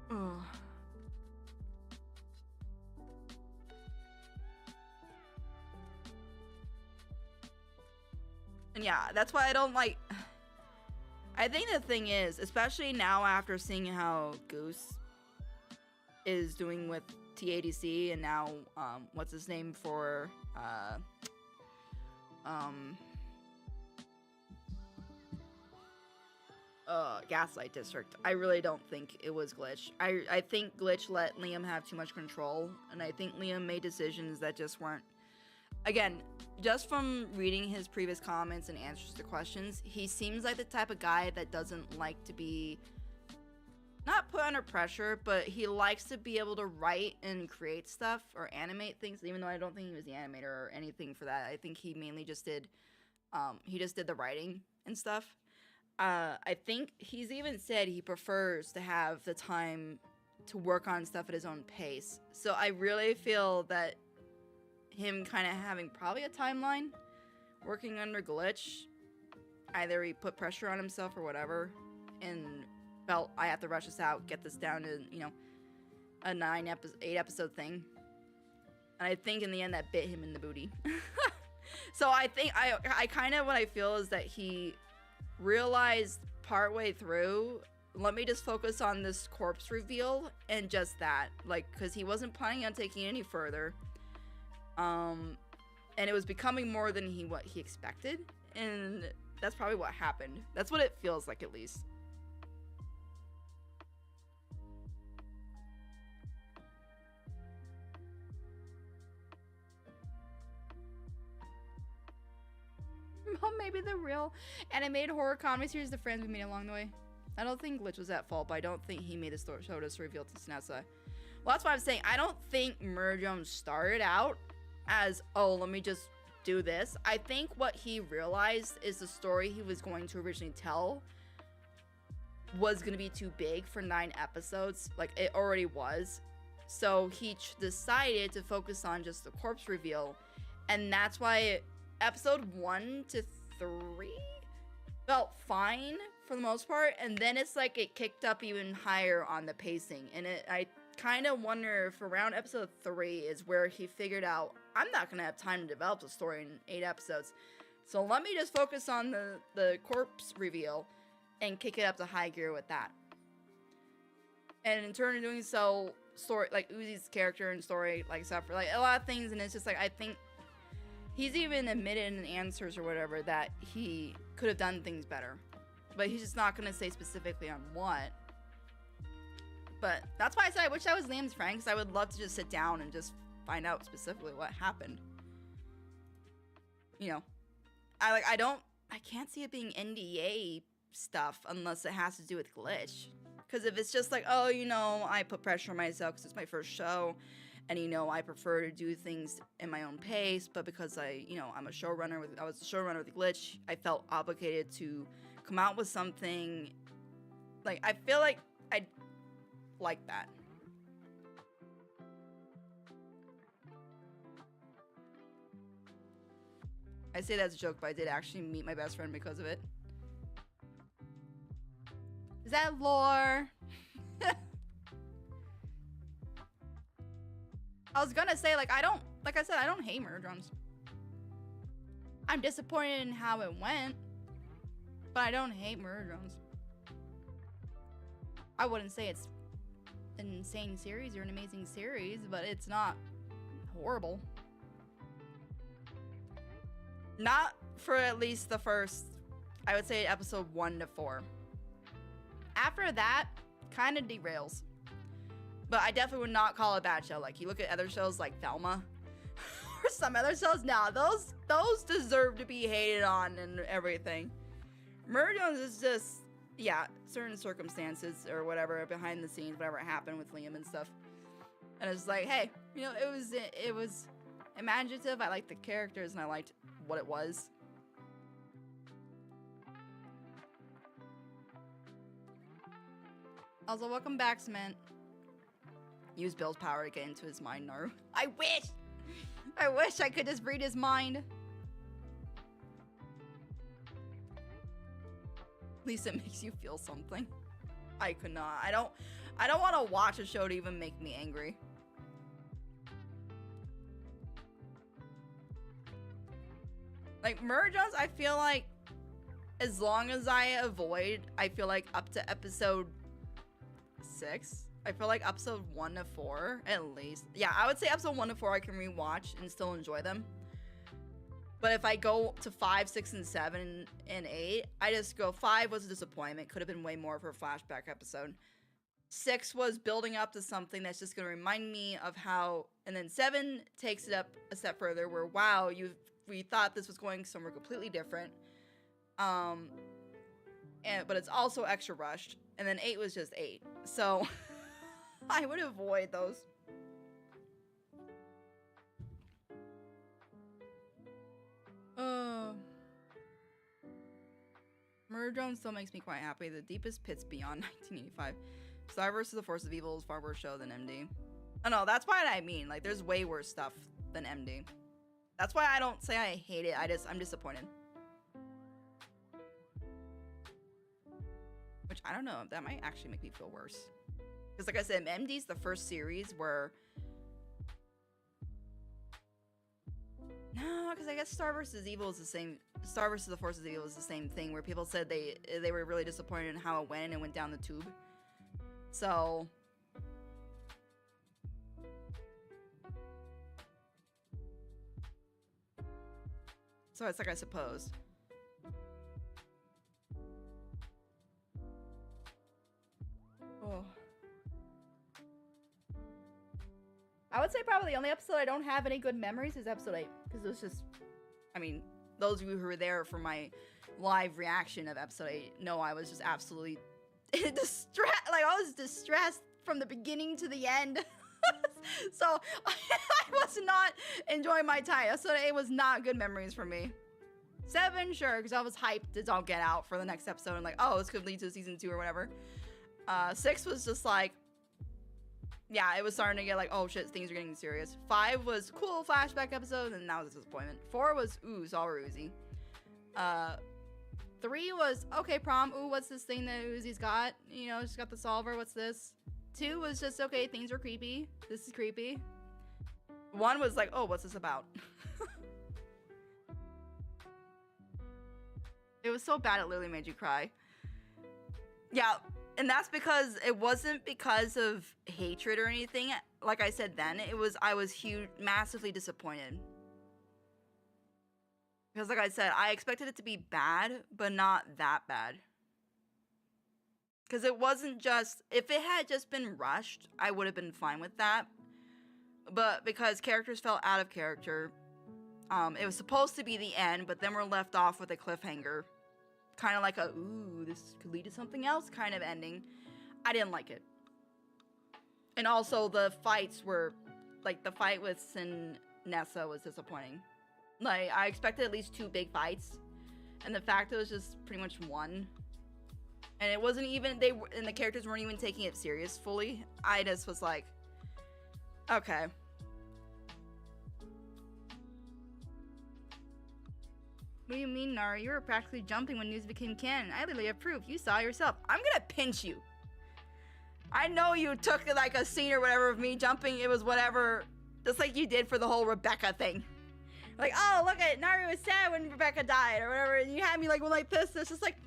Oh. And yeah, that's why I don't like... I think the thing is, especially now after seeing how Goose is doing with TADC, and now, what's his name for, Gaslight District, I really don't think it was Glitch. I think Glitch let Liam have too much control, and I think Liam made decisions that just weren't... Again, just from reading his previous comments and answers to questions, he seems like the type of guy that doesn't like to be not put under pressure, but he likes to be able to write and create stuff or animate things, even though I don't think he was the animator or anything for that. I think he mainly just did the writing and stuff. I think he's even said he prefers to have the time to work on stuff at his own pace. So I really feel that him kind of having probably a timeline working under Glitch, either he put pressure on himself or whatever, and felt I have to rush this out, get this down to, you know, a 8 episode thing. And I think in the end that bit him in the booty. So I think I kind of, what I feel is that he realized partway through, let me just focus on this corpse reveal and just that, like, because he wasn't planning on taking it any further. And it was becoming more than what he expected, and that's probably what happened. That's what it feels like, at least. Well, maybe the real animated horror comedy series, the friends we made along the way. I don't think Glitch was at fault, but I don't think he made the show to reveal to Snessa. Well, that's what I'm saying. I don't think Murder Jones started out as, oh, let me just do this. I think what he realized is the story he was going to originally tell was going to be too big for 9 episodes. Like, it already was. So he decided to focus on just the corpse reveal. And that's why episode 1 to 3 felt fine for the most part, and then it's like it kicked up even higher on the pacing, and I kind of wonder if around episode 3 is where he figured out, I'm not gonna have time to develop the story in 8 episodes, so let me just focus on the corpse reveal and kick it up to high gear with that. And in turn of doing so, story, like Uzi's character and story, like stuff, like a lot of things, and it's just like, I think he's even admitted in answers or whatever that he could have done things better. But he's just not going to say specifically on what. But that's why I said I wish I was Liam's friend, because I would love to just sit down and just find out specifically what happened. You know, I can't see it being NDA stuff unless it has to do with Glitch. Because if it's just like, oh, you know, I put pressure on myself because it's my first show, and, you know, I prefer to do things in my own pace, but because I was a showrunner with Glitch, I felt obligated to come out with something. Like, I feel like I like that. I say that as a joke, but I did actually meet my best friend because of it. Is that lore? I was gonna say, like I don't hate Murder Drones. I'm disappointed in how it went, but I don't hate Murder Drones. I wouldn't say it's an insane series or an amazing series, but it's not horrible. Not for at least the first, I would say, episode 1 to 4. After that, kind of derails. But I definitely would not call it a bad show. Like, you look at other shows like Thelma or some other shows, now those deserve to be hated on and everything. Murder Jones is just, yeah, certain circumstances or whatever behind the scenes, whatever happened with Liam and stuff. And it's like, hey, you know, it was imaginative. I liked the characters and I liked what it was. Also, welcome back, Cement. Use Bill's power to get into his mind, Naru. I wish I could just read his mind. At least it makes you feel something. I could not. I don't want to watch a show to even make me angry. Like, Murder Jones, I feel like as long as I avoid, I feel like up to episode 6, I feel like episode 1 to 4, at least. Yeah, I would say episode 1 to 4 I can rewatch and still enjoy them. But if I go to 5, 6, and 7, and 8, I just go, 5 was a disappointment. Could have been way more for a flashback episode. 6 was building up to something that's just going to remind me of how... And then 7 takes it up a step further where, wow, we thought this was going somewhere completely different. But it's also extra rushed. And then 8 was just 8. So... I would avoid those. Murder Drone still makes me quite happy. The deepest pits beyond 1985. Star vs. The Force of Evil is far worse show than MD. Oh no, that's what I mean. Like, there's way worse stuff than MD. That's why I don't say I hate it. I'm disappointed. Which, I don't know, that might actually make me feel worse. Because like I said, MD's the first series where... No, because I guess Star vs. Evil is the same... Star vs. the Forces of Evil is the same thing, where people said they were really disappointed in how it went and it went down the tube. So... So it's like, I suppose. Oh. I would say probably the only episode I don't have any good memories is episode 8. Because it was just... I mean, those of you who were there for my live reaction of episode 8 know I was just absolutely distressed. Like, I was distressed from the beginning to the end. So, I was not enjoying my time. Episode 8 was not good memories for me. 7, sure, because I was hyped to all get out for the next episode and like, oh, this could lead to season 2 or whatever. 6 was just like, yeah, it was starting to get like, oh shit, things are getting serious. 5 was cool flashback episode, and that was a disappointment. 4 was, ooh, Solver Uzi. 3 was, okay, prom, ooh, what's this thing that Uzi's got? You know, she's got the solver, what's this? 2 was just, okay, things are creepy. This is creepy. 1 was like, oh, what's this about? It was so bad it literally made you cry. Yeah, and that's because it wasn't because of hatred or anything. Like I said then, I was massively disappointed. Because like I said, I expected it to be bad, but not that bad. Because it wasn't just, if it had just been rushed, I would have been fine with that. But because characters fell out of character, it was supposed to be the end, but then we're left off with a cliffhanger. Kind of like a, ooh, this could lead to something else kind of ending. I didn't like it. And also the fights were, like the fight with Nessa was disappointing. Like, I expected at least 2 big fights. And the fact it was just pretty much 1. And it wasn't even, and the characters weren't even taking it serious fully. I just was like, okay. What do you mean, Nara? You were practically jumping when news became canon. I literally have proof. You saw yourself. I'm gonna pinch you. I know you took like a scene or whatever of me jumping. It was whatever, just like you did for the whole Rebecca thing. Like, oh, look at Nara was sad when Rebecca died or whatever. And you had me like this. It's just like,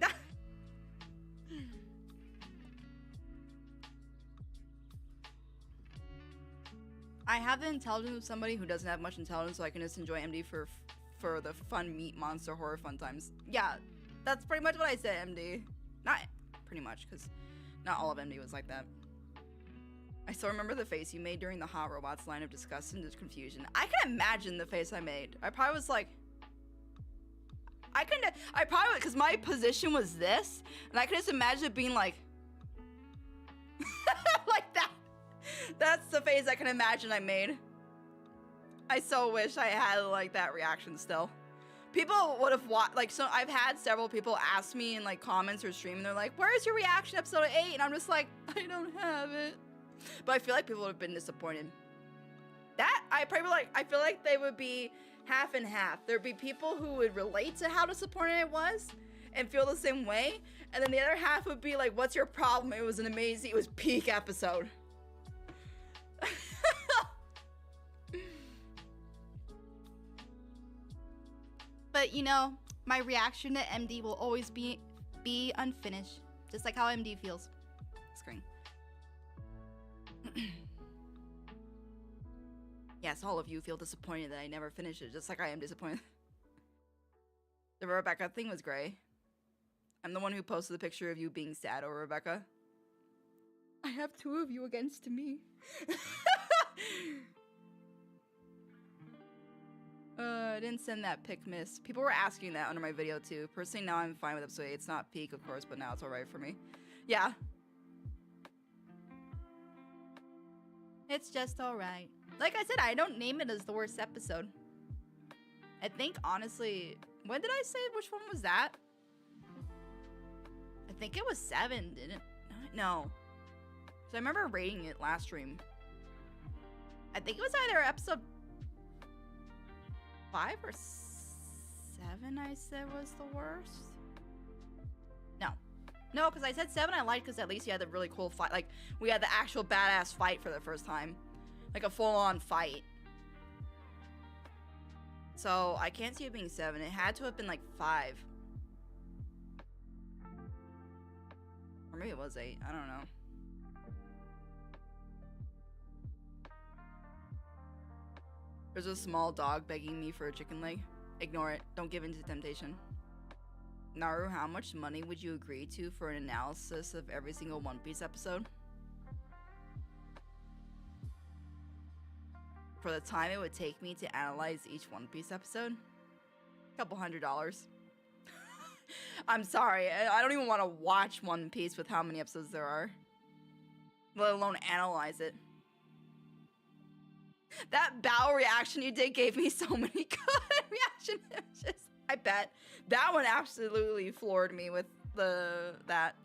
I have the intelligence of somebody who doesn't have much intelligence, so I can just enjoy MD for the fun meat monster horror fun times. Yeah, that's pretty much what I said, MD. Not pretty much, because not all of MD was like that. I still remember the face you made during the hot robots line of disgust and confusion. I can imagine the face I made. I probably was like, I probably, because my position was this, and I could just imagine it being like, like that. That's the face I can imagine I made. I so wish I had like that reaction still. People would have watched, like, so I've had several people ask me in like comments or stream, and they're like, where's your reaction episode 8? And I'm just like, I don't have it. But I feel like people would have been disappointed. I feel like they would be half and half. There'd be people who would relate to how disappointed it was and feel the same way. And then the other half would be like, what's your problem? It was peak episode. But you know, my reaction to MD will always be unfinished, just like how MD feels. Screen. Yes, all of you feel disappointed that I never finished it, just like I am disappointed. The Rebecca thing was gray. I'm the one who posted the picture of you being sad over Rebecca. I have 2 of you against me. I didn't send that pic, miss. People were asking that under my video too. Personally, now I'm fine with episode 8. It's not peak, of course, but now it's alright for me. Yeah. It's just alright. Like I said, I don't name it as the worst episode. I think, honestly, when did I say which one was that? I think it was 7, didn't it? No. So I remember rating it last stream. I think it was either episode 5 or 7 I said was the worst. No. No, because I said 7 I liked because at least you had the really cool fight. Like, we had the actual badass fight for the first time. Like a full-on fight. So, I can't see it being 7. It had to have been like 5. Or maybe it was 8. I don't know. There's a small dog begging me for a chicken leg. Ignore it. Don't give in to temptation. Naru, how much money would you agree to for an analysis of every single One Piece episode? For the time it would take me to analyze each One Piece episode? Couple $100. I'm sorry, I don't even want to watch One Piece with how many episodes there are. Let alone analyze it. That bow reaction you did gave me so many good reaction images. I bet. That one absolutely floored me with that.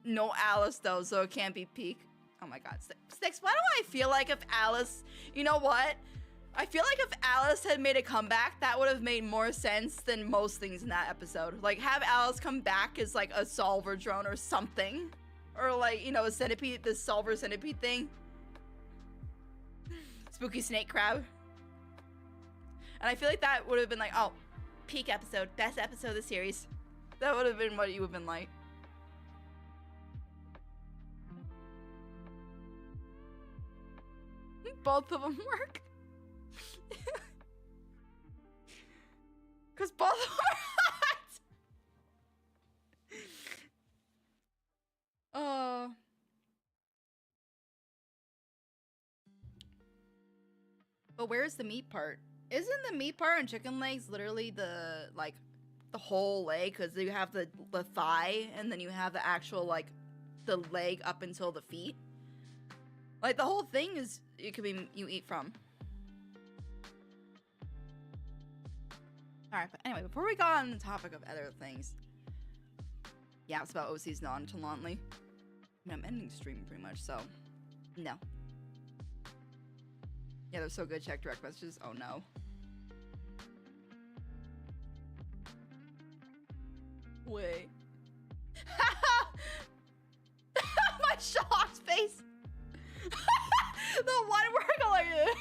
No Alice though, so it can't be peak. Oh my god. Sticks, why do I feel like if Alice... You know what? I feel like if Alice had made a comeback, that would have made more sense than most things in that episode. Like, have Alice come back as like a solver drone or something. Or like, you know, a centipede, the solver centipede thing. Spooky snake crab. And I feel like that would have been like, oh, peak episode, best episode of the series. That would have been what you would have been like. Both of them work. Because both of them are hot. Oh. But where's the meat part? Isn't the meat part on chicken legs literally the, like, the whole leg? Because you have the thigh, and then you have the actual, like, the leg up until the feet. Like, the whole thing is, it could be, you eat from. Alright, but anyway, before we go on the topic of other things. Yeah, it's about OCs nonchalantly. I mean, I'm ending stream pretty much, so, no. Yeah, they're so good. Check direct messages. Oh no. Wait. My shocked face. The one where I go like this.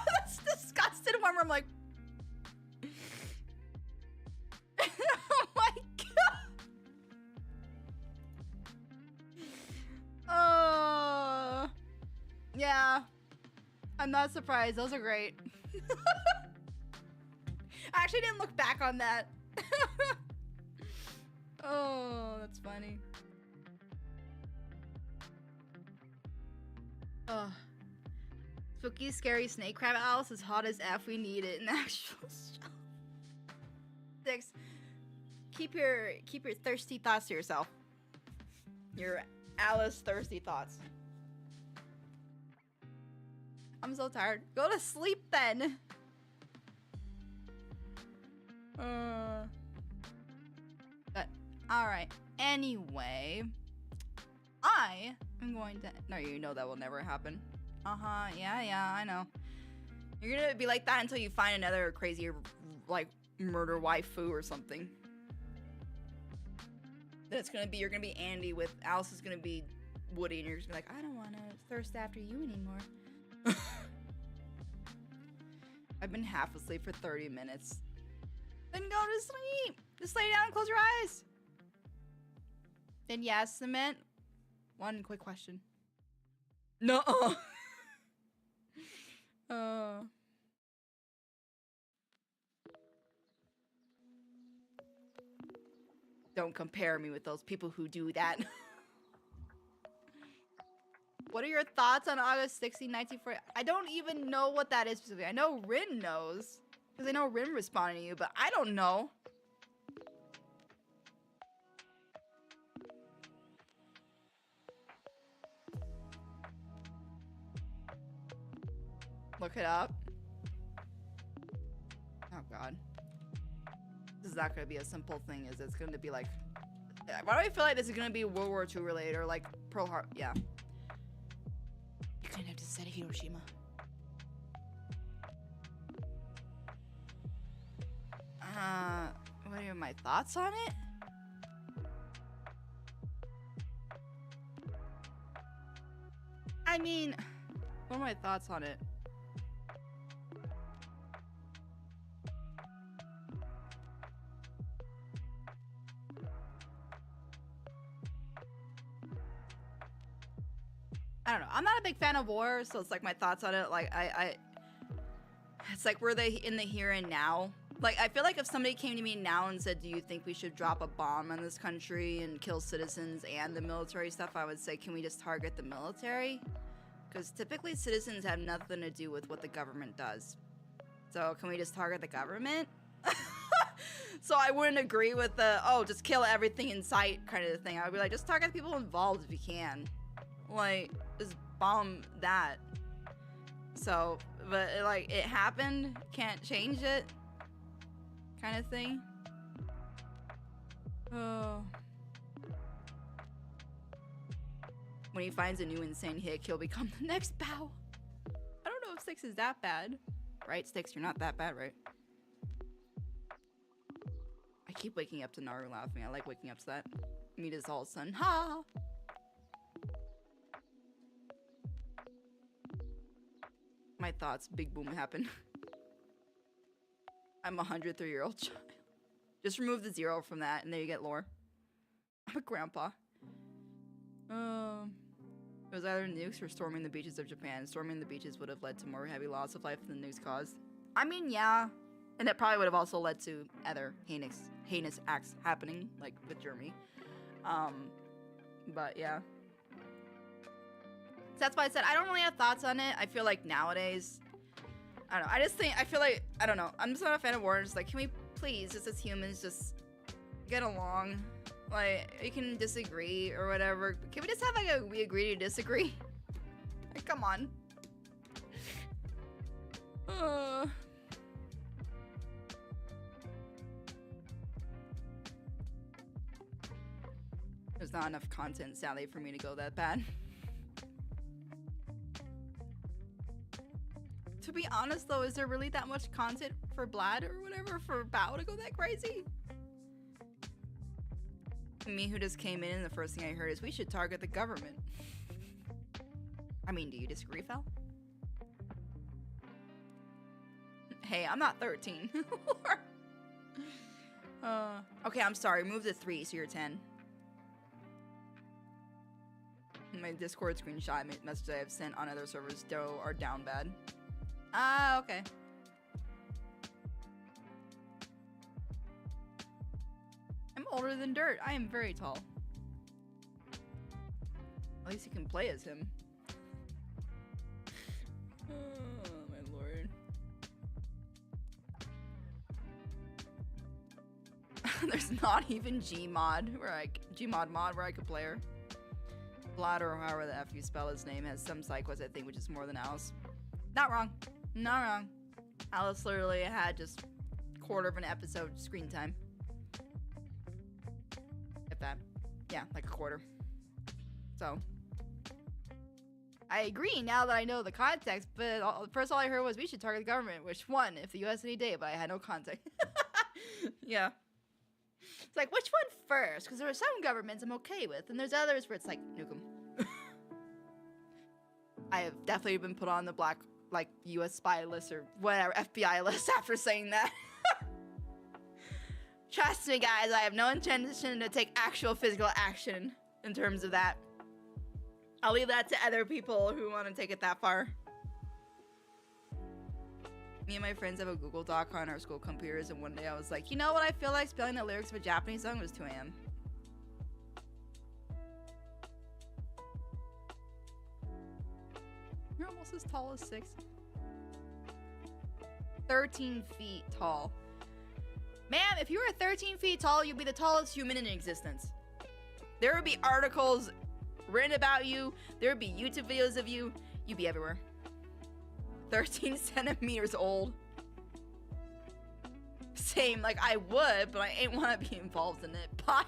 That's disgusting one where I'm like. Oh my god. Yeah. I'm not surprised. Those are great. I actually didn't look back on that. Oh, that's funny. Oh. Spooky, scary snake crab Alice is hot as F. We need it in actual show. 6. Keep your thirsty thoughts to yourself. Your Alice thirsty thoughts. I'm so tired. Go to sleep then. But alright. Anyway, I am going to. No, you know that will never happen. Yeah, I know. You're gonna be like that until you find another crazy, like, murder waifu or something. Then it's gonna be, you're gonna be Andy with Alice is gonna be Woody, and you're just gonna be like, I don't want to thirst after you anymore. I've been half asleep for 30 minutes. Then go to sleep. Just lay down and close your eyes. Then yes, Cement. One quick question. No. Don't compare me with those people who do that. What are your thoughts on August 16, 1940? I don't even know what that is specifically. I know Rin knows. Because I know Rin responded to you, but I don't know. Look it up. Oh god. This is not going to be a simple thing, is it? It's going to be like... Why do I feel like this is going to be World War II related or like Pearl Harbor? Yeah. You couldn't have just said Hiroshima. my thoughts on it? I mean, what are my thoughts on it? I don't know. I'm not a big fan of war, so it's like my thoughts on it. Like it's like we're in the here and now. Like I feel like if somebody came to me now and said, "Do you think we should drop a bomb on this country and kill citizens and the military stuff?" I would say, "Can we just target the military?" Because typically citizens have nothing to do with what the government does. So can we just target the government? So I wouldn't agree with the just kill everything in sight kind of thing. I would be like, just target people involved if you can. Like, just bomb that. So, but it happened, can't change it, kind of thing. Oh. When he finds a new insane hick, he'll become the next Bow. I don't know if Styx is that bad. Right, Styx, you're not that bad, right? I keep waking up to Naru laughing. I like waking up to that. Meet his all son. Ha! My thoughts, big boom happened. I'm a 103-year-old child. Just remove the 0 from that, and there you get lore. I'm a grandpa. It was either nukes or storming the beaches of Japan. Storming the beaches would have led to more heavy loss of life than nukes caused. I mean, yeah. And it probably would have also led to other heinous acts happening, like with Germany. But yeah. So that's why I said I don't really have thoughts on it. I feel like nowadays, I don't know. I feel like, I don't know. I'm just not a fan of war. I'm just like, can we please, just as humans, just get along? Like, we can disagree or whatever. Can we just have like we agree to disagree? Like, come on. There's not enough content, sadly, for me to go that bad. To be honest, though, is there really that much content for Blad or whatever for Bao to go that crazy? Me, who just came in, and the first thing I heard is we should target the government. I mean, do you disagree, Fel? Hey, I'm not 13. Okay, I'm sorry. Move to 3, so you're 10. My Discord screenshot messages I have sent on other servers are down bad. Ah, okay. I'm older than dirt. I am very tall. At least you can play as him. Oh, my lord. There's not even Gmod where I could play her. Vlad, or however the F you spell his name, has some side quest, I think, which is more than Alice. Not wrong. Not wrong. Alice literally had just a quarter of an episode screen time. If that. Yeah, like a quarter. So. I agree now that I know the context, but first all I heard was we should target the government, which won if the US any day, but I had no context. Yeah. It's like, which one first? Because there are some governments I'm okay with, and there's others where it's like, nuke them. I have definitely been put on the black, like, US spy list or whatever, FBI list after saying that. Trust me, guys, I have no intention to take actual physical action in terms of that. I'll leave that to other people who want to take it that far. Me and my friends have a Google Doc on our school computers, and one day I was like, you know what I feel like spelling the lyrics of a Japanese song? It was 2 a.m. You're almost as tall as 6. 13 feet tall. Ma'am, if you were 13 feet tall, you'd be the tallest human in existence. There would be articles written about you. There would be YouTube videos of you. You'd be everywhere. 13 centimeters old. Same, like I would, but I ain't want to be involved in it. Bye.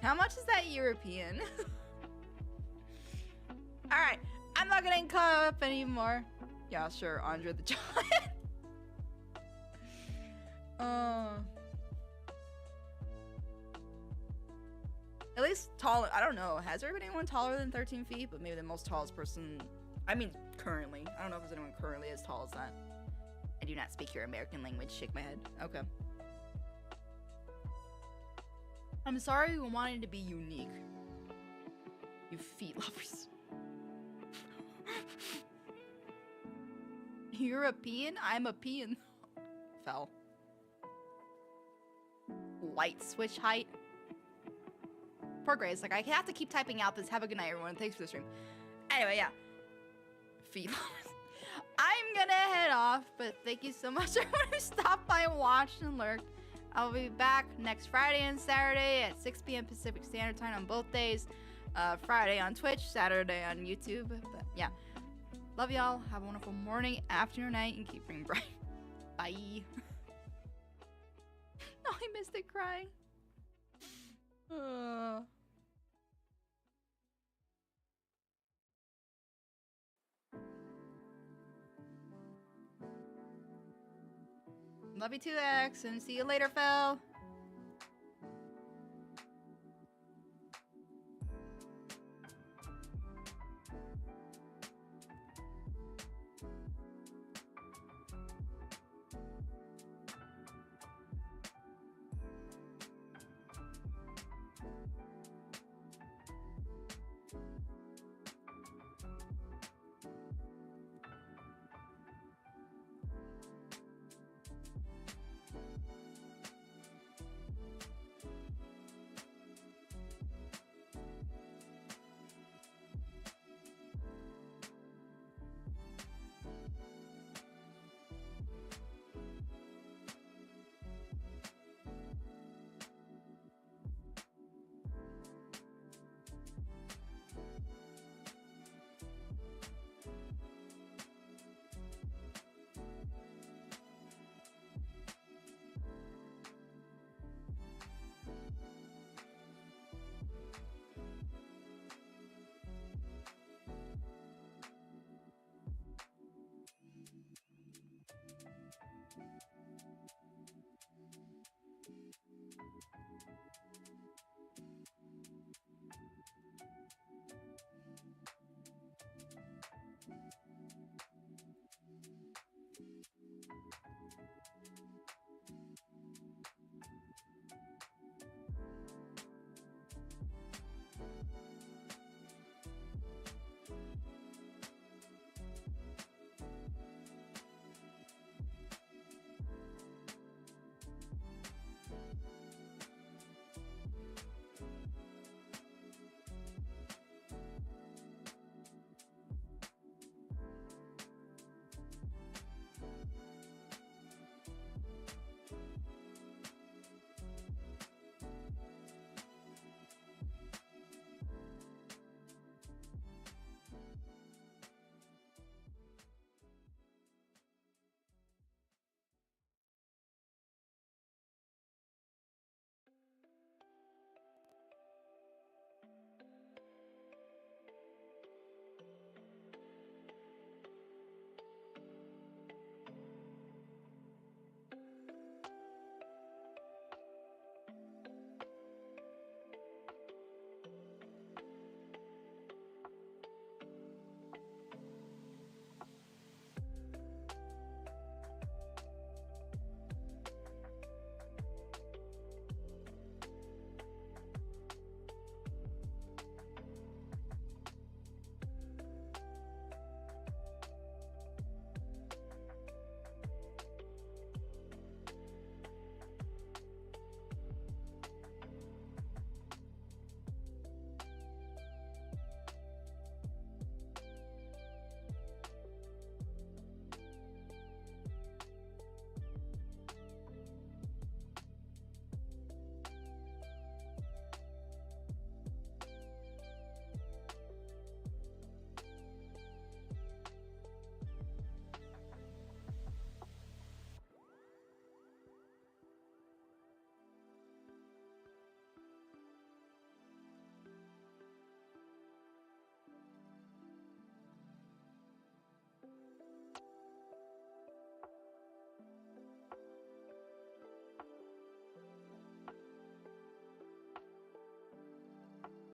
How much is that European? Alright, I'm not getting caught up anymore. Yeah, sure, Andre the Giant. At least tall. I don't know. Has there been anyone taller than 13 feet? But maybe the most tallest person. I mean, currently. I don't know if there's anyone currently as tall as that. I do not speak your American language. Shake my head. Okay. I'm sorry we wanted to be unique. You feet lovers. European? I'm a peon. Fell. Light switch height. Poor Grace. Like, I have to keep typing out this. Have a good night, everyone. Thanks for the stream. Anyway, yeah. Feet lovers. I'm gonna head off, but thank you so much everyone who stopped by and watched and lurked. I'll be back next Friday and Saturday at 6 p.m. Pacific Standard Time on both days. Friday on Twitch, Saturday on YouTube. But yeah, love y'all. Have a wonderful morning, afternoon, night, and keep being bright. Bye. No, I missed it crying. Love you too, X, and see you later, Phil.